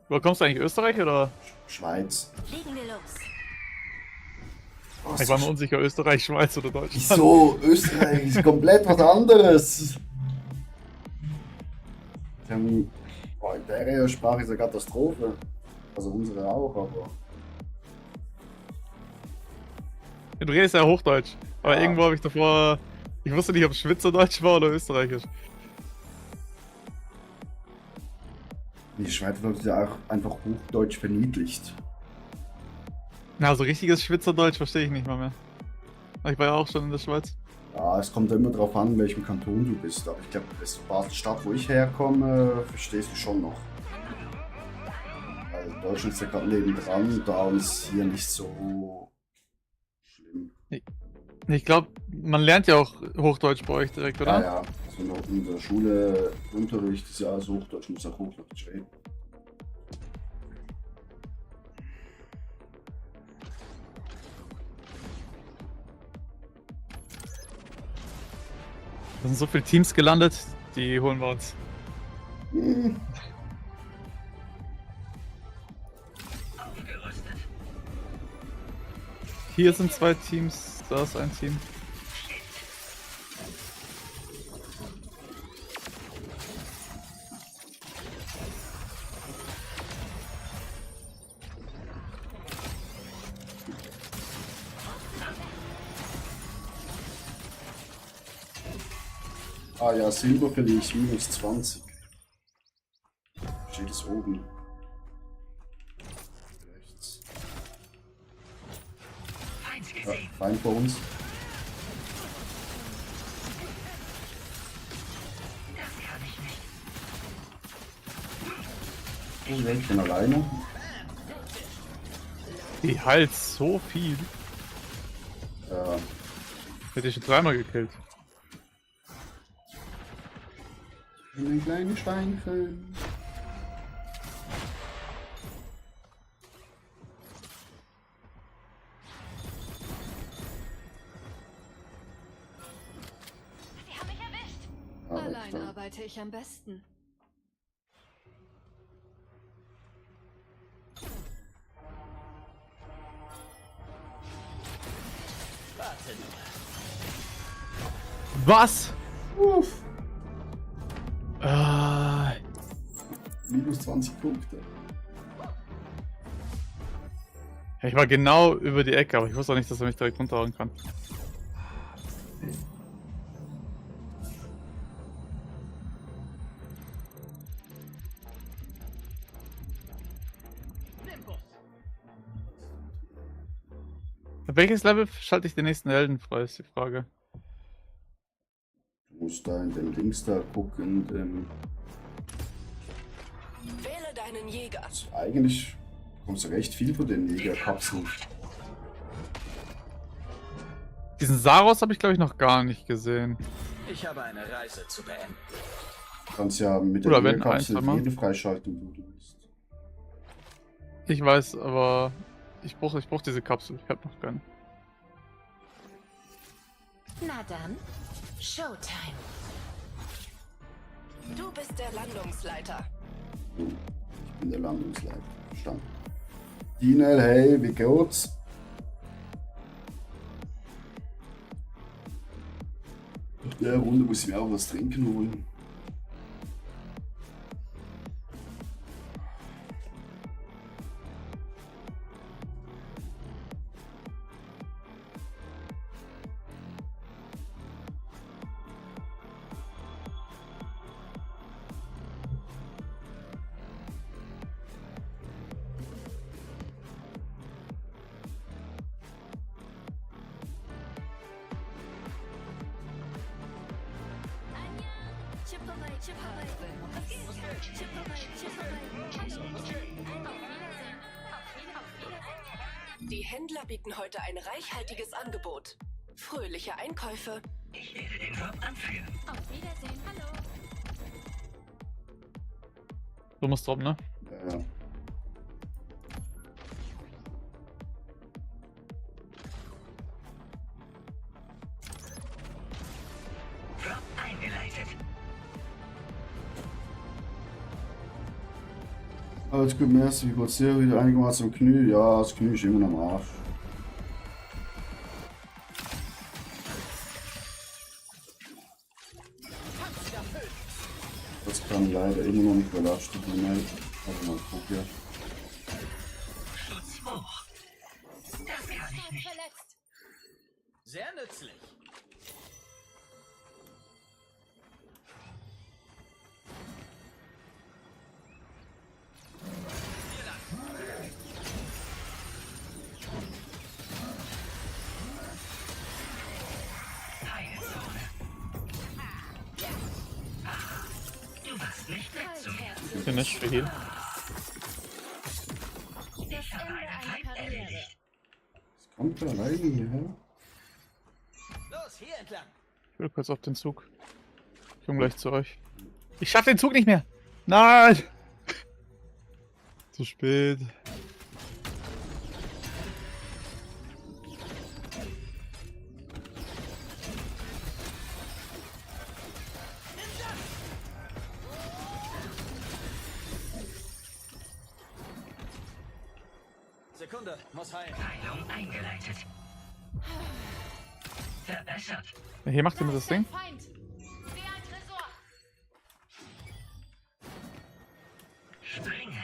Wo kommst du eigentlich, Österreich oder?
Schweiz.
Legen wir los.
Oh,
Ich war mir unsicher, Österreich, Schweiz oder Deutschland.
Wieso? Österreich ist komplett was anderes. Boah, in der Sprache ist eine Katastrophe. Also unsere auch, aber.
Du redest ja Hochdeutsch. Aber
Ja.
irgendwo habe ich davor. Ich wusste nicht, ob es Schweizerdeutsch war oder Österreichisch.
Die Schweiz wird ja auch einfach Hochdeutsch verniedlicht.
Na, so richtiges Schweizerdeutsch verstehe ich nicht mal mehr. Aber ich war ja auch schon in der Schweiz.
Ja, es kommt immer darauf an, in welchem Kanton du bist. Aber ich glaube, das Basel-Stadt, wo ich herkomme, verstehst du schon noch. Weil Deutschland ist ja gerade nebendran, darum ist hier nicht so schlimm.
Ich glaube, man lernt ja auch Hochdeutsch bei euch direkt, oder?
Ja, ja. Also noch in der Schule Unterricht ist ja alles Hochdeutsch, muss auch Hochdeutsch reden.
Da sind so viele Teams gelandet, die holen wir uns.
Aufgerüstet.
Hier sind 2 Teams, da ist ein Team.
Ah ja, Silber verliere ich minus 20. Steht es oben. Rechts.
Feind
Ja,
gesehen.
Feind vor uns.
Das kann ich nicht.
Oh, ja, ich bin alleine.
Die heilt so viel.
Ja,
Hätte ich schon 3-mal gekillt.
ein kleines Steinchen.
Sie haben mich erwischt.
Ah,
Allein
da.
arbeite ich am besten.
Warte nur.
Was?
Uff,
Ah,
minus 20 Punkte.
ja, ich war genau über die Ecke, aber ich wusste auch nicht, dass er mich direkt runterhauen kann. Welches Level schalte ich den nächsten Helden frei, ist die Frage.
Du musst da in den Links da gucken.
Wähle deinen Jäger.
Eigentlich kommst du recht viel von den Jägerkapseln.
Diesen Saros habe ich glaube ich noch gar nicht gesehen.
Ich habe eine Reise zu beenden.
Du kannst ja mit der
Oder wenn
Jägerkapsel
ein, zweimal.
jede freischalten, wo du willst.
Ich weiß, aber ich brauch diese Kapsel. Ich habe noch keine.
Na dann, Showtime.
Du bist der Landungsleiter.
Ich bin der Landungsleiter. Verstanden. Dinel, hey, wie geht's? Nach der Runde muss ich mir auch was trinken holen.
Die Händler bieten heute ein reichhaltiges Angebot. Fröhliche Einkäufe.
Ich werde den Job anführen.
Auf Wiedersehen, hallo.
Du musst droppen, ne?
Ja.
Drop eingeleitet.
Alles gut, merci. Wie geht's dir? Wieder einigermaßen am Knie? Ja, das Knie ist immer noch am Arsch. Das kann leider immer noch nicht belastet. Also mal gucken.
Sehr nützlich.
Du warst nicht nett zu mir.
Finish für Heal.
Ich habe einen Feind erledigt.
Es kommt da alleine hierher.
Los, hier entlang.
Ich will kurz auf den Zug. Ich komme gleich zu euch. Ich schaff den Zug nicht mehr! Nein! Zu spät.
Sekunde, muss heilen.
Heilung eingeleitet. Verbessert.
Ja, hier macht ihr mir das Ding.
Feind. Sehe ein Tresor.
Springe.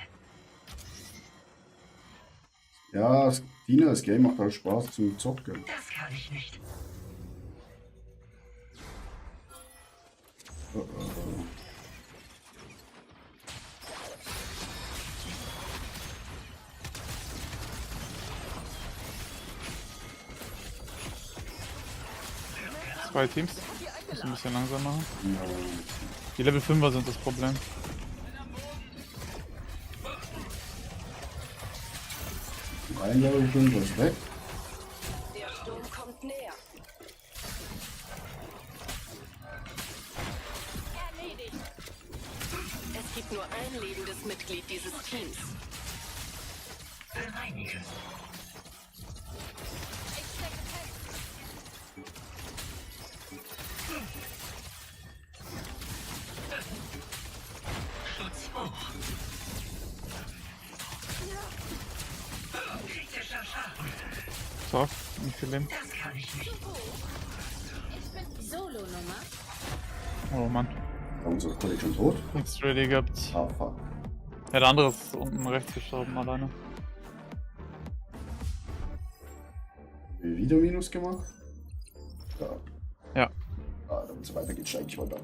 Ja, Dina, das Game macht halt Spaß zum Zocken.
Das kann ich nicht.
Oh, oh.
Zwei Teams. Muss ein bisschen langsam machen.
Ja.
Die Level 5er sind das Problem.
Ein Level 5 ist weg.
Der Sturm kommt näher.
Erledigt.
Es gibt nur ein lebendes Mitglied dieses Teams.
Bereinigen.
Ich stecke fest.
Schutz hoch. Kritischer Schaden.
So, nicht viel Leben.
Das kann ich nicht.
Ich bin Solo-Nummer.
Oh Mann.
Unser Kollege schon tot.
Nichts ready gehabt.
Ah, fuck.
Ja, der andere ist unten rechts gestorben alleine.
Wieder Minus gemacht? Ja.
Ja.
Ah, damit es weiter geht, steige ich weiter.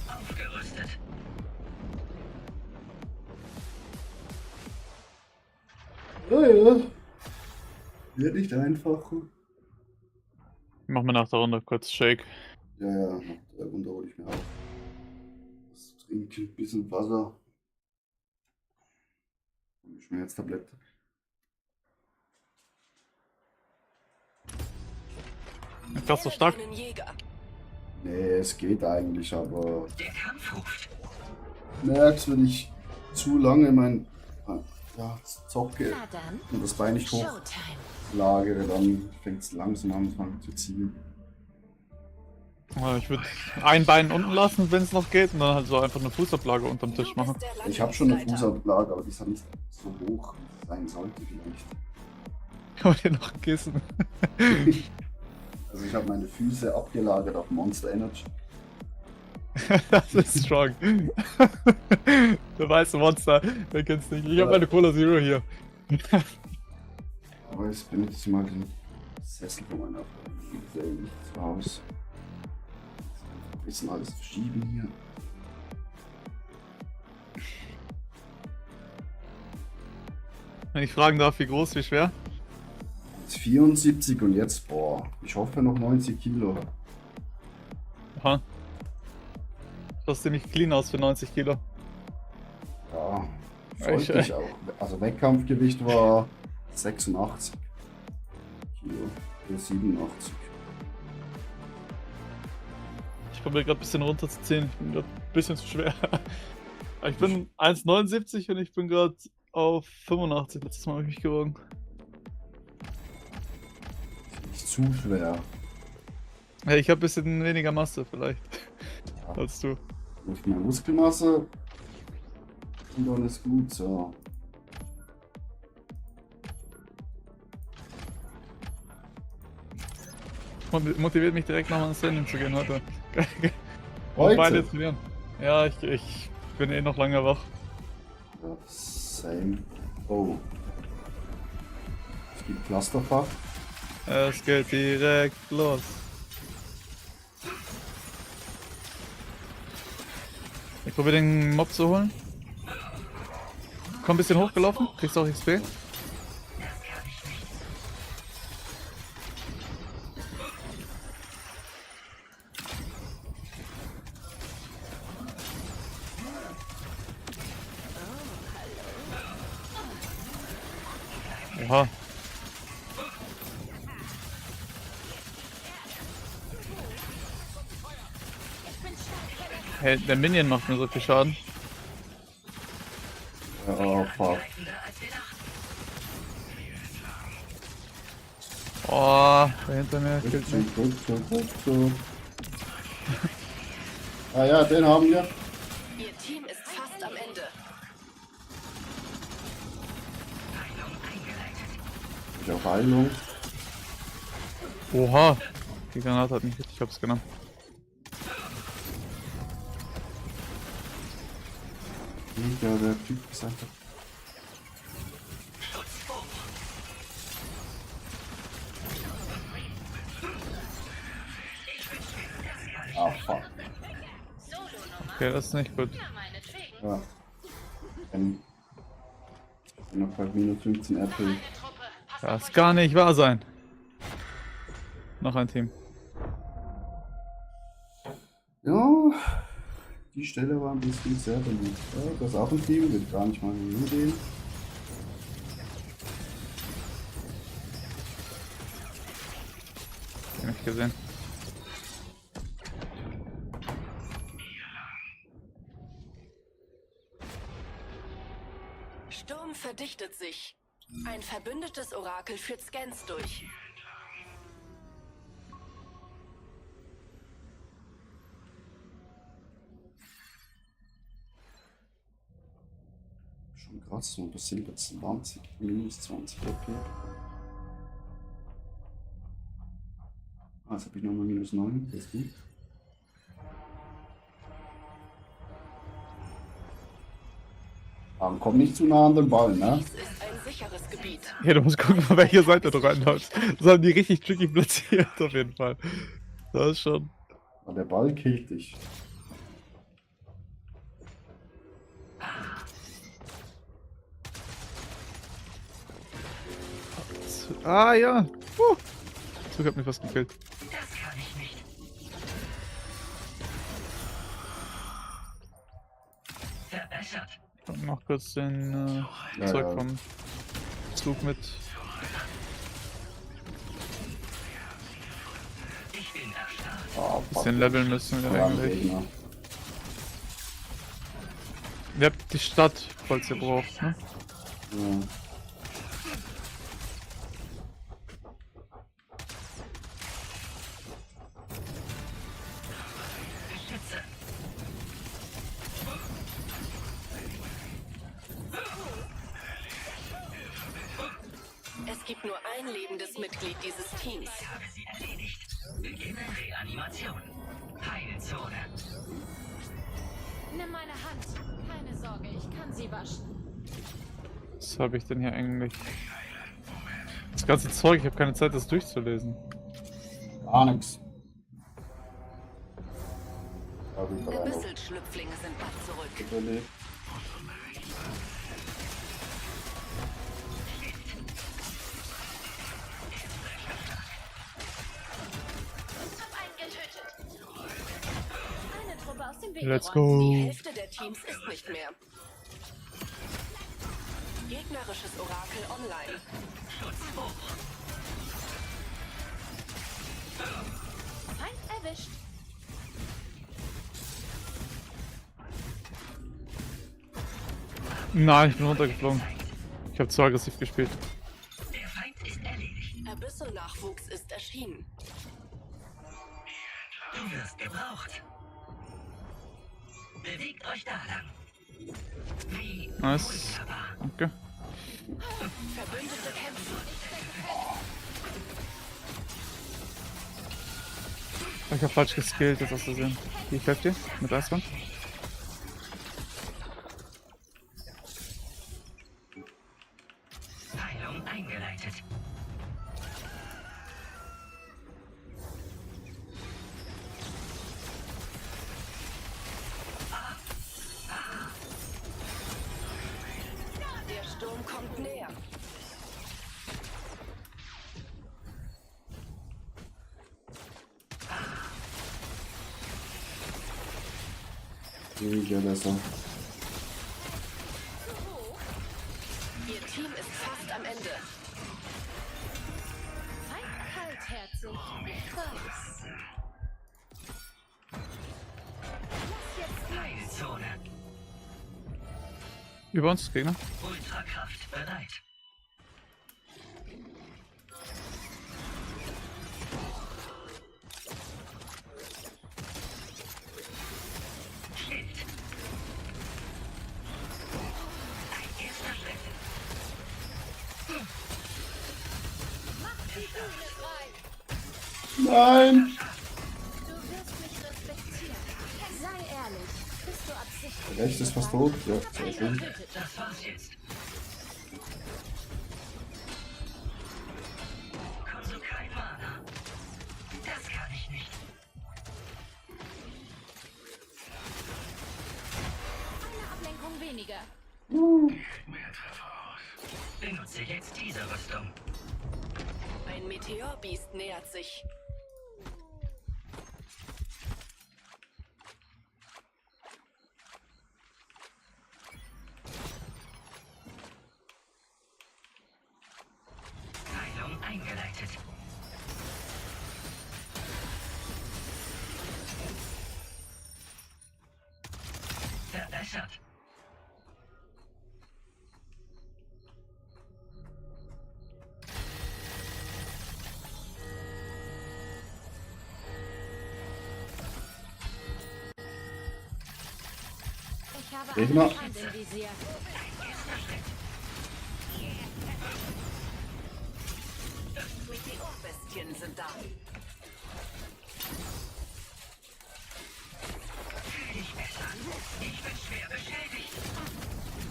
Aufgerüstet.
Ja, ja. Wird nicht einfacher.
Machen wir nach der Runde kurz Shake.
Ja, ja, nach der Runde hole ich mir auch. Was zu trinken, ein bisschen Wasser. Und Schmerztablette.
Krass so stark.
Einen Jäger.
Nee, es geht eigentlich, aber
Der Kampf ruft.
merkst, wenn ich zu lange mein zocke
Na dann.
und das Bein nicht
Showtime.
hochlagere, dann fängt es langsam an zu ziehen.
Ich würde ein Bein unten lassen, wenn es noch geht, und dann halt so einfach eine Fußablage unterm Tisch machen.
Ich habe schon eine Fußablage, aber die ist halt nicht so hoch, wie es sein sollte vielleicht.
Kann man hier noch ein Kissen?
Also ich habe meine Füße abgelagert auf Monster Energy.
Das ist strong. Der weiße Monster, wer kennt's nicht? Ich habe meine Cola Zero hier.
Aber jetzt benutze ich mal den Sessel von meiner Freundin nicht zu Hause. Ein bisschen alles verschieben hier.
Wenn ich fragen darf, wie groß, wie schwer?
Jetzt 74 und jetzt, boah, ich hoffe noch 90 Kilo.
Aha. Schaust ziemlich clean aus für 90 Kilo.
Ja, sollte ich auch. Also Wettkampfgewicht war 86 Kilo oder 87.
Ich probiere gerade ein bisschen runterzuziehen. Ich bin gerade ein bisschen zu schwer. Ich bin 1,79 und ich bin gerade auf 85. Letztes Mal habe ich mich gewogen.
Nicht zu schwer.
Ja, ich habe ein bisschen weniger Masse vielleicht
Ja.
als du.
Durch mehr Muskelmasse und dann ist gut so.
Motiviert mich direkt nochmal ins Training zu gehen heute.
Heute?
Beide trainieren. Ja, ich bin eh noch lange wach.
Ja, same. Oh. Es gibt Clusterfuck.
Es geht direkt los. Ich probiere den Mob zu holen. Komm ein bisschen hochgelaufen, kriegst auch XP. Oha. Hey, der Minion macht mir so viel Schaden.
Oh, fuck.
Oh, da hinter mir killt mich.
Gut. Ah ja, den haben wir.
Ihr Team ist fast am Ende.
Ich auf Heilung.
Oha, die Granate hat mich richtig hops genommen.
Ja, der Typ gesagt hat. Ah, fuck.
Okay, das ist nicht gut.
Ja. Noch bei minus 15 Apple.
Das kann nicht wahr sein. Noch ein Team.
Ja, die Stelle war ein bisschen sehr beliebt. Ja, das ist auch ein Team, wird gar nicht mal hingehen.
Hab ich nicht gesehen.
Sturm verdichtet sich. Ein verbündetes Orakel führt Scans durch.
Schon krass, und das sind jetzt 20, minus 20 okay. Ah, jetzt habe ich nochmal minus 9, das ist gut. Aber komm nicht zu nah an den Ball, ne?
Dies ist ein sicheres Gebiet.
Ja, du musst gucken, von welcher Seite du reinläufst. Das haben die richtig tricky platziert, auf jeden Fall. Das ist schon.
Aber der Ball killt dich.
Ah ja. Zug hat mich fast gekillt.
Das kann ich nicht. Verbessert.
Und noch kurz den
Ja,
Zeug
ja.
vom Zug mit.
Ich bin erstarrt.
Oh,
Bisschen leveln müssen wir
Ja,
eigentlich.
Gegner.
Ihr habt die Stadt, falls ihr braucht, ne?
Ja.
Schütze.
Es gibt nur ein lebendes Mitglied dieses Teams.
Ich habe sie erledigt. Beginne Reanimation. Heilzone.
Nimm meine Hand. Keine Sorge, ich kann sie waschen.
Was habe ich denn hier eigentlich? Das ganze Zeug, ich habe keine Zeit, das durchzulesen.
Gar nix. Hab ich aber noch
Gebisselschlüpflinge sind bald zurück.
überlebt.
Hab einen getötet. Eine Truppe aus dem Weg
Let's
geräumt.
go.
Die Hälfte der Teams ist nicht mehr. Gegnerisches Orakel online.
Feind erwischt.
Nein, ich bin runtergeflogen. Ich habe zu aggressiv gespielt.
Der Feind ist erledigt.
Abyssal-Nachwuchs ist erschienen.
Du wirst gebraucht. Bewegt euch da lang. Wie
Nice.
wunderbar.
Danke.
Verbündete kämpfen.
Ich hab falsch geskillt, jetzt hast du gesehen. Ich helfe dir mit Eiswand.
Heilung eingeleitet.
Der Sturm kommt näher.
Ja, besser.
Ihr Team ist fast am Ende.
Seid kaltherzig. Ich weiß. Lass jetzt los.
Heilzone.
Über uns, Gegner.
Ultrakraft bereit. Schild. Ein erster Schritt.
Mach die Bühne frei.
Nein!
Du wirst mich respektieren. Sei ehrlich. Bist du absichtlich?
Der Recht ist fast tot. Ja, sehr schön.
Das war's jetzt. Konsum kein Mana. Das kann ich nicht.
Eine Ablenkung weniger.
Mehr Treffer aus. Benutze jetzt diese Rüstung.
Ein Meteorbiest nähert sich.
Heilung eingeleitet. Verbessert.
Ich habe
Gegner.
einen Feind im Visier.
Meteorbestien sind da.
Fühl dich besser. Ich bin schwer beschädigt.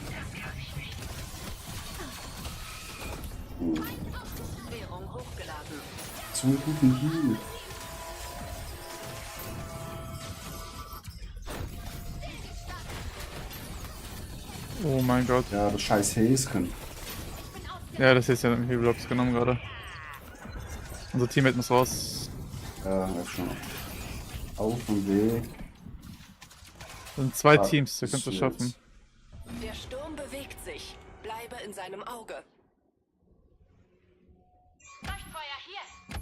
Das kann ich nicht.
Währung hochgeladen.
So einen guten Heal.
Oh mein Gott.
Ja, das scheiß Häschen.
Ja, das ist ja mit Healblocks genommen gerade. Unser Teammate muss raus.
Ja, das schon. Auf dem Weg.
Das sind zwei
Ah,
Teams, wir können es
shit.
schaffen.
Der Sturm bewegt sich. Bleibe in seinem Auge.
Leuchtfeuer hier.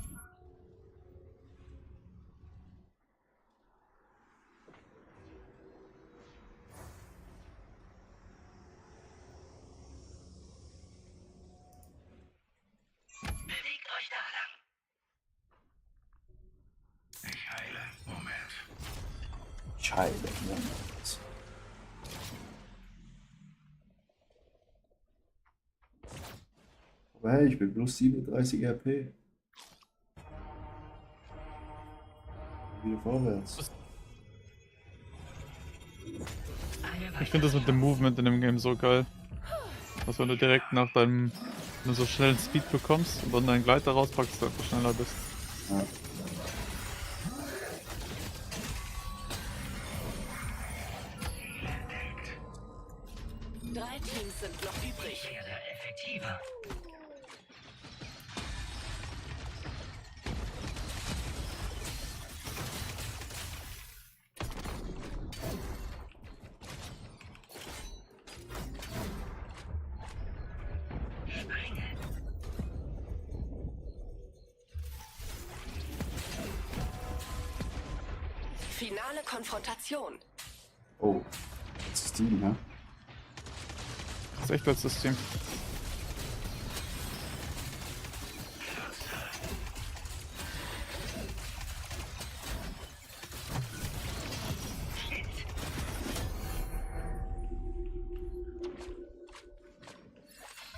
Bewegt euch da lang.
Ich heile. Moment.
Scheibe. Moment. Aber hey, ich bin bloß 37 RP. Wieder vorwärts.
Ich finde das mit dem Movement in dem Game so geil. Dass wenn du direkt nach deinem wenn du so schnellen Speed bekommst und dann deinen Gleiter rauspackst, dass du einfach schneller bist.
Ja.
Drei Teams sind noch übrig.
Ich werde effektiver. Springe.
Finale Konfrontation.
Oh. Das ist Team, ne?
Das ist echt letztes Team.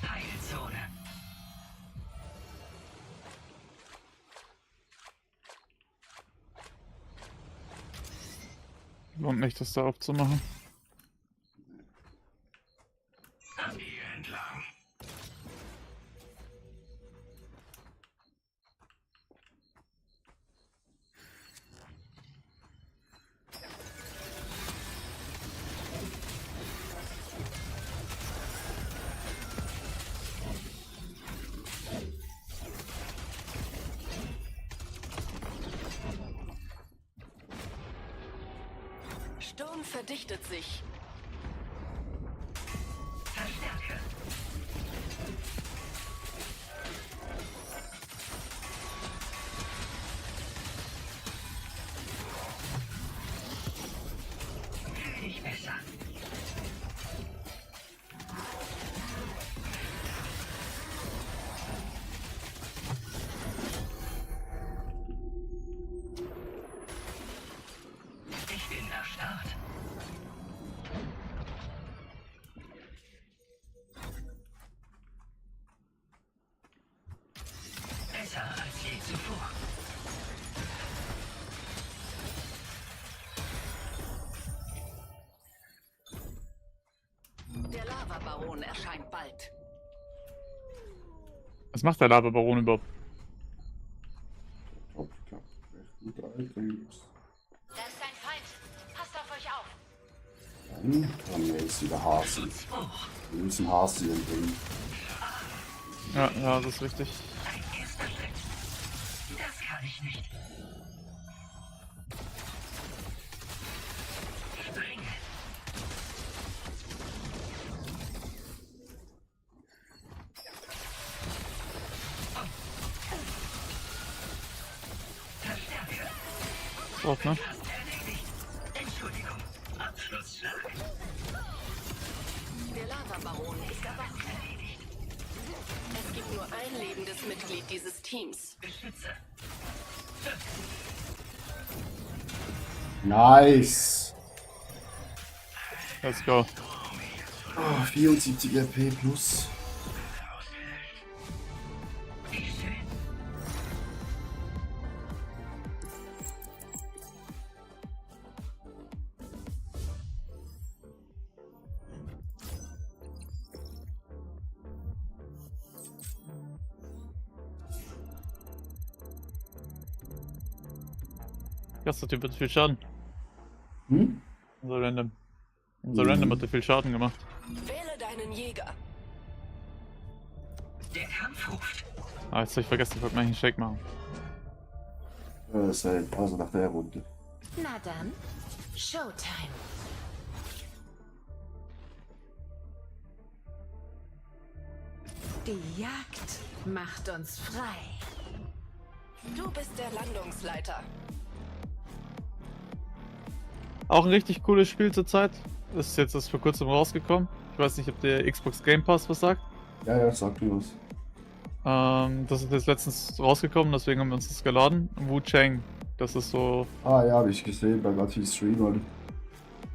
Heilzone.
lohnt nicht, das da aufzumachen.
Hier entlang.
Sturm verdichtet sich.
Verstärke. Fühl dich besser. Ich bin erstarrt. Besser als je zuvor.
Der Lavabaron erscheint bald.
Was macht der Lava-Baron überhaupt?
Top, klappt recht gut rein.
Da ist ein Feind. Passt auf euch auf.
Dann haben wir jetzt wieder Hasi. Wir müssen Hasi umbringen.
Ja, ja, das ist richtig.
Ein erster Schritt. Das kann ich nicht. Springe. Verstärke.
Drauf, ne?
Fast erledigt. Entschuldigung. Abschlussschlag.
Der Lavabaron ist erwacht. Es gibt nur ein lebendes Mitglied dieses Teams.
Beschütze.
Nice!
Let's go.
Oh, 74 RP plus.
Wie schön.
Das hat wird viel Schaden.
Hm?
Unser Random hat viel Schaden gemacht.
Wähle deinen Jäger.
Der Kampf ruft.
Ah, jetzt hab ich vergessen, ich wollte mal einen Shake machen.
Also nach der Runde.
Na dann, Showtime. Die Jagd macht uns frei.
Du bist der Landungsleiter.
Auch ein richtig cooles Spiel zurzeit. Ist jetzt erst vor kurzem rausgekommen. Ich weiß nicht, ob der Xbox Game Pass was sagt.
Ja, sag mir was.
Das ist jetzt letztens rausgekommen, deswegen haben wir uns das geladen. Wu Chang. Das ist so.
Ah ja, habe ich gesehen bei ganz viel Stream halt.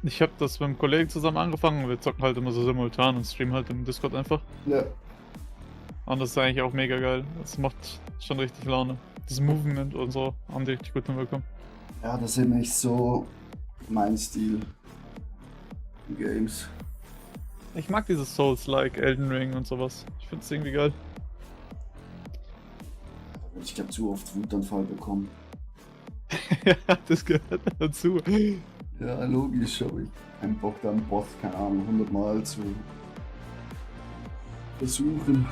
Ich habe das mit einem Kollegen zusammen angefangen. Wir zocken halt immer so simultan und streamen halt im Discord einfach.
Ja.
Und das ist eigentlich auch mega geil. Das macht schon richtig Laune. Das Movement und so haben die richtig gut hinbekommen.
Ja, das ist nicht so mein Stil. In Games.
Ich mag dieses Souls-like, Elden Ring und sowas. Ich finde es irgendwie geil.
Ich habe zu oft Wutanfall bekommen.
Ja, das gehört dazu.
Ja, logisch, aber ich hab keinen Bock da einen Boss, keine Ahnung, 100 Mal zu versuchen.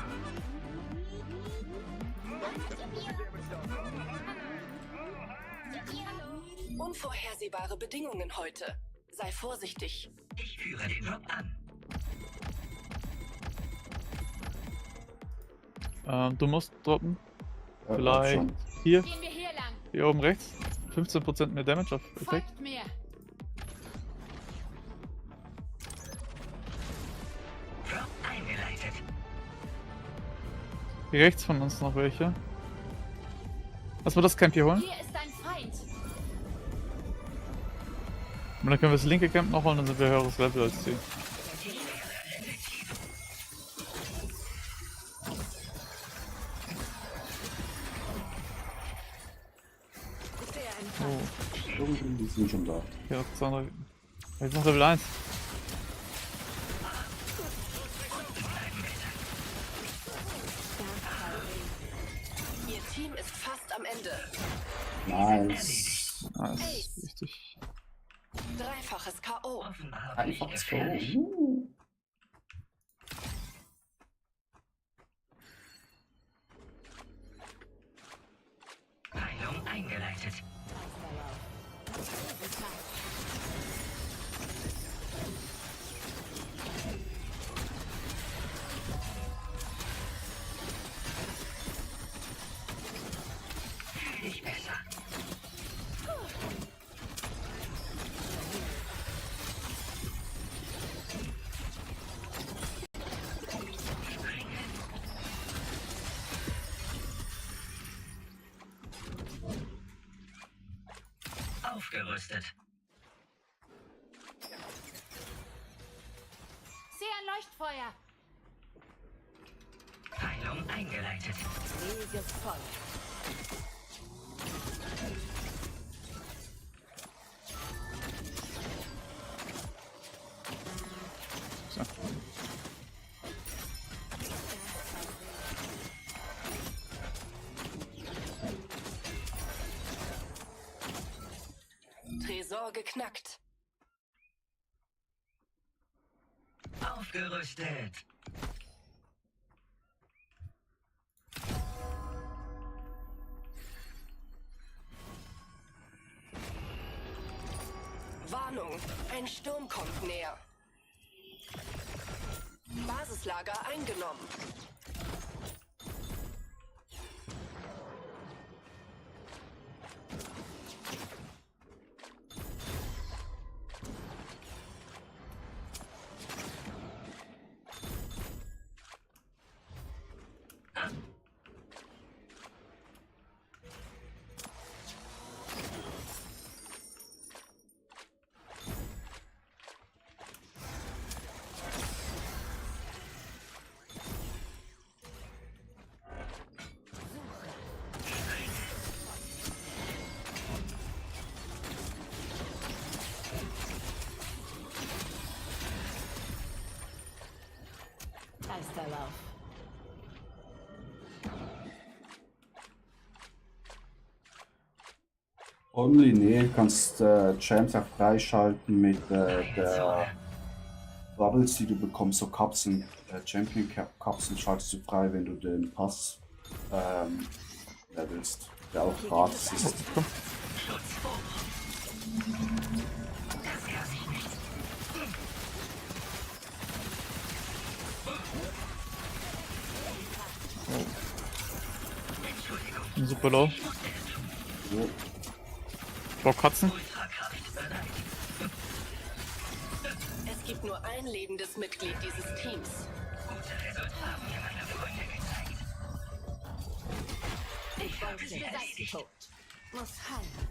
Unvorhersehbare Bedingungen heute. Sei vorsichtig.
Ich führe den Job an.
Du musst droppen.
Ja,
Vielleicht
schon.
hier.
Gehen wir hier lang.
Hier oben rechts. 15% mehr Damage auf Attack.
Folgt mir.
Drop eingeleitet.
Hier rechts von uns noch welche. Lass mal das Camp hier holen.
Hier ist ein Feind.
Und dann können wir das linke Camp noch holen, dann sind wir höheres Level als die.
Ich sehe einen Feind.
Oh,
Die sind schon da.
hier noch 200. Jetzt noch Level 1.
Ihr Team ist fast am Ende.
Nice.
Ah, das ist richtig.
Dreifaches K.O.
Einfaches Go.
Heilung eingeleitet. Fühl dich besser. Aufgerüstet.
Sehe ein Leuchtfeuer.
Heilung eingeleitet.
Wege voll.
So.
Tresor geknackt.
Aufgerüstet.
Warnung, ein Sturm kommt näher. Basislager eingenommen.
Geisterlauf.
Only, nee, du kannst Champs auch freischalten mit der Bubbles, die du bekommst, so Kapseln, Champion-Kapseln schaltest du frei, wenn du den Pass levelst, der auch gratis ist.
Super low.
So.
Ich brauch Katzen.
Es gibt nur ein lebendes Mitglied dieses Teams.
Ich wollte, ihr seid tot. Muss heilen.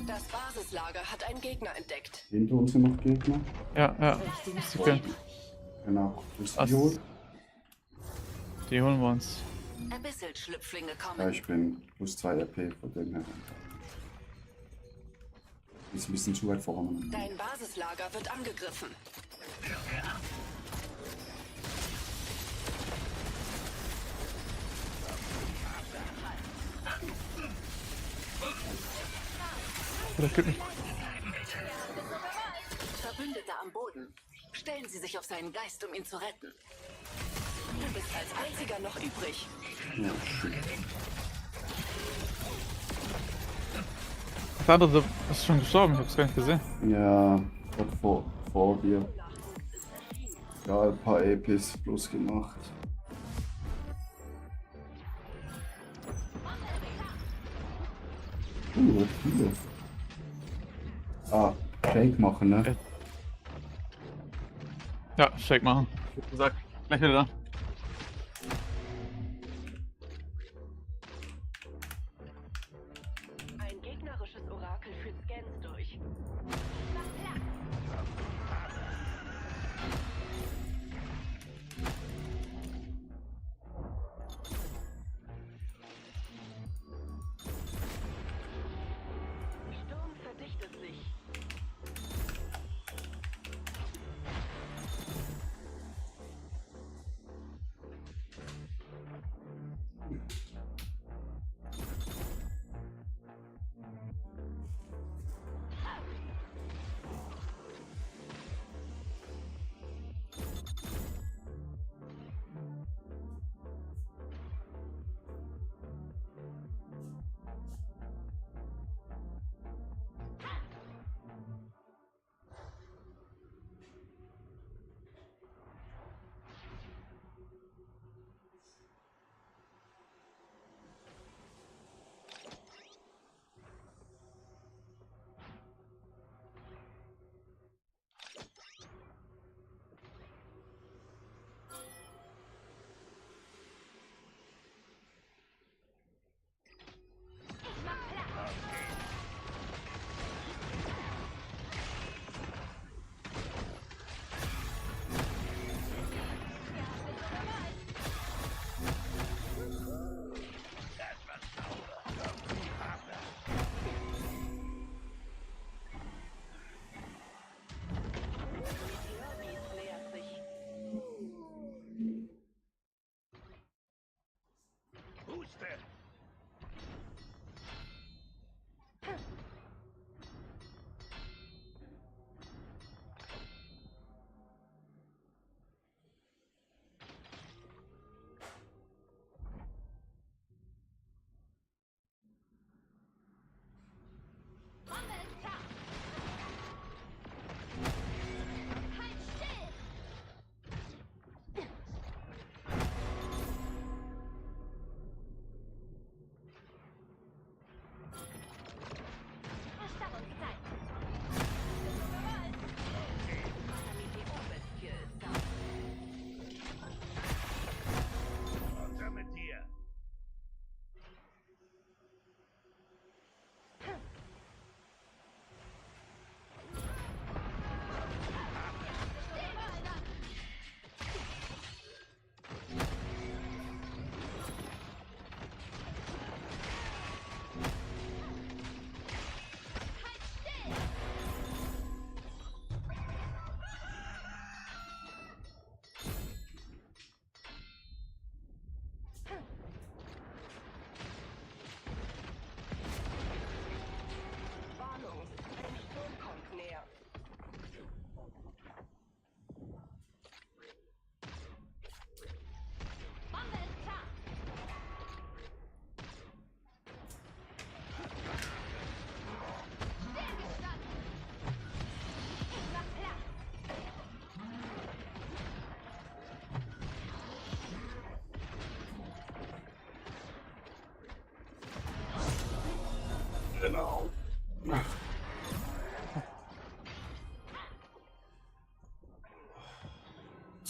Das Basislager hat einen Gegner entdeckt.
Hinter uns sind noch Gegner.
Ja, ja. Okay.
Genau, das ist
Ast-
die holen.
Die holen wir uns.
Abyssal-Schlüpflinge
Ja,
kommen.
ich bin plus 2 RP von dem her. Ist ein bisschen zu weit vorne.
Dein Basislager wird angegriffen.
Das geht nicht.
Verbündeter am Boden. Stellen Sie sich auf seinen Geist, um ihn zu retten. Du bist als einziger noch übrig.
Ja, schön.
Der andere ist schon gestorben, ich hab's gar nicht gesehen.
Ja, gerade vor dir. Ja, ein paar EPs bloß gemacht. Viele. Ah, Shake machen, ne?
Ja, Shake machen. Ich hab gesagt, gleich wieder da.
Ein gegnerisches Orakel führt Scans durch. Sturm verdichtet sich.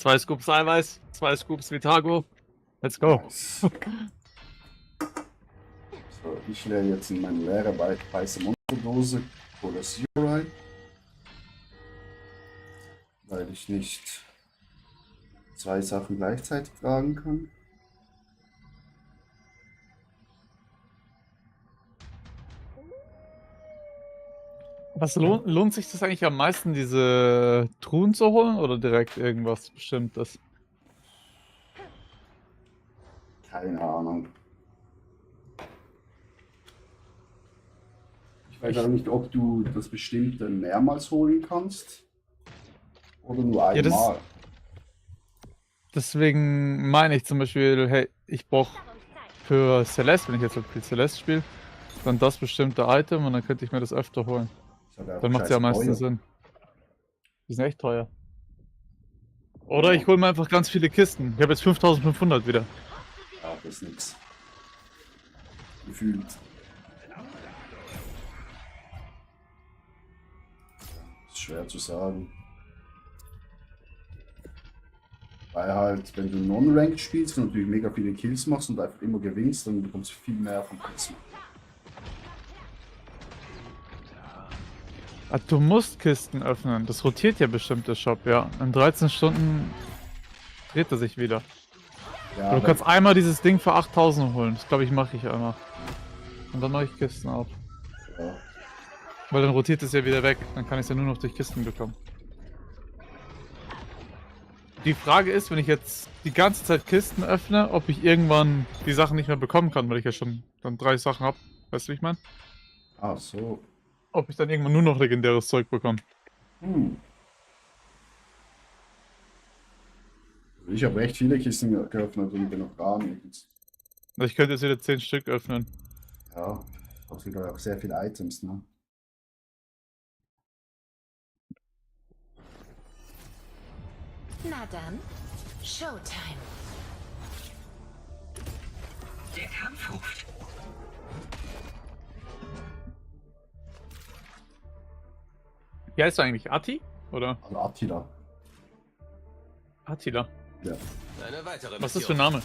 2 Scoops Eiweiß, 2 Scoops Vitago. Let's go.
Nice. So, ich leere jetzt in meine leere weiße Monsterdose Cola Zero rein. Weil ich nicht 2 Sachen gleichzeitig tragen kann.
Was lohnt sich das eigentlich am meisten, diese Truhen zu holen oder direkt irgendwas Bestimmtes?
Keine Ahnung. Ich weiß auch nicht, ob du das Bestimmte mehrmals holen kannst. Oder nur einmal.
Ja, deswegen meine ich zum Beispiel, hey, ich brauche für Celeste, wenn ich jetzt viel Celeste spiele, dann das bestimmte Item und dann könnte ich mir das öfter holen. Dann macht es ja am meisten Sinn. Die sind echt teuer. Oder ich hole mir einfach ganz viele Kisten. Ich habe jetzt 5500 wieder.
Ja, das ist nix. Gefühlt. Ist schwer zu sagen. Weil halt, wenn du Non-Ranked spielst und natürlich mega viele Kills machst und einfach immer gewinnst, dann bekommst du viel mehr von Kisten.
Ah, du musst Kisten öffnen. Das rotiert ja bestimmt der Shop, ja. In 13 Stunden dreht er sich wieder.
Ja,
Du kannst einmal dieses Ding für 8000 holen. Das glaube ich mache ich einmal. Und dann mache ich Kisten auf.
Ja.
Weil dann rotiert es ja wieder weg. Dann kann ich es ja nur noch durch Kisten bekommen. Die Frage ist, wenn ich jetzt die ganze Zeit Kisten öffne, ob ich irgendwann die Sachen nicht mehr bekommen kann, weil ich ja schon dann 3 Sachen habe. Weißt du, wie ich meine?
Ach so.
Ob ich dann irgendwann nur noch legendäres Zeug bekomme.
Ich habe echt viele Kisten geöffnet und bin noch gar nichts.
Ich könnte jetzt wieder 10 Stück öffnen.
Ja, hast du auch sehr viele Items, ne?
Na dann, Showtime.
Der Kampf ruft.
Wie heißt du eigentlich? Atti? Oder?
Also Attila.
Attila.
Ja.
Eine weitere
Was ist das für ein Name?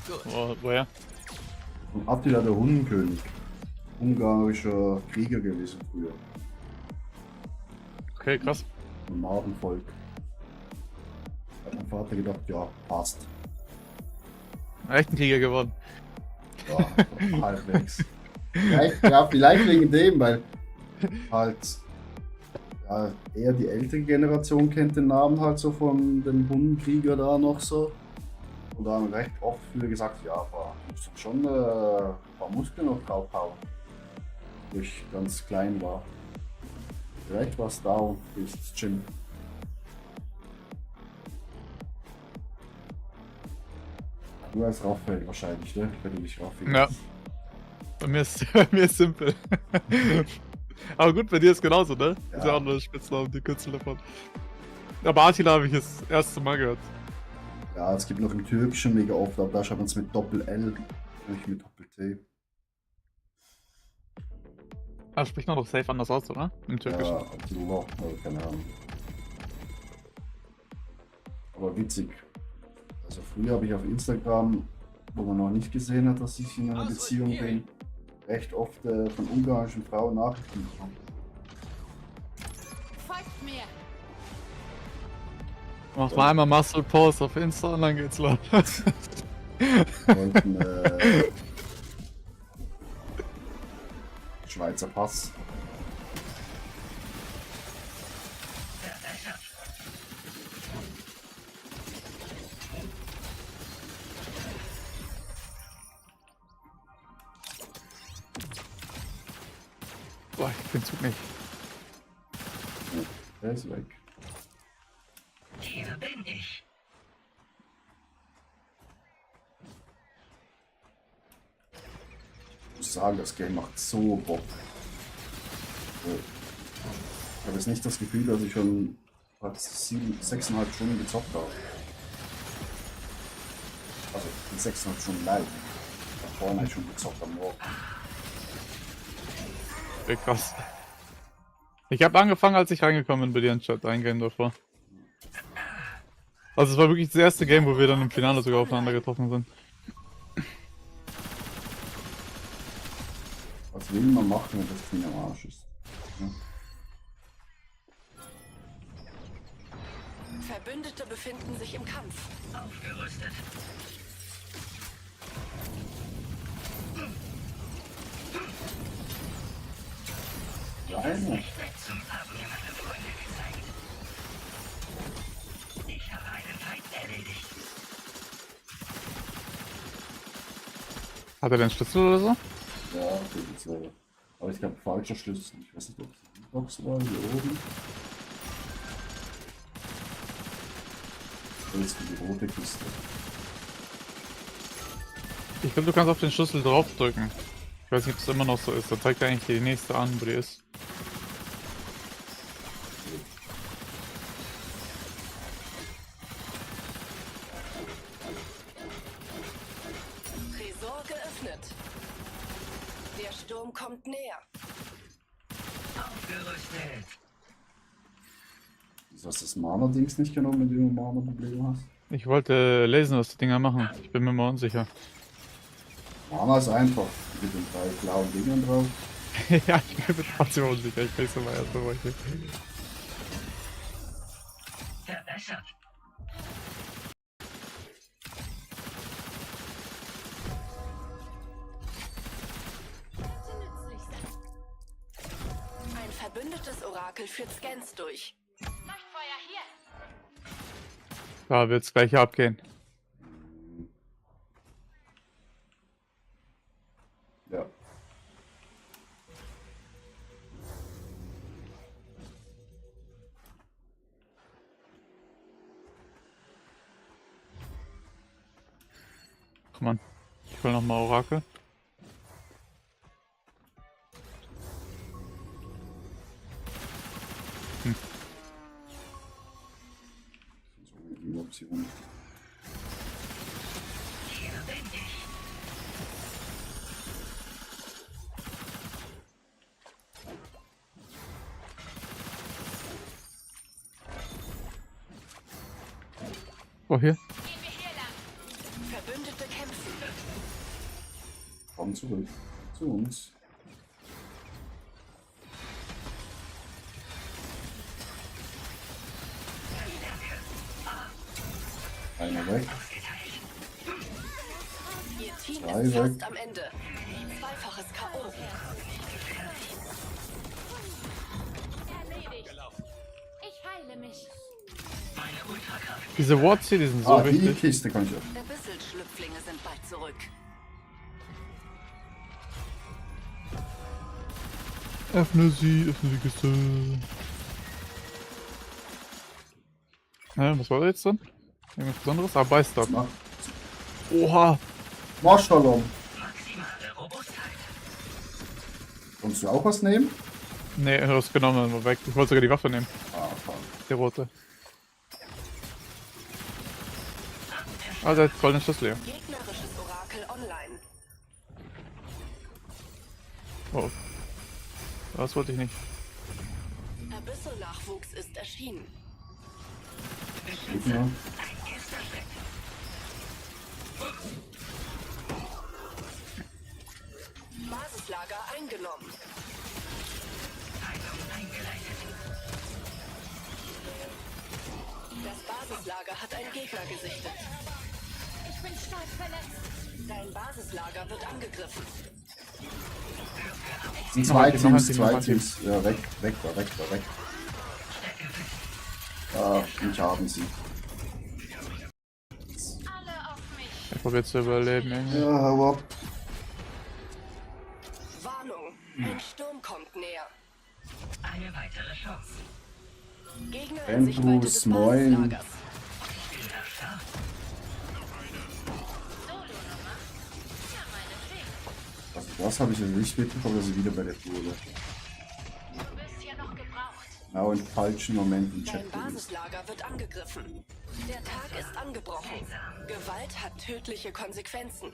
Woher?
Und Attila der Hundenkönig. Ungarischer Krieger gewesen früher.
Okay, krass.
Nomadenvolk. Hat mein Vater gedacht, ja, passt.
Echt ein Krieger geworden.
Ja, halbwegs. Vielleicht wegen dem, weil halt ja, eher die ältere Generation kennt den Namen halt so von dem Hundenkrieger da noch so. Und dann recht oft früher gesagt, ja, aber du musst doch schon ein paar Muskeln noch draufhauen. Wo ich ganz klein war. Vielleicht war es da und ist Gym. Du als Raphael wahrscheinlich, ne? Wenn du dich Raphael
Ja. Bei mir ist simpel. Aber gut, bei dir ist genauso, ne?
Ja.
Ist ja auch nur Spitznamen, die Kürzel davon. Aber Attila habe ich das erste Mal gehört.
Ja, es gibt noch im Türkischen mega oft, aber da schreibt man es mit Doppel-L, nicht mit Doppel-T.
Ah, spricht man doch safe anders aus, oder? Im Türkischen.
Ja, Abdullah, oder keine Ahnung. Aber witzig. Also früher habe ich auf Instagram, wo man noch nicht gesehen hat, dass ich in einer Beziehung bin, recht oft von ungarischen Frauen Nachrichten bekommen.
Folgt mir.
Mach mal einmal Muscle Pause auf Insta und dann geht's los.
Wollten Schweizer Pass.
Boah, ich den Zug nicht.
Der ist weg.
Hier bin ich.
Ich muss sagen, das Game macht so Bock. Ich habe jetzt nicht das Gefühl, dass ich schon 6,5 Stunden gezockt habe. Also in 6,5 Stunden live. Davor habe ich schon gezockt am Morgen.
Okay, krass. Ich habe angefangen, als ich reingekommen bin bei dir in den Chat, eingehen davor. Also es war wirklich das erste Game, wo wir dann im Finale sogar aufeinander getroffen sind.
Was will man machen, wenn das Ding am Arsch ist? Ja.
Verbündete befinden sich im Kampf.
Aufgerüstet.
Kleine.
Letztens haben mir meine Freunde gezeigt. Ich habe einen Feind erledigt.
Hat er den Schlüssel oder so?
Ja, das ist aber ich glaube falscher Schlüssel. Ich weiß nicht, ob es die Box war, hier oben. Das ist für die rote Kiste.
Ich glaube, du kannst auf den Schlüssel draufdrücken. Ich weiß nicht, ob es immer noch so ist. Da zeigt er eigentlich die nächste an, wo die ist.
Tresor geöffnet. Der Sturm kommt näher.
Aufgerüstet.
Wieso hast du das Mana-Dings nicht genommen, wenn du Mana-Probleme hast?
Ich wollte lesen, was die Dinger machen. Ich bin mir mal unsicher.
Mana ist einfach. Mit den 3 blauen Dingern drauf.
Ja, ich bin mir trotzdem unsicher. Ich weiß immer erst, wo ich bin.
Verbessert.
Ein verbündetes Orakel führt Scans durch.
Leuchtfeuer hier.
Da wird's gleich abgehen.
Ja.
Komm on. Ich will nochmal Orakel.
Die Option.
Oh, hier.
Gehen wir hier lang.
Verbündete kämpfen.
Komm zurück. Zu uns. Einer weg.
Ihr Team
Drei
ist
weg.
fast am Ende. Zweifaches K.O.
Erledigt. Ich heile mich.
Diese Wards hier, die sind so
Ah, die
wichtig.
Kiste kann ich öffnen.
Abyssal-Schlüpflinge sind bald zurück.
Öffne die Kiste. Was war da jetzt drin? Irgendwas Besonderes? Ah, Beistab.
Mach.
Oha!
Marschallon.
Maximale Robustheit.
Kommst du auch was nehmen?
Ne, du hast genommen, war weg. Ich wollte sogar die Waffe nehmen.
Ah, fuck.
Die rote. Ah, der hat goldenen Schlüssel hier.
Gegnerisches Orakel online.
Oh. Das wollte ich nicht.
Abyssal-Nachwuchs ist erschienen.
Gegner.
Basislager eingenommen. Das Basislager hat einen Gegner gesichtet.
Ich bin stark verletzt.
Dein Basislager wird angegriffen.
Es sind zwei
Noch
Teams,
ein
zwei
Team.
Teams. Ja, weg. Ah, mich haben sie.
Alle auf mich.
Ich probiere zu überleben, irgendwie.
Ja, hau ab.
Warnung, ein Sturm kommt näher.
Eine weitere Chance.
Gegner in Sichtweite
Andrews,
des
moin.
Basislagers.
Solo-Nummer. Ja, meinetwegen.
Also das habe ich ja nicht mitbekommen, dass sie wieder bei der Tour war.
Du wirst hier noch gebraucht.
Genau im falschen Moment im
Dein
Chat gelesen.
Basislager wird angegriffen. Der Tag ist angebrochen. Gewalt hat tödliche Konsequenzen.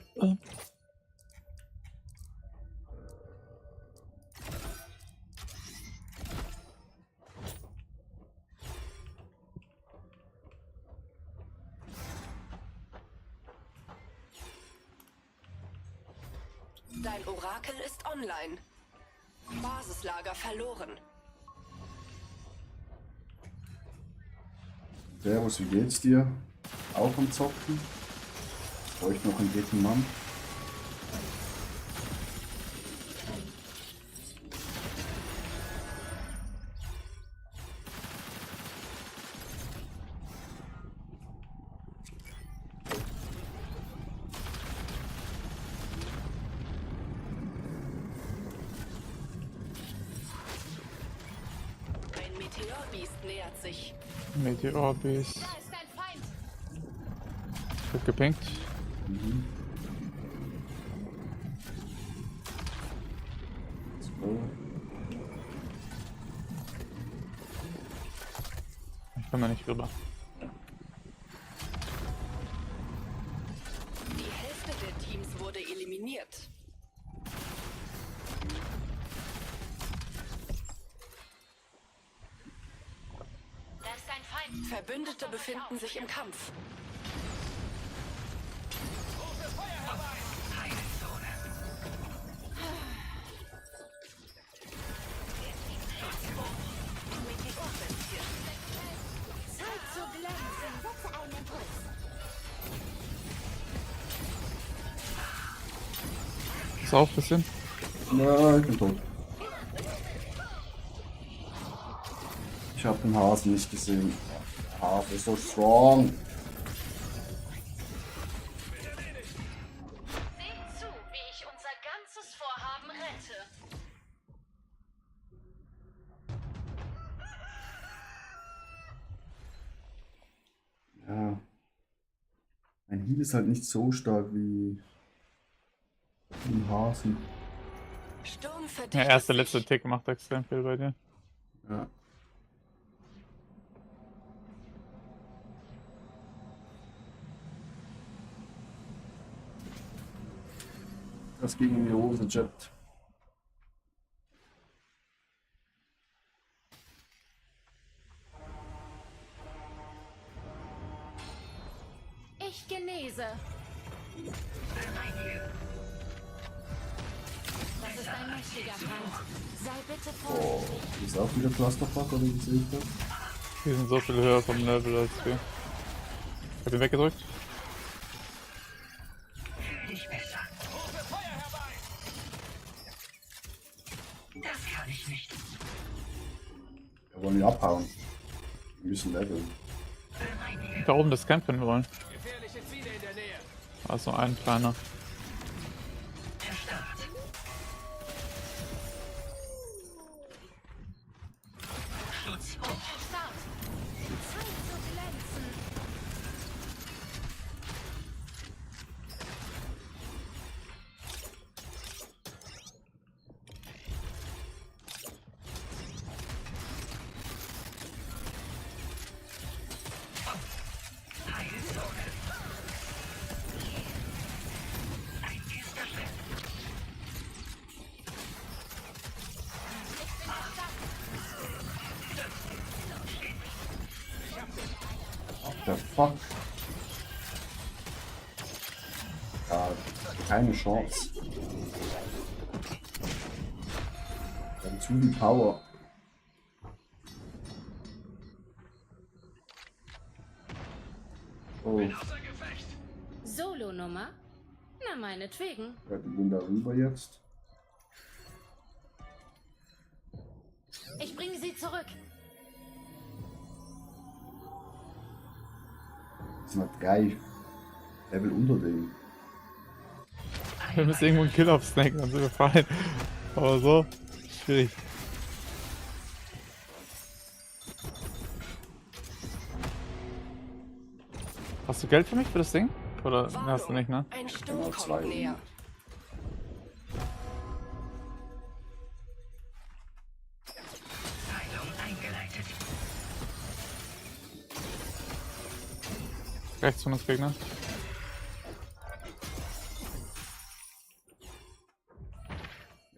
Dein Orakel ist online. Basislager verloren.
Servus, wie geht's dir? Auch am Zocken? Brauche ich noch einen dritten Mann?
Ein Meteorbiest nähert sich.
Meteorbeast.
Da ist ein Feind.
Wird gepinkt.
So.
Ich komme da nicht rüber.
Die Hälfte der Teams wurde eliminiert.
Da ist ein Feind.
Verbündete befinden sich im Kampf.
Zeit zu glänzen.
Setze einen Impuls.
Ist auch ein bisschen.
Ja, ich bin tot. Ich habe den Hasen nicht gesehen. Der Hase ist so strong.
Seht zu, wie ich unser ganzes Vorhaben rette.
Ja. Mein Heal ist halt nicht so stark wie ein Hasen.
Sturm verdichtet
Der erste,
sich.
letzte Tick macht extrem viel bei dir.
Ja. Das ging in die Hose, Jet.
Ich genese. Das ist ein mächtiger Feind. Sei bitte
Oh,
vorsichtig.
ist auch wieder Clusterfuck oder wie sehe ich das?
Die sind so viel höher vom Level als wir. Ich hab ihn weggedrückt.
Fühl dich besser. Das kann ich nicht.
Wir wollen ihn abhauen. Wir müssen leveln.
Da oben das Camp können wir wollen.
Gefährliche Ziele in der Nähe.
Also ein kleiner.
Erstarrt. Schutz hoch.
Start. Zeit zu glänzen.
Heilzone. Ein erster Schritt.
What the fuck? Ja, keine Chance. Wir haben zu viel Power. Oh,
Solo-Nummer? Na, meinetwegen.
wir gehen da rüber jetzt.
Ich bringe sie zurück.
Das sind halt 3 Level unter dem.
Wir müssen irgendwo einen Kill aufsnacken, dann sind wir fein. Aber so, schwierig. Hast du Geld für mich für das Ding? Oder hast du nicht, ne?
Ein
Genau,
Sturm
2
kommt näher.
Heilung eingeleitet.
Rechts von uns Gegner.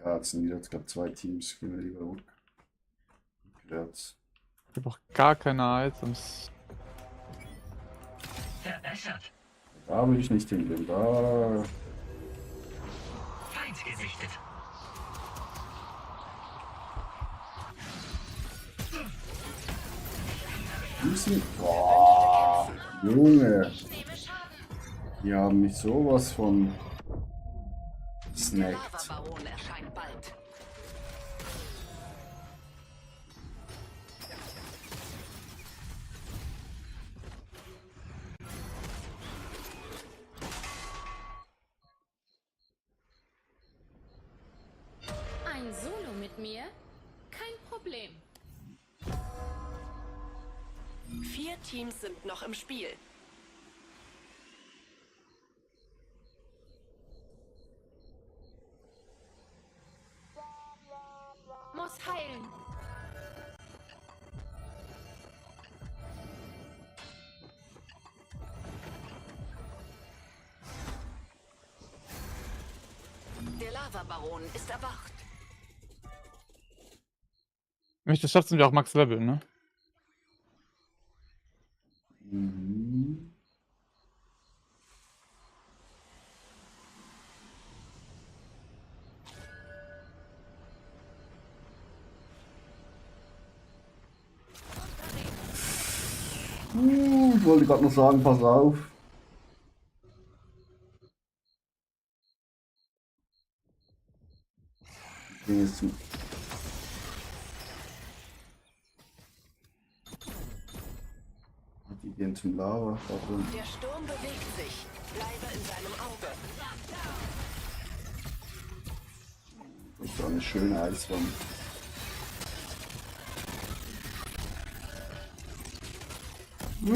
Ja, jetzt sind wieder gerade 2 Teams. Gehen wir lieber hoch. Jetzt.
Ich hab auch gar keine Items.
Verbessert.
Da will ich nicht hingehen. Da.
Feind gesehen. errichtet.
Boah, Junge. Die haben mich sowas von
Der
snackt.
Lavabaron erscheint bald.
Ein Solo mit mir? Kein Problem.
4 Teams sind noch im Spiel.
Muss heilen.
Der Lavabaron ist erwacht.
Wenn ich das schaffe, sind wir auch Max Level, ne?
Mhm. Ich wollte gerade noch sagen, pass auf. Ich bin jetzt zum Die gehen zum Lava. Warum?
Der Sturm bewegt sich. Bleibe in seinem Auge.
Das ist doch eine schöne Eiswand.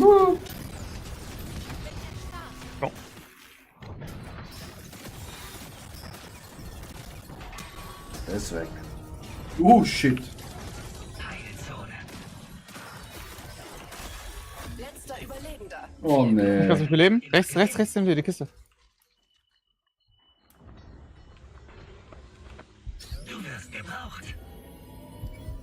Oh.
Der ist weg. Shit.
Letzter Überlebender.
Oh
Ich kann
nee.
es nicht beleben. Rechts sind wir, die Kiste.
Du wirst gebraucht.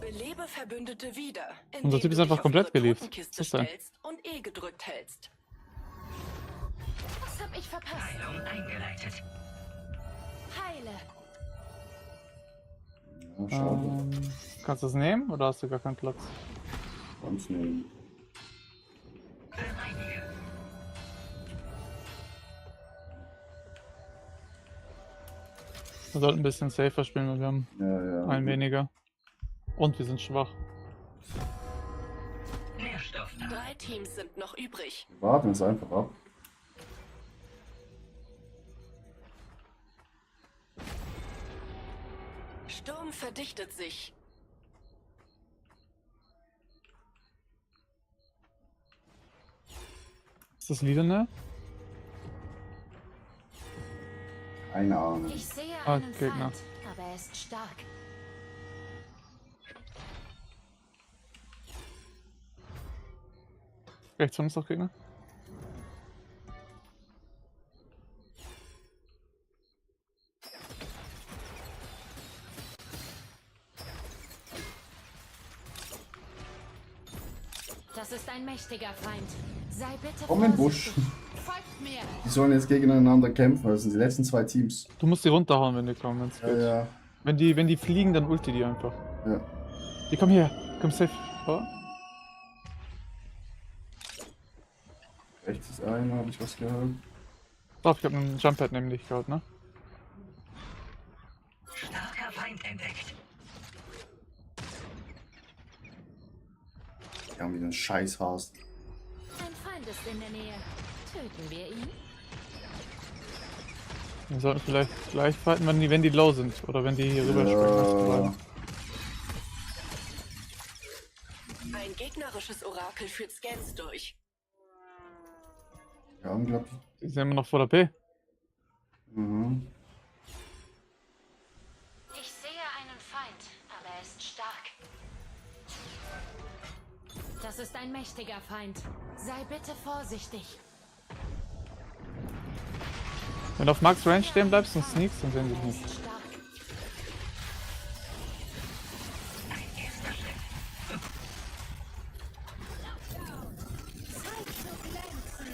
Belebe Verbündete wieder.
Unser Typ ist einfach komplett geliebt. Was
Kiste
ist das denn?
stellst und E gedrückt hältst.
Was hab ich verpasst?
Heilung eingeleitet.
Heile.
Ja, schade.
Kannst du es nehmen oder hast du gar keinen Platz?
Kannst nehmen.
Bereinige.
Wir sollten ein bisschen safer spielen, weil wir haben
Ja.
einen weniger. Und wir sind schwach.
Nährstoff.
3 Teams sind noch übrig.
Wir warten es einfach ab.
Sturm verdichtet sich.
Ist das Liederne?
Keine Ahnung.
Ich sehe
Ah,
einen
Gegner.
Feind, aber er ist stark.
Rechts von uns noch Gegner?
Das ist ein mächtiger Feind. Sei bitte
Komm in den Busch.
vorsichtig. Folgt mir.
Die sollen jetzt gegeneinander kämpfen. Das sind die letzten 2 Teams.
Du musst die runterhauen, wenn die kommen, wenn's geht.
Ja.
Wenn die fliegen, dann ulti die einfach.
Ja.
Die kommen her. Komm safe. Oh.
Rechts ist einer, habe ich was gehört.
Doch, ich hab einen Jumppad nämlich gehabt, ne?
Starker Feind entdeckt.
Die haben wieder einen Scheißhaus.
Ein Feind ist in der Nähe. Töten wir ihn?
Wir sollten vielleicht gleich fighten, wenn die low sind. Oder wenn die hier rüberspringen.
Ein gegnerisches Orakel führt Scans durch.
Ja, unglaublich.
Die sind immer noch vor der P.
Mhm.
Ich sehe einen Feind, aber er ist stark. Das ist ein mächtiger Feind. Sei bitte vorsichtig.
Wenn du auf Max Range stehen bleibst und sneakst, dann sehen sie dich
Er
nicht.
ist stark.
Ein erster Schritt.
Zeit zu glänzen.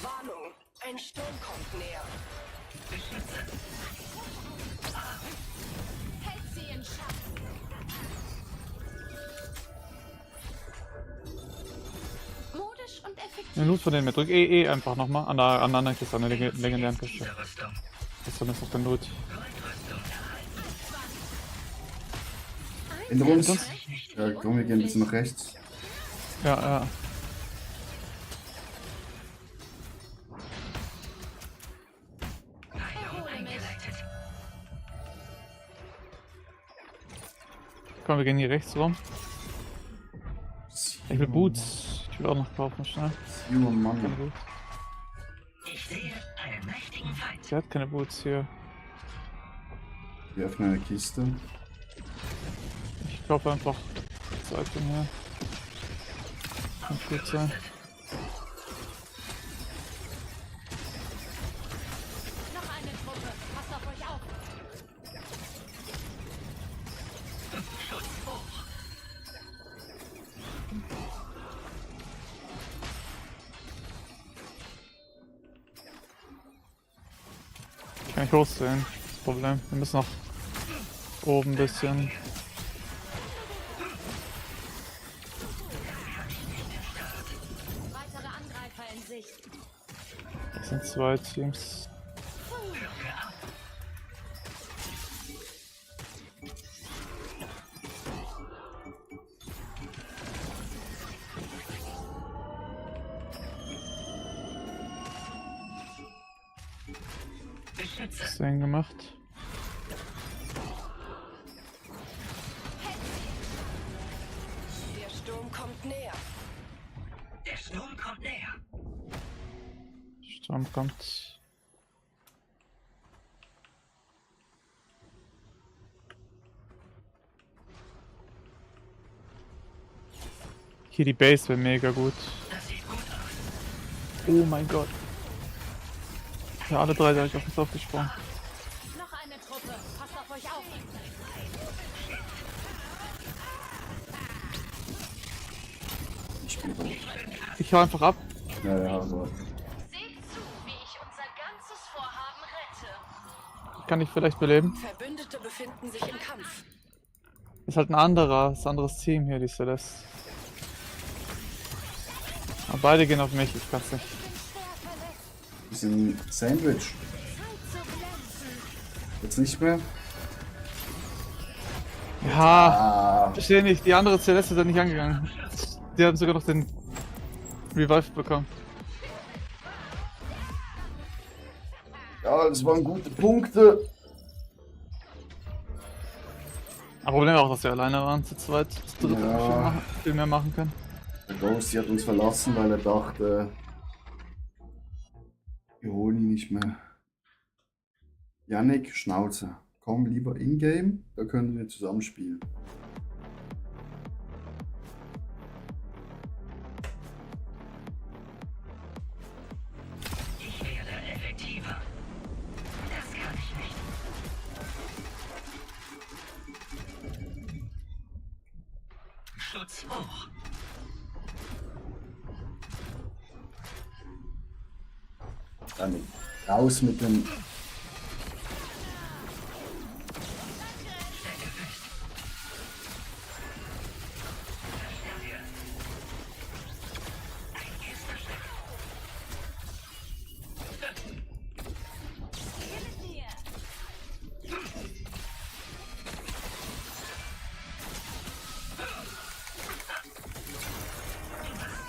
Warnung, ein Sturm kommt näher.
Hält sie in Schach. Modisch und effektiv.
Den Loot von denen mit. Drück E einfach nochmal. An der anderen Kiste, an der legendären Kiste. Das ist noch den Loot.
Hinter uns. Ja, komm, wir gehen ein bisschen nach rechts.
Ja, ja. Komm, wir gehen hier rechts rum. Ich will Boots. Ich will auch noch kaufen, schnell.
Junger
Keine
Mann.
Boots.
Ich sehe einen mächtigen Feind.
Sie hat keine Boots hier.
Wir öffnen eine Kiste.
Ich kaufe einfach das Item hier. Kann gut sein.
Noch eine Truppe. Passt auf euch auf.
Ich kann nicht hochsehen. Das Problem. Wir müssen noch oben ein bisschen.
Weitere Angreifer in Sicht.
Das sind zwei Teams. Was ist denn gemacht?
Der Sturm kommt näher.
Der Sturm kommt näher.
Sturm kommt. Hier die Base wäre mega gut.
Das sieht gut aus.
Oh mein Gott. Ja, alle drei sind auf uns aufgesprungen.
Noch eine Truppe. Passt auf euch auf.
Ich bin gut.
Ich hau einfach ab.
Ja, ja, aber.
Seht zu, wie ich unser ganzes Vorhaben rette.
Kann ich vielleicht beleben.
Verbündete befinden sich im Kampf.
Ist halt ein anderes Team hier, die Celeste. Aber beide gehen auf mich, ich kann's nicht.
Bisschen Sandwich.
Zeit zu glänzen.
Jetzt nicht mehr.
Ja,
Ah,
verstehe nicht, die andere Celeste ist ja nicht angegangen. Die haben sogar noch den Revive bekommen.
ja, das waren gute Punkte.
Aber Problem auch, dass wir alleine waren, zu zweit, zu dritt
Ja.
viel mehr machen können.
Der Ghosty hat uns verlassen, weil er dachte, wir holen ihn nicht mehr. Yannick, Schnauze. Komm lieber in-game, da können wir zusammen spielen.
Ich werde effektiver. Das kann ich nicht. Schutz hoch.
Yannick, raus mit dem...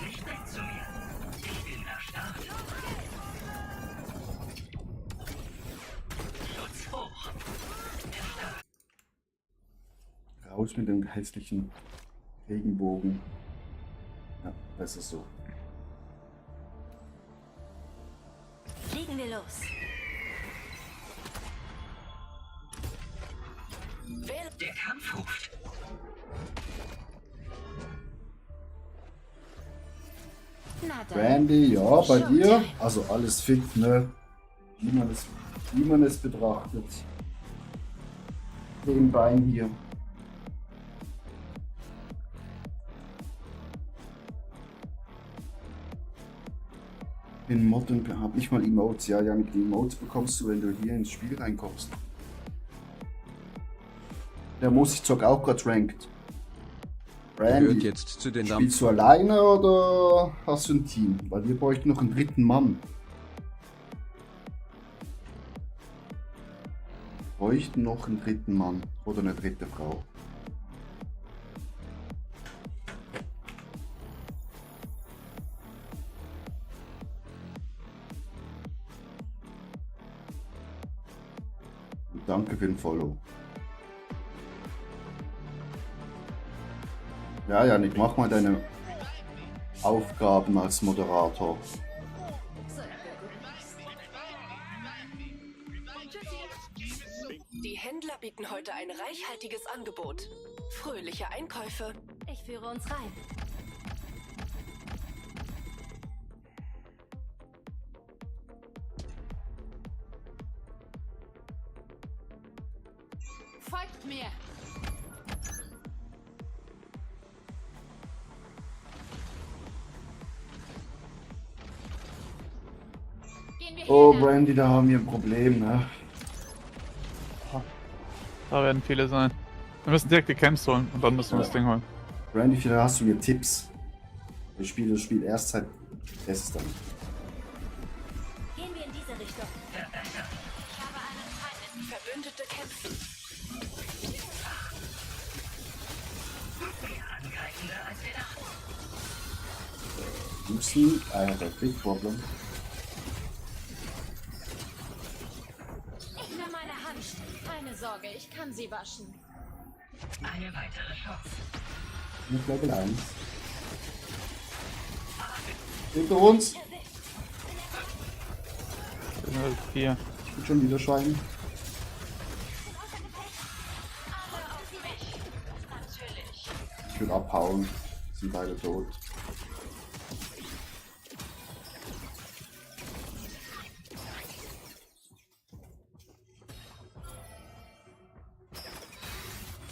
Nicht weg zu mir. Ich bin erstarrt. Schutz hoch.
Raus mit dem hässlichen Regenbogen. Ja, besser so.
Legen wir los.
Der Kampf ruft.
Na dann.
Brandy, ja, bei dir? Also alles fit, ne? Wie man es betrachtet. Den Bein hier. In Modern hab nicht mal Emotes. Ja, Janik, die Emotes bekommst du, wenn du hier ins Spiel reinkommst. Der muss, ich zock auch gerade Ranked.
Gehört
Randy,
jetzt zu den
spielst du
Dampfern.
alleine oder hast du ein Team? Weil wir bräuchten noch einen dritten Mann. Wir bräuchten noch einen dritten Mann oder eine dritte Frau. Und danke für den Follow. Ja, Janik, mach mal deine Aufgaben als Moderator.
Die Händler bieten heute ein reichhaltiges Angebot. Fröhliche Einkäufe.
Ich führe uns rein. Folgt mir. Gehen wir
Oh,
hier lang.
Brandy, da haben wir ein Problem, ne?
Da werden viele sein. Wir müssen direkt die Camps holen und dann müssen wir das Ding holen.
Brandy, vielleicht hast du mir Tipps. Ich spiele das Spiel erst seit gestern.
Gehen wir in diese Richtung.
Ich habe einen Feind in
Verbündete kämpfen.
Mehr angreifender als wir dachten.
Lucy, I have a big problem.
Ich nehme meine Hand. Keine Sorge, ich kann sie waschen.
Eine weitere Chance.
Mit Level 1. Hinter uns!
Hier.
Ich bin schon wieder Schwein. Ich will abhauen. Sind beide tot.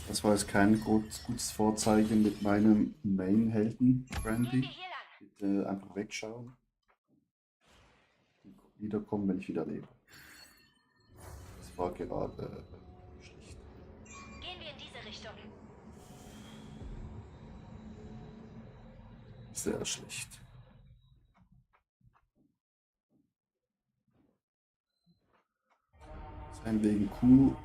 Das war jetzt kein gutes Vorzeichen mit meinem Main-Helden, Brandy. Bitte einfach wegschauen. Wiederkommen, wenn ich wieder lebe. Das war gerade schlecht.
Gehen wir in diese Richtung.
Sehr schlecht. Sein wegen Q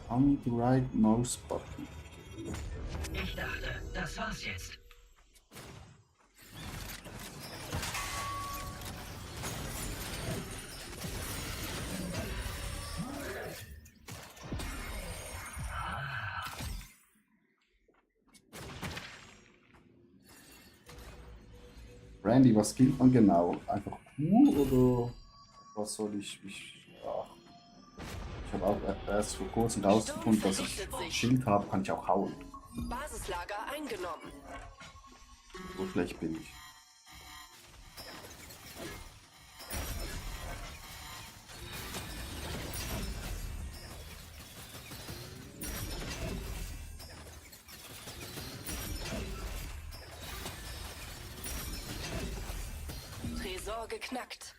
on the right mouse button.
Ich dachte, das war's jetzt.
Randy, was gilt man genau? Einfach Q oder was soll ich mich. Ja. Ich habe auch erst vor kurzem rausgefunden, dass ich Schild habe, kann ich auch hauen.
Basislager eingenommen.
So schlecht bin ich.
Tresor geknackt.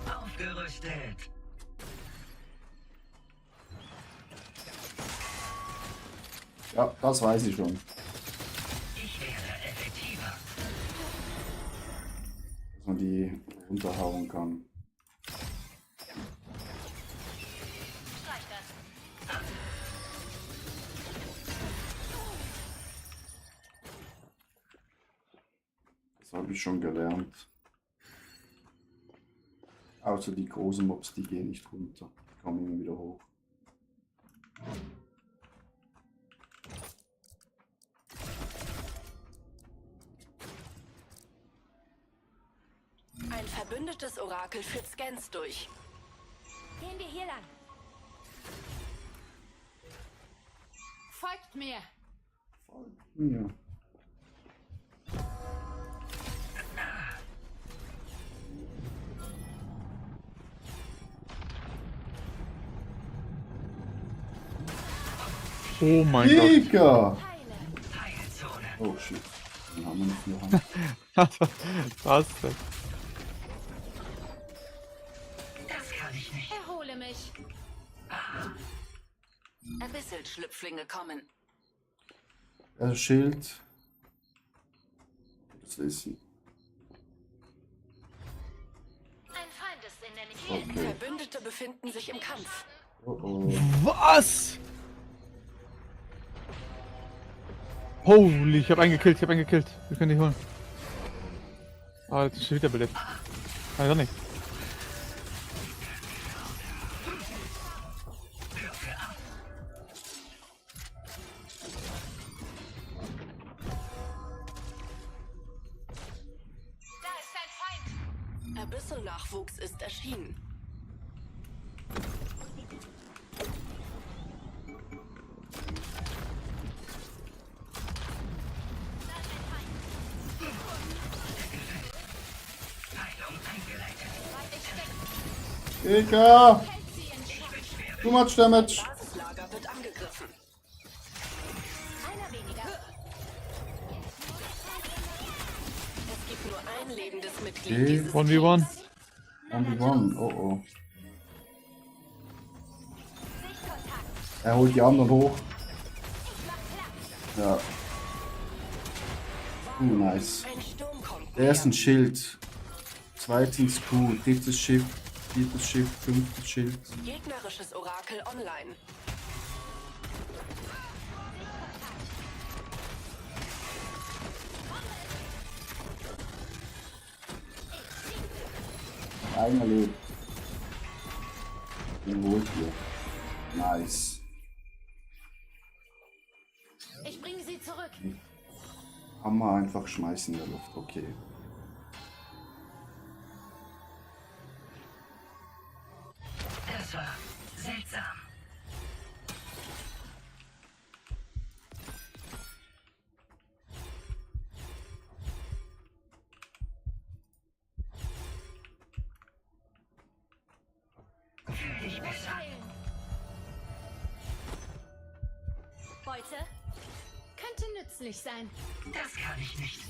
Aufgerüstet.
Ja, das weiß ich schon.
Ich werde effektiver.
Dass man die runterhauen kann. Das habe ich schon gelernt. Außer die großen Mobs, die gehen nicht runter. Die kommen immer wieder hoch.
Ein verbündetes Orakel führt Scans durch.
Gehen wir hier lang.
Folgt mir.
Ja.
Oh mein Gott.
Digga!
Heilzone.
Oh shit. Den haben wir nicht mehr Hand.
Was denn?
Das kann ich nicht.
Erhole mich.
Abyssal-Schlüpflinge kommen.
Schild. Das wissen.
Ein Feind ist in der Nähe.
Okay.
Verbündete befinden sich im Kampf.
Oh oh.
Was? Holy, ich hab einen gekillt, Wir können die holen. Ah, jetzt ist schon wieder belebt. Nein, doch nicht.
Da ist ein Feind.
Abyssal-Nachwuchs ist erschienen.
Heilung eingeleitet.
Digga! Too much damage!
Basislager wird angegriffen.
Einer weniger.
Es gibt nur ein lebendes Mitglied dieses
1v1.
1v1, oh oh. Er holt die anderen hoch. Ja. Nice.
Ein Sturm kommt
Der ist ein Schild. Zweitens Q, drittes Schiff, viertes Schiff, fünftes Schild.
Gegnerisches Orakel online.
Einer lebt. Den holt ihr. Nice.
Ich bringe sie zurück.
Hammer einfach schmeißen in der Luft, okay.
Das war seltsam. Fühl dich besser.
Beute? Könnte nützlich sein.
Das kann ich nicht.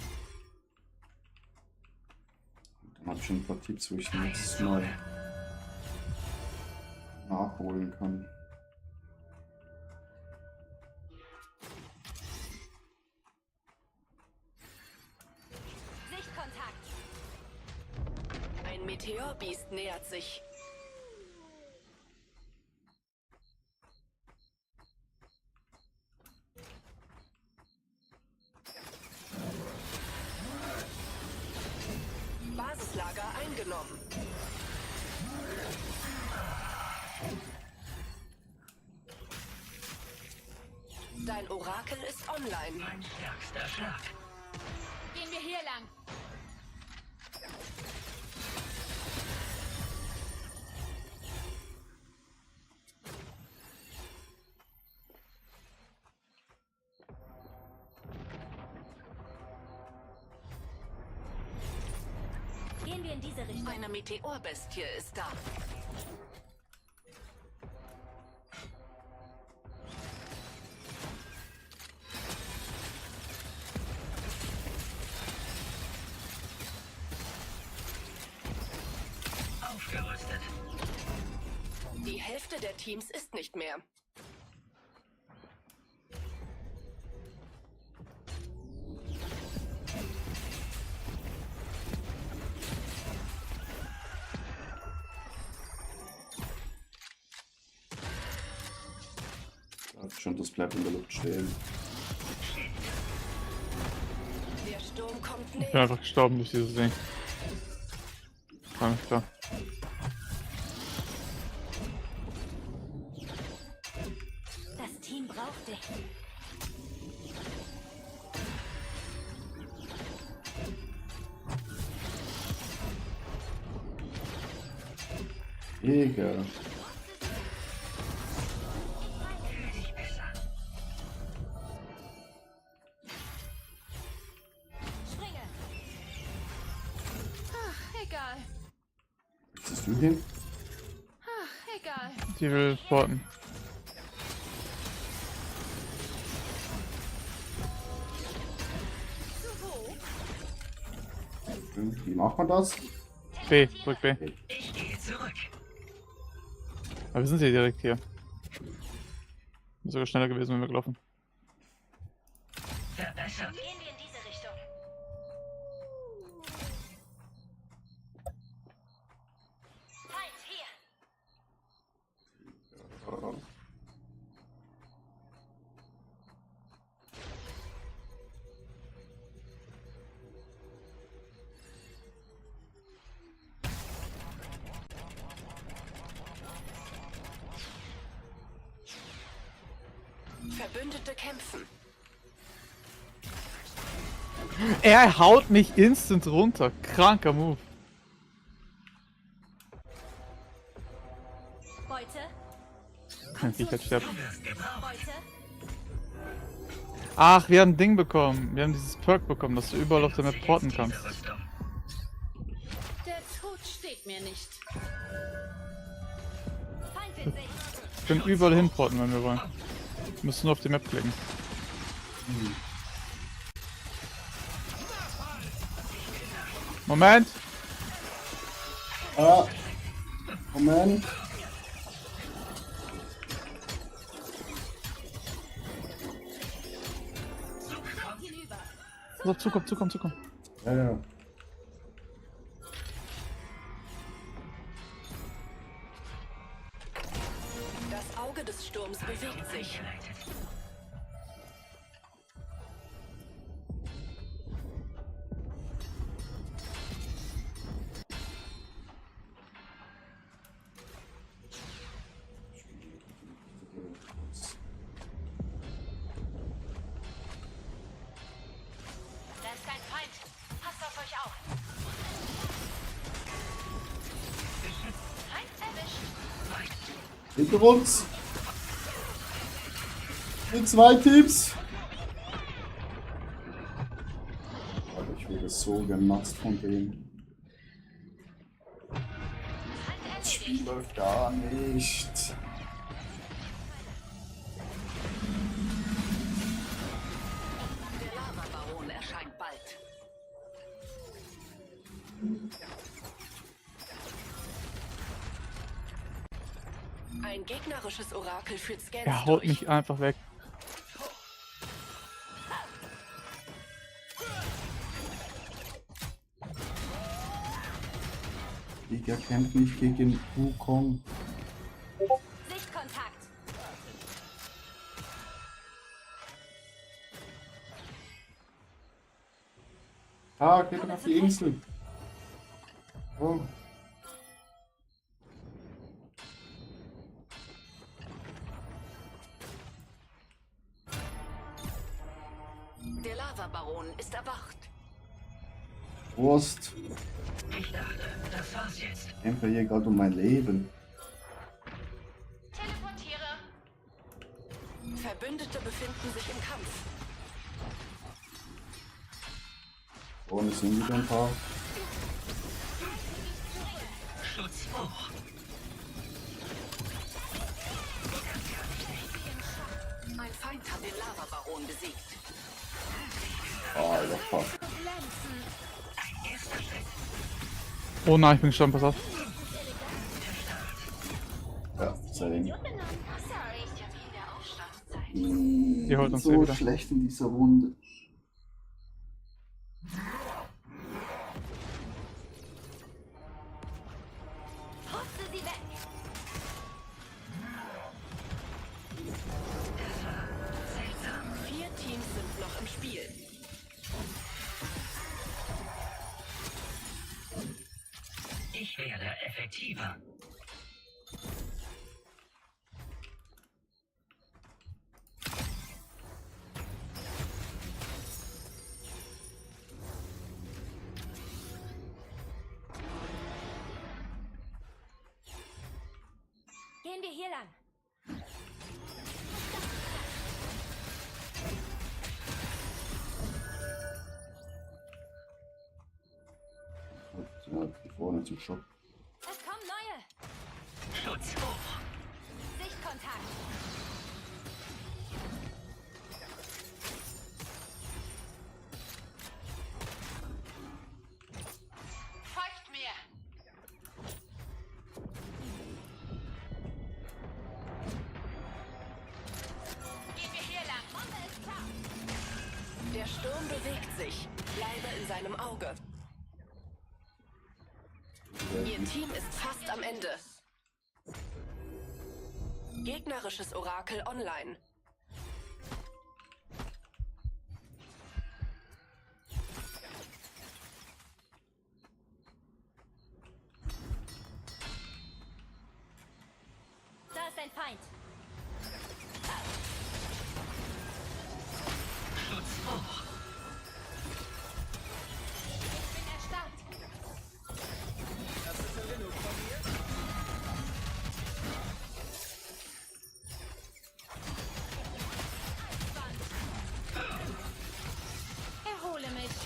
Dann habe ich schon ein paar Tipps, wo ich den jetzt neu nachholen kann.
Sichtkontakt.
Ein Meteorbiest nähert sich. Basislager eingenommen. Dein Orakel ist online.
Mein stärkster Schlag.
Gehen wir hier lang.
Gehen wir in diese Richtung.
Eine Meteorbestie ist da.
Aufgerüstet.
Die Hälfte der Teams ist nicht mehr.
Schon, das bleibt in der Luft stehen.
Der Sturm kommt
Ich bin
näher.
einfach gestorben durch dieses Ding. Alles klar.
Das Team braucht dich.
Egal.
Fühl dich besser.
Springe. Ach, egal.
Bist du hin?
Ach, egal.
Die will sporten.
Wie macht man das?
B, drück B.
Ich gehe zurück.
Aber wir sind hier direkt hier. Wäre sogar schneller gewesen, wenn wir gelaufen.
Verbessert.
Gehen wir in diese Richtung. Feind hier.
Verbündete kämpfen.
Er haut mich instant runter. Kranker Move.
Beute.
Ich halt sterben.
Beute.
Ach, wir haben ein Ding bekommen. Wir haben dieses Perk bekommen, dass du überall auf der Map porten kannst.
Der Tod steht mir nicht.
Feind in Sicht.
Wir können überall hinporten, wenn wir wollen. Wir müssen nur auf die Map klicken. Moment!
Ah. Moment.
So, zukommen.
Ja, ja.
Das Auge des Sturms bewegt sich.
Da ist ein Feind. Passt auf euch auf. Feind erwischt.
Hinter uns. Mit 2 Teams. Aber ich wurde so genutzt von denen. Das Spiel läuft gar nicht.
Der Lavabaron erscheint bald. Ein gegnerisches Orakel führt Scans
Er haut
durch.
mich einfach weg.
Ich kämpfe nicht gegen Wukong.
Sichtkontakt.
Ah, geht doch auf die Insel. Oh.
Der Lavabaron ist erwacht.
Wurst.
Ich dachte, das war's jetzt.
Ich kämpfe hier gerade um mein Leben.
Teleportiere.
Verbündete befinden sich im Kampf.
Vorne sind wieder ein paar.
Schutz hoch.
Ein Feind hat den Lavabaron besiegt.
Ah, Alter, fuck.
Oh nein, ich bin gestorben, pass auf.
Ja, same.
Sorry, ich habe in der Aufschlagszeit.
Die holt uns
so
hier wieder.
schlecht in dieser Runde.
Putze sie weg.
Seltsam. 4 Teams sind noch im Spiel.
Ich werde effektiver.
Gehen wir hier lang.
Ja, die vorne zum Shop.
Es kommen neue.
Schutz hoch.
Sichtkontakt.
Team ist fast am Ende. Gegnerisches Orakel online.
Da ist ein Feind.
Schutz hoch.
Ich bin erstarrt.
Hast du schon genug von mir?
Erhole mich.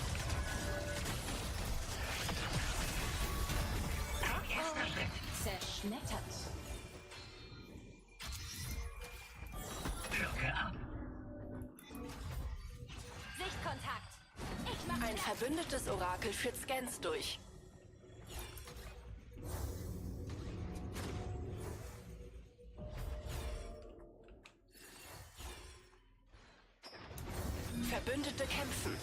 Erster Schritt.
Zerschmettert.
Blocke ab.
Sichtkontakt. Ich mache
Ein verbündetes Orakel führt Scans durch. Verbündete kämpfen.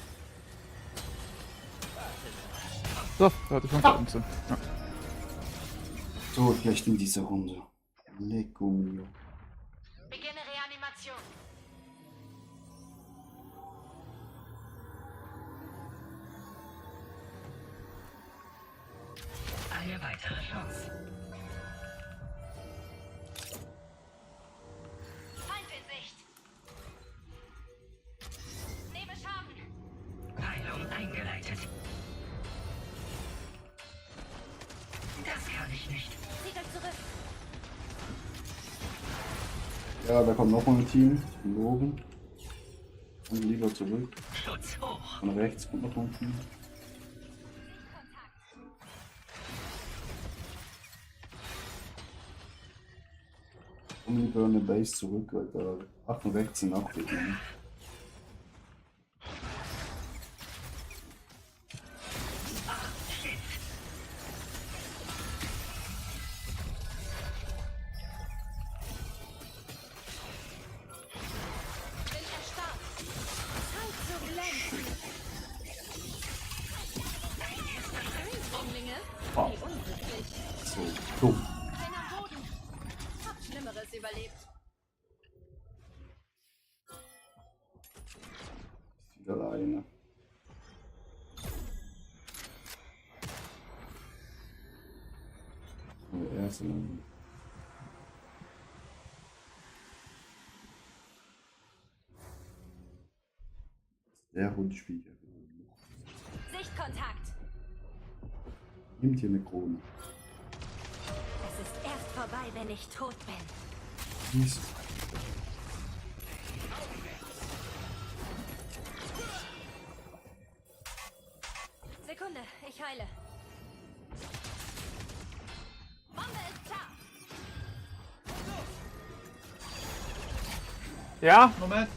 So, da hatte ich schon Karten zu. Ja.
So, vielleicht in dieser Runde. Lecco mio.
Beginne Reanimation.
Eine weitere Chance.
Feind in Sicht. Nehme Schaden.
Heilung eingeleitet. Das kann ich nicht.
Zieht euch zurück.
Ja, da kommt noch mal ein Team. Von oben. Und lieber zurück.
Schutz hoch.
Von rechts kommt noch ein Team. Und lieber eine Base zurück, weil da 8 und rechts sind Abwegungen.
Bin erstarrt. Zeit zu glänzen. Eindringlinge?
Wow.
Wie unglücklich.
So, dumm.
Bin am Boden. Hab Schlimmeres überlebt.
Wieder alleine. Der erste. Der Hundspiecher.
Sichtkontakt.
Nimmt hier eine Krone.
Es ist erst vorbei, wenn ich tot bin.
Dies.
Sekunde, ich heile. Bombe ist da.
Ja, Moment.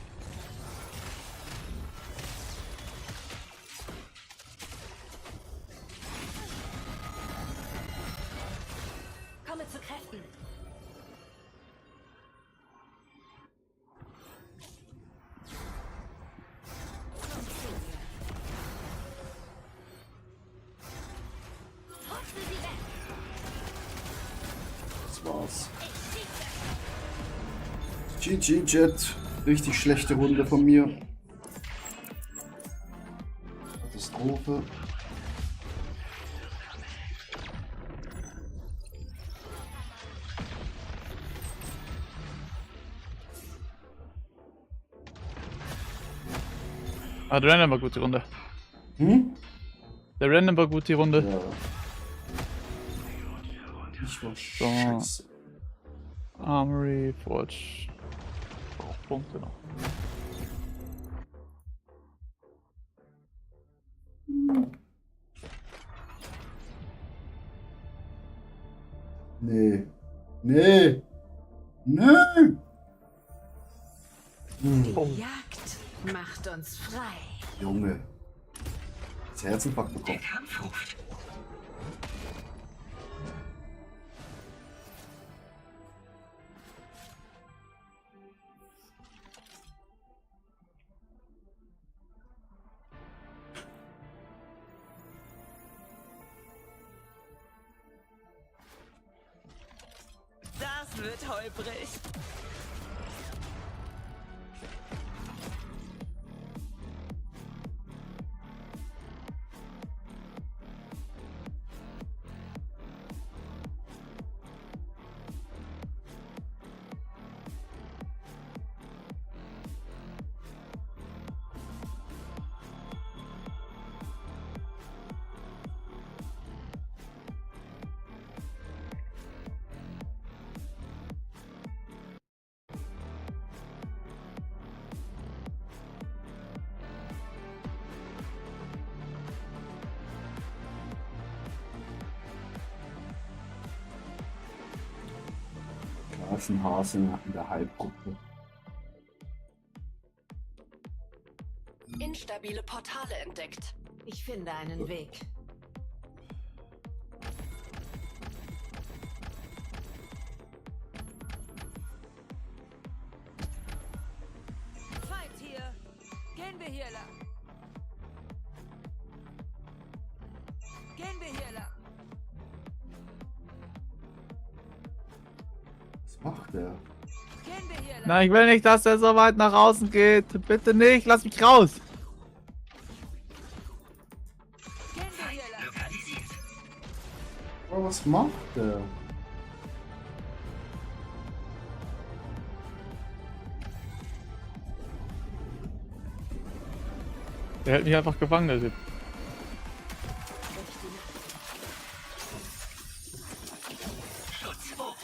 Komme zu Kräften. Hotze sie weg.
Das war's. GG Jet. Richtig schlechte Runde von mir. Katastrophe.
Ah, der Random war gut die Runde.
Hm?
Der Random war gut die Runde.
Ja. Ich war scheiße.
Armory, Forge. Auch Punkte noch.
Nee. Nee. Nee.
Jagd macht uns frei.
Junge. Das Herzinfarkt
Der
bekommen.
Kampf ruft.
wird holprig.
Hase in der Halbgruppe.
Instabile Portale entdeckt.
Ich finde einen Weg.
Feind hier. Gehen wir hier lang. Gehen wir hier lang.
Was macht der?
Gehen wir hier lang.
Nein, ich will nicht, dass er so weit nach außen geht. Bitte nicht, lass mich raus.
Gehen wir hier lang.
Lokalisiert.
Oh, was macht der?
Der hält mich einfach gefangen, der Typ.
Schutz hoch.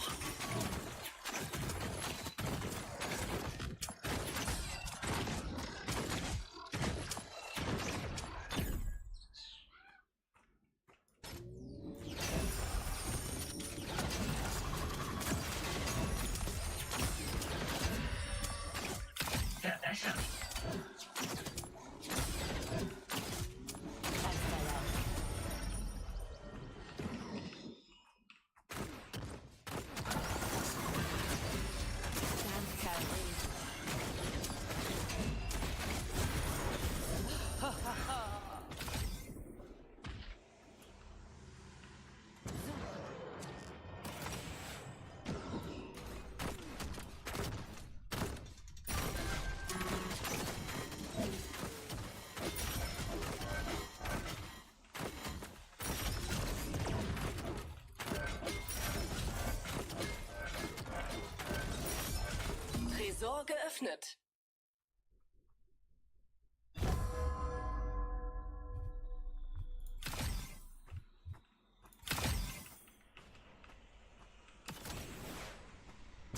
Verbessern.
Tresor geöffnet.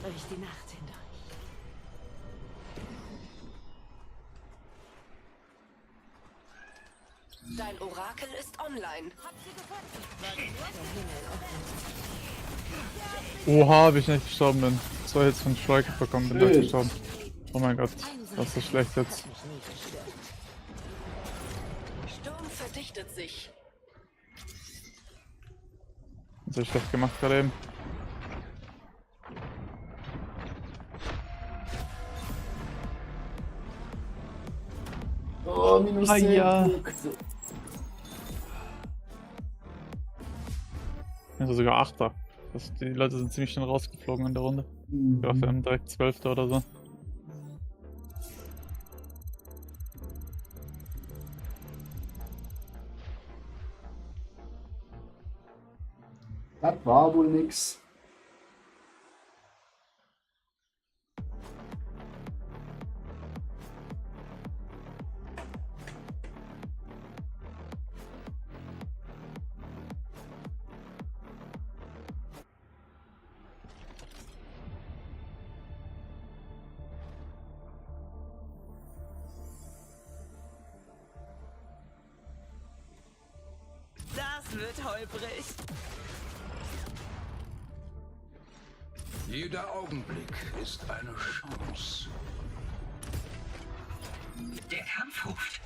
Durch die Nacht hindurch.
Dein Orakel ist online.
Oha, wie ich nicht gestorben bin. 2 Hits von Striker bekommen, bin gleich gestorben. Oh mein Gott, das ist so schlecht jetzt.
Sturm verdichtet sich.
So schlecht gemacht gerade eben.
Oh, minus 10
ja.
Punkte.
Also sogar 8er. Die Leute sind ziemlich schnell rausgeflogen in der Runde. Ich glaube, wir haben direkt 12. oder so.
Das war wohl nix.
Das wird holprig.
Jeder Augenblick ist eine Chance.
Der Kampf ruft.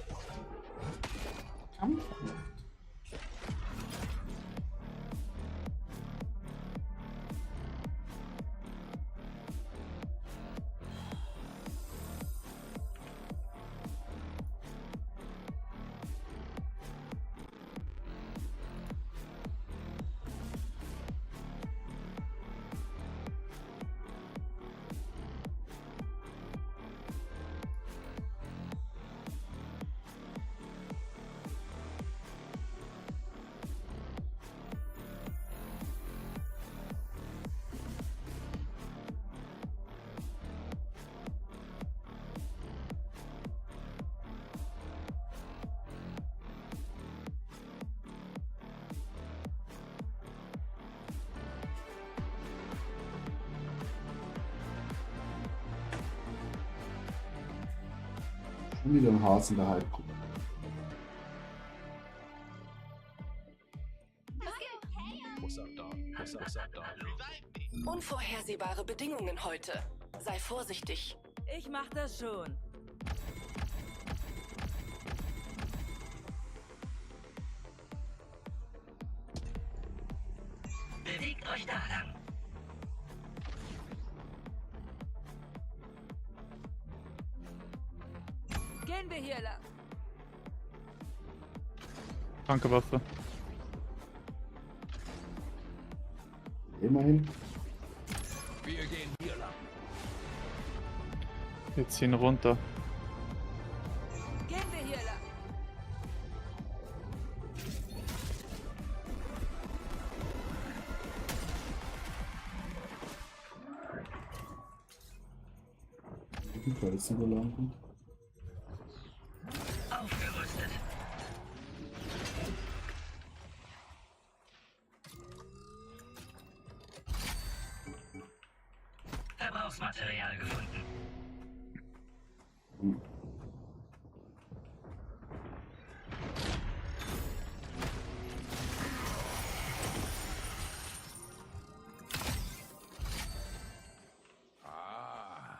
Und wieder ein Hasen der Halbgruppe.
Unvorhersehbare Bedingungen heute. Sei vorsichtig.
Ich mach das schon.
Bewegt euch da lang.
Gehen wir hier lang.
Kranke Waffe.
Immerhin.
Wir gehen hier lang.
Wir ziehen runter.
Gehen wir hier lang.
Da ist sie gelandet.
Aufgerüstet. Verbrauchsmaterial gefunden.
Ah.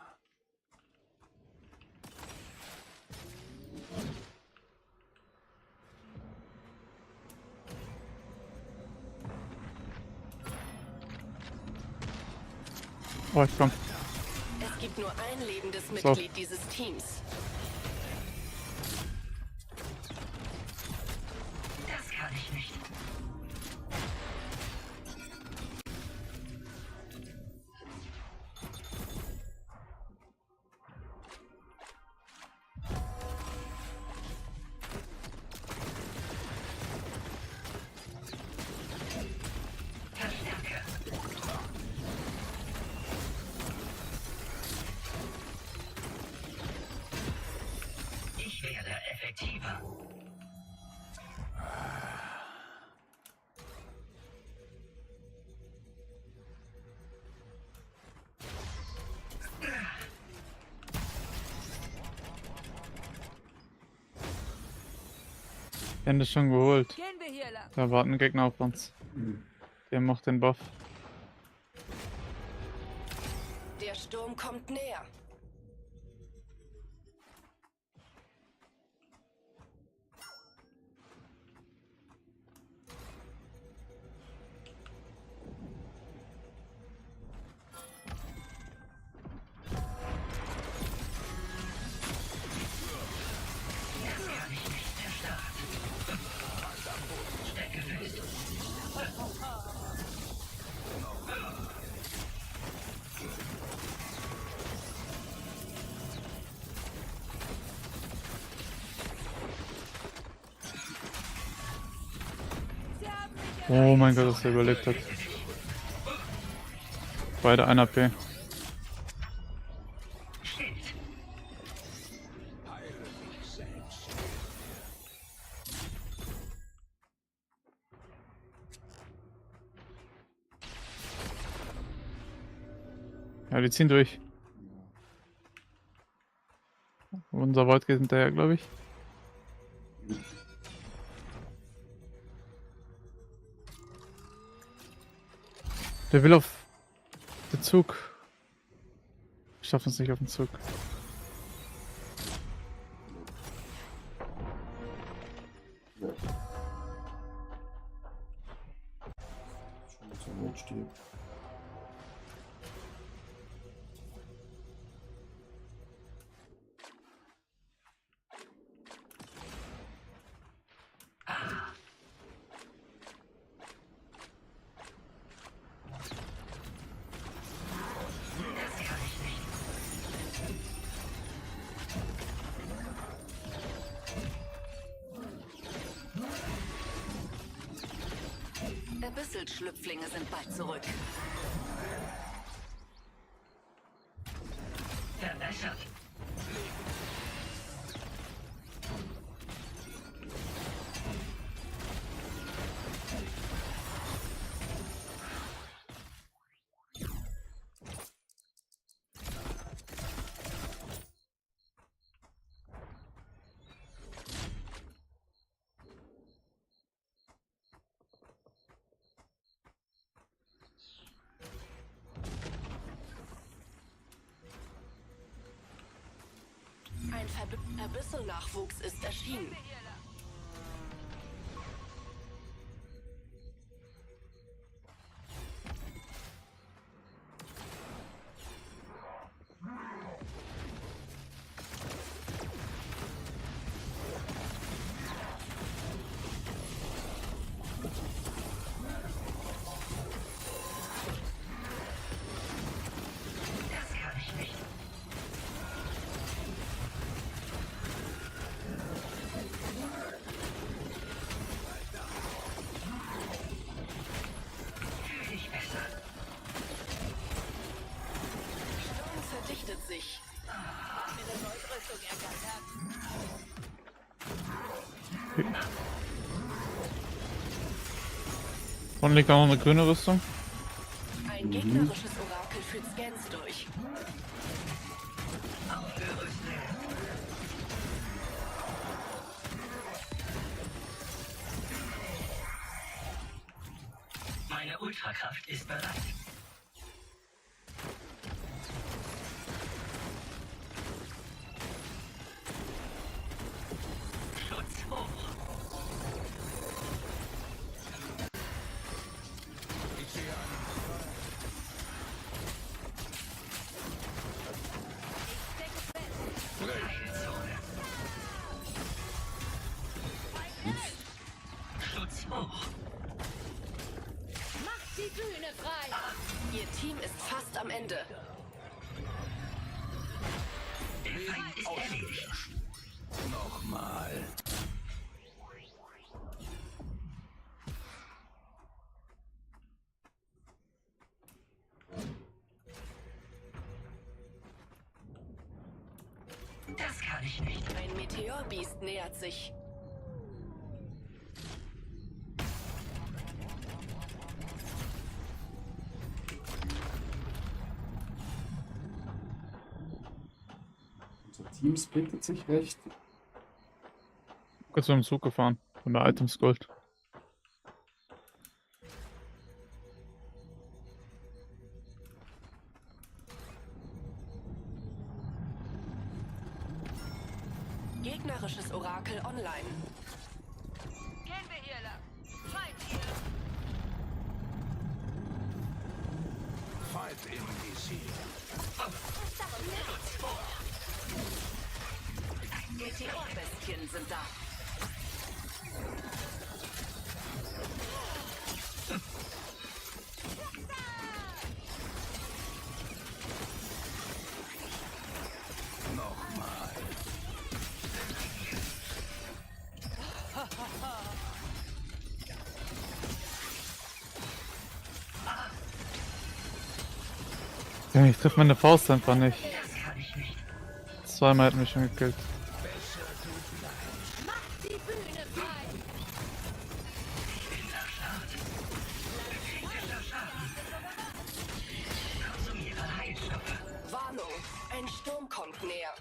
Oh, ich komm.
Es gibt nur ein lebendes
So.
Mitglied dieses Teams.
Das kann ich nicht. Verstärke. Ich werde effektiver.
Ende schon geholt.
Gehen wir hier lang.
Da warten Gegner auf uns. Der macht den Buff.
Der Sturm kommt näher.
Das kann ich nicht zerstören. Stecke fest.
Oh mein Gott, dass er überlebt hat. Beide 1 AP.
Stimmt.
Ja, die ziehen durch. Unser Wald geht hinterher, glaube ich. Der will auf den Zug. Ich schaffe es nicht auf den Zug.
Ja. Schon so weit steht.
Das kann ich nicht.
Abyssal-Schlüpflinge sind bald zurück.
Verbessert.
Ein Abyssal-Nachwuchs ist erschienen. Sich.
Und liegt auch noch eine grüne Rüstung.
Ein gegnerisches Orakel führt Scans durch.
Meine Ultrakraft ist bereit.
Macht die Bühne frei!
Ihr Team ist fast am Ende.
Der Feind ist erledigt.
Nochmal.
Das kann ich nicht.
Ein Meteorbiest nähert sich.
Unser Team splittet sich recht.
Kurz mit dem Zug gefahren. Von der Items Gold.
Gegnerisches Orakel online.
Gehen wir hier lang. Feind hier.
Fight im Visier.
Meteorbestien sind da.
Nochmal.
Ja, ich treffe meine Faust einfach nicht. Zweimal hat mich schon gekillt.
Macht die Bühne frei!
Warnung, ein Sturm kommt näher.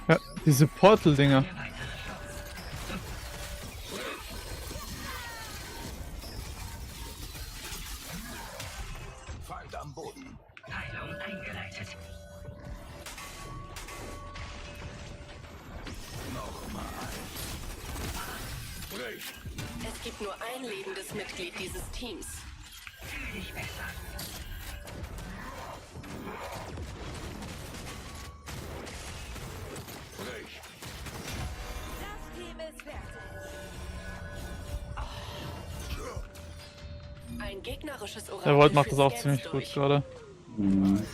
Ja, diese Portal-Dinger.
Feind am Boden.
Heilung eingeleitet.
Nochmal. Brich.
Es gibt nur ein lebendes Mitglied dieses Teams.
Fühl dich besser.
Brich.
Das Team ist fertig!
Ein gegnerisches Orakel.
Der Volt macht
führt
das auch
Scans
ziemlich gut
durch.
gerade.
Bereinige.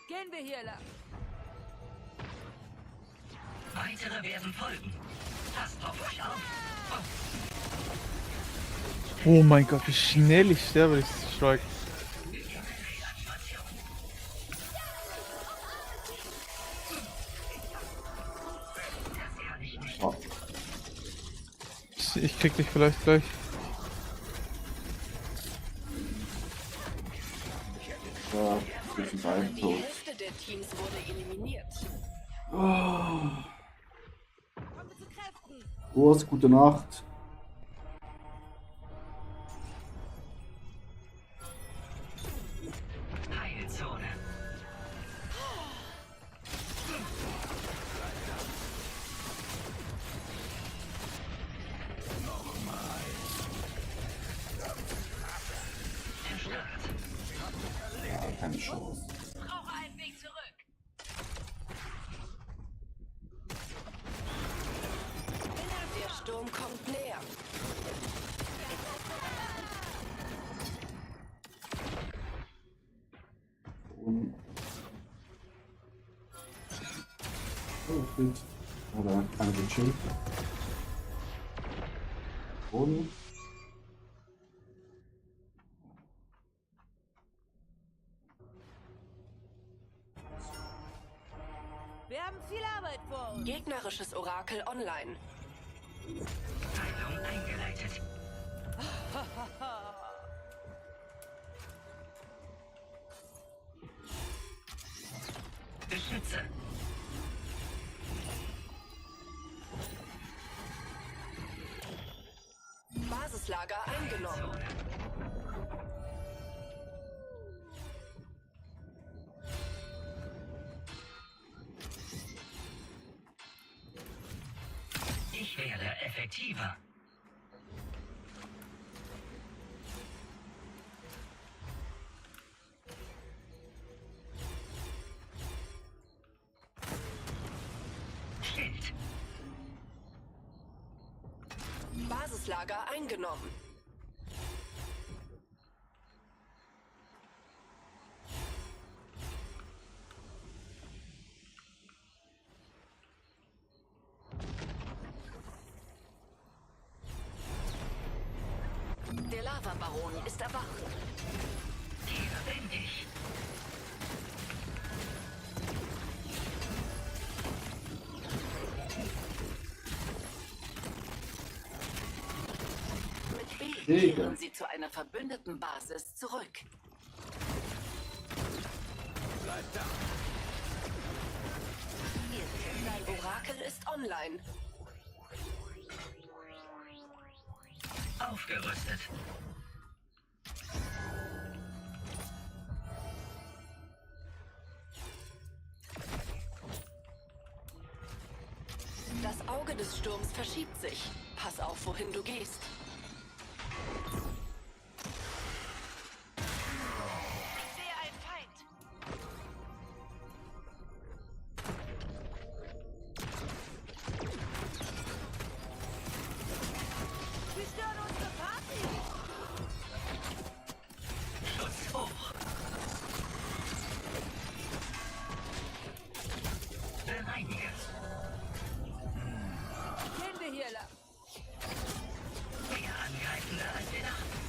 Gehen wir hier lang.
Weitere werden folgen. Passt auf euch auf.
Oh mein Gott, wie schnell ich sterbe durch das Strike. ich krieg dich vielleicht gleich.
Ja, wir sind beide
Die
tot.
Hälfte der Teams wurde eliminiert.
Urs, gute Nacht.
Heilzone.
Ja, keine Chance.
Brauche einen Weg zurück.
Der Sturm kommt näher.
Und oh, gut. Oder kann gechillt. Und
Wir haben viel Arbeit vor uns.
Gegnerisches Orakel online.
Heilung eingeleitet. Beschütze.
Basislager eingenommen.
Ich werde effektiver. Schild.
Basislager eingenommen. Der Lavabaron ist erwacht.
Hier bin ich.
Mit B
Digga.
kehren sie zu einer verbündeten Basis zurück. Dein Orakel ist online.
Aufgerüstet.
Das Auge des Sturms verschiebt sich. Pass auf, wohin du gehst.
Ich sehe einen Feind.
Sie stören unsere Party.
Schutz hoch. Bereinige.
Hände hier lang.
Mehr angreifender als wir dachten.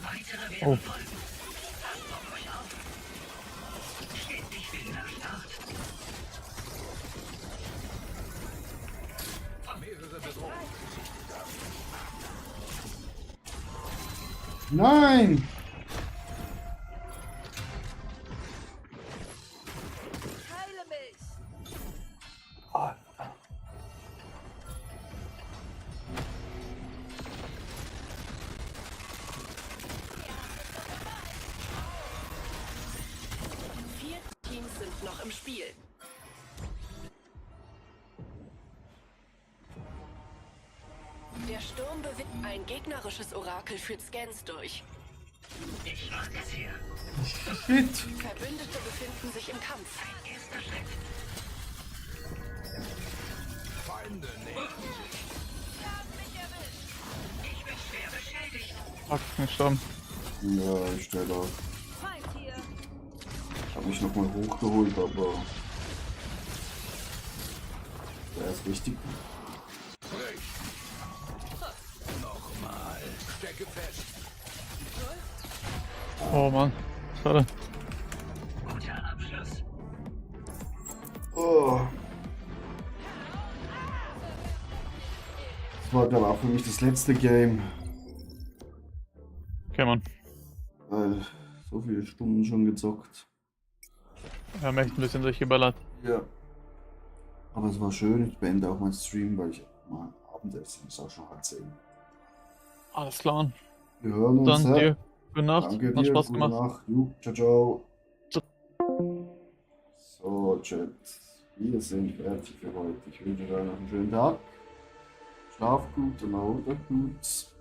Weitere werden folgen. Passt auf euch auf. Ständig wilder Start. Mehrere Bedrohungen.
nein!
Heile mich.
Vier Teams sind noch im Spiel. Der Sturm bewegt. Ein gegnerisches Orakel führt Scans durch.
Ich mach das hier.
Shit!
Verbündete befinden sich im Kampf.
Erster Schritt.
Feinde nähern sich.
Ich bin schwer beschädigt.
Fuck, ich bin gestorben.
Ja, ich stelle da.
Feind hier.
Ich habe mich nochmal hochgeholt, aber der ist richtig.
Sprich. Nochmal. Stecke fest.
Oh Mann, schade.
Guter Abschluss.
Oh. war glaube auch für mich das letzte Game.
Okay, Mann.
Weil so viele Stunden schon gezockt.
Wir haben echt ein bisschen durchgeballert.
Ja. Aber es war schön, ich beende auch meinen Stream, weil ich mal Abendessen muss auch schon halb 10.
Alles klar, Mann.
Wir hören uns.
Dann
ja.
dir. Gute Nacht.
Danke
Hat
dir,
Spaß
gute
gemacht.
Nacht. Jo, ciao, ciao.
Ciao.
So, Chat. Wir sind fertig für heute. Ich wünsche euch noch einen schönen Tag. Schlaf gut und erholt euch gut.